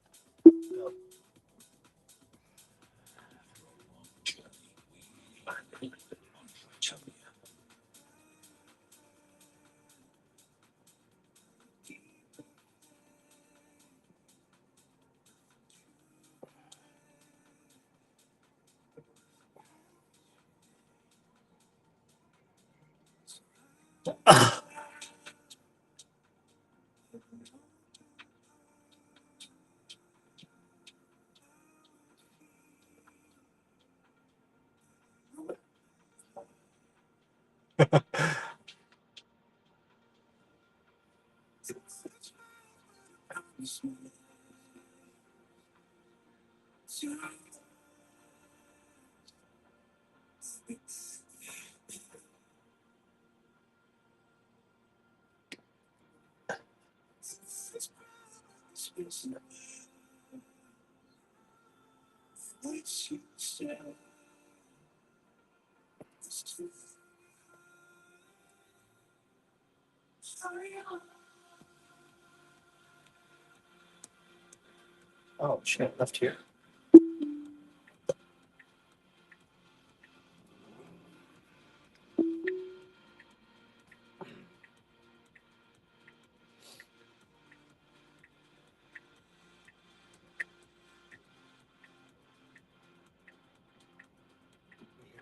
Oh shit, left here.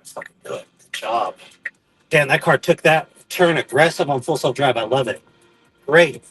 Fucking do it. Good job. Damn, that car took that turn aggressive on full self drive. I love it. Great.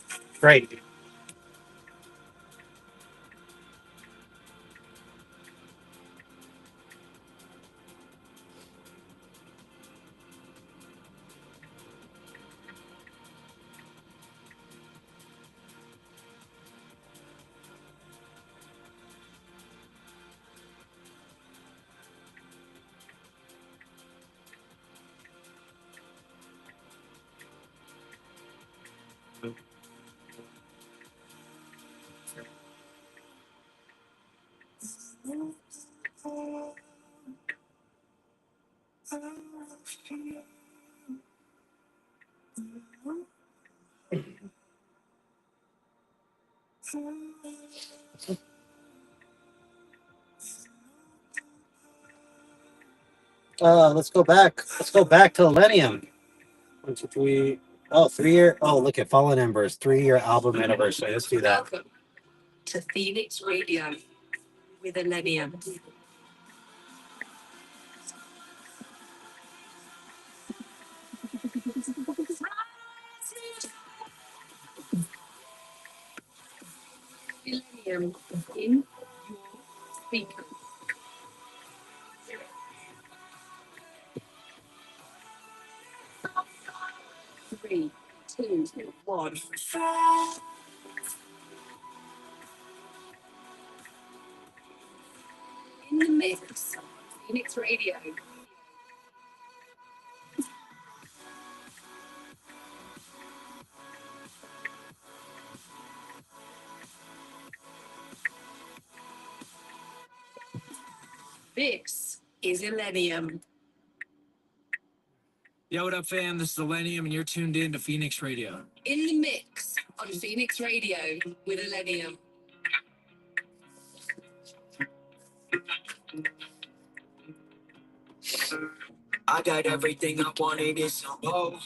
Let's go back. Let's go back to Millennium. 1, 2, 3. Oh, 3 year. Oh, look at Fallen Embers. 3 year album anniversary. Let's do that. Welcome to Phoenix Radio with Millennium. Millennium in your speaker. 3, 2, 1. In the mix, Phoenix Radio. This is Millennium. Yo, what up, fam? This is Millennium, and you're tuned in to Phoenix Radio. In the mix on Phoenix Radio with Millennium. I got everything I wanted in some more.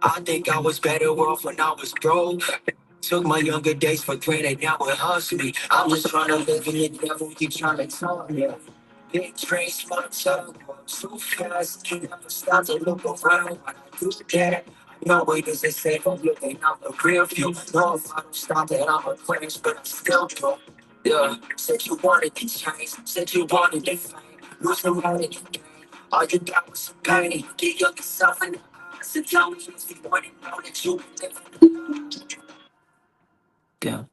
I think I was better off when I was broke. Took my younger days for granted, now it hurts me. I'm just trying to live in the devil, keep trying to tell me. Big dreams, small talk, so fast. You never stop to look around when I do that. No way does it say I'm looking out the rear view. No, if I don't stop it, I'm a crash, but I still do. Yeah, said you wanted to change, said you wanted to fame. Lose the money you gain. All you got was some pain. Get yourself in the eyes and tell me if you want to know that you live. Yeah.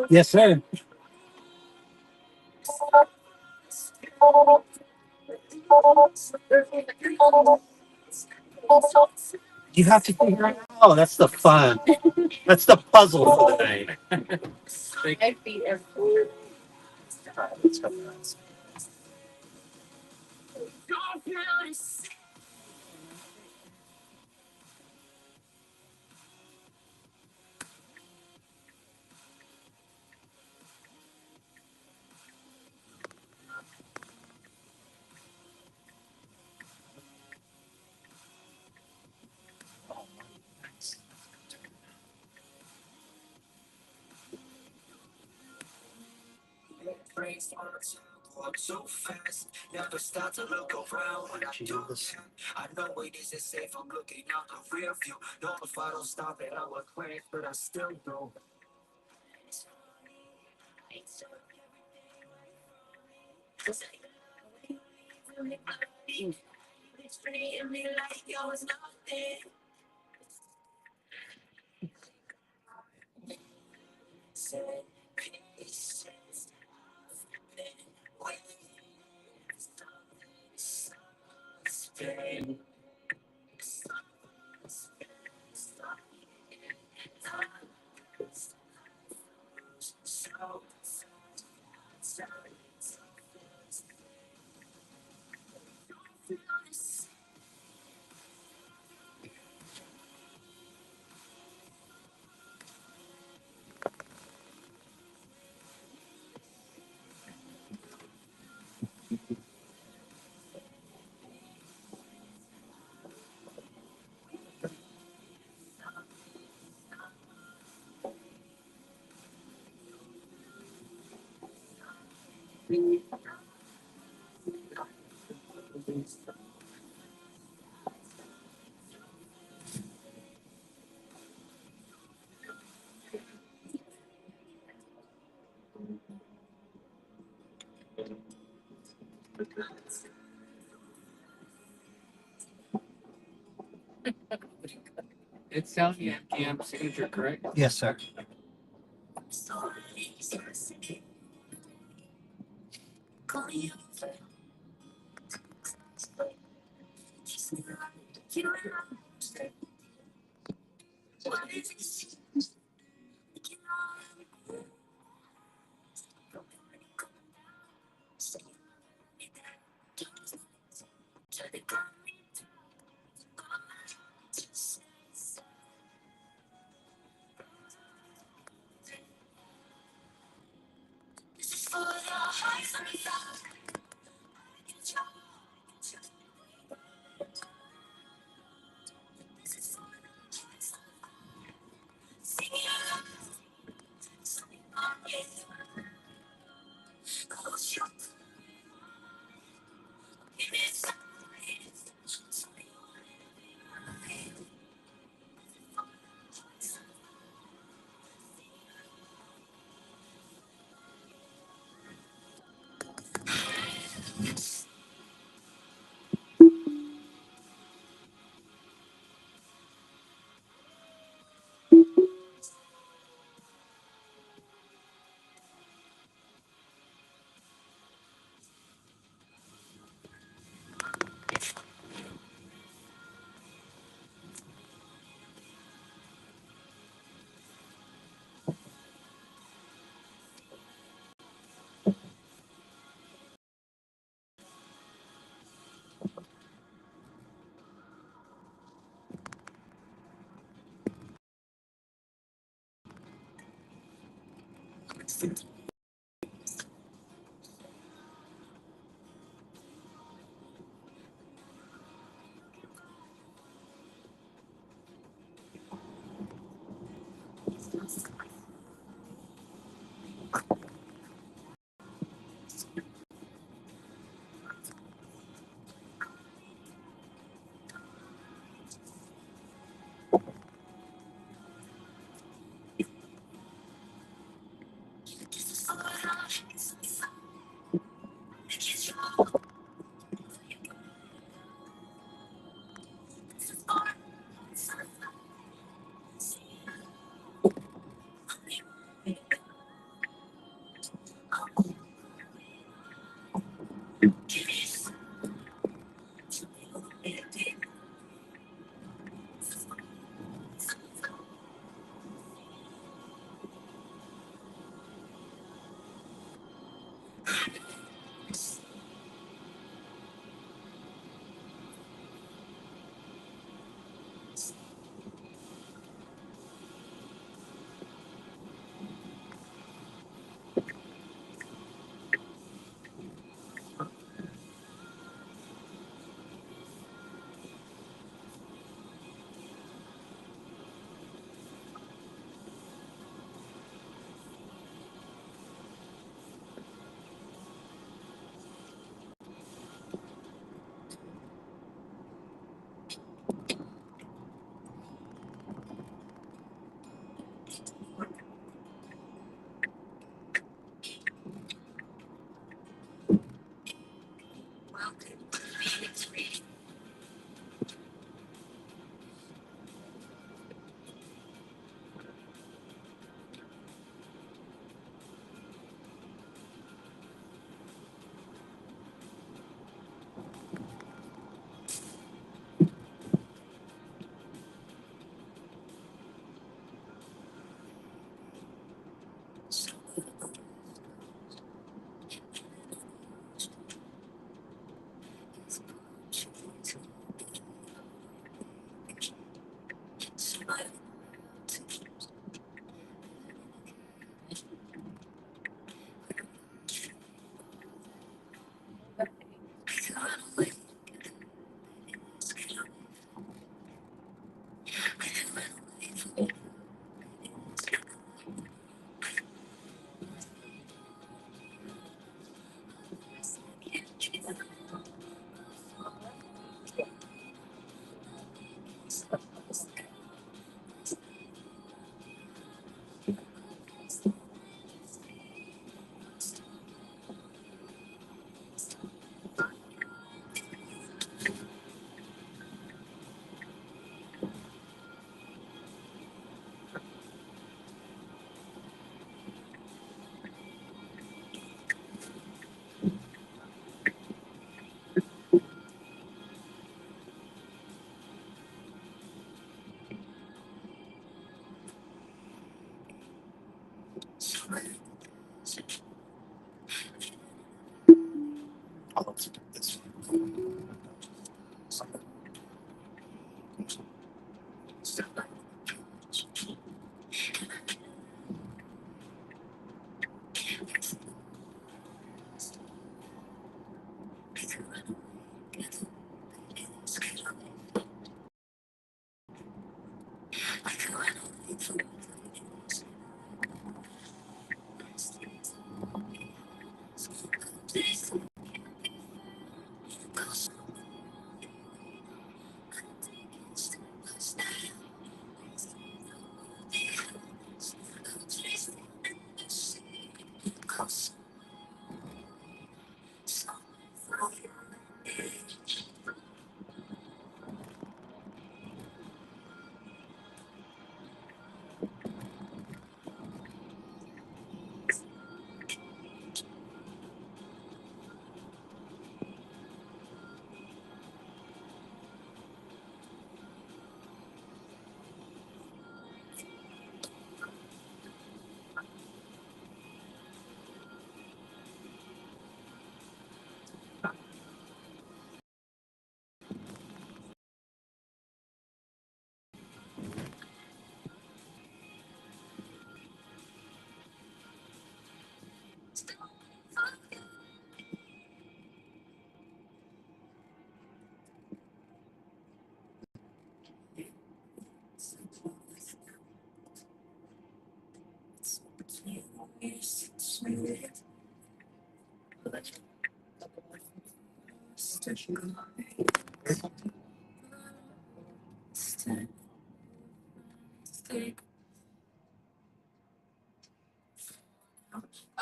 Yes, sir. You have to figure it out. Oh, that's the fun. That's the puzzle for the night. My feet are Let's go. So fast, never stop to look around when I do this. I know it isn't safe, I'm looking out the rear view. No, if I don't stop it, I would crash, but I still do. It's sound NPM signature, correct? Yes, sir.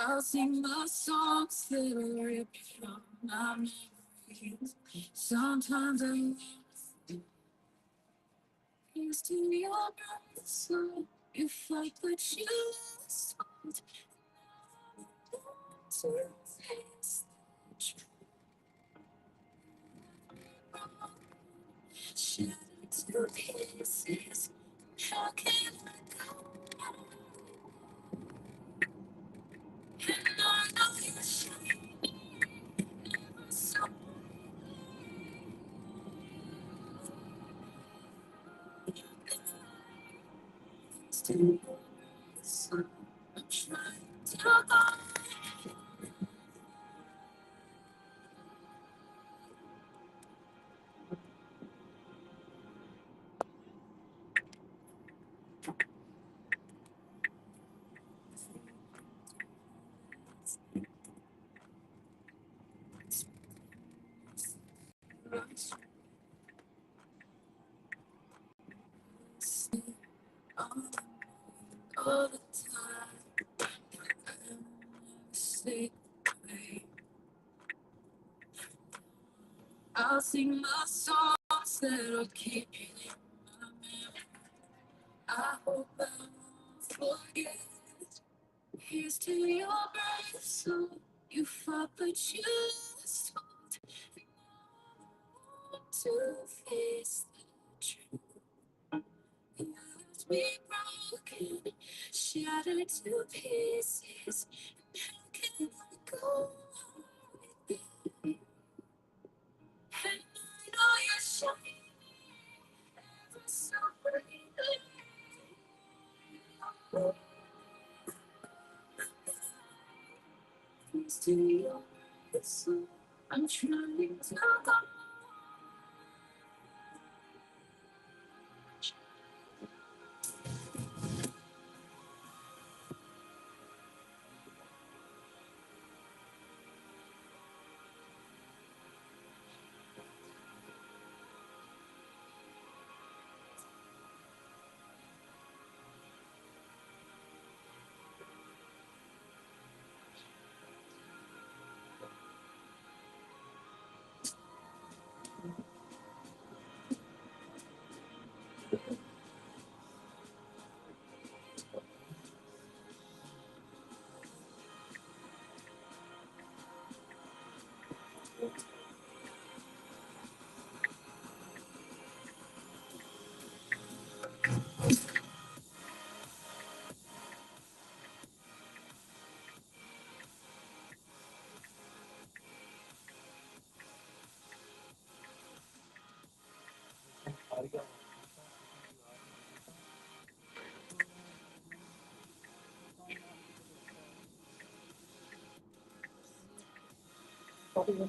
I'll sing my songs that are ripped from my memories. Sometimes I used to your birth, so you fight but you lost. To face the truth, shattered to pieces. How can I go on? And I know you're shining ever so still. So I'm trying to go. All the time, say away. I'll sing my songs that'll keep you in my memory. I hope I won't forget. Here's to your birth, so you fought but you lost. To face the truth, you left me broken, shattered to pieces. How can I go on with you? And I know you're shining ever so brightly. Here's to your birth, so I'm trying to go. You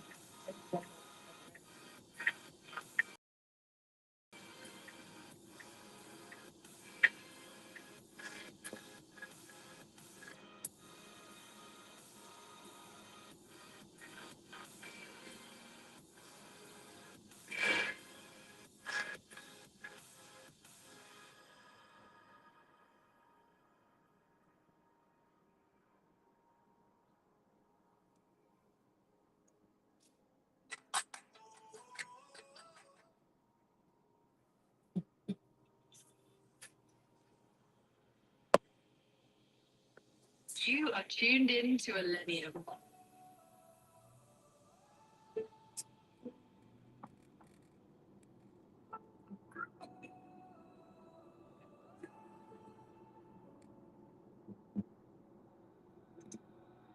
are tuned into Millennium.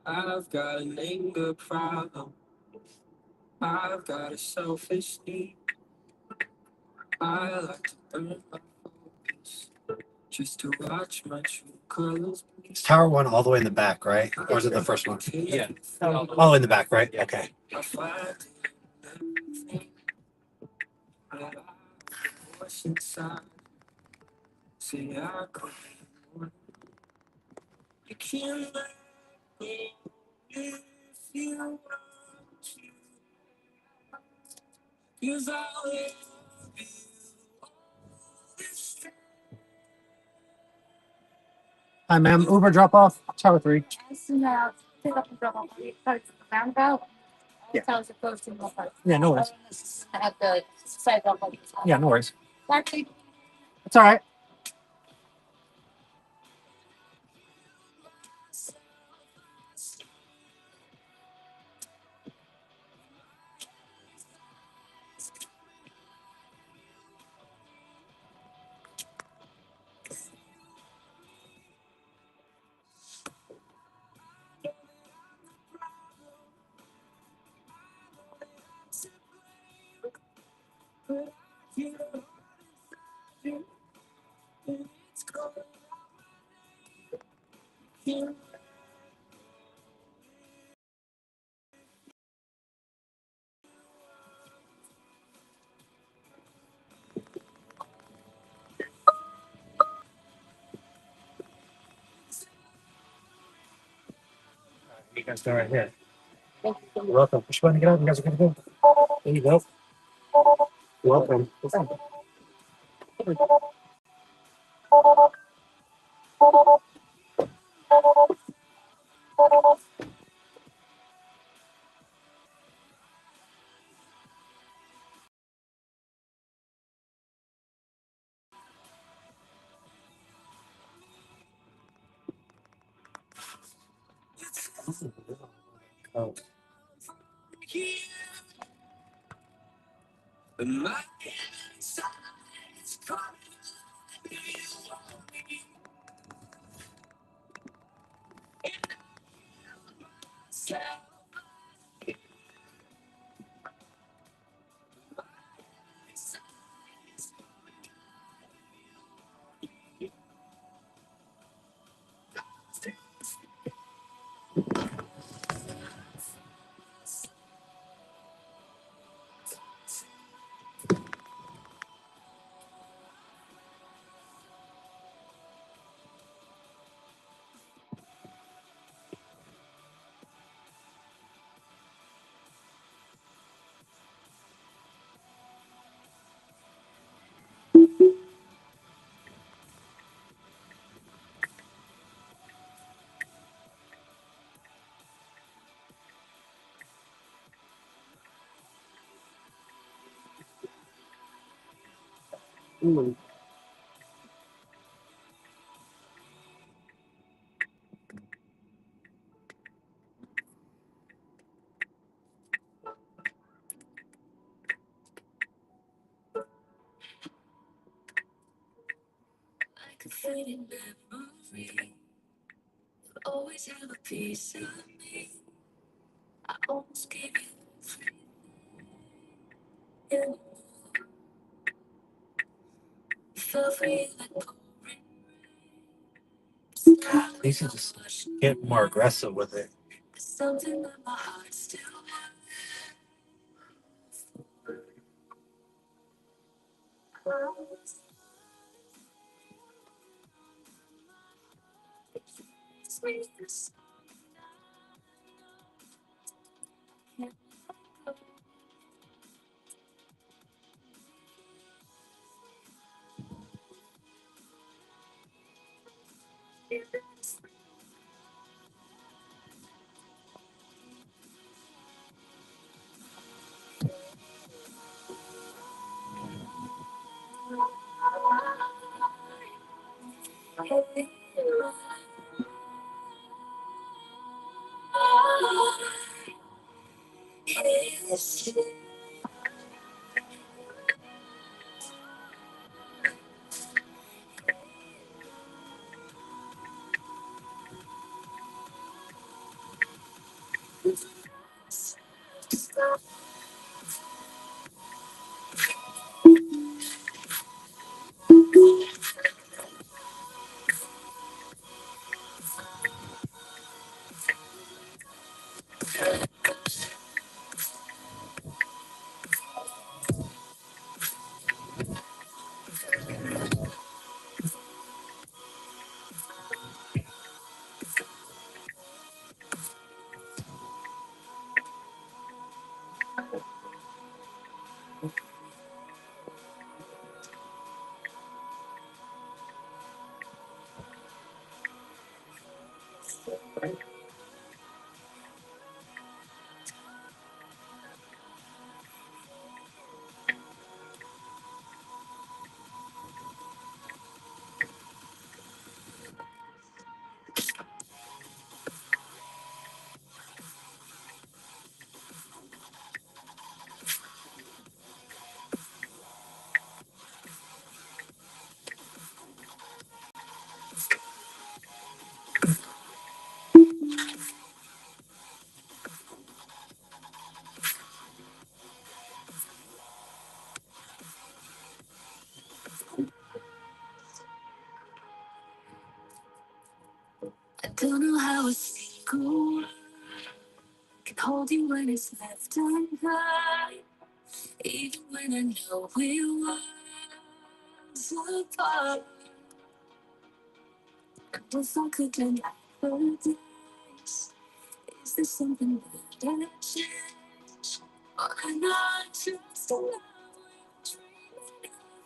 I've got an anger problem. I've got a selfish need. I like to burn my focus just to watch my true colors. It's Tower One all the way in the back, right? Or is it the first one? Yeah. Oh, in the back, right? Okay. I find everything that I push inside. See, I couldn't. You can't let go if you want to. 'Cause I love you this time. Hi, ma'am. Uber drop off. Tower 3. Pick up and drop off at the roundabout. Yeah. Tell us to close to the park. Yeah, no worries. At the sidewalk. Yeah, no worries. Actually, It's all right. You guys go right here. You're welcome. Push button to get out. You guys are good to go. There you go. You're welcome. Oh. My Ooh. like a fading memory, always have a piece of me. I almost gave you everything. Feel free like pouring These are just get more aggressive with it. something that my heart still wants. I don't know how a single word can hold you when it's left undone. Even when I know we was apart, if I could go back for days, is there something that I change? Or am I just in love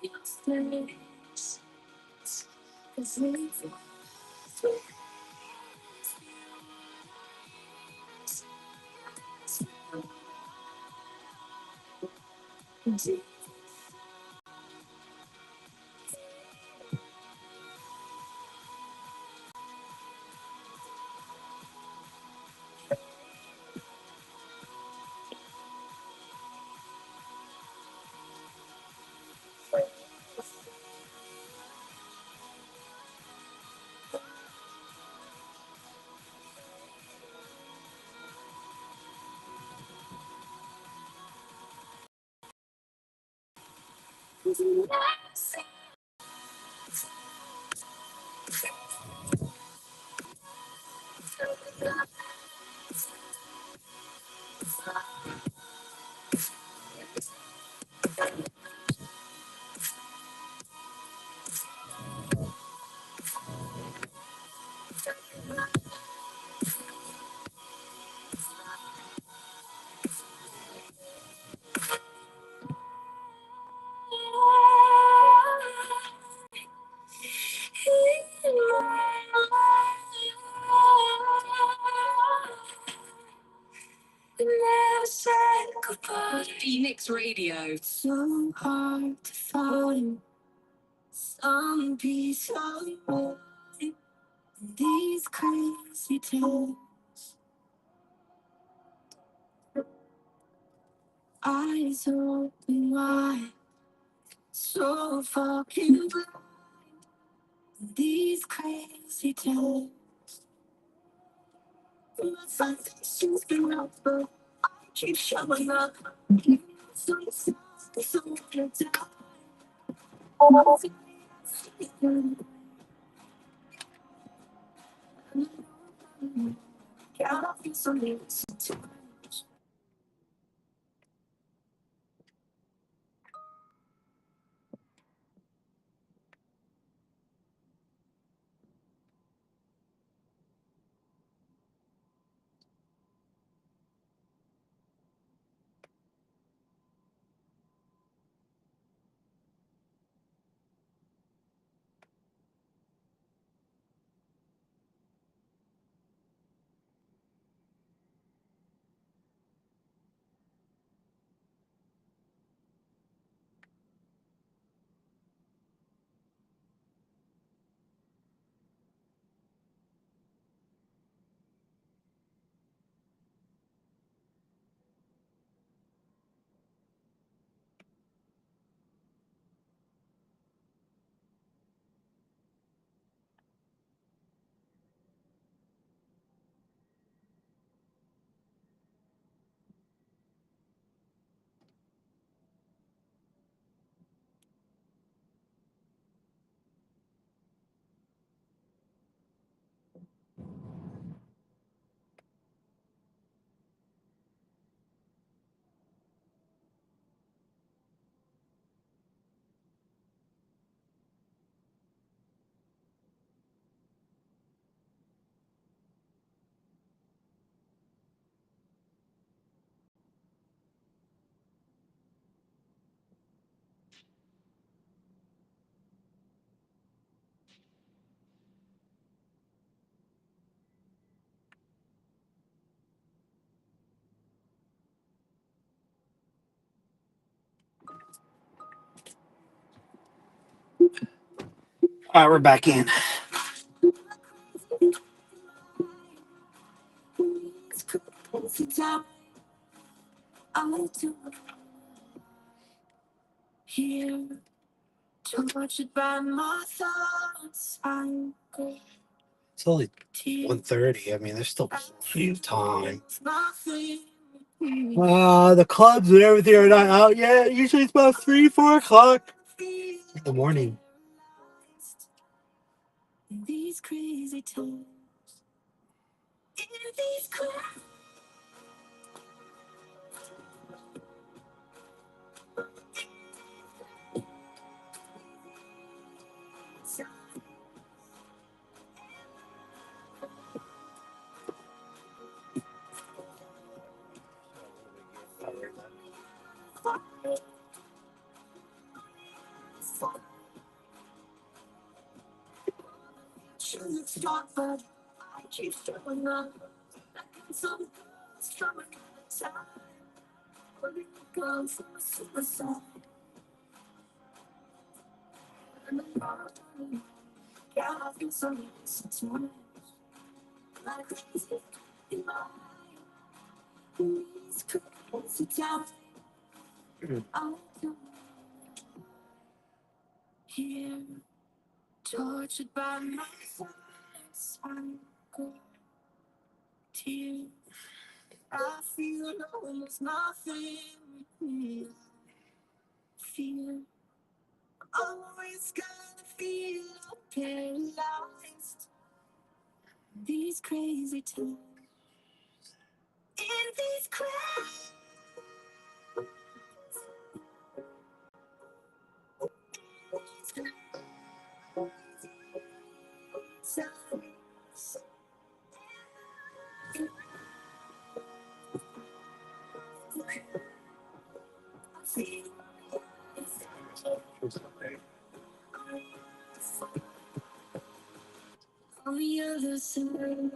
with dreaming of your face? 'Cause if it was we never said goodbye. Phoenix Radio. So hard to find some peace of mind. These crazy times, eyes open wide, so fucking blind. These crazy times, my foundation's been up, but I keep showing up. So it's not so good to count off you so listen. All right, we're back in. Here, tortured by my thoughts, I go It's only to 1:30. I mean, there's still plenty of time. nothing. The clubs and everything are not out yet. Usually it's about 3, 4 o'clock in the morning. In these crazy times, in these crazy looks dark, but I keep showing up. Like some girls from another time, or the girls from a suicide. And I'm not running. Yeah, I feel something sometimes. Like crazy in my mind. These crazy times, I don't here, tortured by my thoughts. I go tears. I feel almost nothing with me. Feel always gonna feel paralyzed. These crazy times, in these crazy times. On the other side.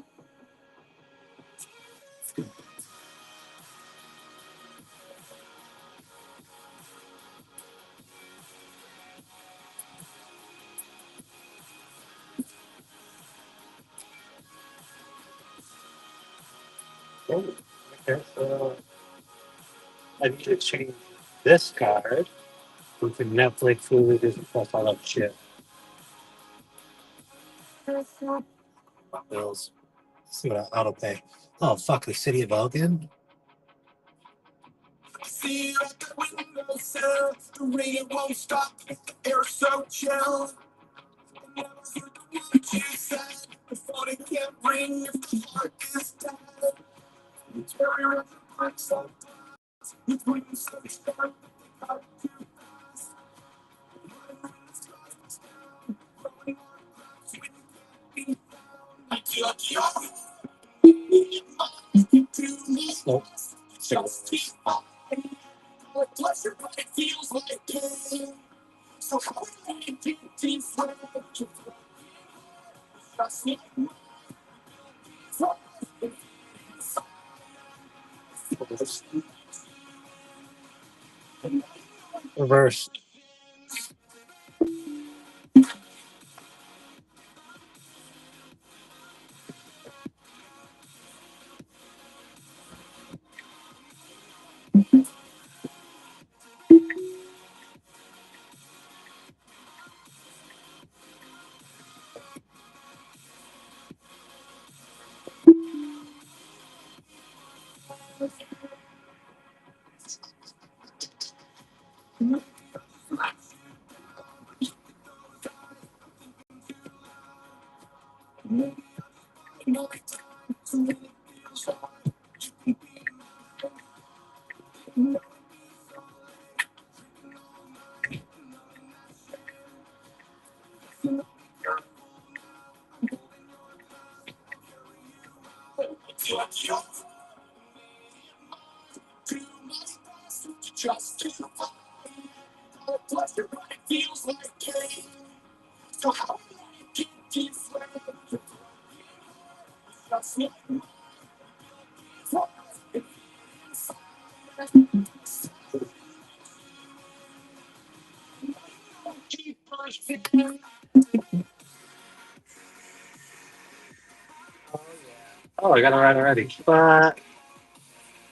Oh, okay. I need to change this card with the Netflix, Hulu, Disney Plus, all that shit. Bills. See what I auto pay. Oh fuck, the city of Elgin. See out the window, sir. The rain won't stop. The air so chill. I never heard the words you said. The phone it can't ring if the heart is dead. You carry around the parts of your dreams so strong. They got too fast. Growing up, when you can't be found. I took your mind to me. Nope. Just keep on. What pleasure, but it feels like pain. So how can I get these words? Trust me. Reverse. Just keep on. What pleasure, but it feels like pain. So how can I get these words? Trust me. Keep on. Oh, I got it right already. But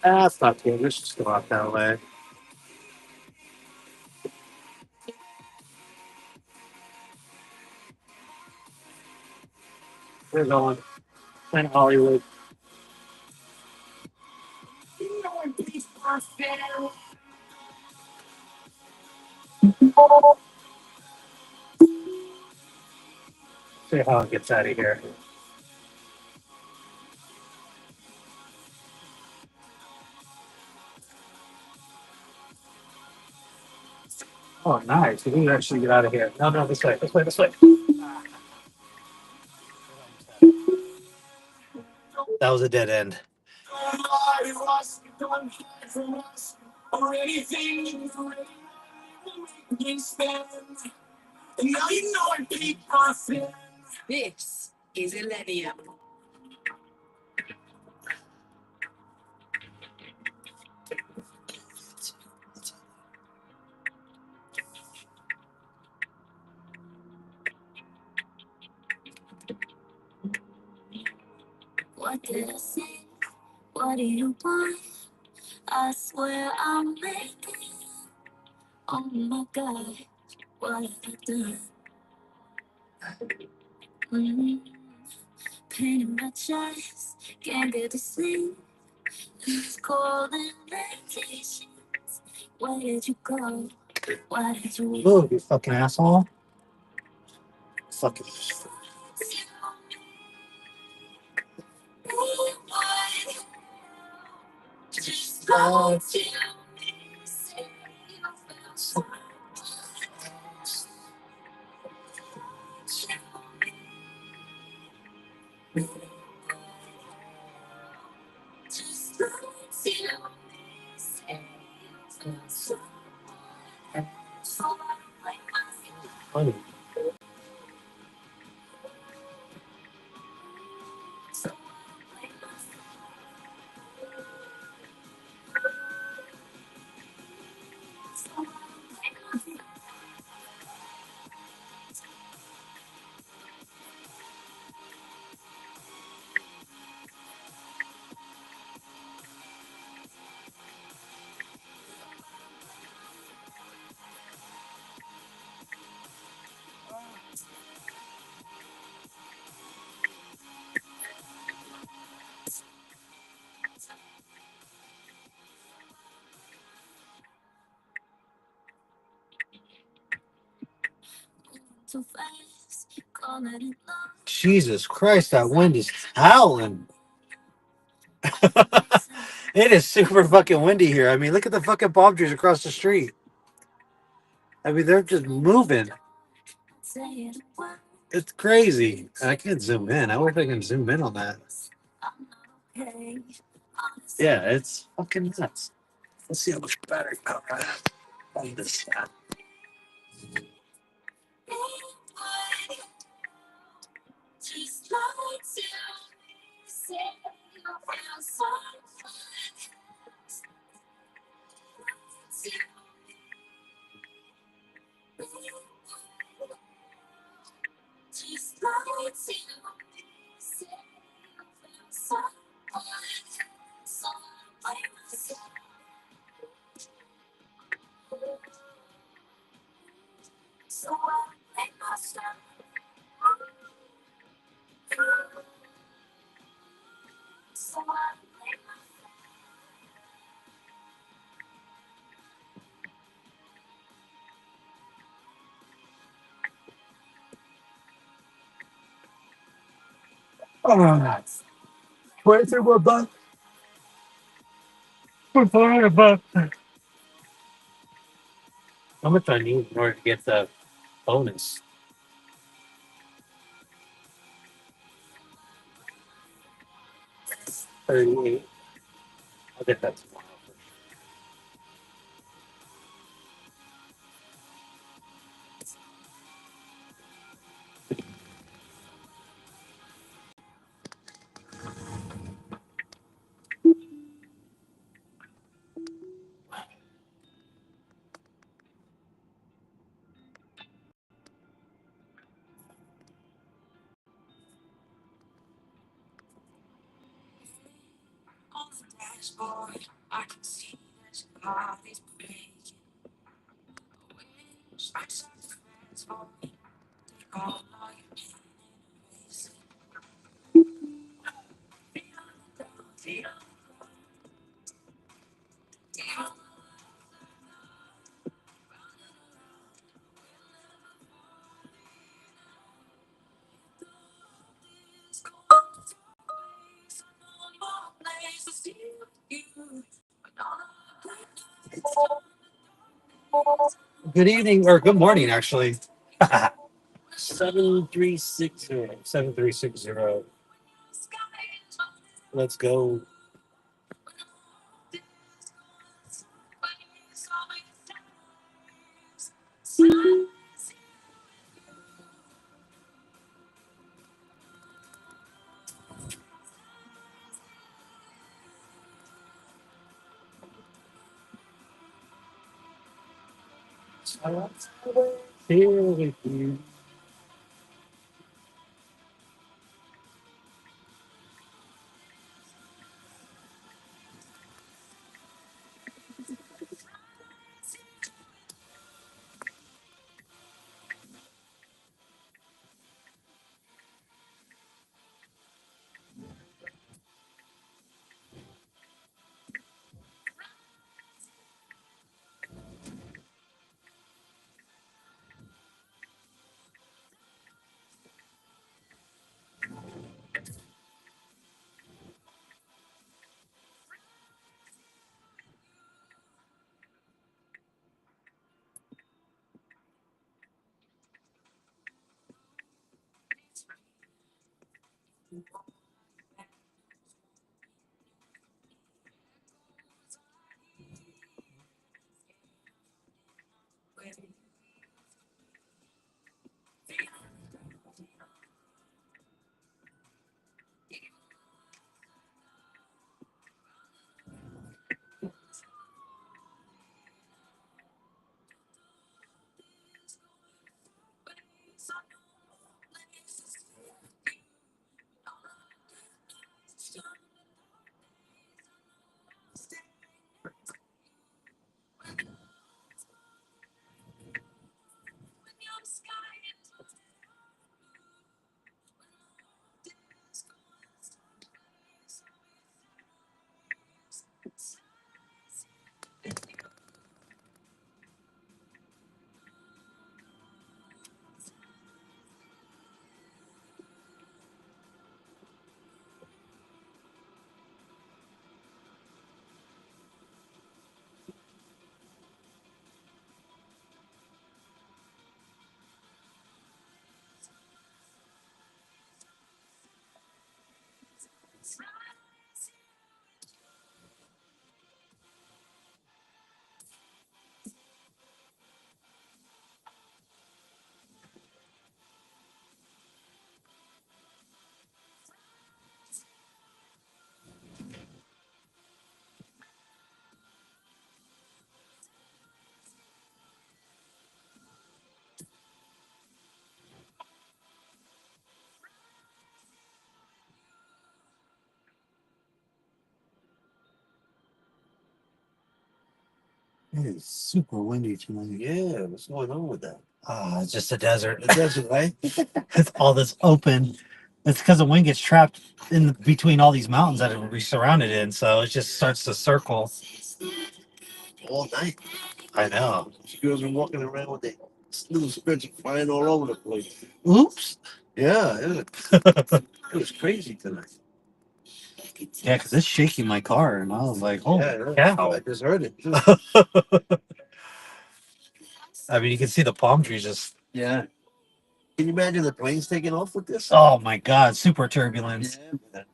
that's not good. Let's just go out that way. We're going in Hollywood. See how it gets out of here. Oh, nice. We can actually get out of here. No, no, this way, this way, this way. That was a dead end. This is Millennium. What did I say? What do you want? I swear I'm making. Oh my God, what have I done? Mm, pain in my chest, can't get to sleep. It's cold and vacations. Where did you go? Why did you leave? Move, you fucking asshole. Fucking. Just go to me, say you feel so. Just go to me, say you feel so. So I play my Funny. so I play my too fast, call it in love. Jesus Christ, that wind is howling. It is super fucking windy here. I mean, look at the fucking palm trees across the street. I mean, they're just moving. Say it once, It's crazy. I can't zoom in. I wish I can zoom in on that. I'm not okay. Yeah, it's fucking nuts. Let's see how much battery power I have on this. Just like to say you feel so. Just like to say you feel so. So I play myself. So I play myself. So I play Oh, 23 more bucks. For 400 bucks. How much I need in order to get the bonus? 38. I'll get that tomorrow. Good evening, or good morning, actually. 7360. 7360. Let's go. Here with you. It is super windy tonight. Yeah, what's going on with that? Ah, it's just a desert. The desert, right? It's all this open. It's because the wind gets trapped in between all these mountains that we're surrounded in, so it just starts to circle all night. I know. These girls are walking around with their little skirts flying all over the place. Oops. Yeah, it was crazy tonight. Yeah, because it's shaking my car, and I was like, "Oh, yeah, cow!" I just heard it. Too. I mean, you can see the palm trees just. Yeah. Can you imagine the planes taking off with this? Oh my God, super turbulence. Yeah, man.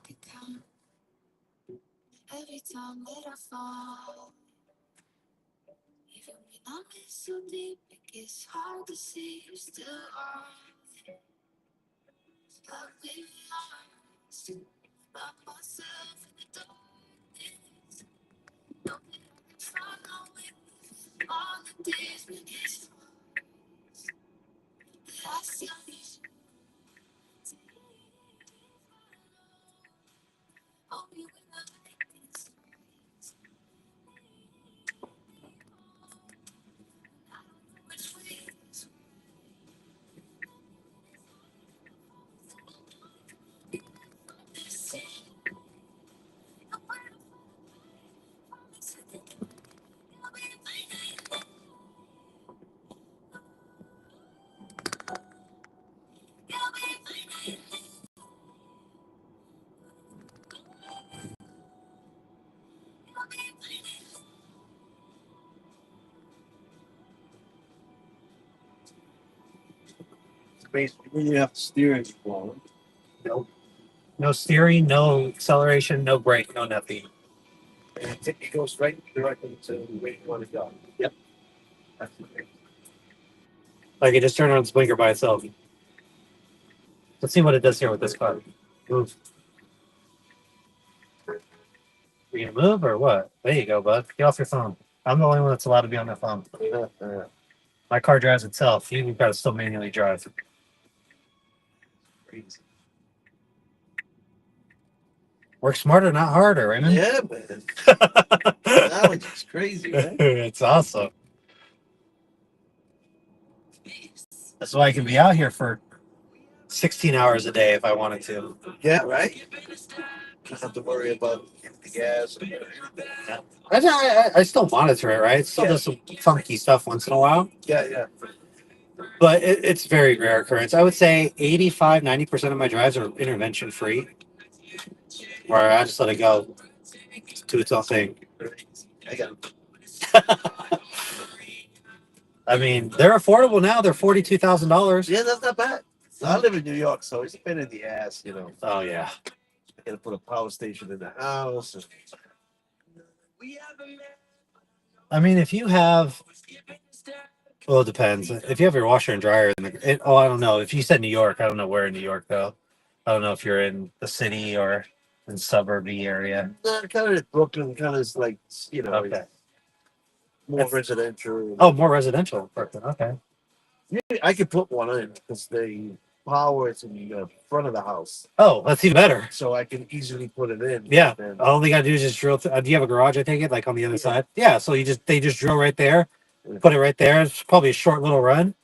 can count every time that I fall. Even when I'm in so deep, it gets hard to see you still are. Love me honest, by myself in the darkness. Know that I can find my way on the days when it's hard. I still need you. Hold me when the light gets which way is this? Basically, you have to steer it well. Nope. No steering, no acceleration, no brake, no nothing. And it goes right directly to where you want to go. Yep. That's great. Like it just turned on its blinker by itself. Let's see what it does here with this car. Move. Are you gonna move or what? There you go, bud. Get off your phone. I'm the only one that's allowed to be on my phone. Yeah. My car drives itself. You've got to still manually drive. Crazy. Work smarter, not harder, Raymond. Yeah, man. Technology's crazy, man. It's awesome. That's why I can be out here for 16 hours a day if I wanted to. Yeah, right? Don't have to worry about the gas. I still monitor it, right? It still does some funky stuff once in a while. Yeah. But it's very rare occurrence. I would say 85, 90% of my drives are intervention free. Where I just let it go to its own thing. I got I mean, they're affordable now. They're $42,000. Yeah, that's not bad. I live in New York, so it's a pain in the ass, you know. Oh yeah. I gotta put a power station in the house. I mean, if you have, well, it depends. If you have your washer and dryer, I don't know. If you said New York, I don't know where in New York though. I don't know if you're in the city or in suburby area. Kind of Brooklyn, kind of like, you know, Okay. more residential. Oh, more residential. Brooklyn. Okay. Yeah, I could put one in because the power is in the front of the house, Oh, that's even better. so I can easily put it in. Yeah. And, All they gotta do is just drill. Do you have a garage? I take it, like on the other Yeah. side. Yeah. So they just drill right there, put it right there. It's probably a short little run,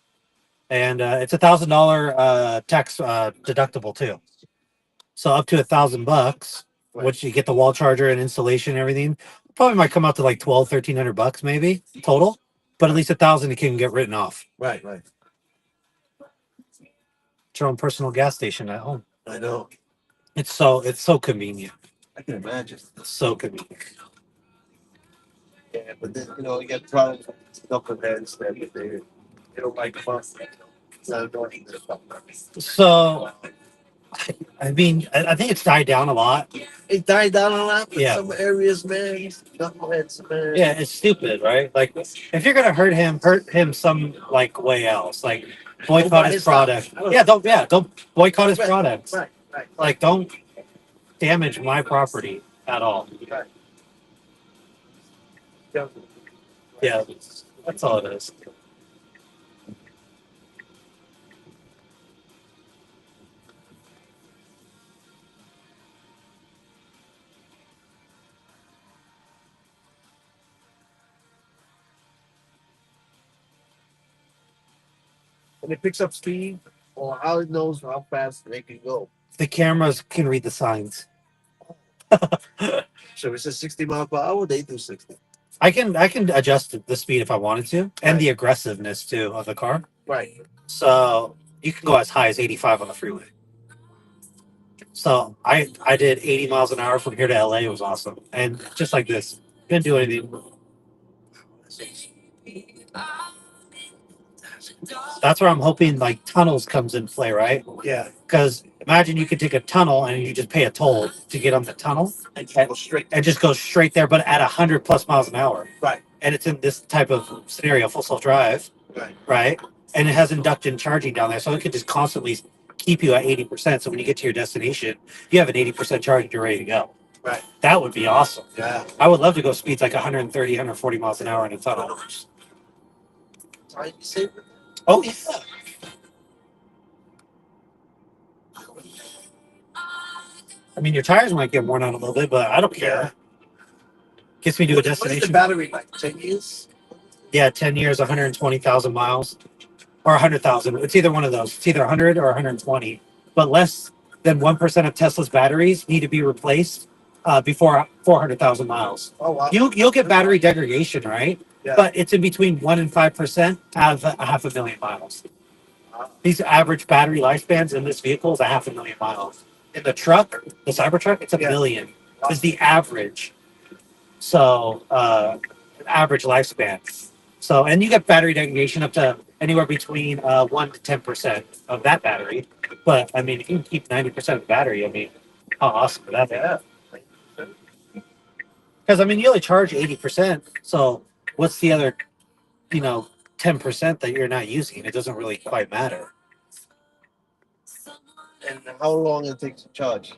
and it's $1,000 tax deductible too. So up to $1,000, which you get the wall charger and installation and everything, probably might come out to like 1,200-1,300 bucks maybe total. But at least 1,000 it can get written off. right. It's your own personal gas station at home. I know. It's so convenient. I can imagine. It's so convenient. Yeah, but then you get problems with knuckleheads that they don't like fun. So I mean, I think it's died down a lot. It died down a lot in Yeah. some areas, man. Knuckleheads, man. Yeah, it's stupid, right? Like, if you're gonna hurt him some like way else, like boycott his product. Don't boycott his products. Right. Like, don't damage my property at all. Yeah, that's all it is. And it picks up speed, or how it knows how fast they can go. The cameras can read the signs. So it says 60 miles per hour, they do 60. I can adjust the speed if I wanted to, and the aggressiveness too of the car. Right. So you can go as high as 85 on the freeway. So I did 80 miles an hour from here to LA. It was awesome, and just like this, didn't do anything. That's where I'm hoping like tunnels comes in play, right? Yeah. Because Imagine you could take a tunnel and you just pay a toll to get on the tunnel and just go straight there, but at 100+ miles an hour. Right. And it's in this type of scenario, full self drive. Right. Right. And it has induction charging down there, so it could just constantly keep you at 80%. So when you get to your destination, you have an 80% charge and you're ready to go. Right. That would be awesome. Yeah. I would love to go speeds like 130, 140 miles an hour in a tunnel. Sorry, you say? Oh, yeah. I mean, your tires might get worn out a little bit, but I don't care. Gets me to a What's the destination. battery like? 10 years? Yeah, 10 years, 120,000 miles, or 100,000. It's either one of those. It's either 100 or 120. But less than 1% of Tesla's batteries need to be replaced before 400,000 miles. Oh, wow. You'll get battery degradation, right? Yeah. But it's in between 1 and 5% out of 500,000 miles. These average battery lifespans in this vehicle is 500,000 miles. In the truck, the Cybertruck, it's a million. Is the average. So, average lifespan. So, and you get battery degradation up to anywhere between 1 to 10% of that battery. But I mean, if you can keep 90% of the battery, I mean, how awesome would that be? Because I mean, you only charge 80%. So, what's the other, 10% that you're not using? It doesn't really quite matter. And how long it takes to charge?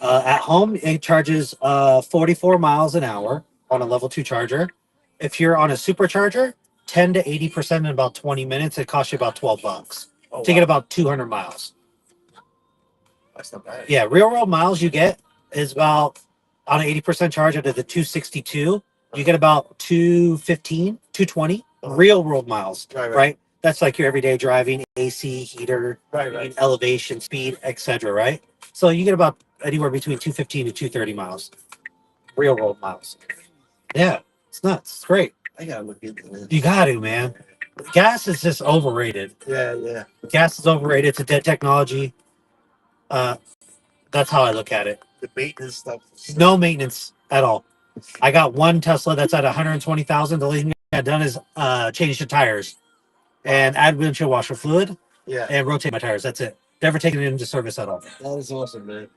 At home, it charges 44 miles an hour on a level 2 charger. If you're on a supercharger, 10 to 80% in about 20 minutes. It costs you about $12 to get about 200 miles. That's not bad. Yeah, real world miles you get is about on an 80% charge out of the 262, you get about 215, 220 real world miles. Right. That's like your everyday driving, AC, heater, elevation, speed, etc. Right. So you get about anywhere between 215 to 230 miles. Real world miles. Yeah, it's nuts. It's great. I gotta look into this. You got to, man. Gas is just overrated. Yeah. Gas is overrated. It's a dead technology. That's how I look at it. The maintenance stuff. No maintenance at all. I got one Tesla that's at 120,000. The only thing I got done is change the tires and add windshield washer fluid. Yeah. And rotate my tires. That's it. Never taken it into service at all. That is awesome, man.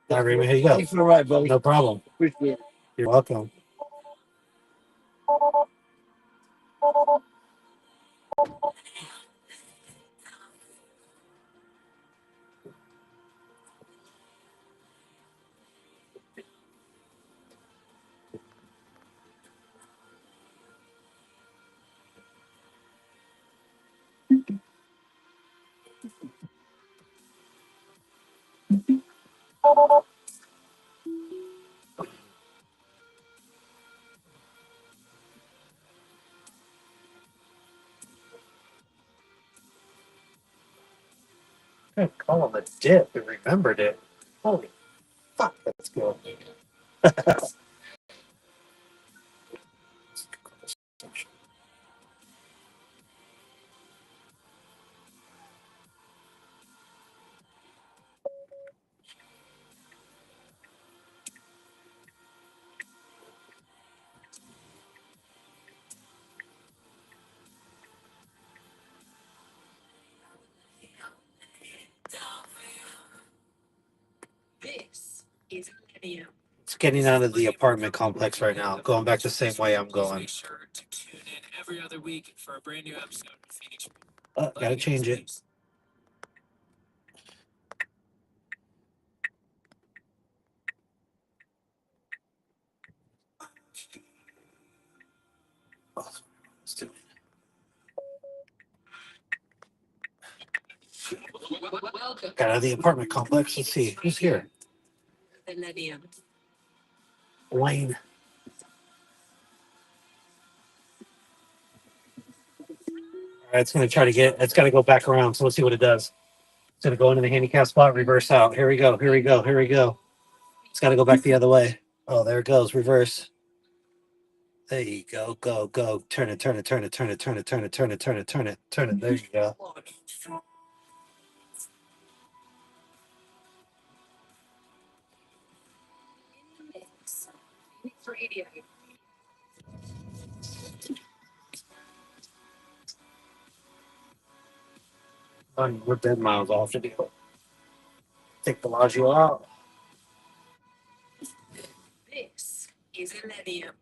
All right, here you go. Thanks for the ride, buddy. No problem. Appreciate it. You're welcome. I call him a dip and remembered it. Holy fuck, that's cool. This is Livia. It's getting out of the apartment complex right now. Going back the same way I'm going. Be sure to tune in every other week for a brand new episode of Phoenix. Gotta change it. Welcome Got out of the apartment complex. Let's see who's here. to Livia. Wayne. All right, it's gonna try to get. It's got to go back around. So let's see what it does. It's gonna go into the handicap spot, reverse out. Here we go. Here we go. Here we go. It's got to go back the other way. Oh, there it goes. Reverse. There you go. Go, go. Turn it, turn it, turn it, turn it, turn it, turn it, turn it, turn it, turn it, turn it. There you go. Radio. We're dead miles off the deal. Take Bellagio out. This is Millennium.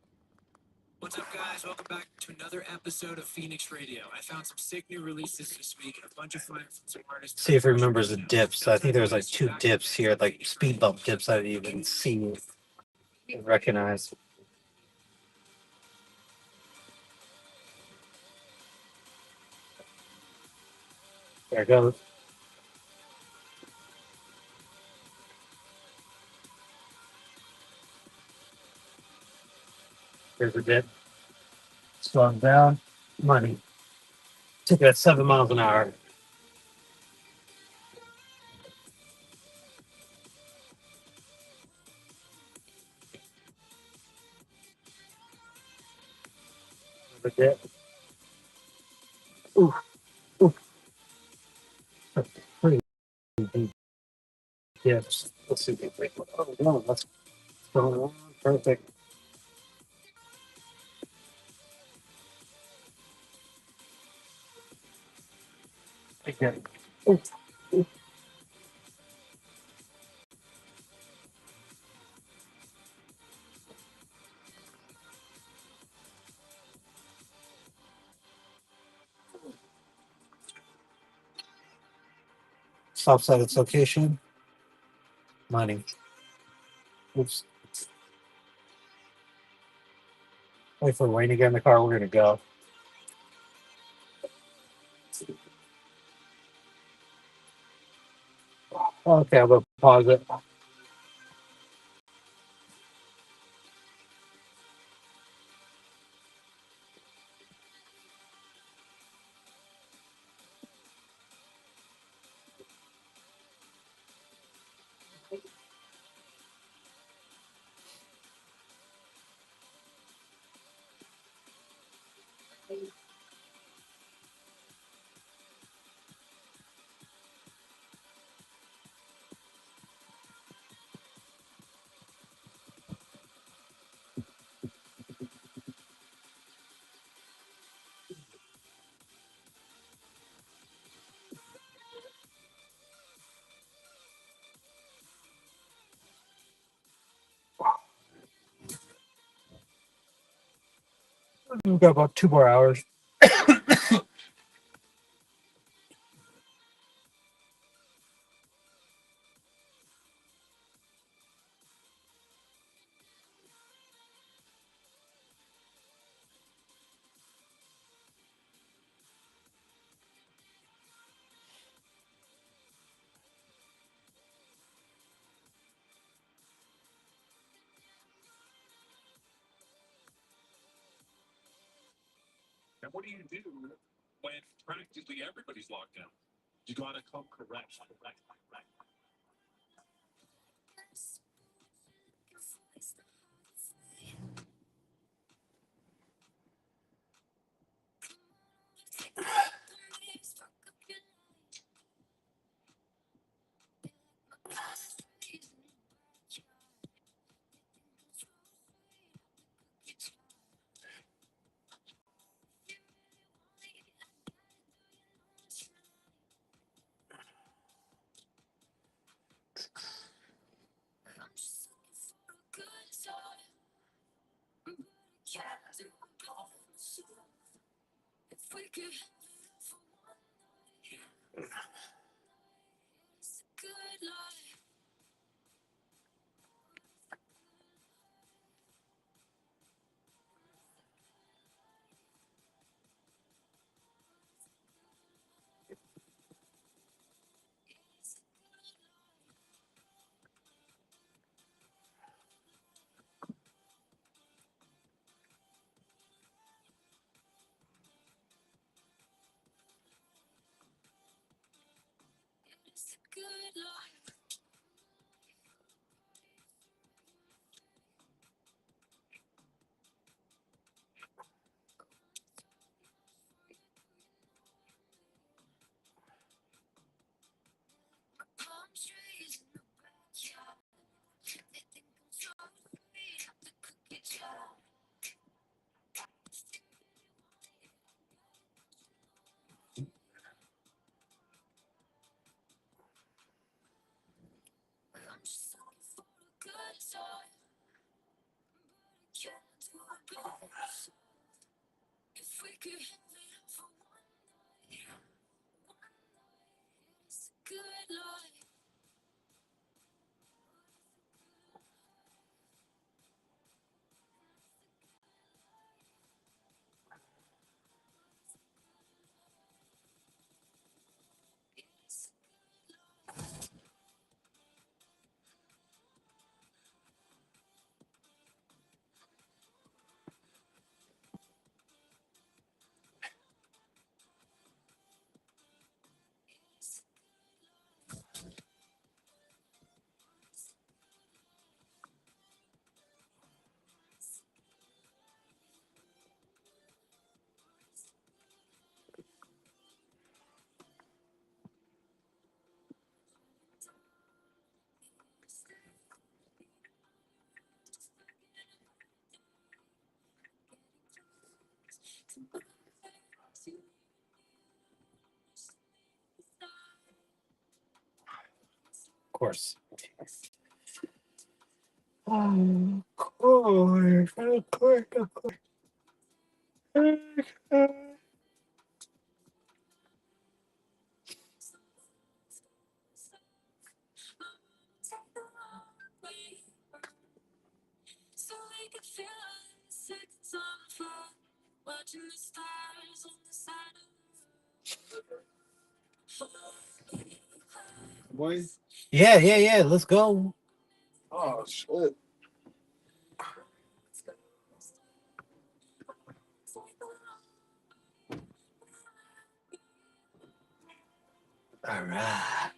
What's up, guys? Welcome back to another episode of Phoenix Radio. I found some sick new releases this week and a bunch of fun from some artists. See if he remembers the dips. So I think there was like 2 dips here, like speed bump dips I didn't even see and recognize. There it goes. There's a dip. Slowing down. Money. Took it at 7 miles an hour. The dip. Ooh, ooh. Pretty deep dips. Let's see if we can break one. Oh, no, that's going on. Perfect. Again. Ooh, ooh. Stops at its location. Money. Oops. Wait for Wayne to get in the car. We're going to go. Okay, I'm going to pause it. We've got about 2 more hours. And what do you do when practically everybody's locked down? You gotta come correct. Of course. Of course. Of course. Of course. So we could feel it in seconds on the floor, watching the stars on the side of Boys. Yeah. Let's go. Oh shit. All right.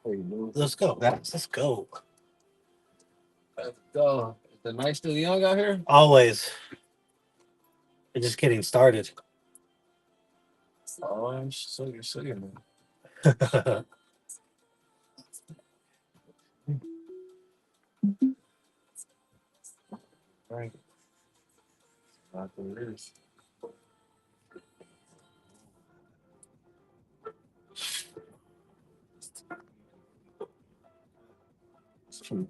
Hey, dude. Let's go, guys. Let's go. Let's go. Is the night still young out here? Always. We're just getting started. Oh, I'm so you're man. Right. Not the worst. It's true.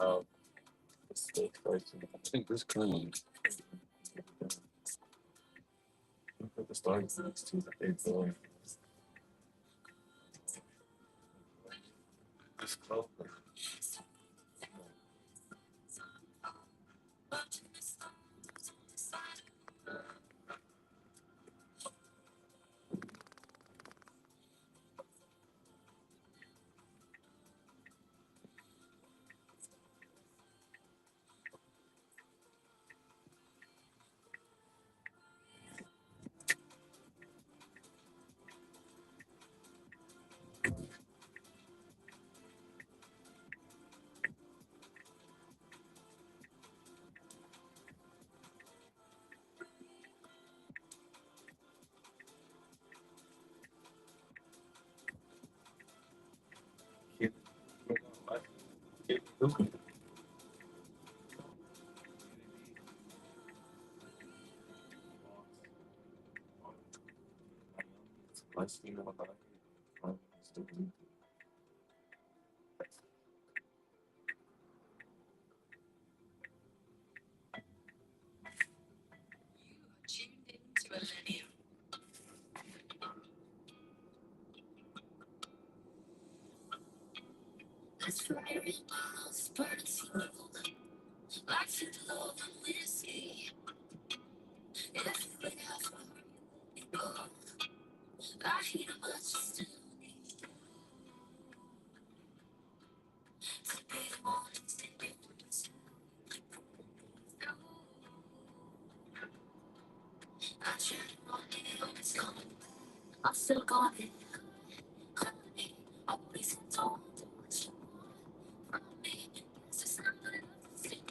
Oh, I think this clean. Put the starting next to the big boy. This close. Let's fly in miles, burning fuel, like to the love and whiskey. If you wait out for her, you let me go. I hear much still need to be the one to take me through. I tried to run it, hope it's coming. I'm still going it. Honey, always told you what you want from me. It's just not enough to stick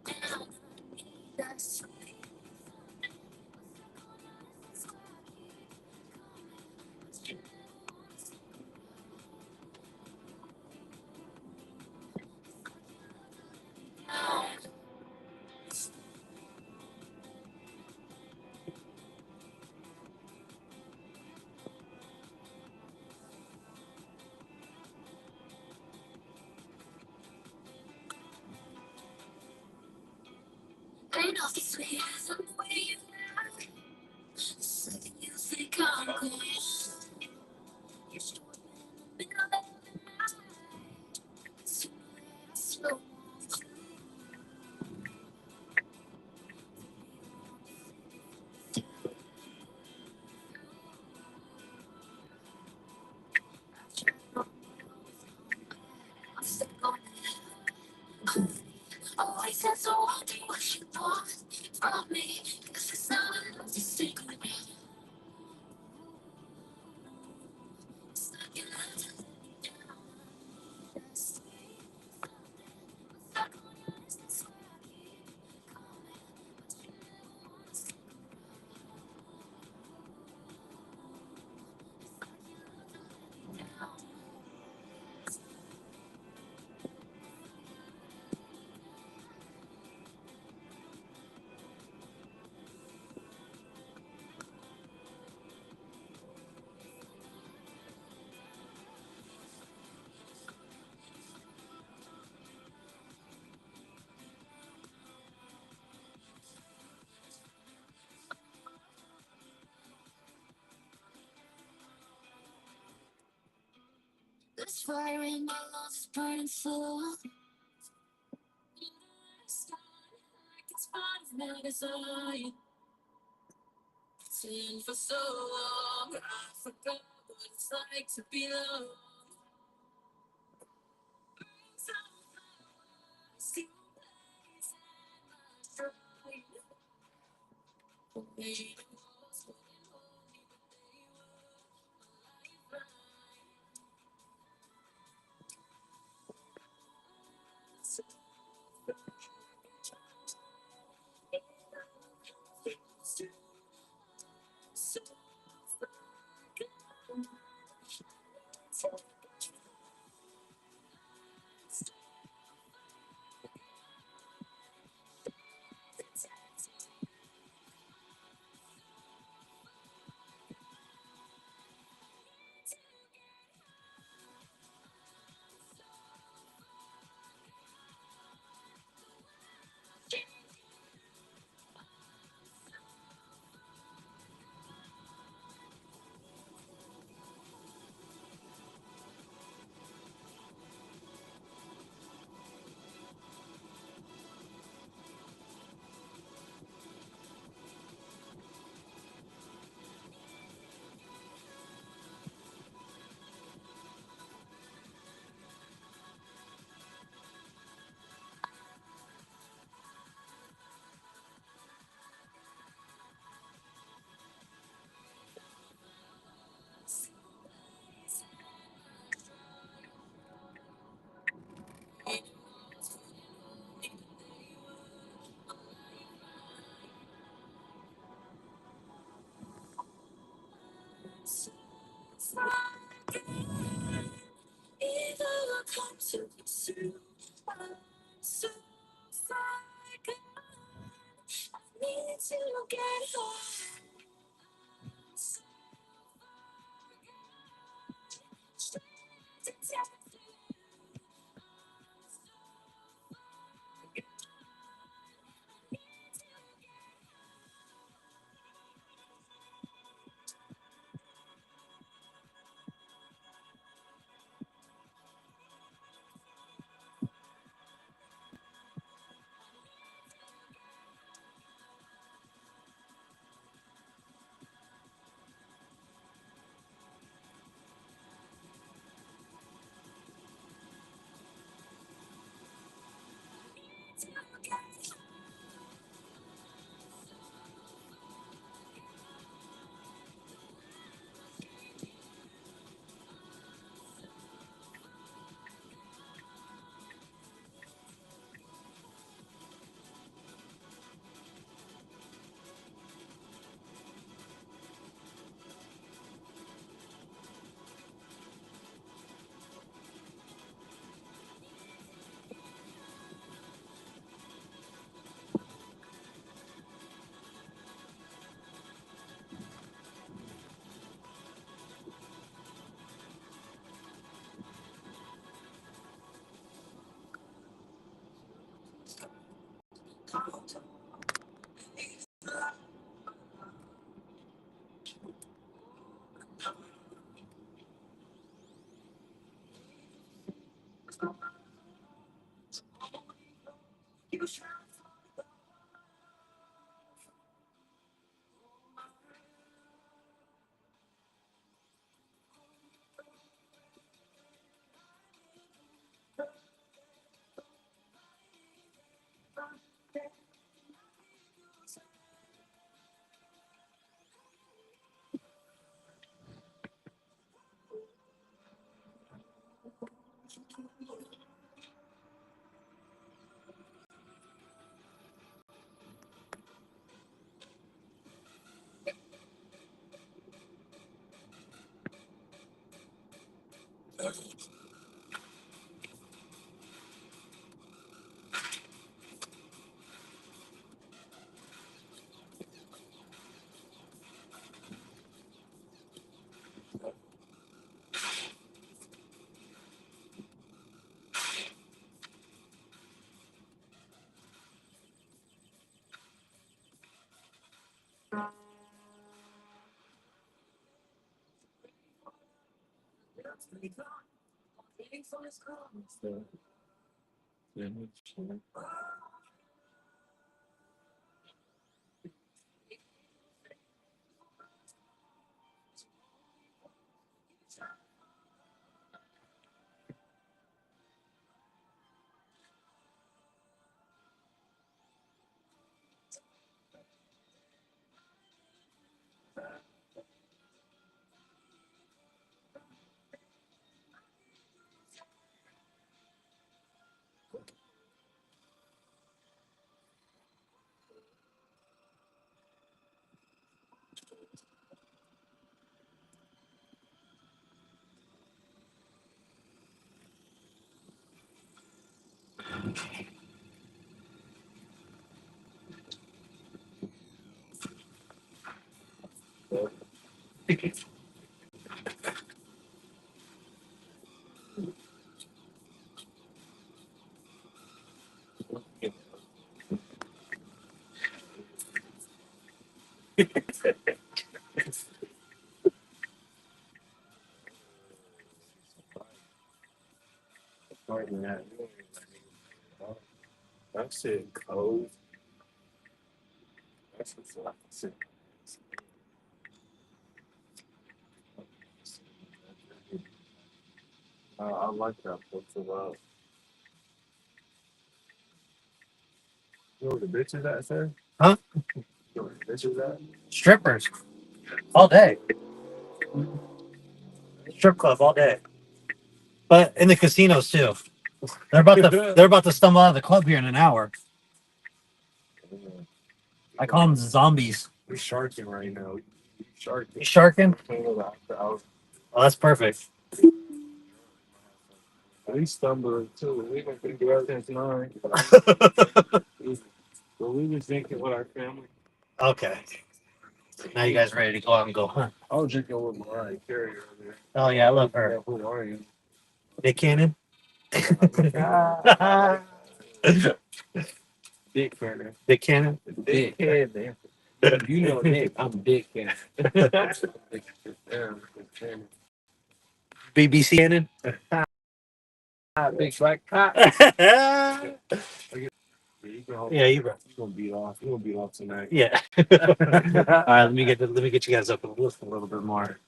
down. That's ain't nothing sweet as the way you laugh. The second you think I'm going, you're still in the middle of the night. Sooner or later, slow. pretend to wonder what you want from me. 'Cause it's not enough to stick around. It's like you love to let me down. Stuck on your list, that's where I keep coming. But you never wanna stick around. This fire in my lungs is burning slow. Like it's part of my design. Pretend for so long, I forgot what it's like to be alone. Still plays at my shrine. Maybe walls wouldn't hold me, but they were so so either will come to you soon. I'm so far gone. I need to get home. So straight to death. That's it. Cold. That's what's up. I like that. What's about? You know what the bitch is at, sir? Huh? You know what the bitch is at? Strippers all day. Strip club all day. But in the casinos too. They're about to stumble out of the club here in an hour. I call them zombies. We're sharking right now. Sharking. You sharking? Oh, Oh, that's perfect. we stumbling too. We gonna do everything tonight. But we was drinking with our family. Okay. Now you guys ready to go out and go, huh? I was drinking with Mariah Carey earlier. Oh yeah, I love her. Yeah, who are you? Nick Cannon. Dick Cannon. Dick Cannon. Dick Cannon. You know Nick. I'm Dick Cannon. Damn. BBC Cannon. Big black cop. Yeah, you bro. You gonna beat off. You gonna beat off tonight. Yeah. All right, let me get you guys up a little bit more.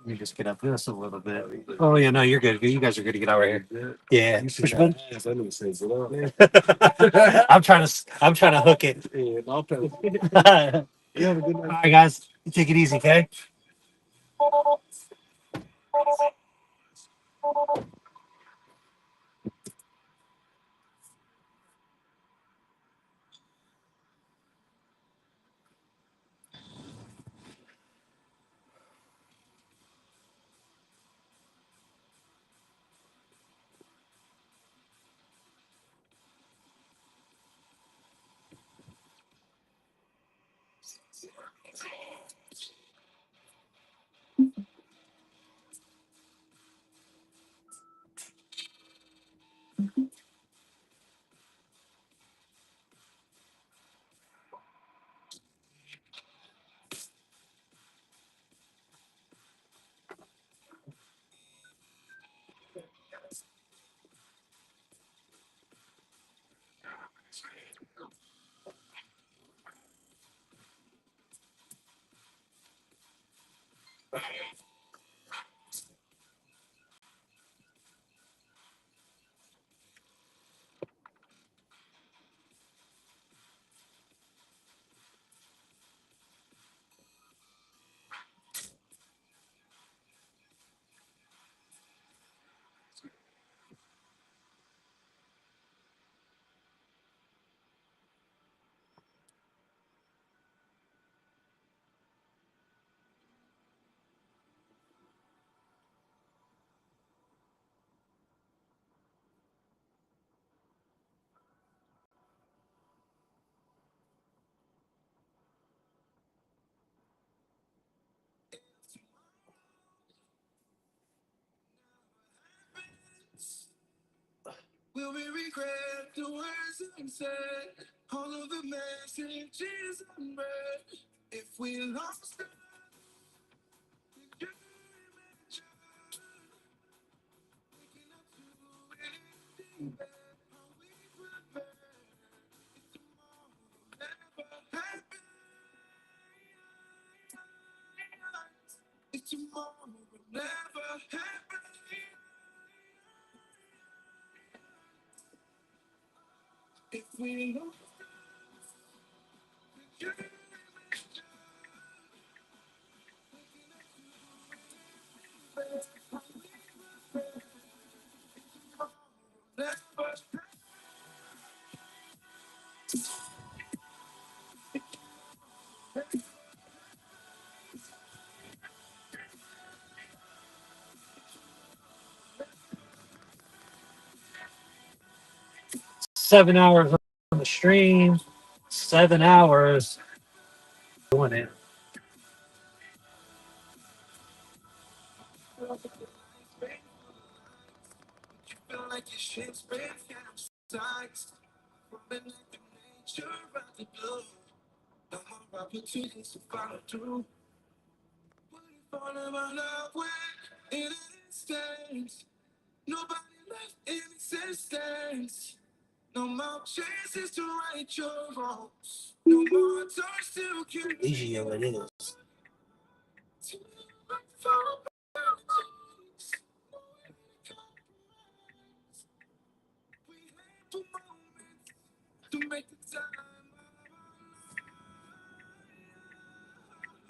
Let me just get up this a little bit. Oh yeah, no, you're good. You guys are good to get over here. Yeah. You should Which have one? asked. I didn't say below. I'm trying to hook it. Yeah, I'll tell you. All You have a good night. right, guys, you take it easy, okay? Will we regret the words unsaid? All of the messages unread. If we lost the could you imagine waking up to anything bad? How we prepare if tomorrow never happens? If tomorrow will never happen. If we lost the could you imagine waking up to anything bad? How we prepare tomorrow will never happen. 7 hours on the stream, 7 hours doing it. You feel like your shit's been capsized. Falling like the nature of the blue. No more opportunities to follow through. What if all of our love went in an instant? Nobody left in existence. No more chances to right your wrongs. No more doors to kill Easy as it is. to look for apologies. No way to compromise. We had two moments to make the time of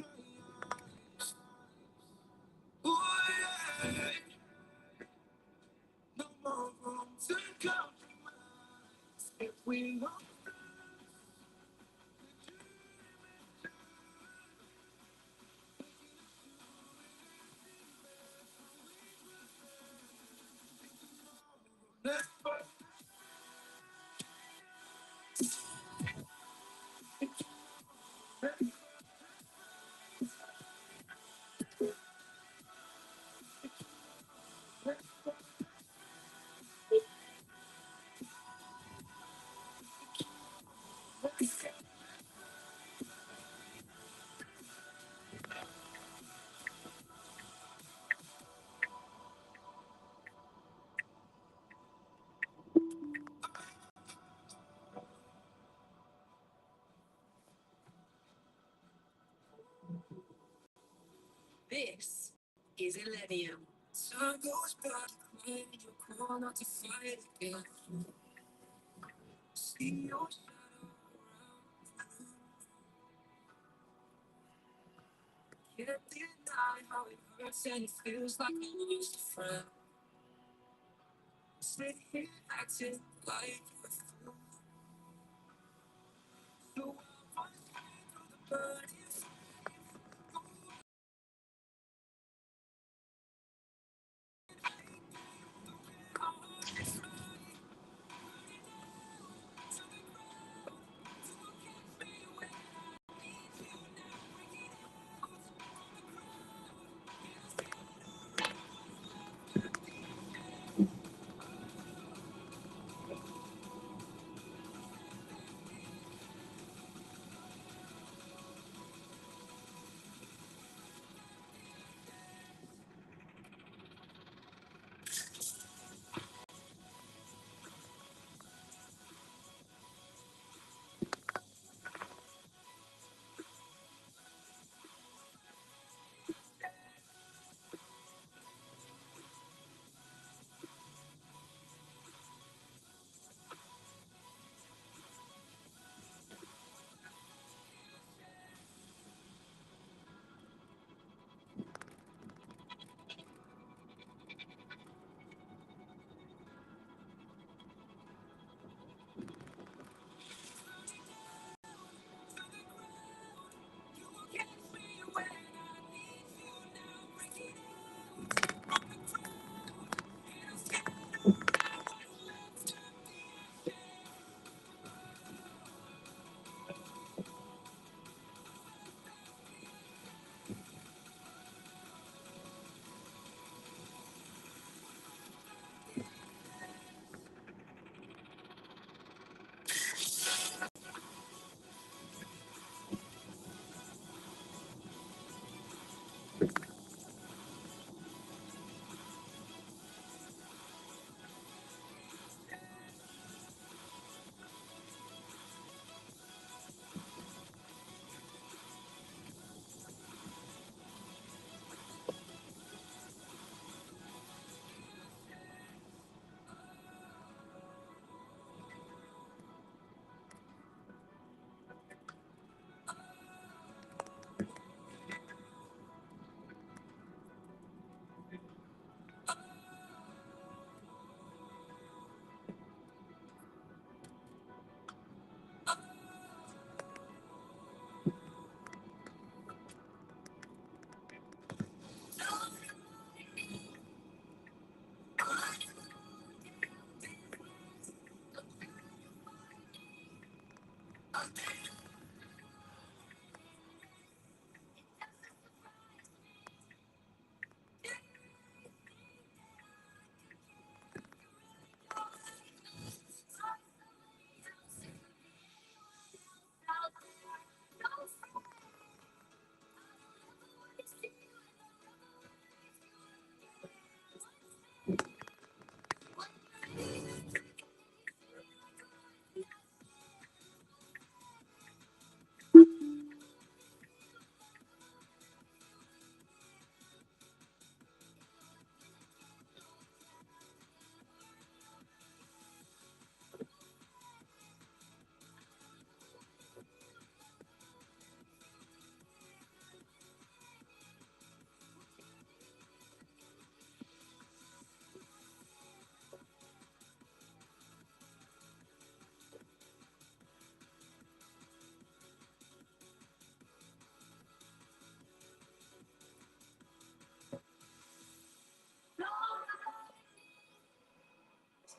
our lives. Oh yeah, no more room to compromise. If we lost, never. This is Millennium. Time goes by, when you call not to fight again. See your shadow around. Can't deny how it hurts and it feels like I lost a friend. Sit here acting like a fool. So I was through the burning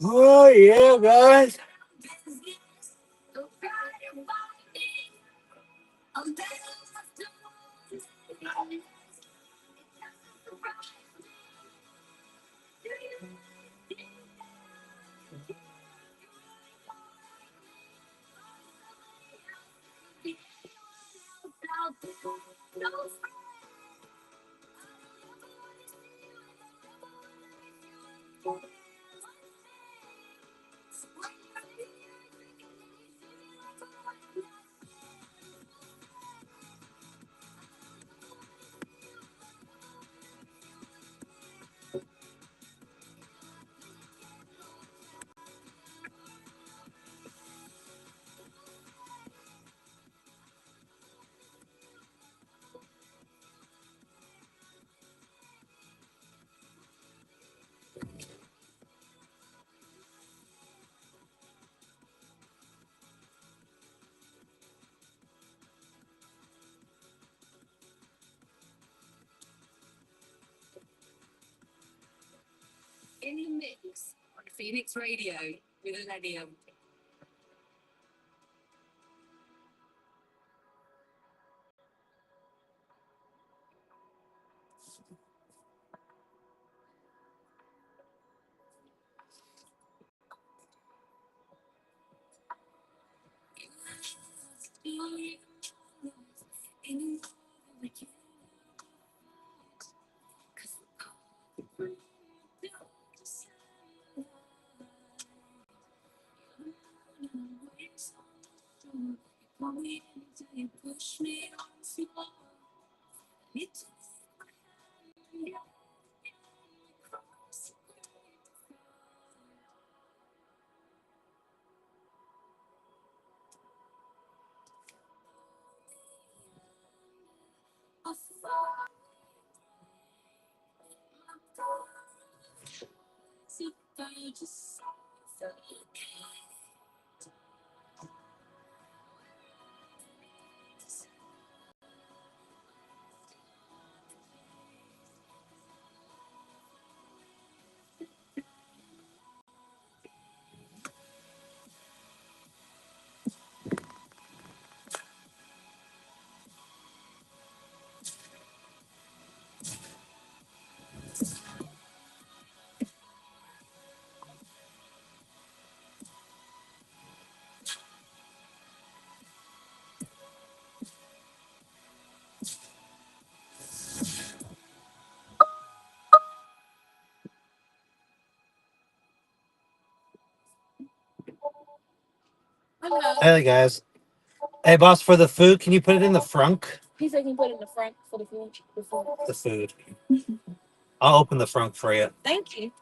Oh yeah, guys. In the mix on Phoenix Radio with Millennium. Hello. Hey guys. Hey boss, for the food, can you put it in the frunk? He said he put it in the front for the food. The food. I'll open the frunk for you. Thank you.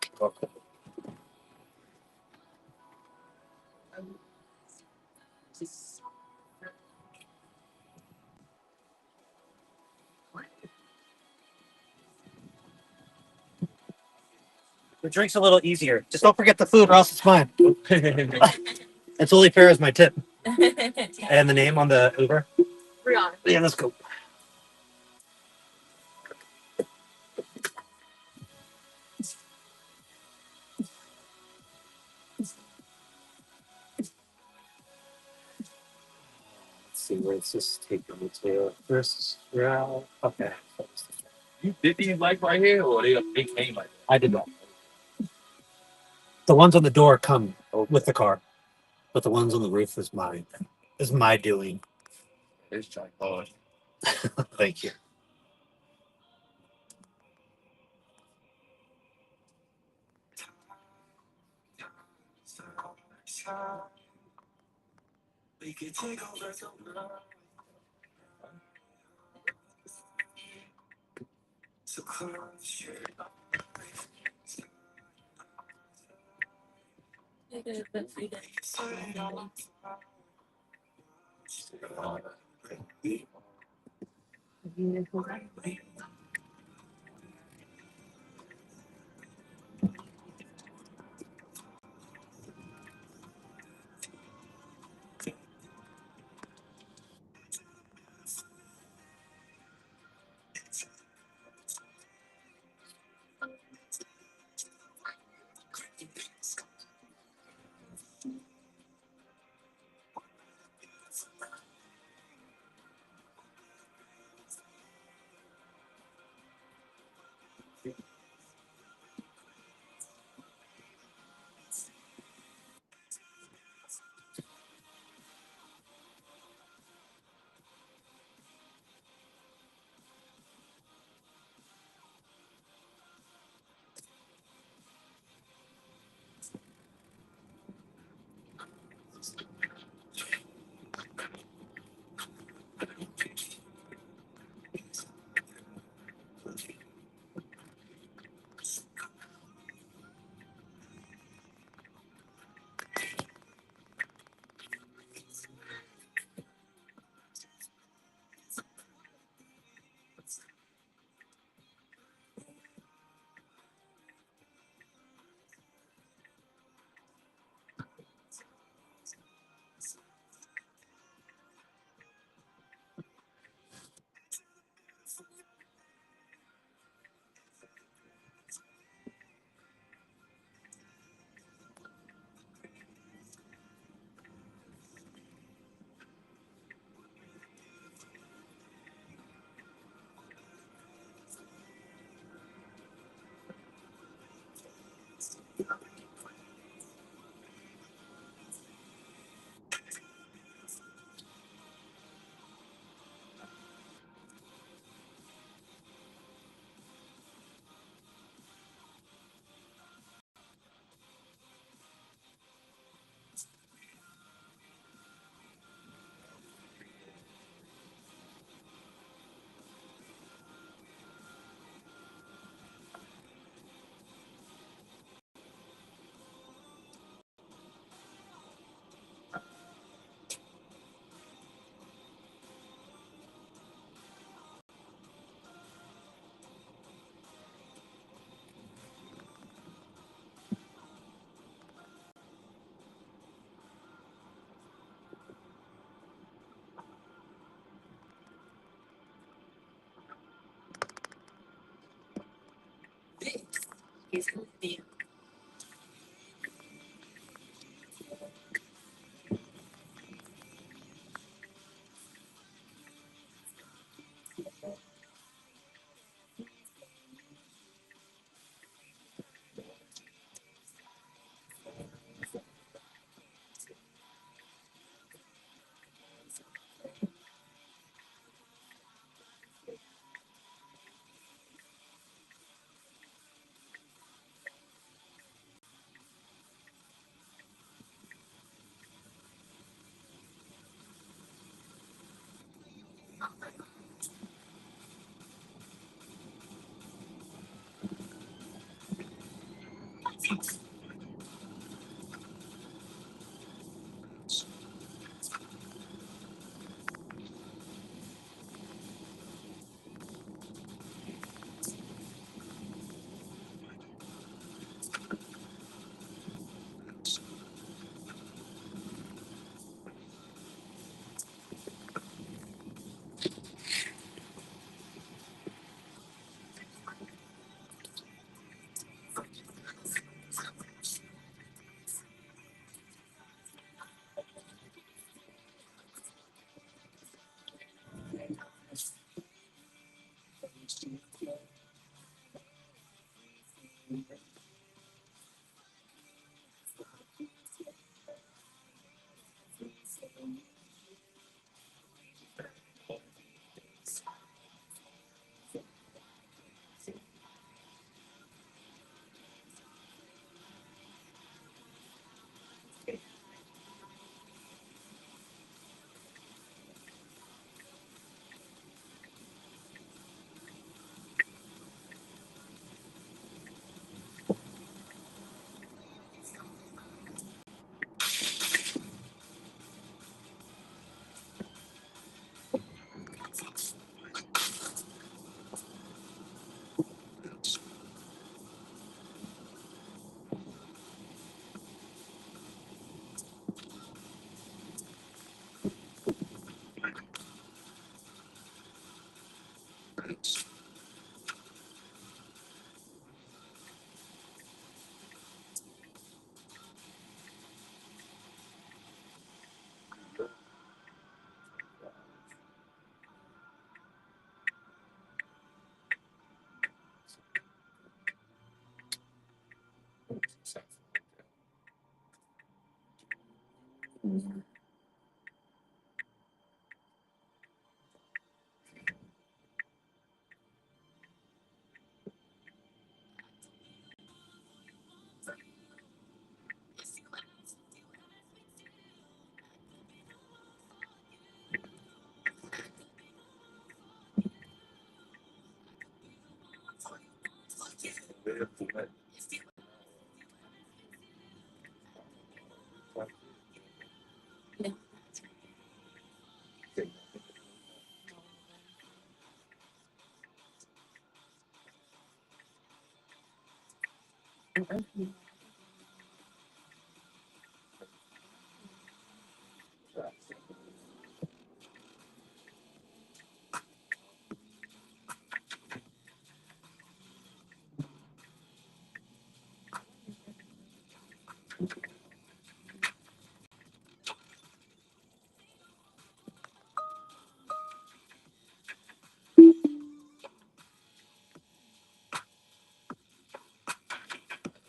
The drink's a little easier. Just don't forget the food, or else it's mine. It's only fair as my tip. And the name on the Uber. Brianna. Yeah, let's go. see where it's just taking me to first route. Okay. You did these like right here, or they came like I did that. The ones on the door come with the car, but the ones on the roof is mine. Is my doing. this giant boy. Thank you. We could take over the world. So close your eyes. We can set it on fire.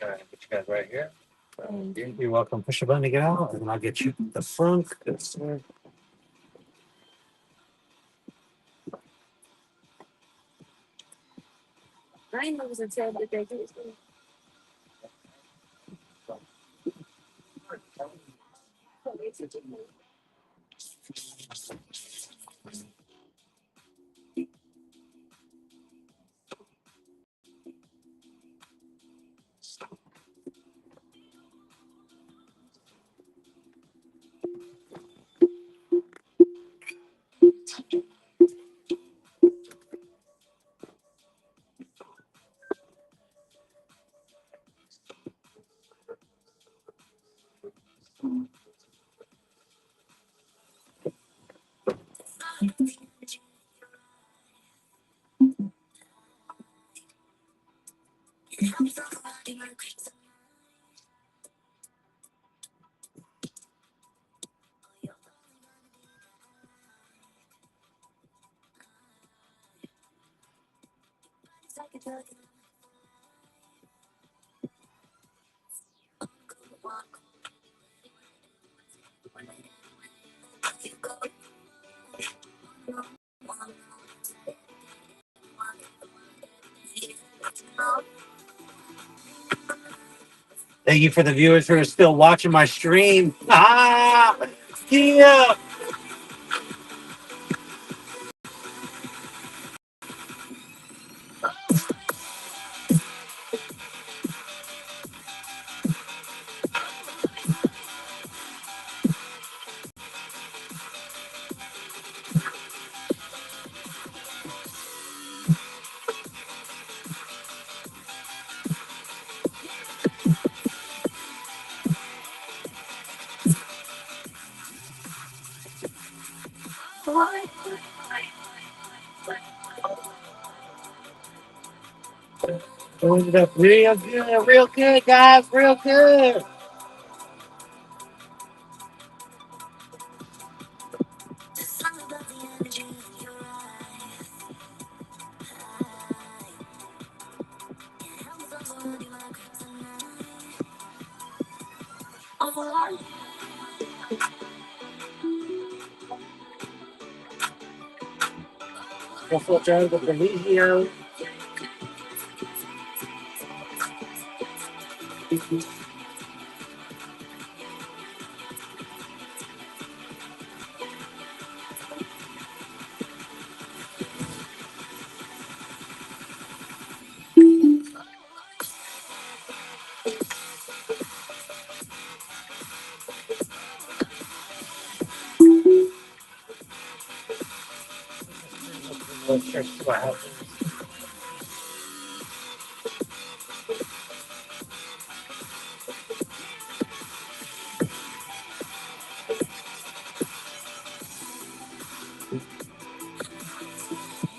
All right, get you guys right here. You're welcome. Push the button to get out, and I'll get you the front. Thank you for the viewers who are still watching my stream. Ah, yeah. Doing it up real good, guys, real good. Buffalo Joe with Religio.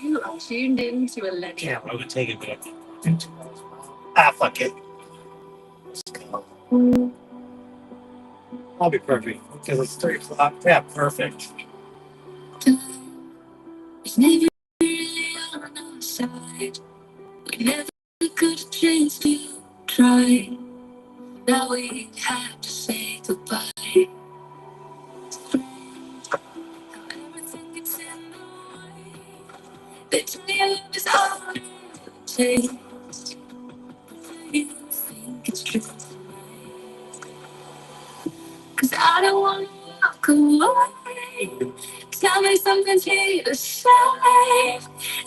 You are tuned into a legend. Yeah, I'm gonna take it back. Ah, fuck it. Let's go. I'll be perfect because it's 3 o'clock. Yeah, perfect. It's never really on our side. We never got a chance to try. Now we have to say goodbye. Everything gets in the way. They tell you it's hard to take. You think it's true. 'Cause I don't wanna walk away. Tell me something's here to say.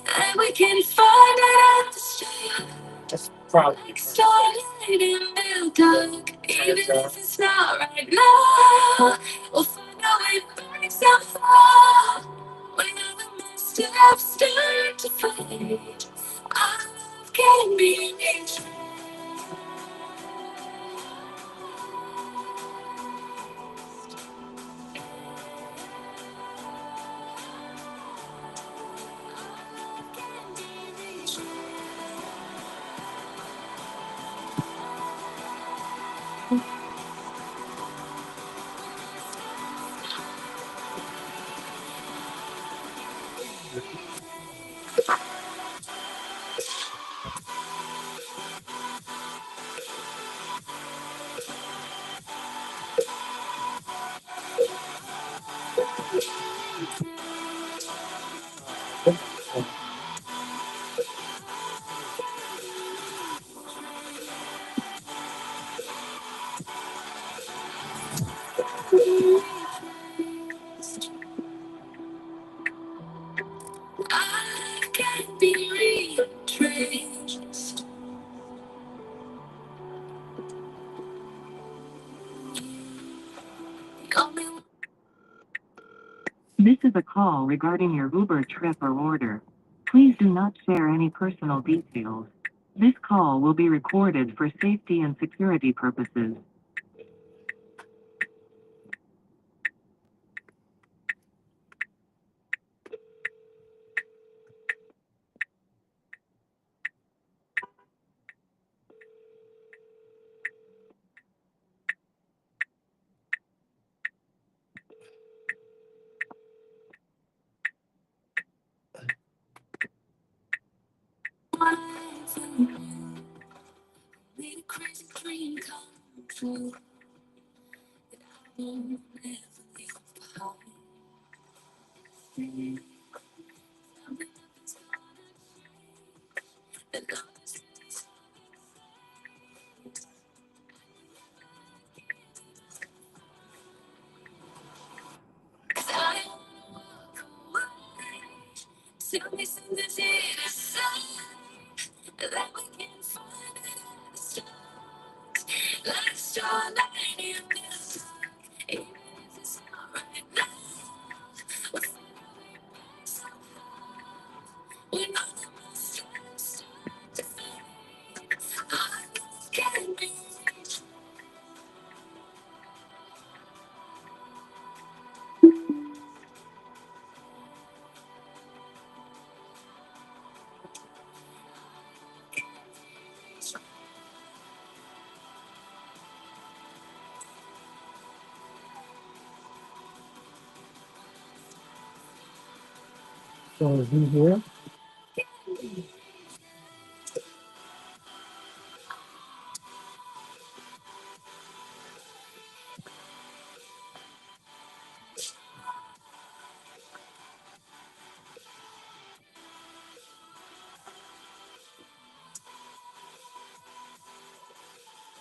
That we can find it at the start. That's probably Like starlight in the dark. Even if it's not right now, we'll find our way back so far. When all the missteps start to fade, our love can be reached. Our love can be retraced. This is a call regarding your Uber trip or order. Please do not share any personal details. This call will be recorded for safety and security purposes. Made a crazy dream come true that I won't ever leave behind. Something nothing's gonna that love is I wanna walk away. Tell me something's here to say that we can find it at the start. Like starlight in the dark, even if it's not right now. We'll find our way back somehow. When all the monsters start to fade, our love can be reached. so is he here.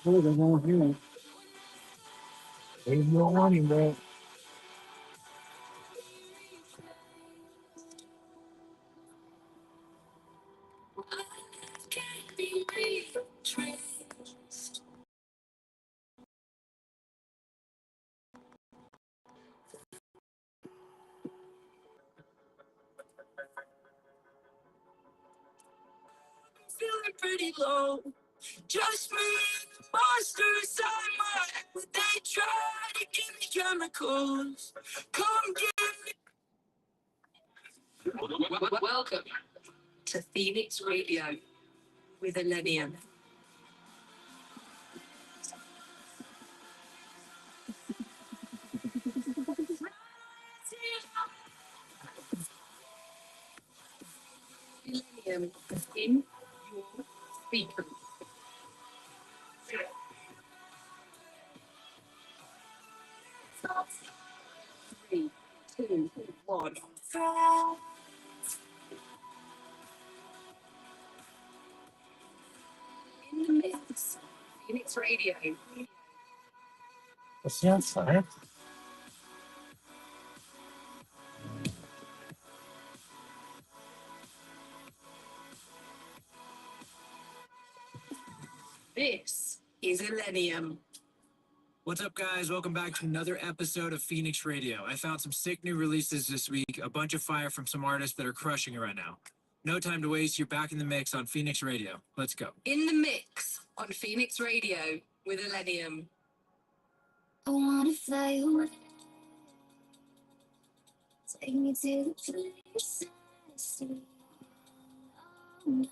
Oh, they won't hear it. There's no warning, bro. Can't be retraced. Feeling pretty low. Just me, and the monster inside my head. They try to give me chemicals. Come get me. Welcome to Phoenix Radio with Millennium. Millennium in your speakers. 3, 2, 1. In the mix, Phoenix Radio. What's the outside? This is Millennium. What's up, guys? Welcome back to another episode of Phoenix Radio. I found some sick new releases this week, a bunch of fire from some artists that are crushing it right now. No time to waste. You're back in the mix on Phoenix Radio. Let's go. In the mix on Phoenix Radio with Millennium. I wanna fly away. Take me to the place I see. All my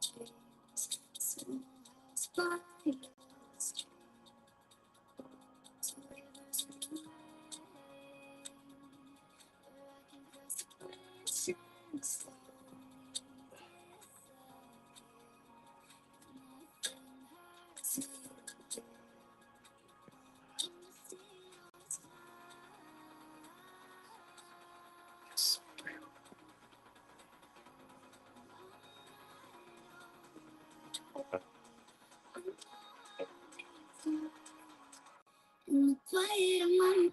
dreams. Small house by the street. Two rivers in the rain. Where I can cross the bridge and slowly disappear. Nothing hurts me there. In the quiet of my mind.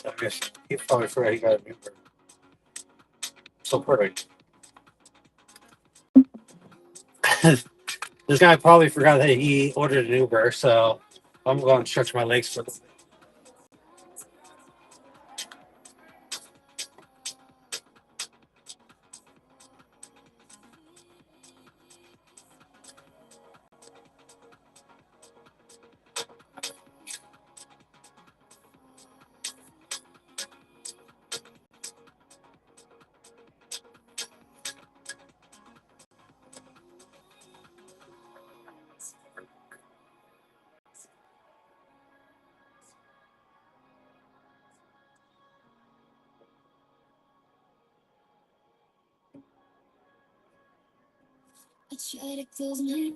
I guess he probably forgot he got a new bird. So perfect. This guy probably forgot that he ordered an Uber, so I'm going to stretch my legs for this. I try to close my eyes.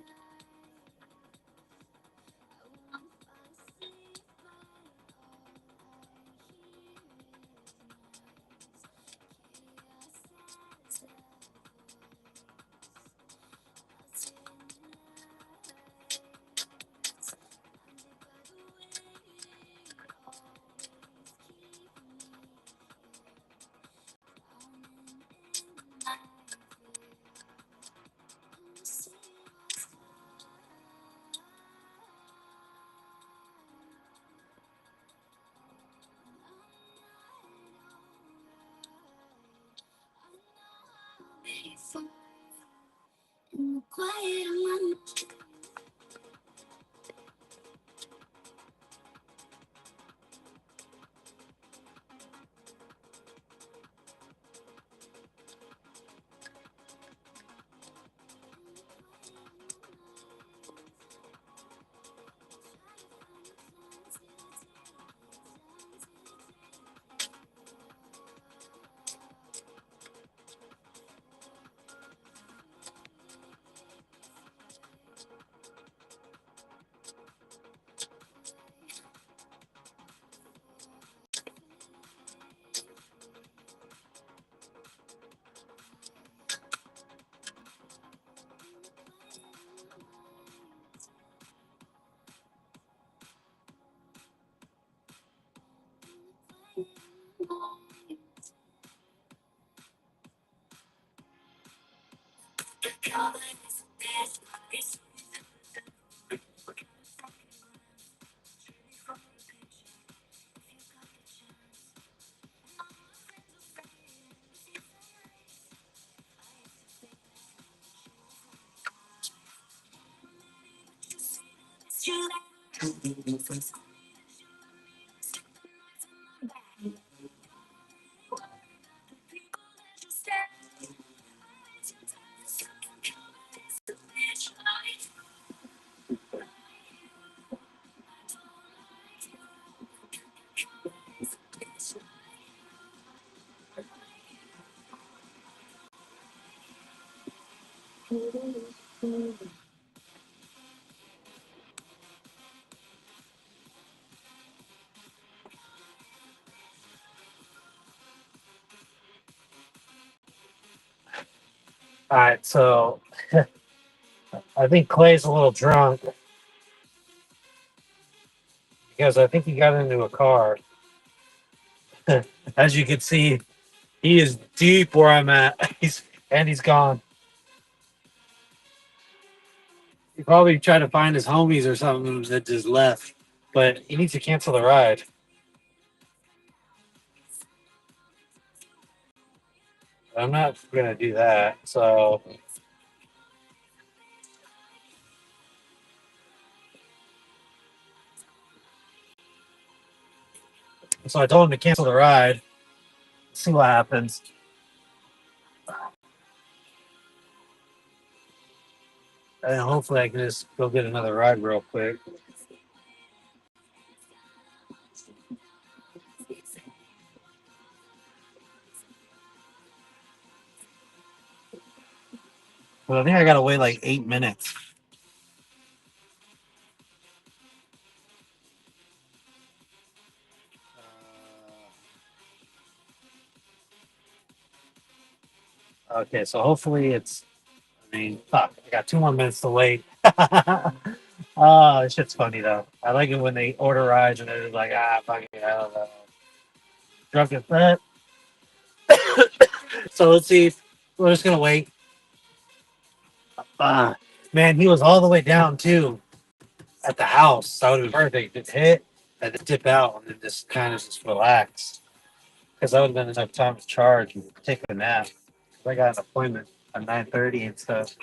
All right, so I think Clay's a little drunk because I think he got into a car. As you can see, he is deep where I'm at. He's gone. He probably tried to find his homies or something that just left, but he needs to cancel the ride. I'm not gonna do that. So I told him to cancel the ride. See what happens. And hopefully I can just go get another ride real quick. But I think I gotta wait like 8 minutes. Okay, so hopefully it's. I mean, fuck, I got 2 more minutes to wait. Oh, this shit's funny though. I like it when they order rides and they're just like, fuck it, I don't know. Drunk as that. So let's see. We're just gonna wait. Uh, Man, he was all the way down too at the house. That would have been perfect. Just hit and then dip out and then just kind of just relax. Because that would have been enough time to charge and take a nap. 'Cause I got an appointment at 9:30 and stuff.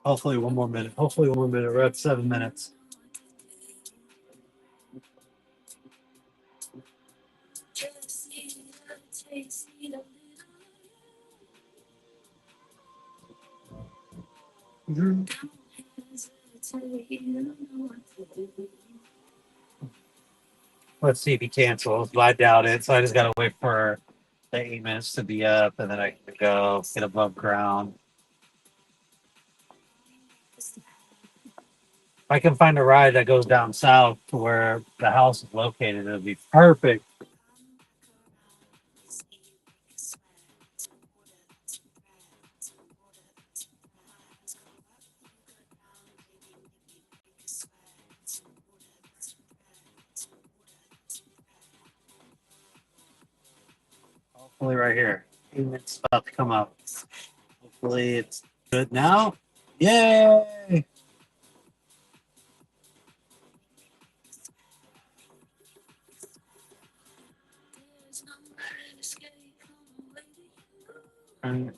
Hopefully one more minute. Hopefully one more minute. We're at 7 minutes. Let's see if he cancels, but I doubt it. So I just gotta wait for the 8 minutes to be up, and then I can go get above ground. If I can find a ride that goes down south to where the house is located, it'll be perfect. Hopefully, right here. 8 minutes about to come up. Hopefully, it's good now. Yay! I'll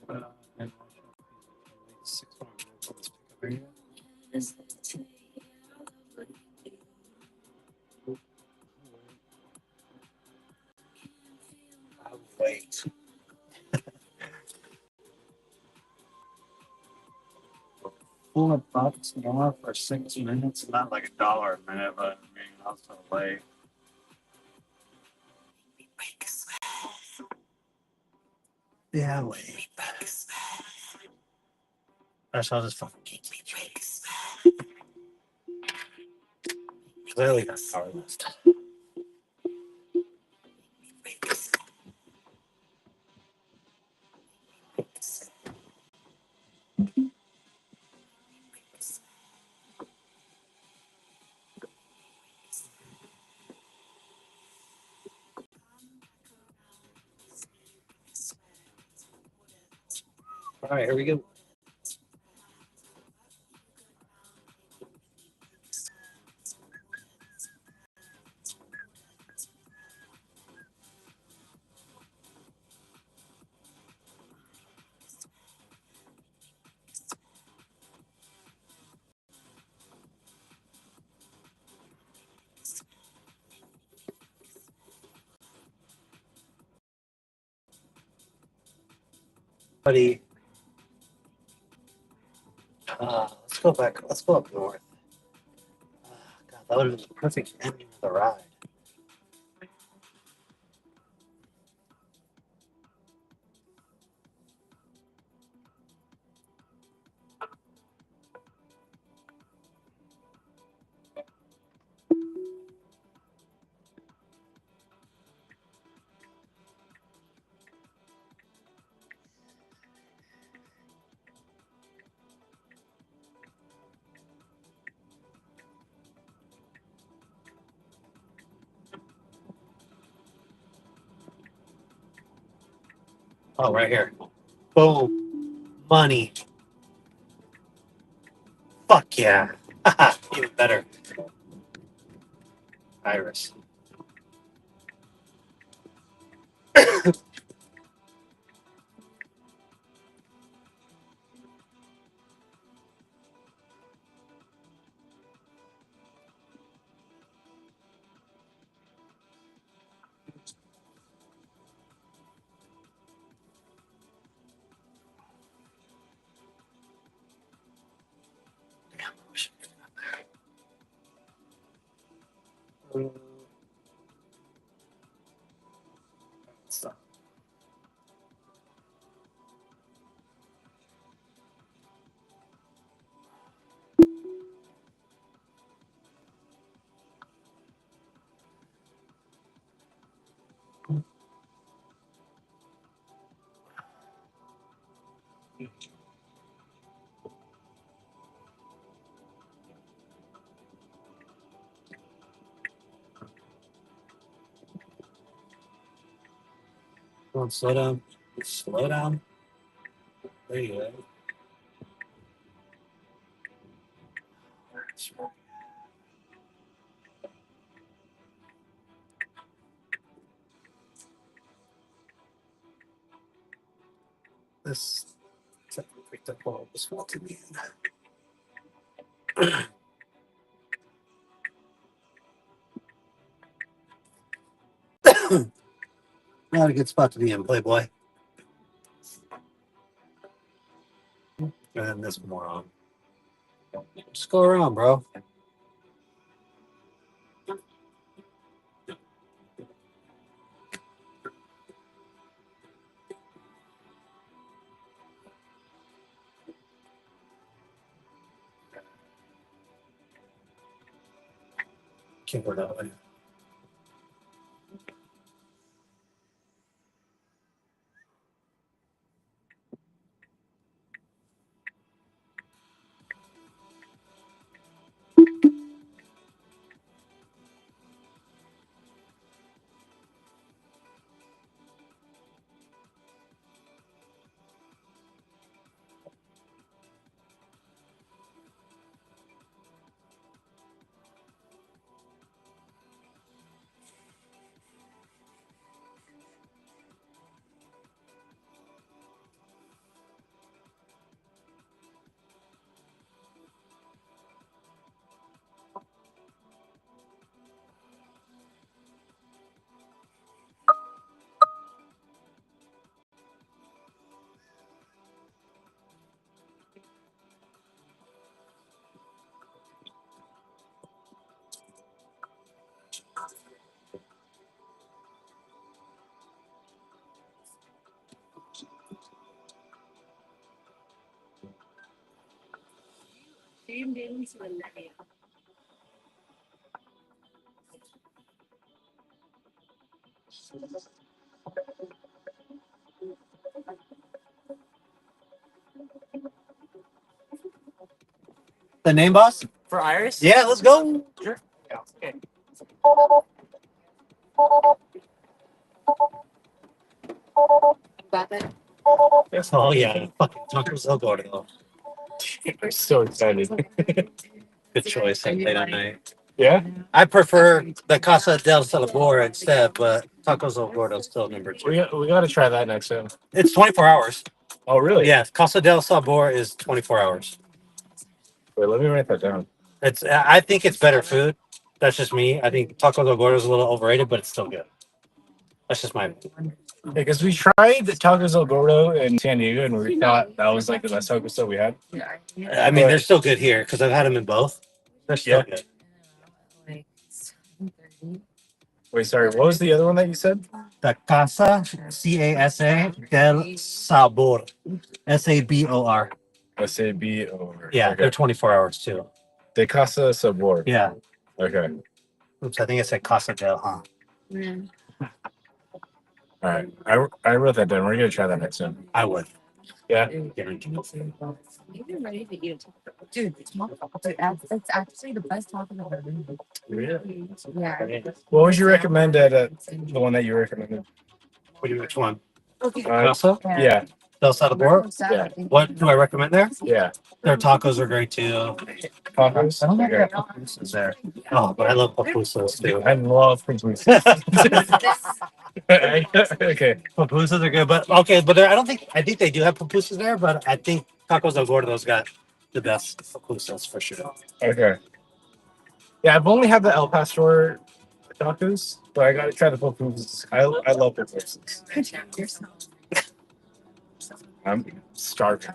wait. $4 more for 6 minutes, not like $1 a minute, but I mean, I'll still wait. Yeah, wait. That's how this fucking keeps me drinks. Clearly got power list. All right, here we go. Buddy, let's go back. Let's go up north. God, that would have been the perfect ending of the ride. Oh, right here. Boom. Money. Fuck yeah. Even better. Iris. Damn, I wish I could have got there. Stop. Come on, slow down. Slow down. There you go. This picked up all this to me. Not a good spot to be in, Playboy. And then this moron. Just go around, bro. Can't go that way. The name, boss? For Iris? Yeah, let's go. Sure. Yeah. Okay. Got it. Oh yeah, fucking tacos El Gordo. I'm so excited. Good choice at late at night. Yeah? I prefer the Casa del Salvador instead, but tacos El Gordo is still number two. We got to try that next time. It's 24 hours. Oh, really? Yeah, Casa del Sabor is 24 hours. Wait, let me write that down. It's. I think it's better food. That's just me. I think Taco Del Gordo is a little overrated, but it's still good. That's just my opinion. Because we tried the Tacos El Gordo in San Diego and we thought that was like the best taco stuff we had. I mean, they're still good here because I've had them in both. They're still good. Wait, sorry. What was the other one that you said? The Casa, Casa del Sabor, Sabor. SAB or Yeah, okay. they're 24 hours too. De Casa Sabor. Yeah. Okay. Oops, I think it said Casa del, huh? All right. I wrote that down. We're gonna try that next time. I would. Yeah. Guaranteed. You're ready to eat a taco. Dude, it's actually the best taco I've ever been. Really? Yeah. What would you recommend at the one that you recommended? Which one? Okay. Casa Yeah. del Sabor. Yeah. What do I recommend there? Yeah. Their tacos are great too. Tacos. I don't think Okay. papusas there. Oh, but I love papusas too. I love pupusas. Okay. Papusas are good, but okay, but I don't think I think they do have pupusas there, but I think Tacos del Gordo's got the best pupusas for sure. Okay. Yeah, I've only had the El Pastor tacos, but I gotta try the pupusas. I love pupusas. I'm starving.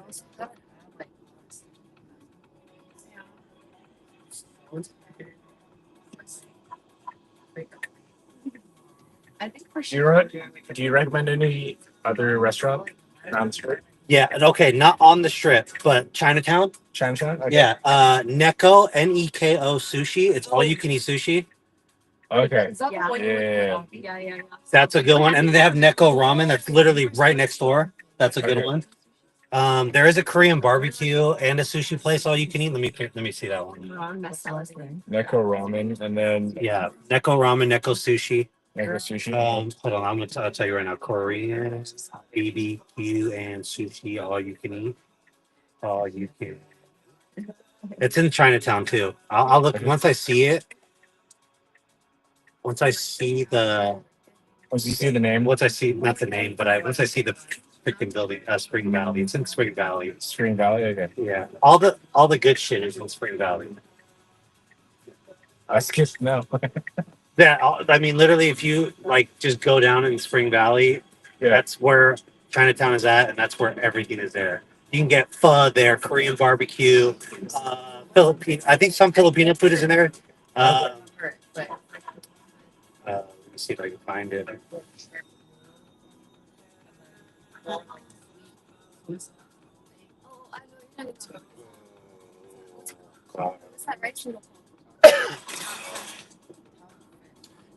I think for Do you recommend any other restaurant on the strip? Yeah, and okay, not on the strip, but Chinatown. Chinatown? Okay. Yeah, Neko Neko sushi. It's all you can eat sushi. Okay. Yeah. That's a good one. And then they have Neko ramen. That's literally right next door. That's a good Okay. one. There is a Korean barbecue and a sushi place. All you can eat. Let me see that one. Neko ramen and then Yeah, Neko ramen, Neko sushi. Neko sushi. Hold on. I'll tell you right now. Korean BBQ and sushi. All you can eat. All you can. It's in Chinatown too. I'll look Okay. once I see it. Once I see the. Once you see the name, Once I see not the name, but once I see the freaking building, Spring Valley. It's in Spring Valley. Spring Valley. Okay. Yeah, all the good shit is in Spring Valley. I skipped no. Yeah, I mean, literally, if you like just go down in Spring Valley, Yeah. that's where Chinatown is at, and that's where everything is there. You can get pho there, Korean barbecue, Philippine. I think some Filipino food is in there. Let me see if I can find it.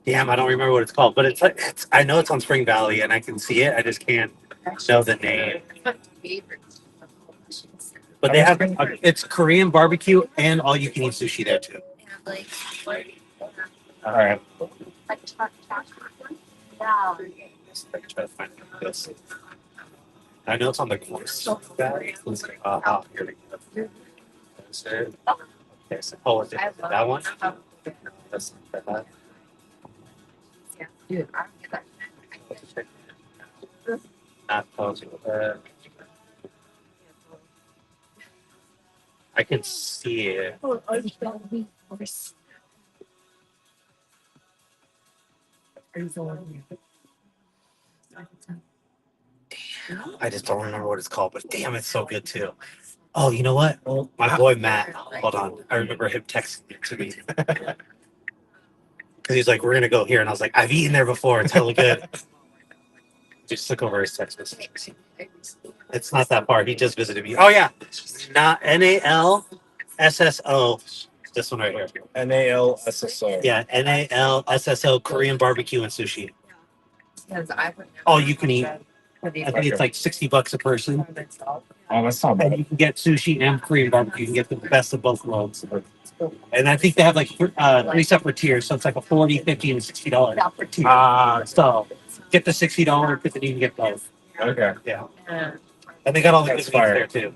Damn, I don't remember what it's called, but it's like I know it's on Spring Valley, and I can see it. I just can't know the name. But they have it's Korean barbecue and all you can eat sushi there too. All right. Try to find this. I know it's on the course. Here we go. That's it. Okay, so, oh, is it that one? That's that. Dude, Not pausing that. I can see it. I just don't remember what it's called, but damn, it's so good too. Oh, you know what? My boy Matt. Hold on, I remember him texting it to me because he's like, "We're gonna go here," and I was like, "I've eaten there before. It's hella good." Just look over his text message. It's not that far. He just visited me. Oh yeah, not NAL SSO. This one right here. NALSSO. Yeah, NALSSO Korean barbecue and sushi. All you can eat. I think it's like $60 a person. Oh, that's not And bad. you can get sushi and Korean barbecue. You can get the best of both worlds. And I think they have like 3 separate tiers. So it's like a 40, 50, and $60 per tier. So get the $60, but then you can get both. Okay. Yeah. And they got all the good That's meats fire. there too.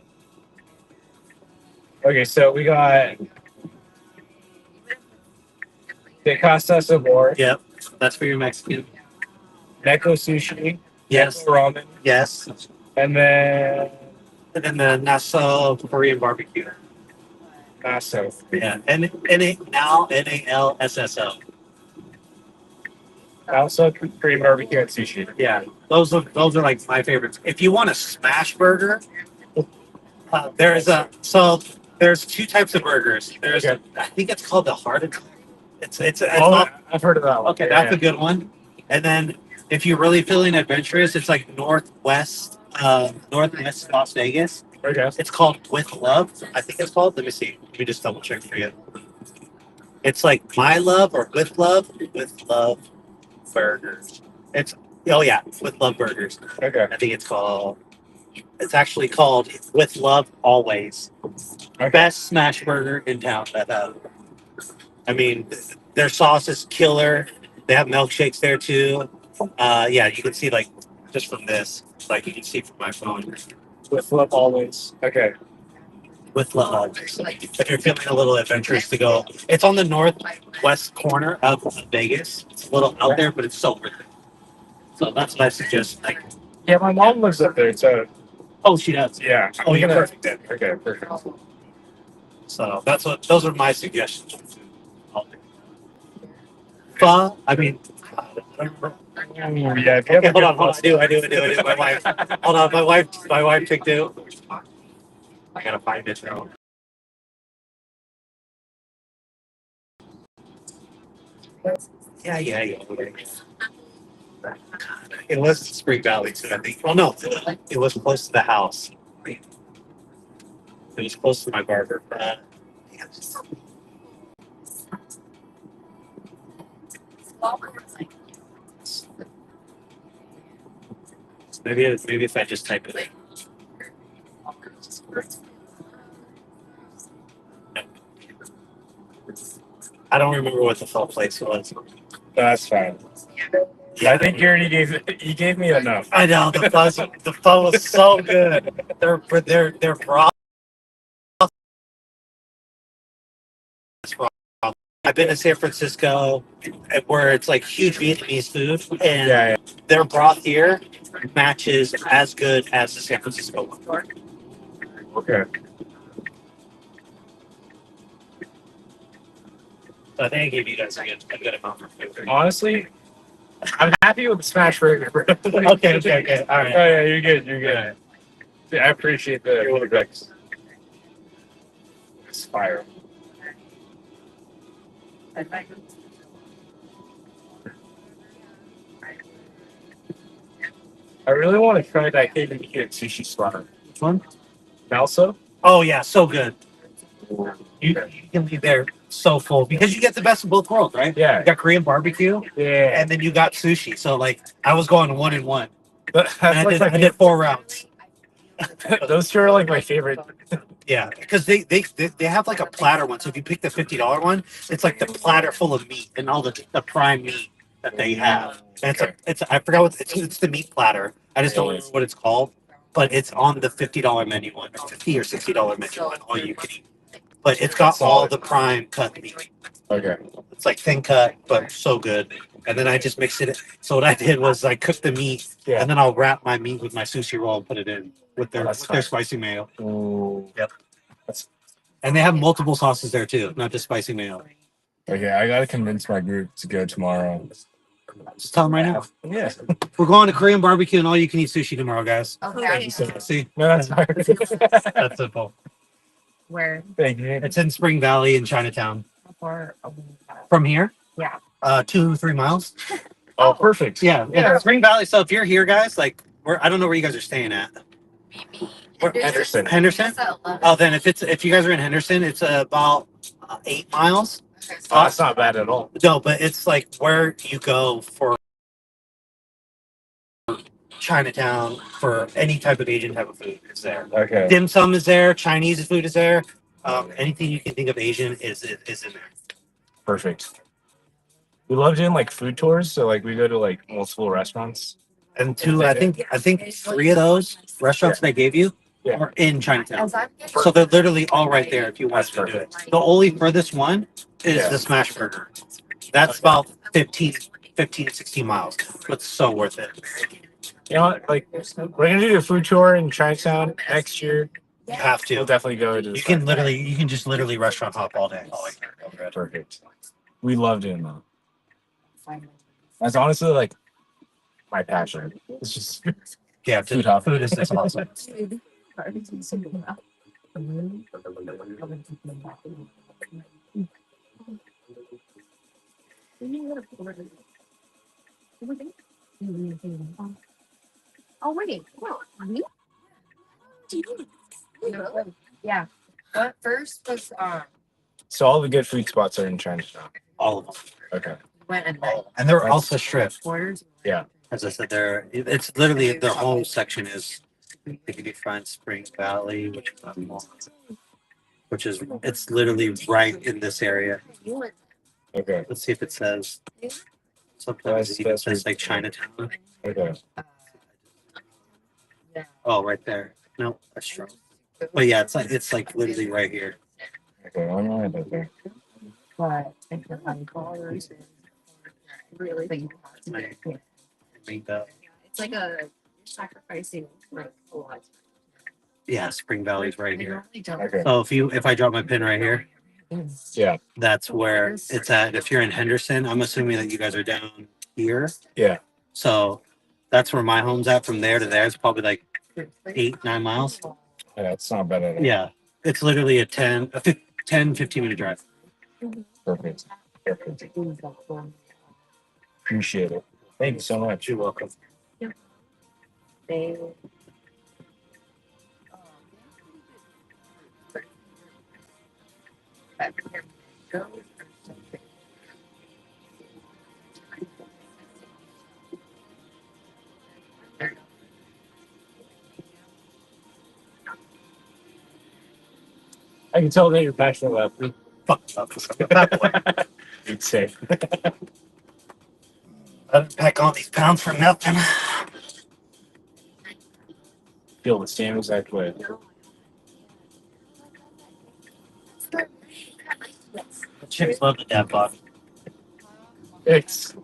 Okay, so we got De Casa Sabor, Yep. That's for your Mexican. Neko Sushi, Yes. Neko Ramen, Yes. and then And then the Nassau Korean barbecue. Naso. Yeah. NALSSO. Also Korean barbecue and sushi. Yeah. Those are like my favorites. If you want a smash burger, there's 2 types of burgers. There's Okay. I think it's called the heart attack. It's Oh, not I've heard of that one. okay. Yeah, That's a good one. And then if you're really feeling adventurous, it's like northwest Las Vegas. Okay. It's called With Love. I think it's called. Let me see. Let me just double check for you. It's like My Love or With Love Burgers. It's With Love Burgers. Okay. I think it's actually called With Love Always. Okay. Best smash burger in town. I mean, their sauce is killer. They have milkshakes there too. You can see like just from this, like you can see from my phone. With love always. Okay. With Love. If you're feeling a little adventurous to go, it's on the northwest corner of Vegas. It's a little out there, but it's so worth it. So that's what I suggest. Like, Yeah, my mom lives up there, so oh, she does. yeah. Oh, you're perfect then. Okay, perfect. So those are my suggestions. Pho, I mean, I don't remember. Ooh, yeah, if you have Okay, a hold good on. I pasta- do. My wife. Hold on, my wife took two. I gotta find it now. Yeah. It was Spring Valley too, I think. Well, no, it was close to the house. It was close to my barber. Maybe if I just type it in. I don't remember what the full place was. That's fine. Yeah, I think you already gave me enough. I know the pho was so good. Their broth. I've been to San Francisco, where it's like huge Vietnamese food, and Yeah. their broth here matches as good as the San Francisco one. Okay. So I think I gave you guys a good amount for food. Honestly, I'm happy with the smash burger. Okay. All right. Oh yeah, you're good. You're good. Yeah, I appreciate the feedback. It's fire. I really want to try that KBBQ at sushi spot. Which one? Malso? Oh yeah, so good. You can be there so full because you get the best of both worlds, right? Yeah. You got Korean barbecue, Yeah. and then you got sushi. So like, I was going 1 and 1. That's And like I did 4 rounds. those two are like my favorite. Yeah, because they have like a platter one. So if you pick the $50 one, it's like the platter full of meat and all the prime meat that they have. And it's I forgot what it's the meat platter. I just don't remember what it's called, but it's on the $50 menu one, $50 or $60 menu one, all you can eat. But it's got all the prime cut meat. Okay. It's like thin cut, but so good. And then I just mixed it. So what I did was I cooked the meat, Yeah. and then I'll wrap my meat with my sushi roll and put it in with their that's with their fine. spicy mayo. Ooh. Yep. That's And they have multiple sauces there too, not just spicy mayo. okay. I gotta convince my group to go tomorrow. Just tell them right now. Yeah. We're going to Korean barbecue and all you can eat sushi tomorrow, guys. Okay. See, No, that's fine. that's simple. Where? Thank you. It's in Spring Valley in Chinatown. For From here? Yeah. 2-3 miles. Oh, perfect. Yeah, Spring Valley. So if you're here, guys, like I don't know where you guys are staying at. Henderson. Henderson. Oh, then if you guys are in Henderson, it's about 8 miles. Oh, that's not bad at all. No, but it's like where you go for Chinatown for any type of Asian type of food is there. Okay. Dim sum is there. Chinese food is there. Anything you can think of Asian is in there. Perfect. We love doing like food tours, so like we go to like multiple restaurants. And two, I think 3 of those restaurants that I gave you Yeah. are in Chinatown. So they're literally all right there if you want to do it. The only furthest one is Yeah. the Smash Burger. That's about 15 to 16 miles. But it's so worth it. You know what? Like we're gonna do a food tour in Chinatown next year. You have We'll to. definitely go to. You can just literally restaurant hop all day. Perfect. We love doing that. That's honestly like my passion. It's just Yeah, food hop. food is just awesome. Oh wait, yeah. What first was So all the good food spots are in Chinatown. All of them. Okay. And they're also stripped. Yeah. As I said, it's literally their whole section is they can be Front Spring Valley, which is it's literally right in this area. Okay. Let's see if it says. Sometimes it even says like Chinatown. Okay. Oh, right there. No, that's true. But yeah, it's like literally right here. Okay. I'm right there. it's like a sacrificing like a lot. Yeah, Spring Valley's right here. Okay. So if I drop my pin right here, Yeah. that's where it's at. If you're in Henderson, I'm assuming that you guys are down here. Yeah. So that's where my home's at. From there to there, it's probably like 8-9 miles. Yeah, it's not bad at all. Yeah, it's literally a 10-15 minute drive. Perfect. Appreciate it. Thank you so much. You're welcome. I can tell that you're passionate about food. Fuck that boy. You'd say. I didn't pack all these pounds for nothing. Feel the same exact way. The chicks love the dad bod. It's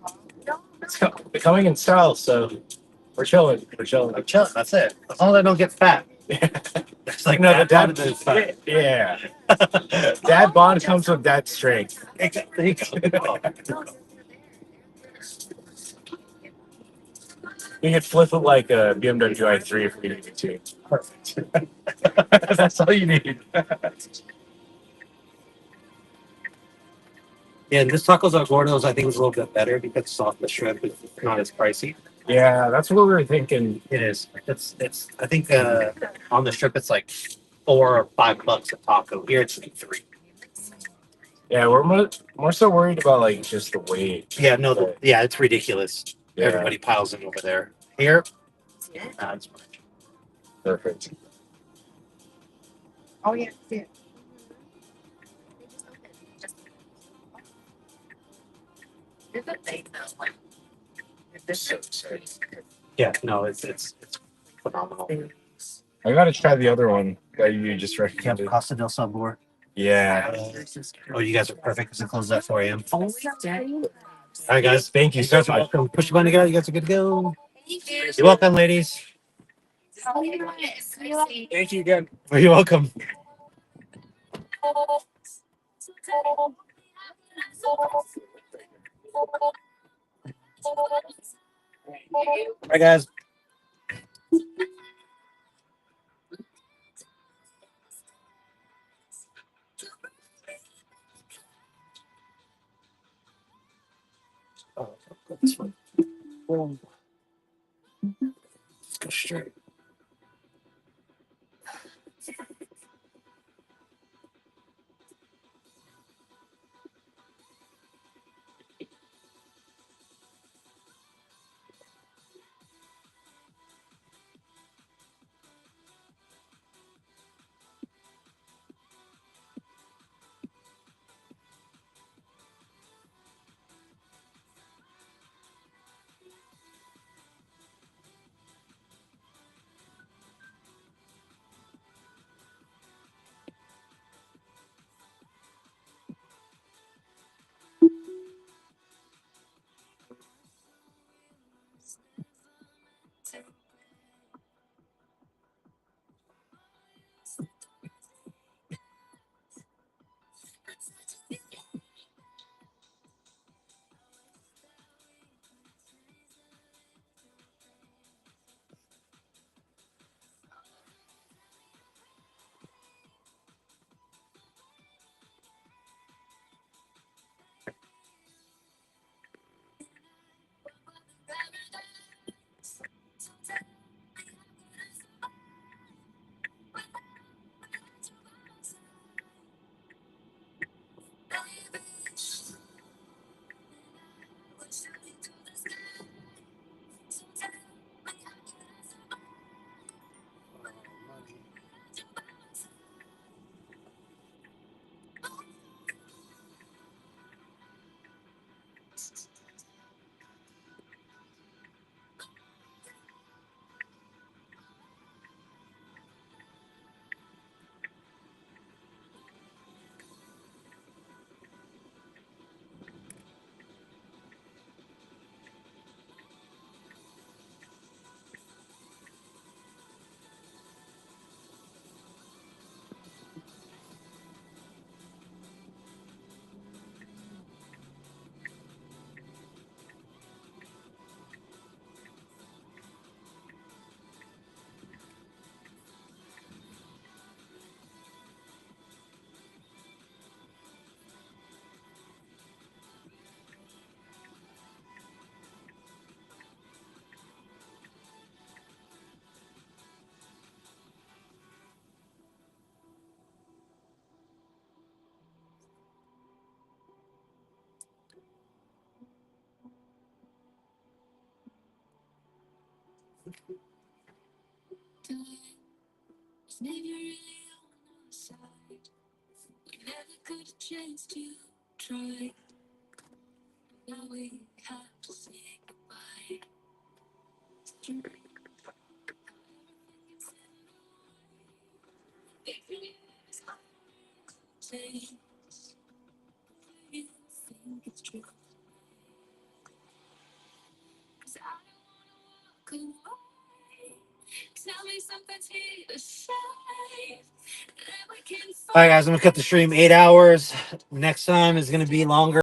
becoming in style, so we're chilling. We're chilling. I'm chilling. That's it. As long as I don't get fat. It's like No, the dad dad. bod is fat. Yeah. Dad bod comes with dad strength. Exactly. You could flip it like a BMW i3 if we needed to. Perfect. That's all you need. Yeah, and this tacos al gordos I think is a little bit better because it's off the shrimp. It's not as pricey. Yeah, that's what we were thinking. It is. It's. I think on the strip it's like $4 or $5 a taco. Here it's like 3. Yeah, we're more so worried about like just the weight. Yeah, no, yeah, it's ridiculous. Yeah. Everybody piles in over there. Here, not as much. Perfect. Oh yeah, see it. It's a thing though, like So excited. Yeah, no, it's phenomenal. I gotta try the other one that you just Camp recommended. Costa del Sabor. Yeah. Oh, you guys are perfect because it closes at 4 a.m. oh, All right, guys. Thank you You so guys are much. welcome. Push the button to go. You guys are good to go. You're welcome, ladies. Thank you again. Oh, you're welcome. All right, guys. Oh, this one. Let's go straight. Maybe really on our side. We never got a chance to try. Now we have to say goodbye. Baby, it's hard to say. You think it's true? 'Cause I don't wanna walk away. Tell me something's here to say. That we can All right, guys, I'm gonna cut the stream 8 hours. Next time is gonna be longer.